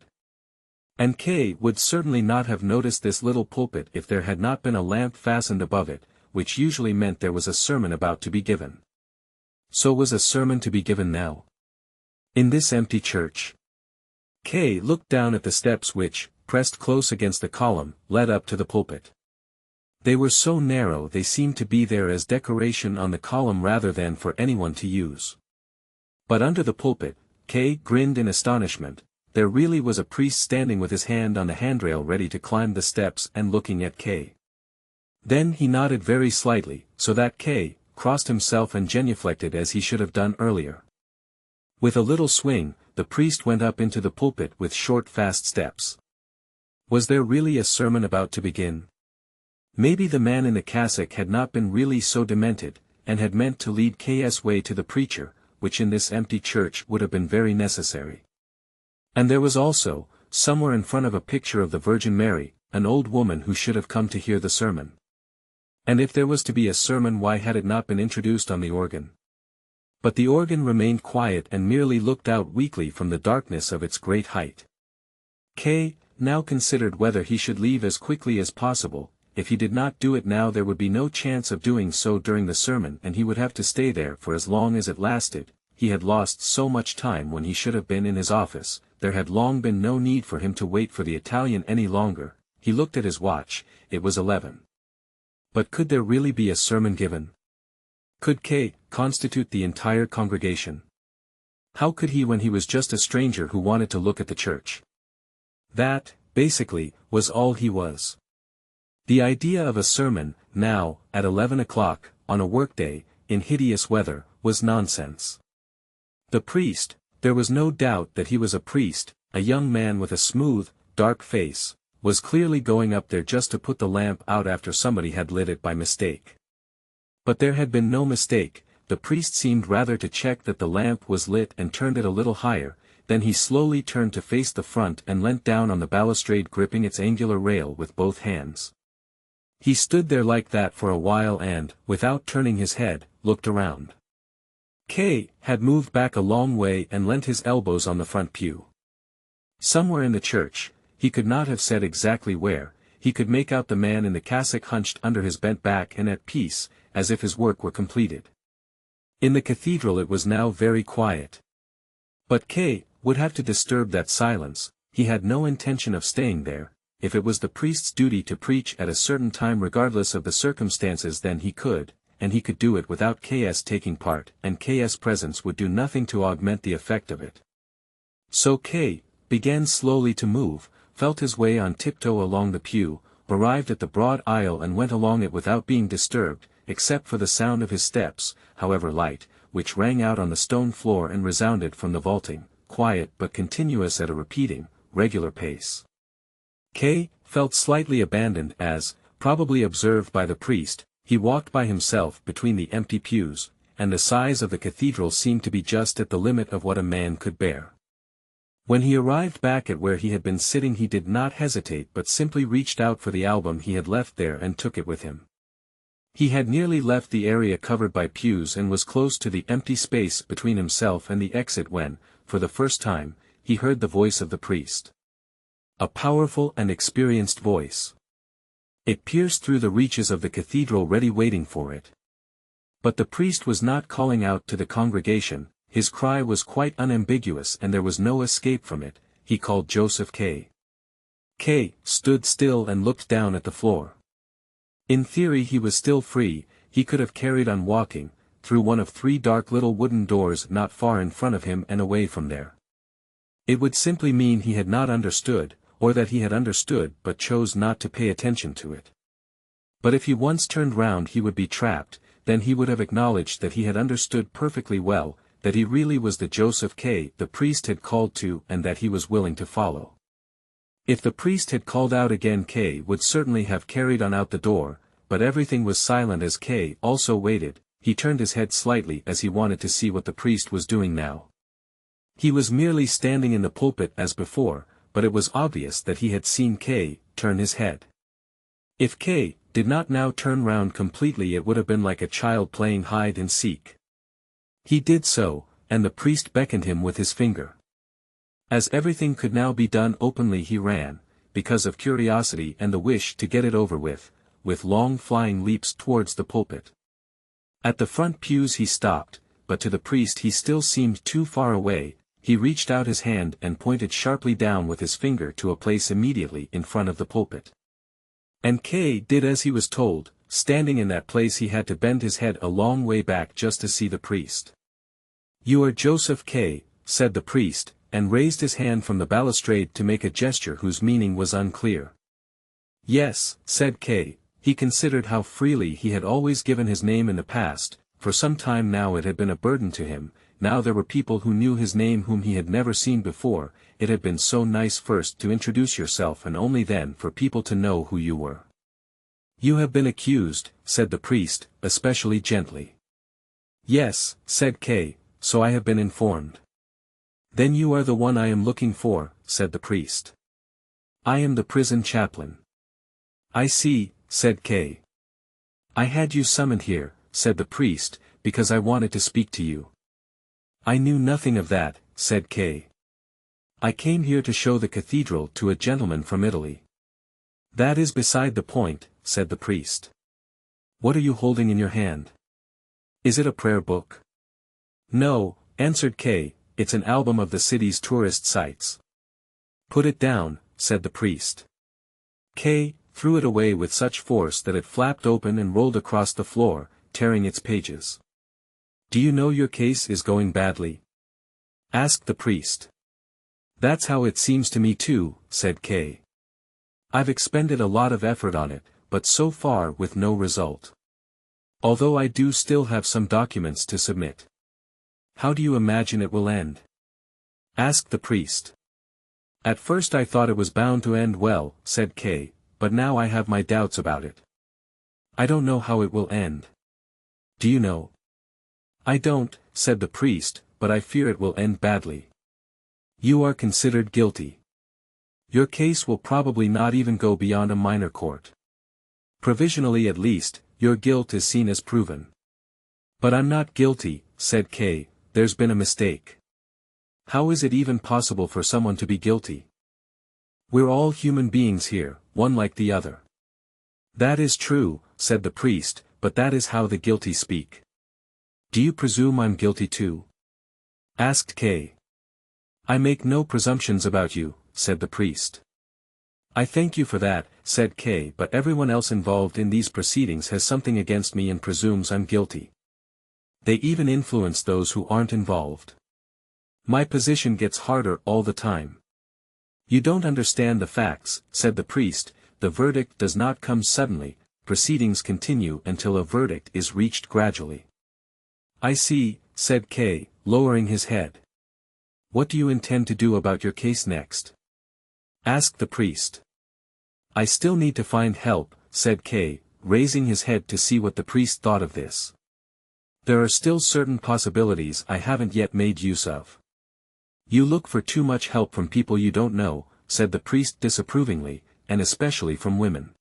And K would certainly not have noticed this little pulpit if there had not been a lamp fastened above it, which usually meant there was a sermon about to be given. So was a sermon to be given now? In this empty church? K looked down at the steps which, pressed close against the column, led up to the pulpit. They were so narrow they seemed to be there as decoration on the column rather than for anyone to use. But under the pulpit, K grinned in astonishment. There really was a priest standing with his hand on the handrail ready to climb the steps and looking at K. Then he nodded very slightly, so that K crossed himself and genuflected as he should have done earlier. With a little swing, the priest went up into the pulpit with short fast steps. Was there really a sermon about to begin? Maybe the man in the cassock had not been really so demented, and had meant to lead K's way to the preacher, which in this empty church would have been very necessary. And there was also, somewhere in front of a picture of the Virgin Mary, an old woman who should have come to hear the sermon. And if there was to be a sermon, why had it not been introduced on the organ? But the organ remained quiet and merely looked out weakly from the darkness of its great height. K now considered whether he should leave as quickly as possible. If he did not do it now, there would be no chance of doing so during the sermon, and he would have to stay there for as long as it lasted. He had lost so much time when he should have been in his office. There had long been no need for him to wait for the Italian any longer. He looked at his watch. It was 11. But could there really be a sermon given? Could K constitute the entire congregation? How could he when he was just a stranger who wanted to look at the church? That, basically, was all he was. The idea of a sermon, now, at 11 o'clock, on a workday, in hideous weather, was nonsense. The priest, there was no doubt that he was a priest, a young man with a smooth, dark face, was clearly going up there just to put the lamp out after somebody had lit it by mistake. But there had been no mistake. The priest seemed rather to check that the lamp was lit and turned it a little higher. Then he slowly turned to face the front and leant down on the balustrade, gripping its angular rail with both hands. He stood there like that for a while and, without turning his head, looked around. K had moved back a long way and leant his elbows on the front pew. Somewhere in the church, he could not have said exactly where, he could make out the man in the cassock hunched under his bent back and at peace, as if his work were completed. In the cathedral it was now very quiet. But K would have to disturb that silence. He had no intention of staying there. If it was the priest's duty to preach at a certain time regardless of the circumstances, then he could, and he could do it without K's taking part, and K's presence would do nothing to augment the effect of it. So K began slowly to move, felt his way on tiptoe along the pew, arrived at the broad aisle and went along it without being disturbed, except for the sound of his steps, however light, which rang out on the stone floor and resounded from the vaulting, quiet but continuous at a repeating, regular pace. K felt slightly abandoned as, probably observed by the priest, he walked by himself between the empty pews, and the size of the cathedral seemed to be just at the limit of what a man could bear. When he arrived back at where he had been sitting, he did not hesitate but simply reached out for the album he had left there and took it with him. He had nearly left the area covered by pews and was close to the empty space between himself and the exit when, for the first time, he heard the voice of the priest. A powerful and experienced voice. It pierced through the reaches of the cathedral, ready waiting for it. But the priest was not calling out to the congregation. His cry was quite unambiguous and there was no escape from it. He called Josef K. K stood still and looked down at the floor. In theory he was still free. He could have carried on walking, through one of 3 dark little wooden doors not far in front of him and away from there. It would simply mean he had not understood, or that he had understood but chose not to pay attention to it. But if he once turned round he would be trapped. Then he would have acknowledged that he had understood perfectly well, that he really was the Josef K the priest had called to and that he was willing to follow. If the priest had called out again, K would certainly have carried on out the door, but everything was silent as K also waited. He turned his head slightly as he wanted to see what the priest was doing now. He was merely standing in the pulpit as before, but it was obvious that he had seen K turn his head. If K did not now turn round completely, it would have been like a child playing hide and seek. He did so, and the priest beckoned him with his finger. As everything could now be done openly, he ran, because of curiosity and the wish to get it over with long flying leaps towards the pulpit. At the front pews he stopped, but to the priest he still seemed too far away. He reached out his hand and pointed sharply down with his finger to a place immediately in front of the pulpit. And K did as he was told. Standing in that place he had to bend his head a long way back just to see the priest. "You are Josef K," said the priest, and raised his hand from the balustrade to make a gesture whose meaning was unclear. "Yes," said K, He considered how freely he had always given his name in the past. For some time now it had been a burden to him. Now there were people who knew his name whom he had never seen before. It had been so nice first to introduce yourself and only then for people to know who you were. "You have been accused," said the priest, especially gently. "Yes," said K, "so I have been informed." "Then you are the one I am looking for," said the priest. "I am the prison chaplain." "I see," said K. "I had you summoned here," said the priest, "because I wanted to speak to you." "I knew nothing of that," said K. "I came here to show the cathedral to a gentleman from Italy." "That is beside the point," said the priest. "What are you holding in your hand? Is it a prayer book?" "No," answered K, "it's an album of the city's tourist sites." "Put it down," said the priest. K threw it away with such force that it flapped open and rolled across the floor, tearing its pages. "Do you know your case is going badly?" asked the priest. "That's how it seems to me too," said K. "I've expended a lot of effort on it, but so far with no result. Although I do still have some documents to submit." "How do you imagine it will end?" asked the priest. "At first I thought it was bound to end well," said K, "but now I have my doubts about it. I don't know how it will end. Do you know?" "I don't," said the priest, "but I fear it will end badly. You are considered guilty. Your case will probably not even go beyond a minor court. Provisionally at least, your guilt is seen as proven." "But I'm not guilty," said K, "there's been a mistake." "How is it even possible for someone to be guilty? We're all human beings here, one like the other." "That is true," said the priest, "but that is how the guilty speak." "Do you presume I'm guilty too?" asked K. "I make no presumptions about you," said the priest. "I thank you for that," said K, "but everyone else involved in these proceedings has something against me and presumes I'm guilty. They even influence those who aren't involved. My position gets harder all the time." "You don't understand the facts," said the priest, "the verdict does not come suddenly, proceedings continue until a verdict is reached gradually." "I see," said K, lowering his head. "What do you intend to do about your case next?" asked the priest. "I still need to find help," said K, raising his head to see what the priest thought of this. "There are still certain possibilities I haven't yet made use of." "You look for too much help from people you don't know," said the priest disapprovingly, "and especially from women.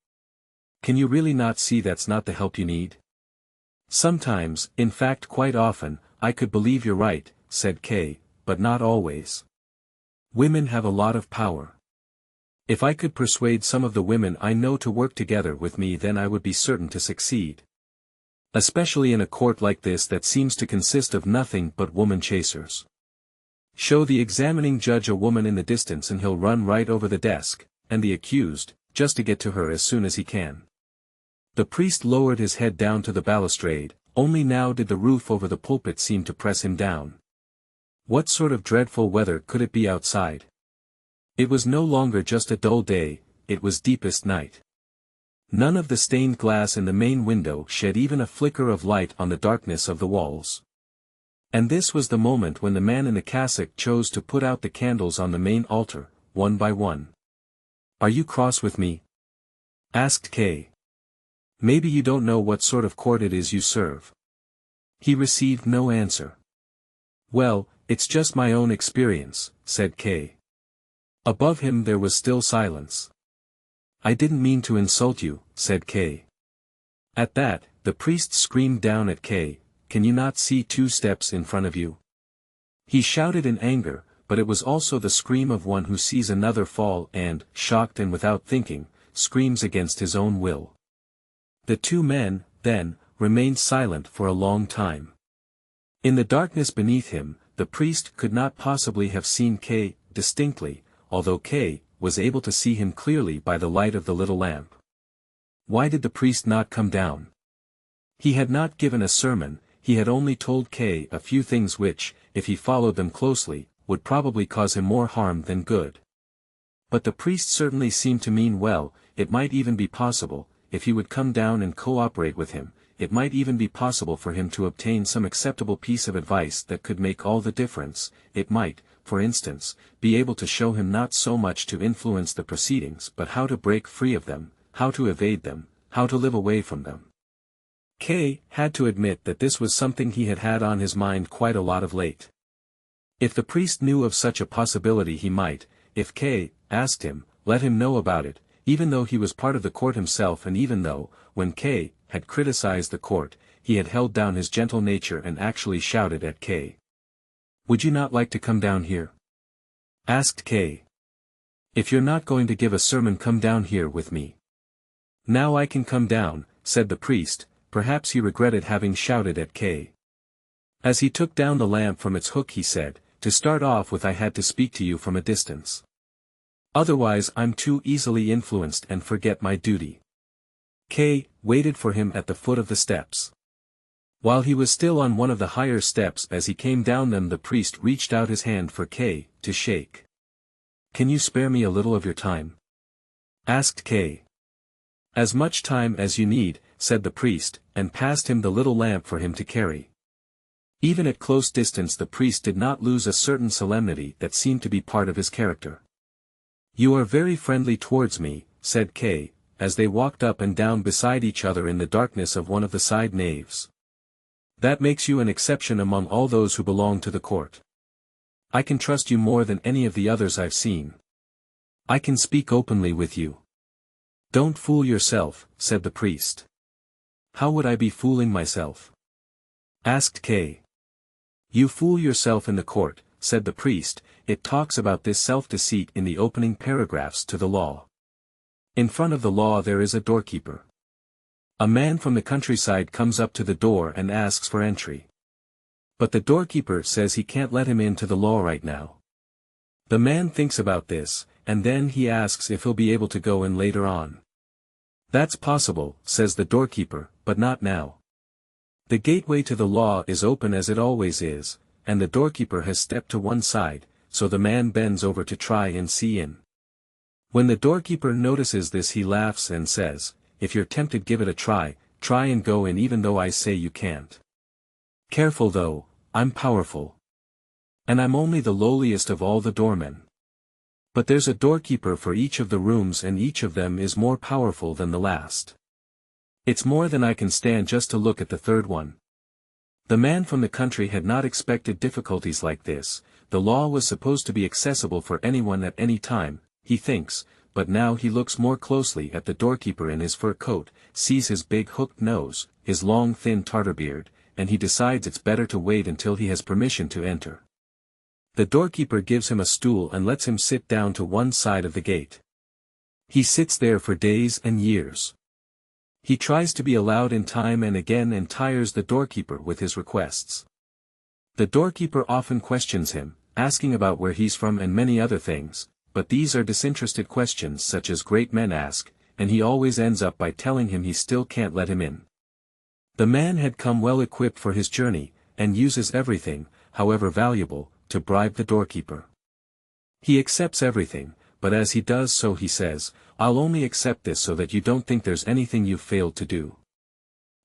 Can you really not see that's not the help you need?" "Sometimes, in fact quite often, I could believe you're right," said K, "but not always. Women have a lot of power. If I could persuade some of the women I know to work together with me, then I would be certain to succeed. Especially in a court like this that seems to consist of nothing but woman chasers. Show the examining judge a woman in the distance and he'll run right over the desk, and the accused, just to get to her as soon as he can." The priest lowered his head down to the balustrade, only now did the roof over the pulpit seem to press him down. What sort of dreadful weather could it be outside? It was no longer just a dull day, it was deepest night. None of the stained glass in the main window shed even a flicker of light on the darkness of the walls. And this was the moment when the man in the cassock chose to put out the candles on the main altar, one by one. "Are you cross with me?" asked K. "Maybe you don't know what sort of court it is you serve." He received no answer. "Well, it's just my own experience," said K. Above him there was still silence. "I didn't mean to insult you," said K. At that, the priest screamed down at K, "Can you not see 2 steps in front of you?" He shouted in anger, but it was also the scream of one who sees another fall and, shocked and without thinking, screams against his own will. The 2 men, then, remained silent for a long time. In the darkness beneath him, the priest could not possibly have seen K distinctly, although K was able to see him clearly by the light of the little lamp. Why did the priest not come down? He had not given a sermon, he had only told K a few things which, if he followed them closely, would probably cause him more harm than good. But the priest certainly seemed to mean well, it might even be possible, if he would come down and cooperate with him, it might even be possible for him to obtain some acceptable piece of advice that could make all the difference. It might, for instance, be able to show him not so much to influence the proceedings but how to break free of them, how to evade them, how to live away from them. K had to admit that this was something he had had on his mind quite a lot of late. If the priest knew of such a possibility he might, if K asked him, let him know about it, even though he was part of the court himself and even though, when K had criticized the court, he had held down his gentle nature and actually shouted at K. "Would you not like to come down here?" asked K. "If you're not going to give a sermon, come down here with me." "Now I can come down," said the priest. Perhaps he regretted having shouted at K. As he took down the lamp from its hook he said, "To start off with I had to speak to you from a distance. Otherwise I'm too easily influenced and forget my duty." K waited for him at the foot of the steps. While he was still on one of the higher steps as he came down them the priest reached out his hand for K to shake. "Can you spare me a little of your time?" asked K. "As much time as you need," said the priest, and passed him the little lamp for him to carry. Even at close distance the priest did not lose a certain solemnity that seemed to be part of his character. "You are very friendly towards me," said K, as they walked up and down beside each other in the darkness of one of the side naves. "That makes you an exception among all those who belong to the court. I can trust you more than any of the others I've seen. I can speak openly with you." "Don't fool yourself," said the priest. "How would I be fooling myself?" asked K. "You fool yourself in the court," said the priest. "It talks about this self-deceit in the opening paragraphs to the law. In front of the law there is a doorkeeper. A man from the countryside comes up to the door and asks for entry. But the doorkeeper says he can't let him into the law right now. The man thinks about this, and then he asks if he'll be able to go in later on. 'That's possible,' says the doorkeeper, 'but not now. The gateway to the law is open as it always is, and the doorkeeper has stepped to one side, so the man bends over to try and see in. When the doorkeeper notices this he laughs and says, 'If you're tempted give it a try and go in even though I say you can't. Careful though, I'm powerful. And I'm only the lowliest of all the doormen. But there's a doorkeeper for each of the rooms and each of them is more powerful than the last. It's more than I can stand just to look at the third one.'" The man from the country had not expected difficulties like this. The law was supposed to be accessible for anyone at any time, he thinks, but now he looks more closely at the doorkeeper in his fur coat, sees his big hooked nose, his long thin Tartar beard, and he decides it's better to wait until he has permission to enter. The doorkeeper gives him a stool and lets him sit down to one side of the gate. He sits there for days and years. He tries to be allowed in time and again and tires the doorkeeper with his requests. The doorkeeper often questions him, asking about where he's from and many other things, but these are disinterested questions such as great men ask, and he always ends up by telling him he still can't let him in. The man had come well equipped for his journey, and uses everything, however valuable, to bribe the doorkeeper. He accepts everything, but as he does so he says, "I'll only accept this so that you don't think there's anything you've failed to do."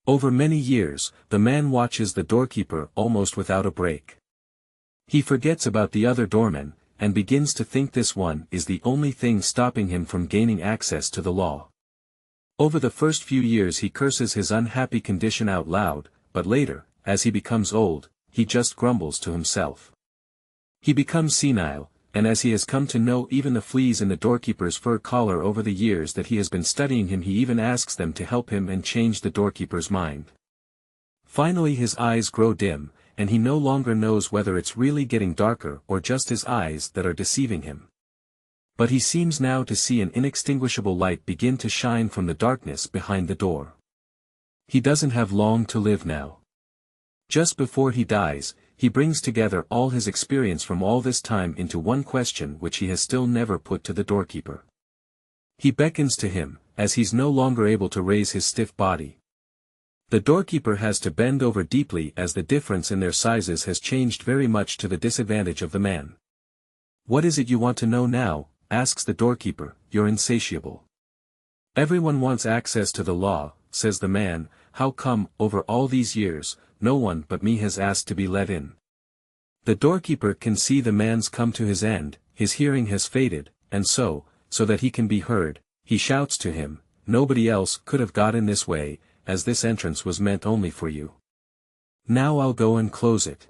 Over many years, the man watches the doorkeeper almost without a break. He forgets about the other doormen, and begins to think this one is the only thing stopping him from gaining access to the law. Over the first few years he curses his unhappy condition out loud, but later, as he becomes old, he just grumbles to himself. He becomes senile, and as he has come to know even the fleas in the doorkeeper's fur collar over the years that he has been studying him he even asks them to help him and change the doorkeeper's mind. Finally his eyes grow dim, and he no longer knows whether it's really getting darker or just his eyes that are deceiving him. But he seems now to see an inextinguishable light begin to shine from the darkness behind the door. He doesn't have long to live now. Just before he dies, he brings together all his experience from all this time into one question which he has still never put to the doorkeeper. He beckons to him, as he's no longer able to raise his stiff body. The doorkeeper has to bend over deeply as the difference in their sizes has changed very much to the disadvantage of the man. "What is it you want to know now?" asks the doorkeeper. "You're insatiable." Everyone wants access to the law, says the man. How come, over all these years, no one but me has asked to be let in? The doorkeeper can see the man's come to his end, his hearing has faded, and so that he can be heard, he shouts to him, nobody else could have got in this way, as this entrance was meant only for you. Now I'll go and close it.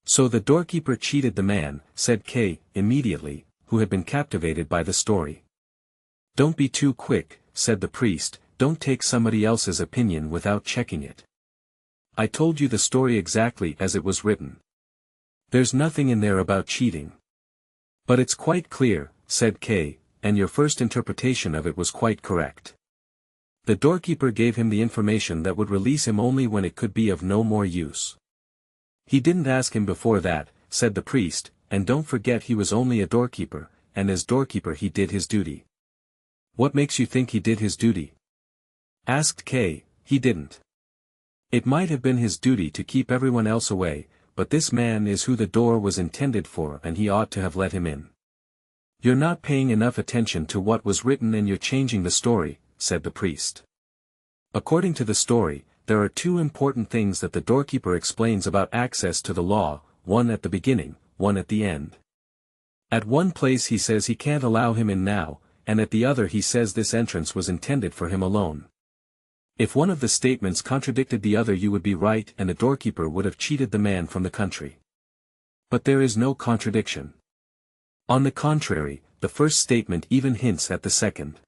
So the doorkeeper cheated the man, said K, immediately, who had been captivated by the story. Don't be too quick, said the priest, don't take somebody else's opinion without checking it. I told you the story exactly as it was written. There's nothing in there about cheating. But it's quite clear, said K, and your first interpretation of it was quite correct. The doorkeeper gave him the information that would release him only when it could be of no more use. He didn't ask him before that, said the priest, and don't forget he was only a doorkeeper, and as doorkeeper he did his duty. What makes you think he did his duty? Asked K. He didn't. It might have been his duty to keep everyone else away, but this man is who the door was intended for and he ought to have let him in. You're not paying enough attention to what was written and you're changing the story, said the priest. According to the story, there are two important things that the doorkeeper explains about access to the law, one at the beginning, one at the end. At one place he says he can't allow him in now, and at the other he says this entrance was intended for him alone. If one of the statements contradicted the other you would be right and the doorkeeper would have cheated the man from the country. But there is no contradiction. On the contrary, the first statement even hints at the second.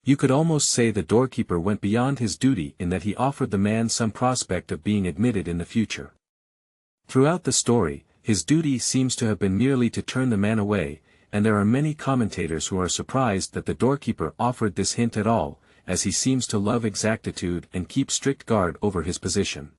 You could almost say the doorkeeper went beyond his duty in that he offered the man some prospect of being admitted in the future. Throughout the story, his duty seems to have been merely to turn the man away, and there are many commentators who are surprised that the doorkeeper offered this hint at all, as he seems to love exactitude and keep strict guard over his position.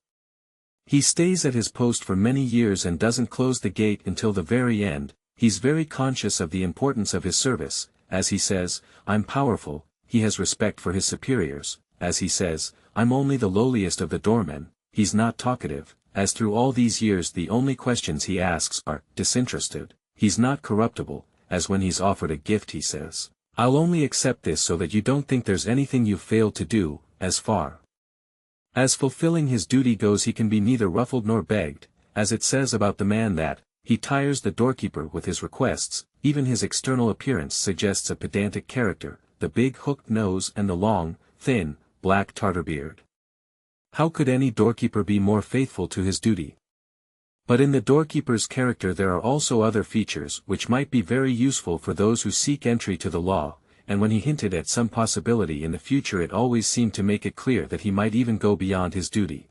He stays at his post for many years and doesn't close the gate until the very end. He's very conscious of the importance of his service, as he says, I'm powerful. He has respect for his superiors, as he says, I'm only the lowliest of the doormen. He's not talkative, as through all these years the only questions he asks are disinterested. He's not corruptible, as when he's offered a gift he says, I'll only accept this so that you don't think there's anything you've failed to do. As far as fulfilling his duty goes he can be neither ruffled nor begged, as it says about the man that, he tires the doorkeeper with his requests. Even his external appearance suggests a pedantic character, the big hooked nose and the long, thin, black tartar beard. How could any doorkeeper be more faithful to his duty? But in the doorkeeper's character there are also other features which might be very useful for those who seek entry to the law, and when he hinted at some possibility in the future it always seemed to make it clear that he might even go beyond his duty.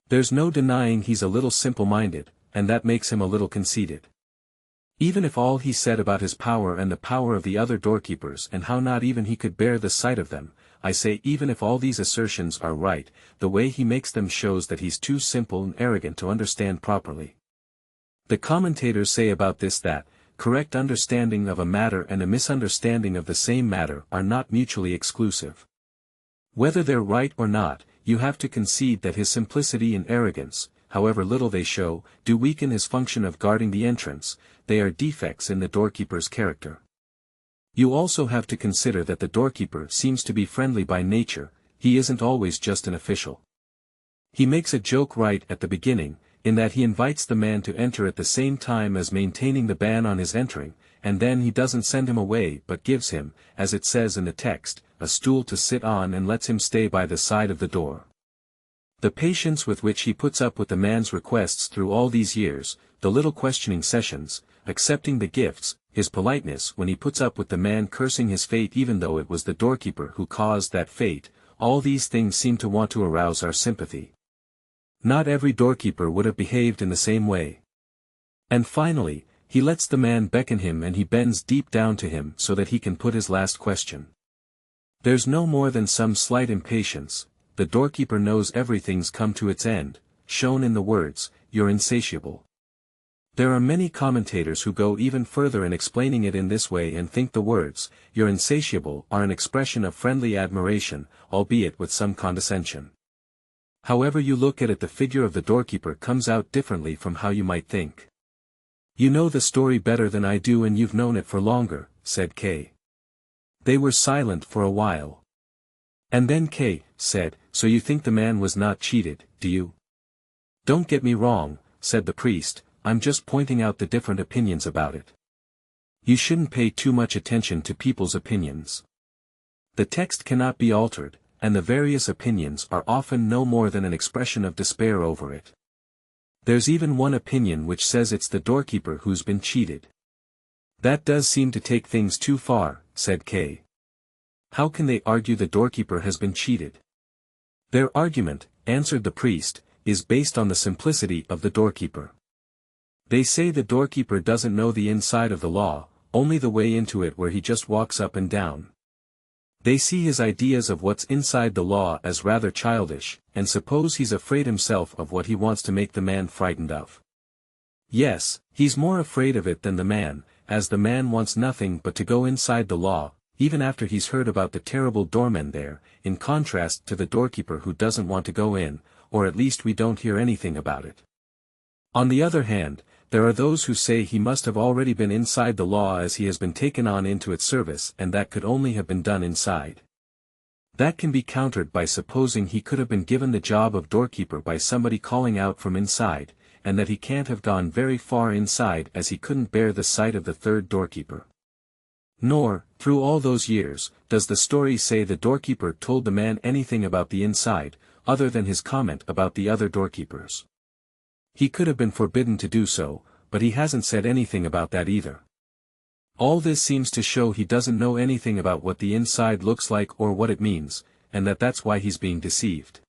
There's no denying he's a little simple-minded, and that makes him a little conceited. Even if all he said about his power and the power of the other doorkeepers and how not even he could bear the sight of them, I say even if all these assertions are right, the way he makes them shows that he's too simple and arrogant to understand properly. The commentators say about this that, correct understanding of a matter and a misunderstanding of the same matter are not mutually exclusive. Whether they're right or not, you have to concede that his simplicity and arrogance, however little they show, do weaken his function of guarding the entrance. They are defects in the doorkeeper's character. You also have to consider that the doorkeeper seems to be friendly by nature. He isn't always just an official. He makes a joke right at the beginning, in that he invites the man to enter at the same time as maintaining the ban on his entering, and then he doesn't send him away but gives him, as it says in the text, a stool to sit on and lets him stay by the side of the door. The patience with which he puts up with the man's requests through all these years, the little questioning sessions, accepting the gifts, his politeness when he puts up with the man cursing his fate even though it was the doorkeeper who caused that fate, all these things seem to want to arouse our sympathy. Not every doorkeeper would have behaved in the same way. And finally, he lets the man beckon him and he bends deep down to him so that he can put his last question. There's no more than some slight impatience. The doorkeeper knows everything's come to its end, shown in the words, you're insatiable. There are many commentators who go even further in explaining it in this way and think the words, you're insatiable, are an expression of friendly admiration, albeit with some condescension. However you look at it, the figure of the doorkeeper comes out differently from how you might think. You know the story better than I do and you've known it for longer, said K. They were silent for a while. And then K said, "So you think the man was not cheated, do you?" "Don't get me wrong," said the priest, "I'm just pointing out the different opinions about it. You shouldn't pay too much attention to people's opinions. The text cannot be altered, and the various opinions are often no more than an expression of despair over it. There's even one opinion which says it's the doorkeeper who's been cheated." "That does seem to take things too far," said K. "How can they argue the doorkeeper has been cheated?" "Their argument," answered the priest, "is based on the simplicity of the doorkeeper. They say the doorkeeper doesn't know the inside of the law, only the way into it where he just walks up and down. They see his ideas of what's inside the law as rather childish, and suppose he's afraid himself of what he wants to make the man frightened of. Yes, he's more afraid of it than the man, as the man wants nothing but to go inside the law, even after he's heard about the terrible doormen there, in contrast to the doorkeeper who doesn't want to go in, or at least we don't hear anything about it. On the other hand, there are those who say he must have already been inside the law as he has been taken on into its service and that could only have been done inside. That can be countered by supposing he could have been given the job of doorkeeper by somebody calling out from inside, and that he can't have gone very far inside as he couldn't bear the sight of the third doorkeeper. Nor, through all those years, does the story say the doorkeeper told the man anything about the inside, other than his comment about the other doorkeepers. He could have been forbidden to do so, but he hasn't said anything about that either. All this seems to show he doesn't know anything about what the inside looks like or what it means, and that's why he's being deceived.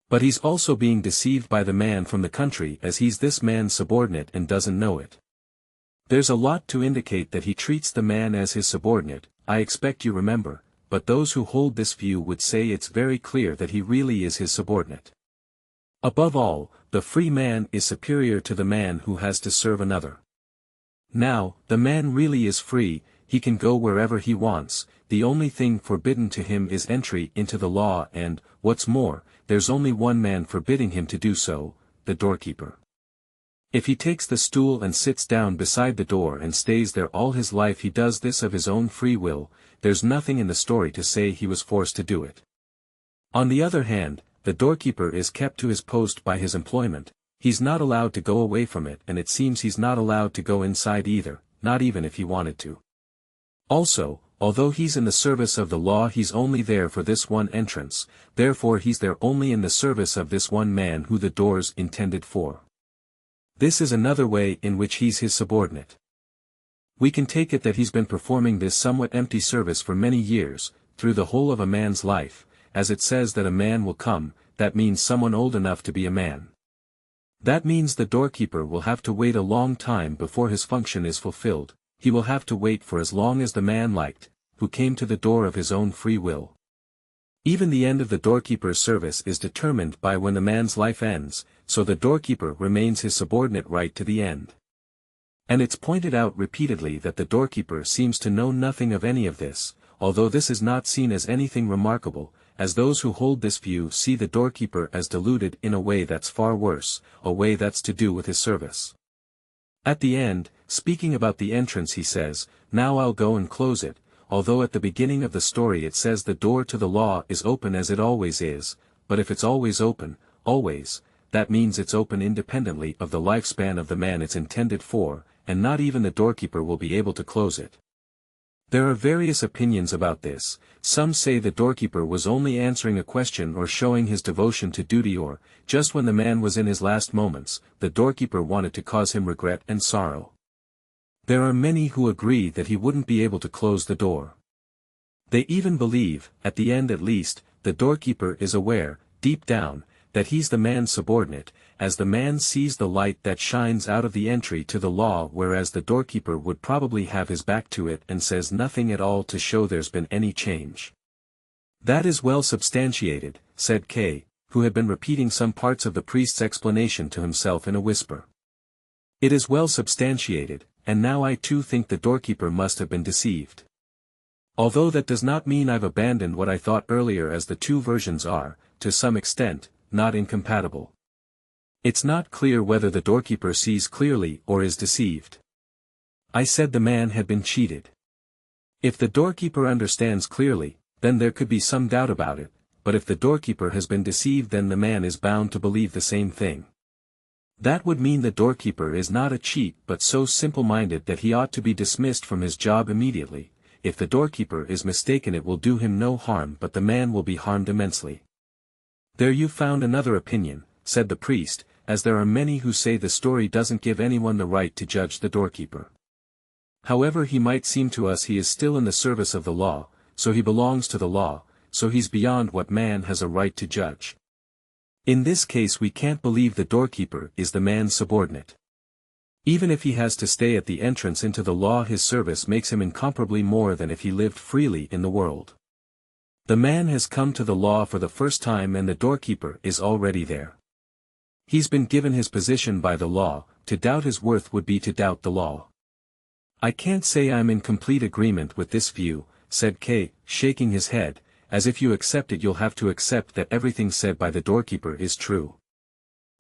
But he's also being deceived by the man from the country as he's this man's subordinate and doesn't know it. There's a lot to indicate that he treats the man as his subordinate, I expect you remember, but those who hold this view would say it's very clear that he really is his subordinate. Above all, the free man is superior to the man who has to serve another. Now, the man really is free, he can go wherever he wants, the only thing forbidden to him is entry into the law and, what's more, there's only one man forbidding him to do so, the doorkeeper. If he takes the stool and sits down beside the door and stays there all his life he does this of his own free will, there's nothing in the story to say he was forced to do it. On the other hand, the doorkeeper is kept to his post by his employment, he's not allowed to go away from it and it seems he's not allowed to go inside either, not even if he wanted to. Also, although he's in the service of the law he's only there for this one entrance, therefore he's there only in the service of this one man who the door's intended for. This is another way in which he's his subordinate. We can take it that he's been performing this somewhat empty service for many years, through the whole of a man's life, as it says that a man will come, that means someone old enough to be a man. That means the doorkeeper will have to wait a long time before his function is fulfilled, he will have to wait for as long as the man liked, who came to the door of his own free will. Even the end of the doorkeeper's service is determined by when the man's life ends, so the doorkeeper remains his subordinate right to the end. And it's pointed out repeatedly that the doorkeeper seems to know nothing of any of this, although this is not seen as anything remarkable, as those who hold this view see the doorkeeper as deluded in a way that's far worse, a way that's to do with his service. At the end, speaking about the entrance he says, "Now I'll go and close it," although at the beginning of the story it says the door to the law is open as it always is, but if it's always open, always, that means it's open independently of the lifespan of the man it's intended for, and not even the doorkeeper will be able to close it. There are various opinions about this, some say the doorkeeper was only answering a question or showing his devotion to duty or, just when the man was in his last moments, the doorkeeper wanted to cause him regret and sorrow. There are many who agree that he wouldn't be able to close the door. They even believe, at the end at least, the doorkeeper is aware, deep down, that he's the man's subordinate, as the man sees the light that shines out of the entry to the law whereas the doorkeeper would probably have his back to it and says nothing at all to show there's been any change. That is well substantiated, said K, who had been repeating some parts of the priest's explanation to himself in a whisper. It is well substantiated, and now I too think the doorkeeper must have been deceived. Although that does not mean I've abandoned what I thought earlier as the two versions are, to some extent, not incompatible. It's not clear whether the doorkeeper sees clearly or is deceived. I said the man had been cheated. If the doorkeeper understands clearly, then there could be some doubt about it, but if the doorkeeper has been deceived, then the man is bound to believe the same thing. That would mean the doorkeeper is not a cheat but so simple-minded that he ought to be dismissed from his job immediately. If the doorkeeper is mistaken, it will do him no harm, but the man will be harmed immensely. There you found another opinion, said the priest, as there are many who say the story doesn't give anyone the right to judge the doorkeeper. However he might seem to us, he is still in the service of the law, so he belongs to the law, so he's beyond what man has a right to judge. In this case we can't believe the doorkeeper is the man's subordinate. Even if he has to stay at the entrance into the law, his service makes him incomparably more than if he lived freely in the world. The man has come to the law for the first time and the doorkeeper is already there. He's been given his position by the law. To doubt his worth would be to doubt the law. I can't say I'm in complete agreement with this view, said K, shaking his head. As if you accept it, you'll have to accept that everything said by the doorkeeper is true.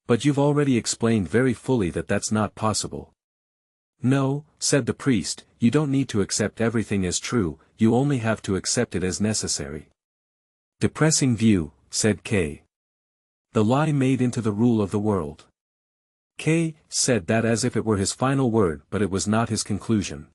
But you've already explained very fully that that's not possible. No, said the priest, you don't need to accept everything as true, you only have to accept it as necessary. Depressing view, said K. The lie made into the rule of the world. K said that as if it were his final word, but it was not his conclusion.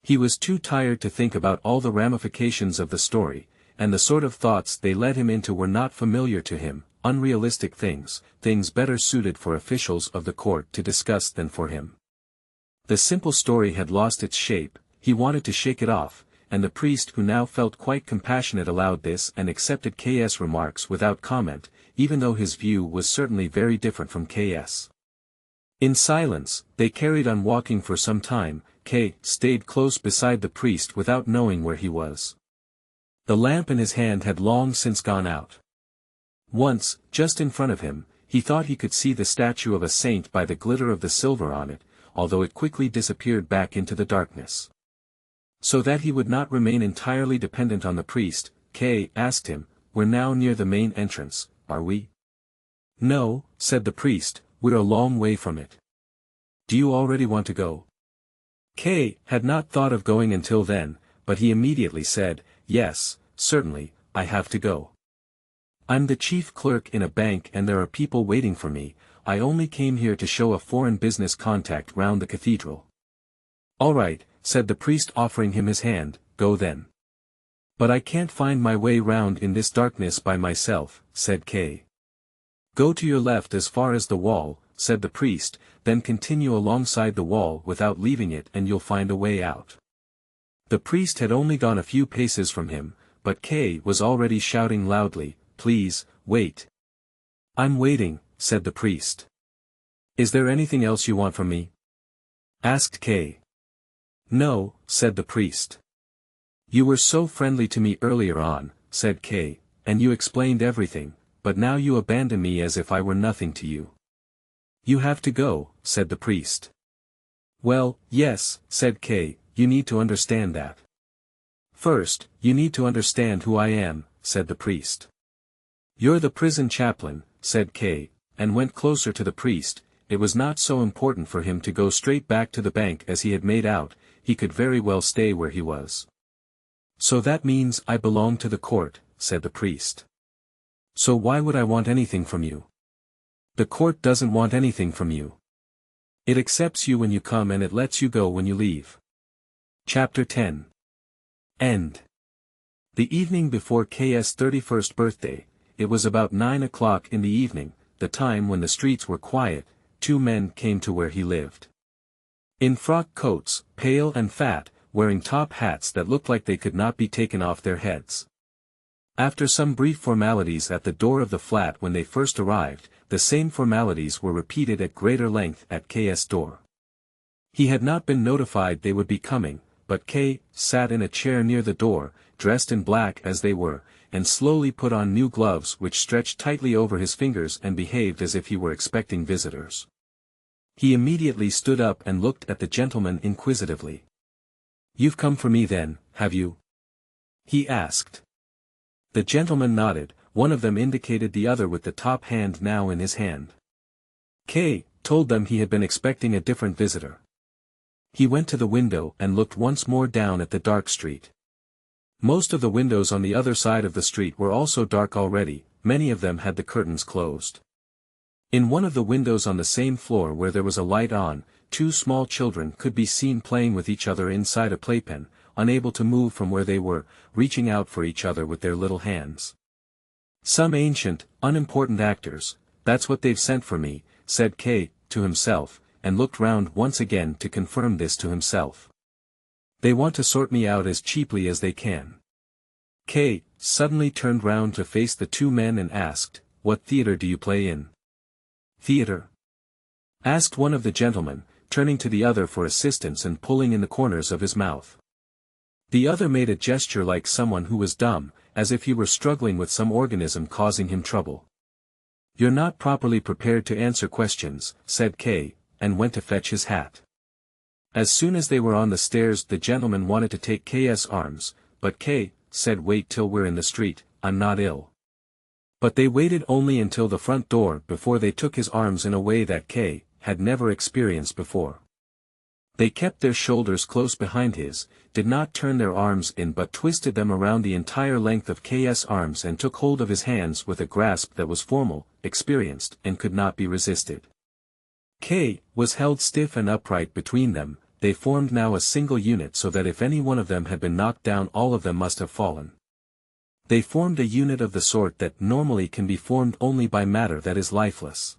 He was too tired to think about all the ramifications of the story, and the sort of thoughts they led him into were not familiar to him, unrealistic things, things better suited for officials of the court to discuss than for him. The simple story had lost its shape, he wanted to shake it off, and the priest, who now felt quite compassionate, allowed this and accepted K.'s remarks without comment, even though his view was certainly very different from K.'s. In silence, they carried on walking for some time. K stayed close beside the priest without knowing where he was. The lamp in his hand had long since gone out. Once, just in front of him, he thought he could see the statue of a saint by the glitter of the silver on it, although it quickly disappeared back into the darkness. So that he would not remain entirely dependent on the priest, K asked him, "We're now near the main entrance, are we?" "No," said the priest, "we're a long way from it." "Do you already want to go?" K had not thought of going until then, but he immediately said, "Yes, certainly, I have to go. I'm the chief clerk in a bank and there are people waiting for me. I only came here to show a foreign business contact round the cathedral." "All right," said the priest, offering him his hand, "go then." "But I can't find my way round in this darkness by myself," said K. "Go to your left as far as the wall," said the priest, "then continue alongside the wall without leaving it and you'll find a way out." The priest had only gone a few paces from him, but K was already shouting loudly, "Please, wait." "I'm waiting," said the priest. "Is there anything else you want from me?" asked K. "No," said the priest. "You were so friendly to me earlier on," said K, "and you explained everything, but now you abandon me as if I were nothing to you." "You have to go," said the priest. "Well, yes," said K, "you need to understand that." "First, you need to understand who I am," said the priest. "You're the prison chaplain," said K, and went closer to the priest. It was not so important for him to go straight back to the bank as he had made out, he could very well stay where he was. "So that means I belong to the court," said the priest. "So why would I want anything from you?" "The court doesn't want anything from you. It accepts you when you come and it lets you go when you leave." Chapter 10. End. The evening before K.'s 31st birthday, it was about 9 o'clock in the evening, the time when the streets were quiet, two men came to where he lived. In frock coats, pale and fat, wearing top hats that looked like they could not be taken off their heads. After some brief formalities at the door of the flat when they first arrived, the same formalities were repeated at greater length at K.'s door. He had not been notified they would be coming, but K sat in a chair near the door, dressed in black as they were, and slowly put on new gloves which stretched tightly over his fingers and behaved as if he were expecting visitors. He immediately stood up and looked at the gentleman inquisitively. "You've come for me then, have you?" he asked. The gentleman nodded. One of them indicated the other with the top hand now in his hand. K told them he had been expecting a different visitor. He went to the window and looked once more down at the dark street. Most of the windows on the other side of the street were also dark already, many of them had the curtains closed. In one of the windows on the same floor where there was a light on, two small children could be seen playing with each other inside a playpen, unable to move from where they were, reaching out for each other with their little hands. "Some ancient, unimportant actors, that's what they've sent for me," said K, to himself, and looked round once again to confirm this to himself. "They want to sort me out as cheaply as they can." K suddenly turned round to face the two men and asked, "What theatre do you play in?" "Theatre?" asked one of the gentlemen, turning to the other for assistance and pulling in the corners of his mouth. The other made a gesture like someone who was dumb, as if he were struggling with some organism causing him trouble. "You're not properly prepared to answer questions," said K, and went to fetch his hat. As soon as they were on the stairs the gentleman wanted to take K's arms, but K said, "Wait till we're in the street, I'm not ill." But they waited only until the front door before they took his arms in a way that K had never experienced before. They kept their shoulders close behind his, did not turn their arms in but twisted them around the entire length of K's arms and took hold of his hands with a grasp that was formal, experienced, and could not be resisted. K was held stiff and upright between them. They formed now a single unit so that if any one of them had been knocked down all of them must have fallen. They formed a unit of the sort that normally can be formed only by matter that is lifeless.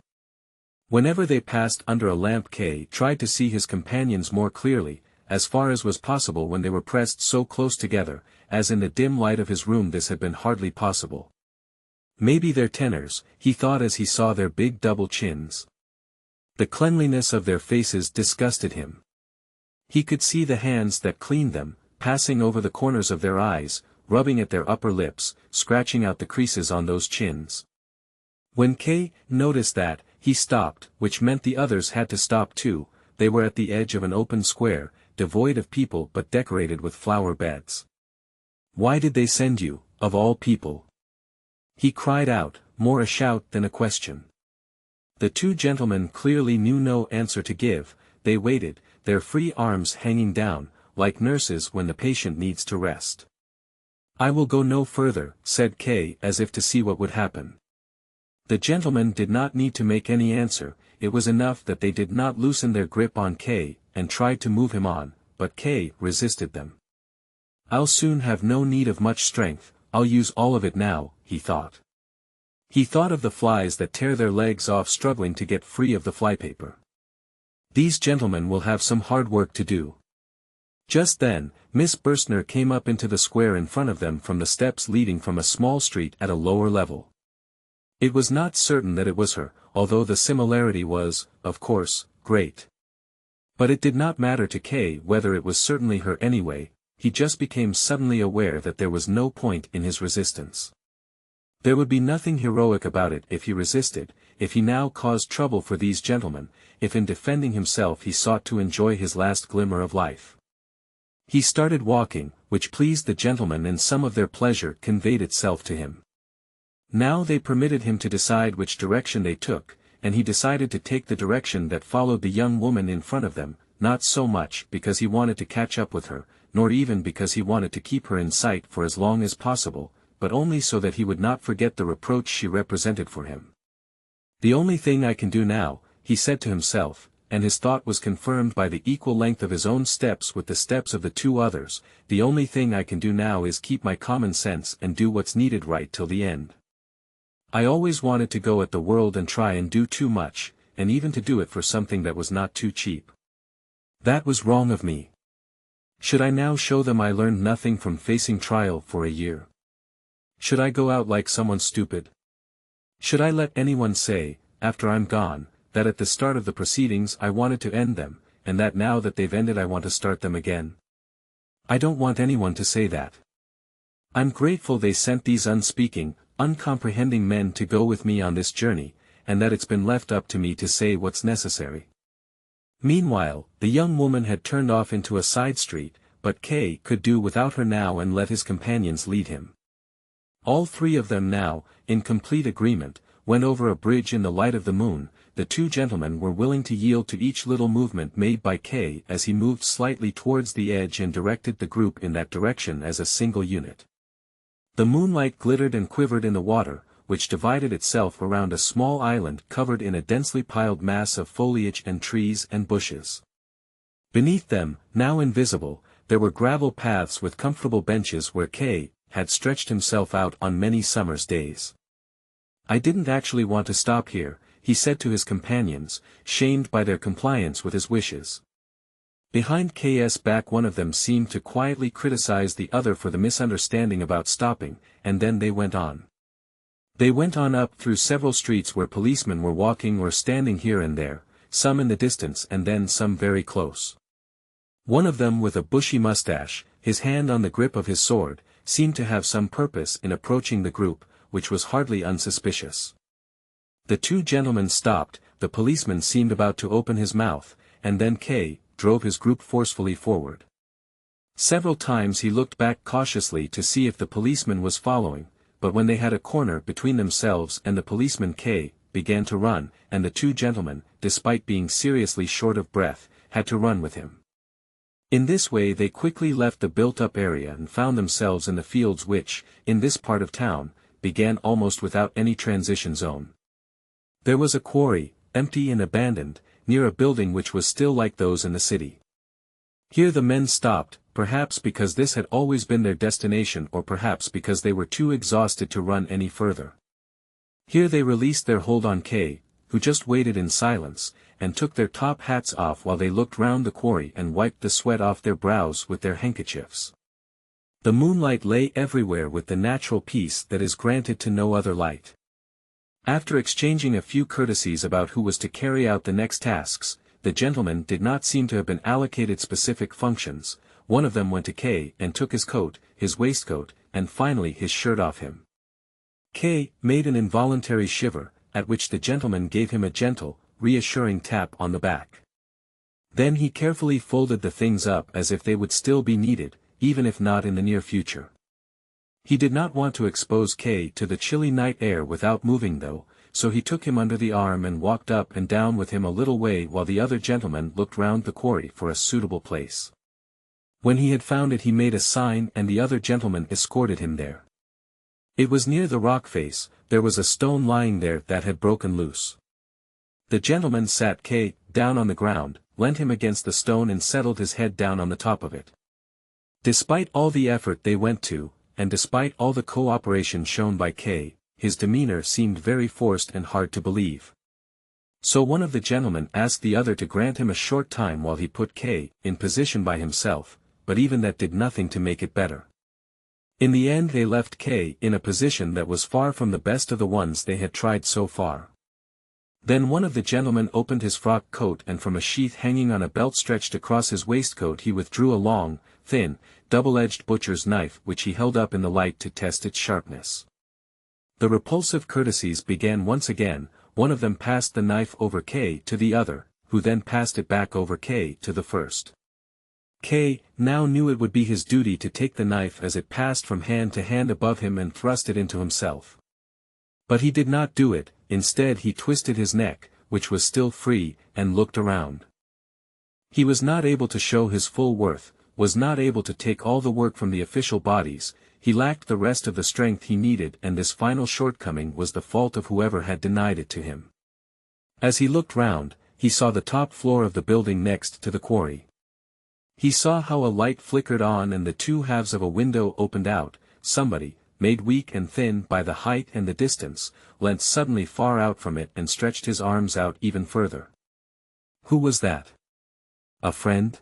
Whenever they passed under a lamp K tried to see his companions more clearly, as far as was possible when they were pressed so close together, as in the dim light of his room this had been hardly possible. Maybe they're tenors, he thought as he saw their big double chins. The cleanliness of their faces disgusted him. He could see the hands that cleaned them, passing over the corners of their eyes, rubbing at their upper lips, scratching out the creases on those chins. When K noticed that, he stopped, which meant the others had to stop too. They were at the edge of an open square, devoid of people but decorated with flower beds. "Why did they send you, of all people?" he cried out, more a shout than a question. The two gentlemen clearly knew no answer to give. They waited, their free arms hanging down, like nurses when the patient needs to rest. "I will go no further," said K as if to see what would happen. The gentlemen did not need to make any answer, it was enough that they did not loosen their grip on K, and tried to move him on, but K resisted them. "I'll soon have no need of much strength, I'll use all of it now," he thought. He thought of the flies that tear their legs off struggling to get free of the flypaper. These gentlemen will have some hard work to do. Just then, Miss Burstner came up into the square in front of them from the steps leading from a small street at a lower level. It was not certain that it was her, although the similarity was, of course, great. But it did not matter to K whether it was certainly her anyway, he just became suddenly aware that there was no point in his resistance. There would be nothing heroic about it if he resisted, if he now caused trouble for these gentlemen, if in defending himself he sought to enjoy his last glimmer of life. He started walking, which pleased the gentlemen and some of their pleasure conveyed itself to him. Now they permitted him to decide which direction they took, and he decided to take the direction that followed the young woman in front of them, not so much because he wanted to catch up with her, nor even because he wanted to keep her in sight for as long as possible, but only so that he would not forget the reproach she represented for him. "The only thing I can do now," he said to himself, and his thought was confirmed by the equal length of his own steps with the steps of the two others, "the only thing I can do now is keep my common sense and do what's needed right till the end. I always wanted to go at the world and try and do too much, and even to do it for something that was not too cheap. That was wrong of me. Should I now show them I learned nothing from facing trial for a year? Should I go out like someone stupid? Should I let anyone say, after I'm gone, that at the start of the proceedings I wanted to end them, and that now that they've ended I want to start them again? I don't want anyone to say that. I'm grateful they sent these unspeaking, uncomprehending men to go with me on this journey, and that it's been left up to me to say what's necessary." Meanwhile, the young woman had turned off into a side street, but K could do without her now and let his companions lead him. All three of them now, in complete agreement, went over a bridge in the light of the moon. the two gentlemen were willing to yield to each little movement made by K as he moved slightly towards the edge and directed the group in that direction as a single unit. The moonlight glittered and quivered in the water, which divided itself around a small island covered in a densely piled mass of foliage and trees and bushes. Beneath them, now invisible, there were gravel paths with comfortable benches where K had stretched himself out on many summer's days. "I didn't actually want to stop here," he said to his companions, shamed by their compliance with his wishes. Behind K's back one of them seemed to quietly criticize the other for the misunderstanding about stopping, and then they went on. They went on up through several streets where policemen were walking or standing here and there, some in the distance and then some very close. One of them with a bushy mustache, his hand on the grip of his sword, seemed to have some purpose in approaching the group, which was hardly unsuspicious. The two gentlemen stopped, the policeman seemed about to open his mouth, and then K drove his group forcefully forward. Several times he looked back cautiously to see if the policeman was following, but when they had a corner between themselves and the policeman K began to run, and the two gentlemen, despite being seriously short of breath, had to run with him. In this way they quickly left the built-up area and found themselves in the fields which, in this part of town, began almost without any transition zone. There was a quarry, empty and abandoned, near a building which was still like those in the city. Here the men stopped, perhaps because this had always been their destination or perhaps because they were too exhausted to run any further. Here they released their hold on K, who just waited in silence, and took their top hats off while they looked round the quarry and wiped the sweat off their brows with their handkerchiefs. The moonlight lay everywhere with the natural peace that is granted to no other light. After exchanging a few courtesies about who was to carry out the next tasks, the gentlemen did not seem to have been allocated specific functions. One of them went to K and took his coat, his waistcoat, and finally his shirt off him. K made an involuntary shiver, at which the gentleman gave him a gentle, reassuring tap on the back. Then he carefully folded the things up as if they would still be needed, even if not in the near future. He did not want to expose K to the chilly night air without moving though, so he took him under the arm and walked up and down with him a little way while the other gentleman looked round the quarry for a suitable place. When he had found it he made a sign and the other gentleman escorted him there. It was near the rock face, there was a stone lying there that had broken loose. The gentleman sat K down on the ground, leant him against the stone and settled his head down on the top of it. Despite all the effort they went to, and despite all the cooperation shown by K, his demeanor seemed very forced and hard to believe. So one of the gentlemen asked the other to grant him a short time while he put K in position by himself, but even that did nothing to make it better. In the end they left K in a position that was far from the best of the ones they had tried so far. Then one of the gentlemen opened his frock coat and from a sheath hanging on a belt stretched across his waistcoat he withdrew a long, thin, double-edged butcher's knife which he held up in the light to test its sharpness. The repulsive courtesies began once again. One of them passed the knife over K to the other, who then passed it back over K to the first. K now knew it would be his duty to take the knife as it passed from hand to hand above him and thrust it into himself. But he did not do it, instead he twisted his neck, which was still free, and looked around. He was not able to show his full worth, was not able to take all the work from the official bodies, he lacked the rest of the strength he needed and this final shortcoming was the fault of whoever had denied it to him. As he looked round, he saw the top floor of the building next to the quarry. He saw how a light flickered on and the two halves of a window opened out. Somebody, made weak and thin by the height and the distance, leant suddenly far out from it and stretched his arms out even further. Who was that? A friend?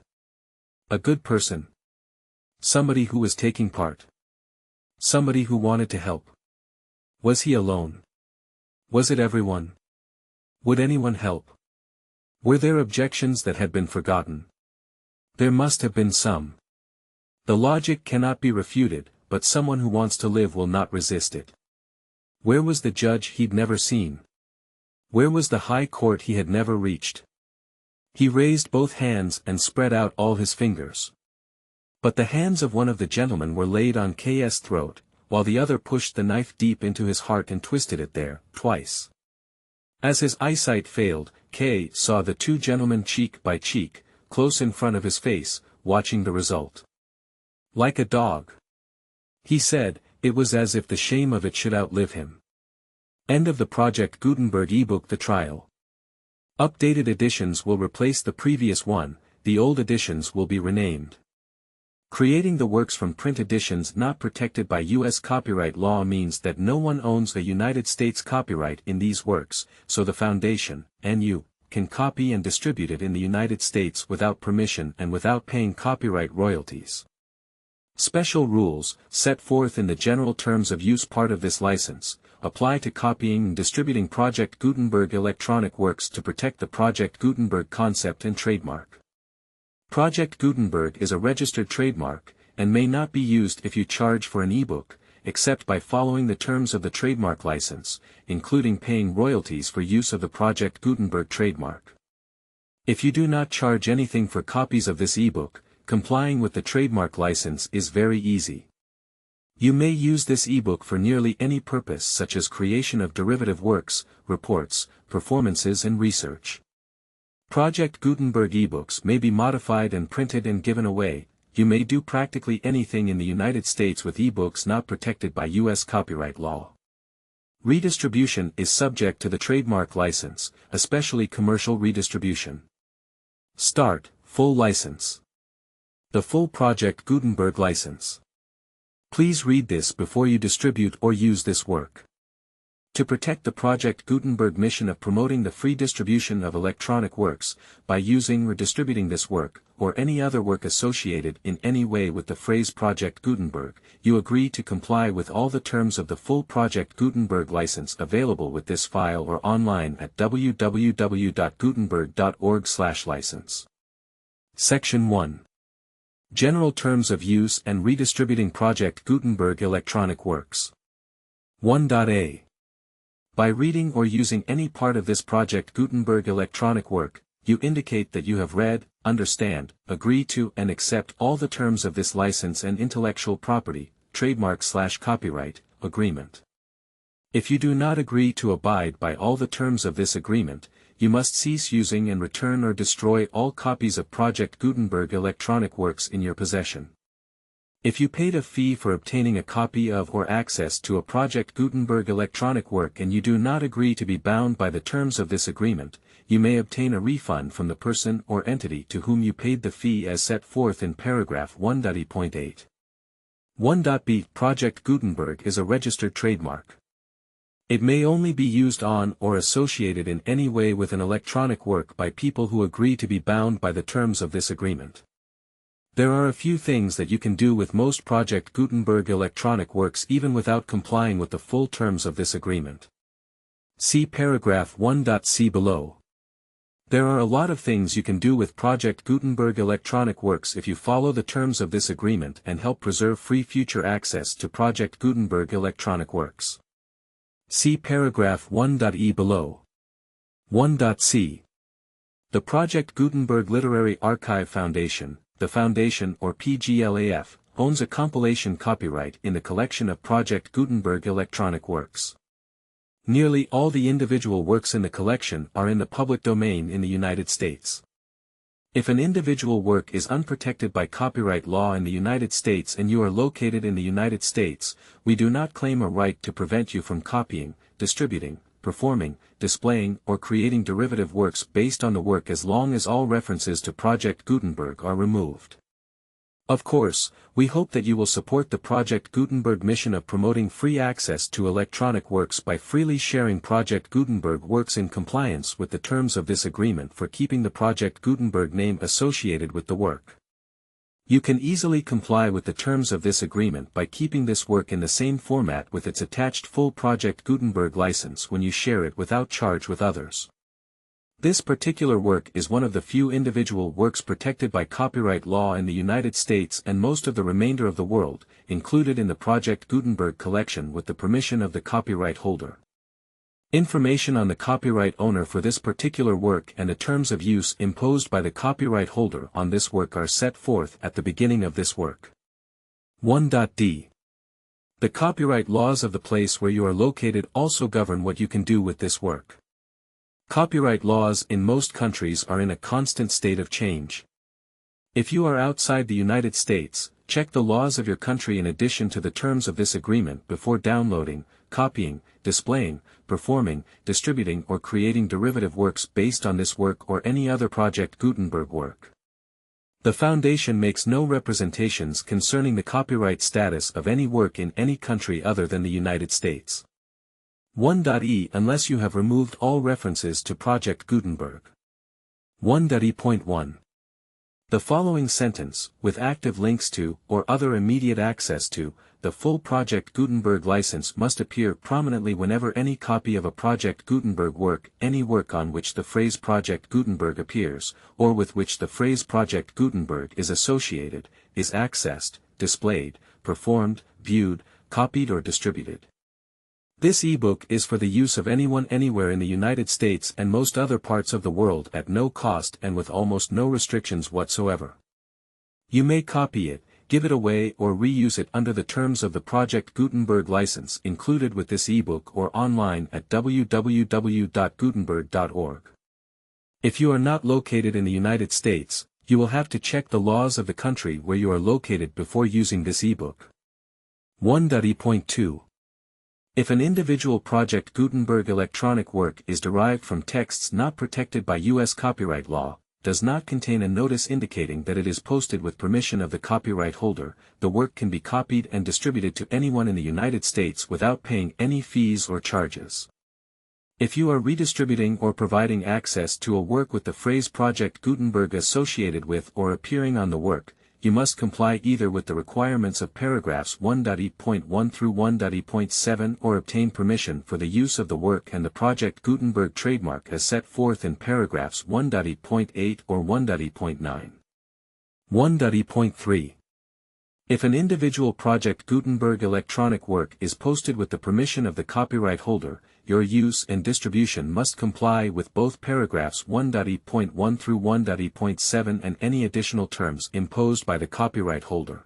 A good person? Somebody who was taking part? Somebody who wanted to help? Was he alone? Was it everyone? Would anyone help? Were there objections that had been forgotten? There must have been some. The logic cannot be refuted, but someone who wants to live will not resist it. Where was the judge he'd never seen? Where was the high court he had never reached? He raised both hands and spread out all his fingers. But the hands of one of the gentlemen were laid on K's throat, while the other pushed the knife deep into his heart and twisted it there, twice. As his eyesight failed, K saw the two gentlemen cheek by cheek, close in front of his face, watching the result. Like a dog. He said, it was as if the shame of it should outlive him. End of the Project Gutenberg ebook. The Trial. Updated editions will replace the previous one, the old editions will be renamed. Creating the works from print editions not protected by U.S. copyright law means that no one owns a United States copyright in these works, so the Foundation, NU, can copy and distribute it in the United States without permission and without paying copyright royalties. Special rules, set forth in the general terms of use part of this license, apply to copying and distributing Project Gutenberg electronic works to protect the Project Gutenberg concept and trademark. Project Gutenberg is a registered trademark, and may not be used if you charge for an ebook, except by following the terms of the trademark license, including paying royalties for use of the Project Gutenberg trademark. If you do not charge anything for copies of this ebook, complying with the trademark license is very easy. You may use this ebook for nearly any purpose such as creation of derivative works, reports, performances and research. Project Gutenberg ebooks may be modified and printed and given away. You may do practically anything in the United States with ebooks not protected by U.S. copyright law. Redistribution is subject to the trademark license, especially commercial redistribution. Start, full license. The full Project Gutenberg license. Please read this before you distribute or use this work. To protect the Project Gutenberg mission of promoting the free distribution of electronic works, by using or distributing this work, or any other work associated in any way with the phrase Project Gutenberg, you agree to comply with all the terms of the full Project Gutenberg license available with this file or online at www.gutenberg.org/license. Section 1. General Terms of Use and Redistributing Project Gutenberg Electronic Works. 1.a. By reading or using any part of this Project Gutenberg electronic work, you indicate that you have read, understand, agree to and accept all the terms of this license and intellectual property, trademark/copyright, agreement. If you do not agree to abide by all the terms of this agreement, you must cease using and return or destroy all copies of Project Gutenberg electronic works in your possession. If you paid a fee for obtaining a copy of or access to a Project Gutenberg electronic work and you do not agree to be bound by the terms of this agreement, you may obtain a refund from the person or entity to whom you paid the fee as set forth in paragraph 1.e.8. 1.b. Project Gutenberg is a registered trademark. It may only be used on or associated in any way with an electronic work by people who agree to be bound by the terms of this agreement. There are a few things that you can do with most Project Gutenberg electronic works even without complying with the full terms of this agreement. See paragraph 1.c below. There are a lot of things you can do with Project Gutenberg electronic works if you follow the terms of this agreement and help preserve free future access to Project Gutenberg electronic works. See paragraph 1.e below. 1.c. The Project Gutenberg Literary Archive Foundation, the Foundation or PGLAF, owns a compilation copyright in the collection of Project Gutenberg electronic works. Nearly all the individual works in the collection are in the public domain in the United States. If an individual work is unprotected by copyright law in the United States and you are located in the United States, we do not claim a right to prevent you from copying, distributing, performing, displaying or creating derivative works based on the work as long as all references to Project Gutenberg are removed. Of course, we hope that you will support the Project Gutenberg mission of promoting free access to electronic works by freely sharing Project Gutenberg works in compliance with the terms of this agreement for keeping the Project Gutenberg name associated with the work. You can easily comply with the terms of this agreement by keeping this work in the same format with its attached full Project Gutenberg license when you share it without charge with others. This particular work is one of the few individual works protected by copyright law in the United States and most of the remainder of the world, included in the Project Gutenberg collection with the permission of the copyright holder. Information on the copyright owner for this particular work and the terms of use imposed by the copyright holder on this work are set forth at the beginning of this work. 1.d. The copyright laws of the place where you are located also govern what you can do with this work. Copyright laws in most countries are in a constant state of change. If you are outside the United States, check the laws of your country in addition to the terms of this agreement before downloading, copying, displaying, performing, distributing or creating derivative works based on this work or any other Project Gutenberg work. The Foundation makes no representations concerning the copyright status of any work in any country other than the United States. 1.e Unless you have removed all references to Project Gutenberg. 1.e.1. The following sentence, with active links to, or other immediate access to, the full Project Gutenberg license must appear prominently whenever any copy of a Project Gutenberg work, any work on which the phrase Project Gutenberg appears, or with which the phrase Project Gutenberg is associated, is accessed, displayed, performed, viewed, copied or distributed. This ebook is for the use of anyone anywhere in the United States and most other parts of the world at no cost and with almost no restrictions whatsoever. You may copy it, give it away or reuse it under the terms of the Project Gutenberg license included with this ebook or online at www.gutenberg.org. If you are not located in the United States, you will have to check the laws of the country where you are located before using this ebook. 1.e.2. If an individual Project Gutenberg electronic work is derived from texts not protected by U.S. copyright law, does not contain a notice indicating that it is posted with permission of the copyright holder, the work can be copied and distributed to anyone in the United States without paying any fees or charges. If you are redistributing or providing access to a work with the phrase Project Gutenberg associated with or appearing on the work, you must comply either with the requirements of paragraphs 1.e.1 through 1.e.7 or obtain permission for the use of the work and the Project Gutenberg trademark as set forth in paragraphs 1.e.8 or 1.e.9. 1.e.3. If an individual Project Gutenberg electronic work is posted with the permission of the copyright holder, your use and distribution must comply with both paragraphs 1.e.1 through 1.e.7 and any additional terms imposed by the copyright holder.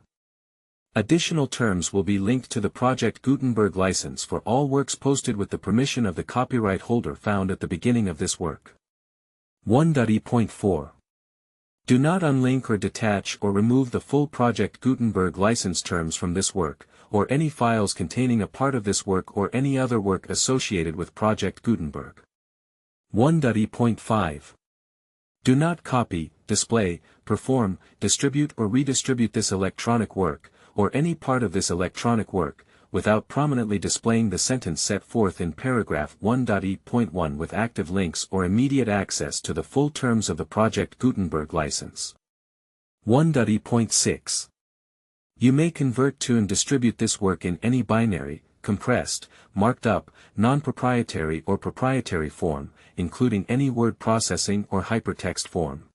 Additional terms will be linked to the Project Gutenberg license for all works posted with the permission of the copyright holder found at the beginning of this work. 1.e.4. Do not unlink or detach or remove the full Project Gutenberg license terms from this work, or any files containing a part of this work or any other work associated with Project Gutenberg. 1.e.5. Do not copy, display, perform, distribute or redistribute this electronic work, or any part of this electronic work, without prominently displaying the sentence set forth in paragraph 1.e.1 with active links or immediate access to the full terms of the Project Gutenberg license. 1.e.6. You may convert to and distribute this work in any binary, compressed, marked up, non-proprietary or proprietary form, including any word processing or hypertext form.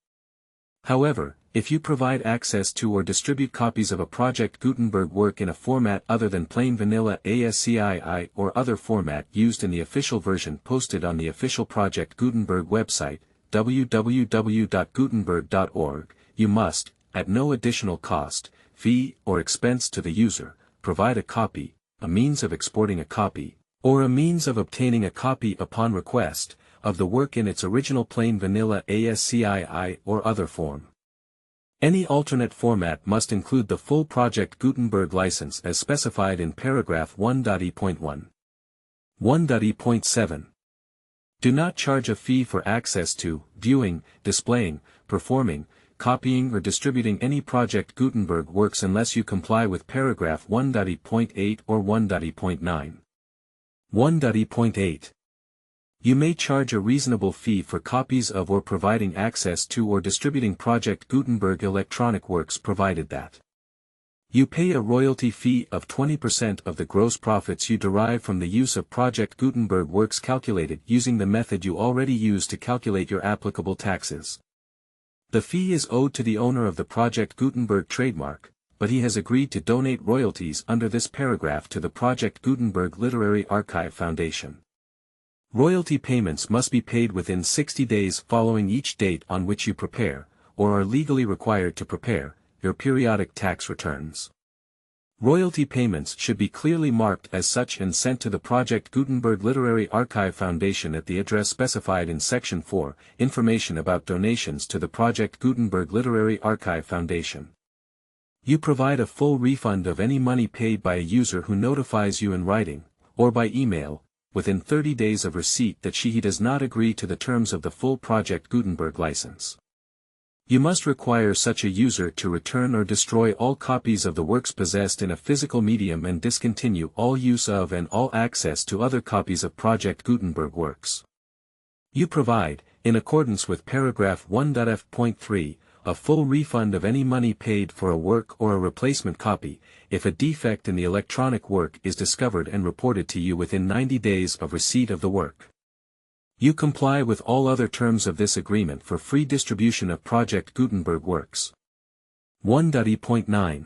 However, if you provide access to or distribute copies of a Project Gutenberg work in a format other than plain vanilla ASCII or other format used in the official version posted on the official Project Gutenberg website, www.gutenberg.org, you must, at no additional cost, fee, or expense to the user, provide a copy, a means of exporting a copy, or a means of obtaining a copy upon request, of the work in its original plain vanilla ASCII or other form. Any alternate format must include the full Project Gutenberg license as specified in paragraph 1.e.1. 1.e.7. Do not charge a fee for access to, viewing, displaying, performing, copying or distributing any Project Gutenberg works unless you comply with paragraph 1.e.8 or 1.e.9. 1.e.8. You may charge a reasonable fee for copies of or providing access to or distributing Project Gutenberg electronic works provided that you pay a royalty fee of 20% of the gross profits you derive from the use of Project Gutenberg works calculated using the method you already use to calculate your applicable taxes. The fee is owed to the owner of the Project Gutenberg trademark, but he has agreed to donate royalties under this paragraph to the Project Gutenberg Literary Archive Foundation. Royalty payments must be paid within 60 days following each date on which you prepare, or are legally required to prepare, your periodic tax returns. Royalty payments should be clearly marked as such and sent to the Project Gutenberg Literary Archive Foundation at the address specified in Section 4, Information about donations to the Project Gutenberg Literary Archive Foundation. You provide a full refund of any money paid by a user who notifies you in writing, or by email, within 30 days of receipt that he does not agree to the terms of the full Project Gutenberg license. You must require such a user to return or destroy all copies of the works possessed in a physical medium and discontinue all use of and all access to other copies of Project Gutenberg works. You provide, in accordance with paragraph 1.f.3, a full refund of any money paid for a work or a replacement copy, if a defect in the electronic work is discovered and reported to you within 90 days of receipt of the work. You comply with all other terms of this agreement for free distribution of Project Gutenberg works. 1.e.9.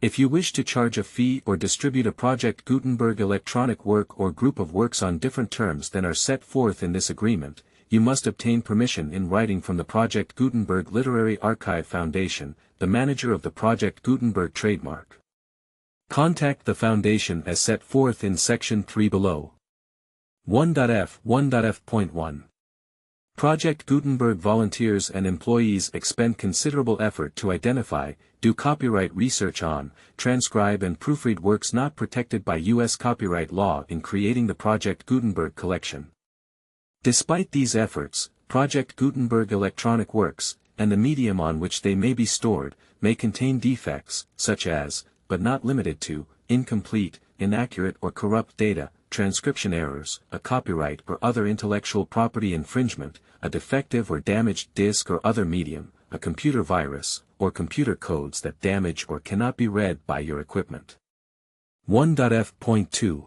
If you wish to charge a fee or distribute a Project Gutenberg electronic work or group of works on different terms than are set forth in this agreement, you must obtain permission in writing from the Project Gutenberg Literary Archive Foundation, the manager of the Project Gutenberg trademark. Contact the Foundation as set forth in Section 3 below. 1.f.1. Project Gutenberg volunteers and employees expend considerable effort to identify, do copyright research on, transcribe and proofread works not protected by U.S. copyright law in creating the Project Gutenberg collection. Despite these efforts, Project Gutenberg electronic works, and the medium on which they may be stored, may contain defects, such as, but not limited to, incomplete, inaccurate or corrupt data, transcription errors, a copyright or other intellectual property infringement, a defective or damaged disk or other medium, a computer virus, or computer codes that damage or cannot be read by your equipment. 1.f.2.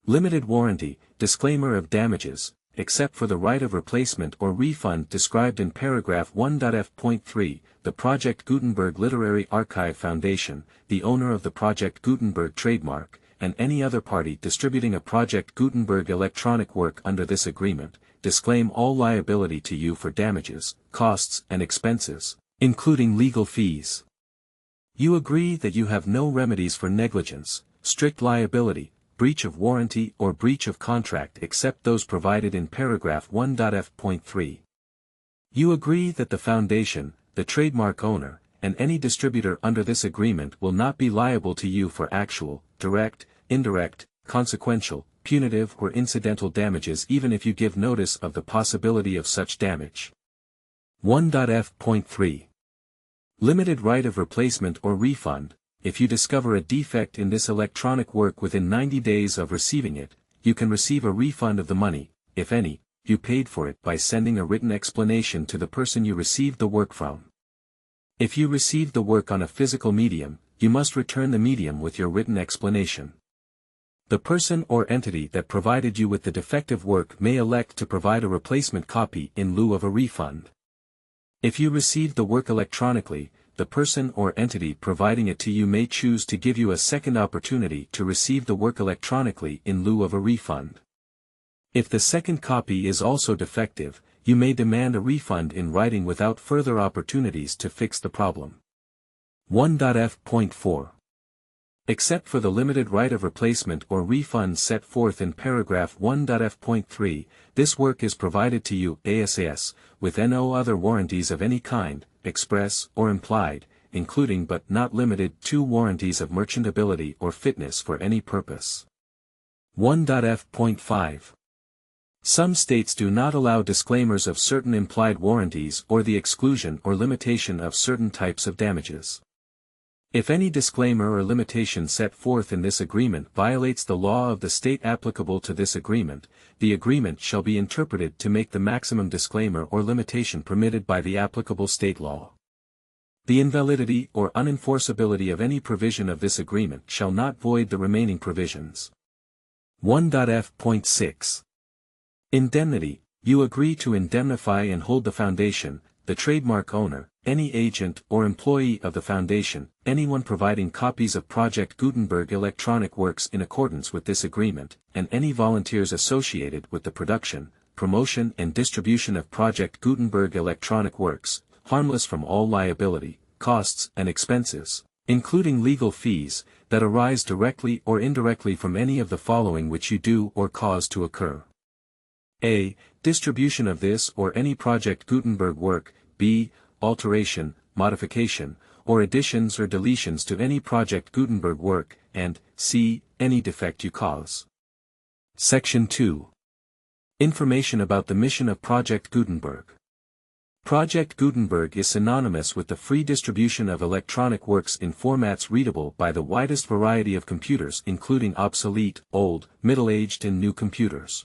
Limited warranty, disclaimer of damages, except for the right of replacement or refund described in paragraph 1.f.3, the Project Gutenberg Literary Archive Foundation, the owner of the Project Gutenberg trademark, and any other party distributing a Project Gutenberg electronic work under this agreement, disclaim all liability to you for damages, costs and expenses, including legal fees. You agree that you have no remedies for negligence, strict liability, breach of warranty or breach of contract except those provided in paragraph 1.f.3. You agree that the Foundation, the trademark owner, and any distributor under this agreement will not be liable to you for actual, direct, indirect, consequential, punitive or incidental damages even if you give notice of the possibility of such damage. 1.f.3. Limited right of replacement or refund. If you discover a defect in this electronic work within 90 days of receiving it, you can receive a refund of the money, if any, you paid for it by sending a written explanation to the person you received the work from. If you received the work on a physical medium, you must return the medium with your written explanation. The person or entity that provided you with the defective work may elect to provide a replacement copy in lieu of a refund. If you received the work electronically, the person or entity providing it to you may choose to give you a second opportunity to receive the work electronically in lieu of a refund. If the second copy is also defective, you may demand a refund in writing without further opportunities to fix the problem. 1.f.4. Except for the limited right of replacement or refund set forth in paragraph 1.f.3, this work is provided to you ASAS, with no other warranties of any kind, express or implied, including but not limited to warranties of merchantability or fitness for any purpose. 1.f.5. Some states do not allow disclaimers of certain implied warranties or the exclusion or limitation of certain types of damages. If any disclaimer or limitation set forth in this agreement violates the law of the state applicable to this agreement, the agreement shall be interpreted to make the maximum disclaimer or limitation permitted by the applicable state law. The invalidity or unenforceability of any provision of this agreement shall not void the remaining provisions. 1.f.6. Indemnity. You agree to indemnify and hold the Foundation, the trademark owner, any agent or employee of the Foundation, anyone providing copies of Project Gutenberg electronic works in accordance with this agreement, and any volunteers associated with the production, promotion and distribution of Project Gutenberg electronic works, harmless from all liability, costs and expenses, including legal fees, that arise directly or indirectly from any of the following which you do or cause to occur. A. Distribution of this or any Project Gutenberg work, b. Alteration, modification, or additions or deletions to any Project Gutenberg work, and c. Any defect you cause. Section 2. Information about the mission of Project Gutenberg. Project Gutenberg is synonymous with the free distribution of electronic works in formats readable by the widest variety of computers, including obsolete, old, middle-aged and new computers.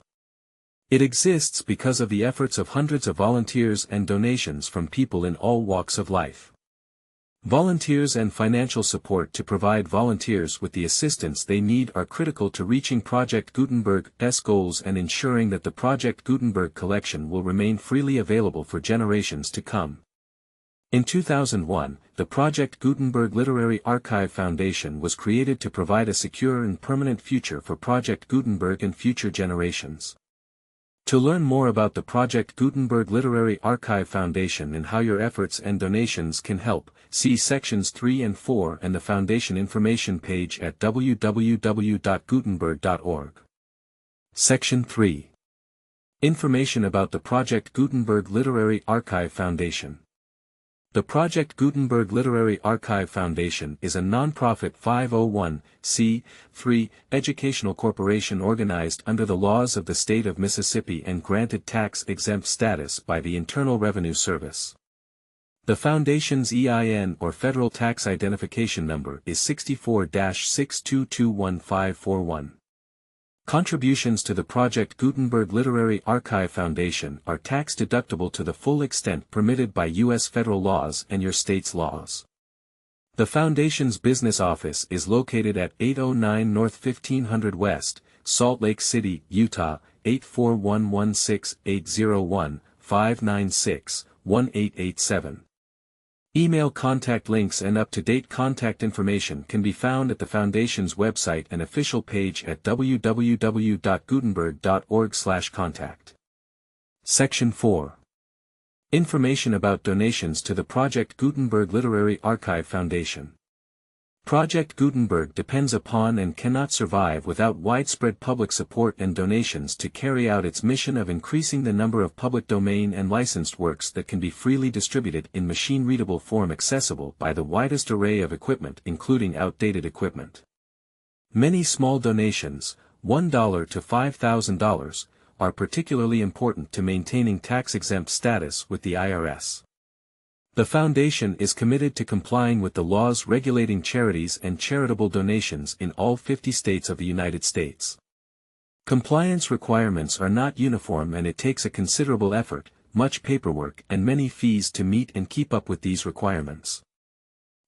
It exists because of the efforts of hundreds of volunteers and donations from people in all walks of life. Volunteers and financial support to provide volunteers with the assistance they need are critical to reaching Project Gutenberg's goals and ensuring that the Project Gutenberg collection will remain freely available for generations to come. In 2001, the Project Gutenberg Literary Archive Foundation was created to provide a secure and permanent future for Project Gutenberg and future generations. To learn more about the Project Gutenberg Literary Archive Foundation and how your efforts and donations can help, see Sections 3 and 4 and the Foundation information page at www.gutenberg.org. Section 3. Information about the Project Gutenberg Literary Archive Foundation. The Project Gutenberg Literary Archive Foundation is a non-profit 501(c)(3) educational corporation organized under the laws of the state of Mississippi and granted tax-exempt status by the Internal Revenue Service. The Foundation's EIN or Federal Tax Identification Number is 64-6221541. Contributions to the Project Gutenberg Literary Archive Foundation are tax-deductible to the full extent permitted by U.S. federal laws and your state's laws. The Foundation's business office is located at 809 North 1500 West, Salt Lake City, Utah, 84116-801-596-1887. Email contact links and up-to-date contact information can be found at the Foundation's website and official page at www.gutenberg.org/contact. Section 4. Information about donations to the Project Gutenberg Literary Archive Foundation. Project Gutenberg depends upon and cannot survive without widespread public support and donations to carry out its mission of increasing the number of public domain and licensed works that can be freely distributed in machine-readable form accessible by the widest array of equipment including outdated equipment. Many small donations, $1 to $5,000, are particularly important to maintaining tax-exempt status with the IRS. The Foundation is committed to complying with the laws regulating charities and charitable donations in all 50 states of the United States. Compliance requirements are not uniform and it takes a considerable effort, much paperwork and many fees to meet and keep up with these requirements.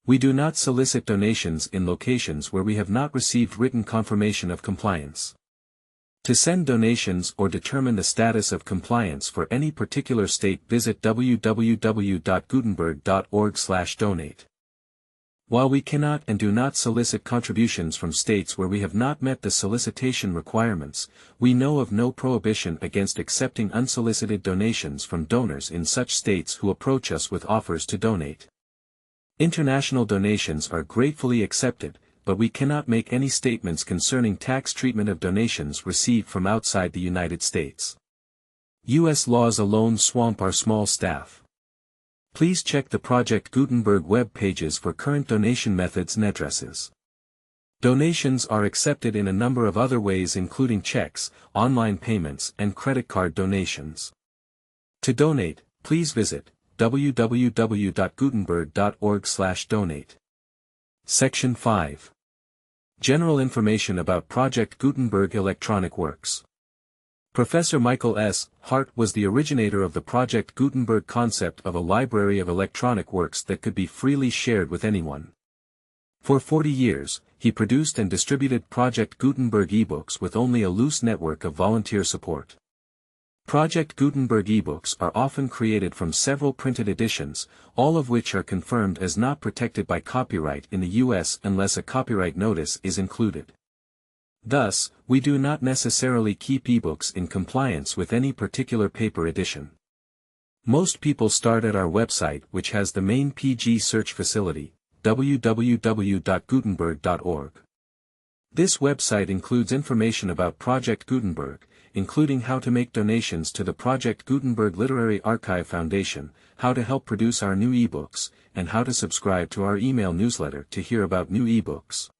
We do not solicit donations in locations where we have not received written confirmation of compliance. To send donations or determine the status of compliance for any particular state, visit www.gutenberg.org/donate. While we cannot and do not solicit contributions from states where we have not met the solicitation requirements, we know of no prohibition against accepting unsolicited donations from donors in such states who approach us with offers to donate. International donations are gratefully accepted, but we cannot make any statements concerning tax treatment of donations received from outside the United States. U.S. laws alone swamp our small staff. Please check the Project Gutenberg web pages for current donation methods and addresses. Donations are accepted in a number of other ways including checks, online payments and credit card donations. To donate, please visit www.gutenberg.org/donate. Section 5. General information about Project Gutenberg electronic works. Professor Michael S. Hart was the originator of the Project Gutenberg concept of a library of electronic works that could be freely shared with anyone. For 40 years, he produced and distributed Project Gutenberg ebooks with only a loose network of volunteer support. Project Gutenberg ebooks are often created from several printed editions, all of which are confirmed as not protected by copyright in the U.S. unless a copyright notice is included. Thus, we do not necessarily keep ebooks in compliance with any particular paper edition. Most people start at our website, which has the main PG search facility, www.gutenberg.org. This website includes information about Project Gutenberg, including how to make donations to the Project Gutenberg Literary Archive Foundation, how to help produce our new ebooks, and how to subscribe to our email newsletter to hear about new ebooks.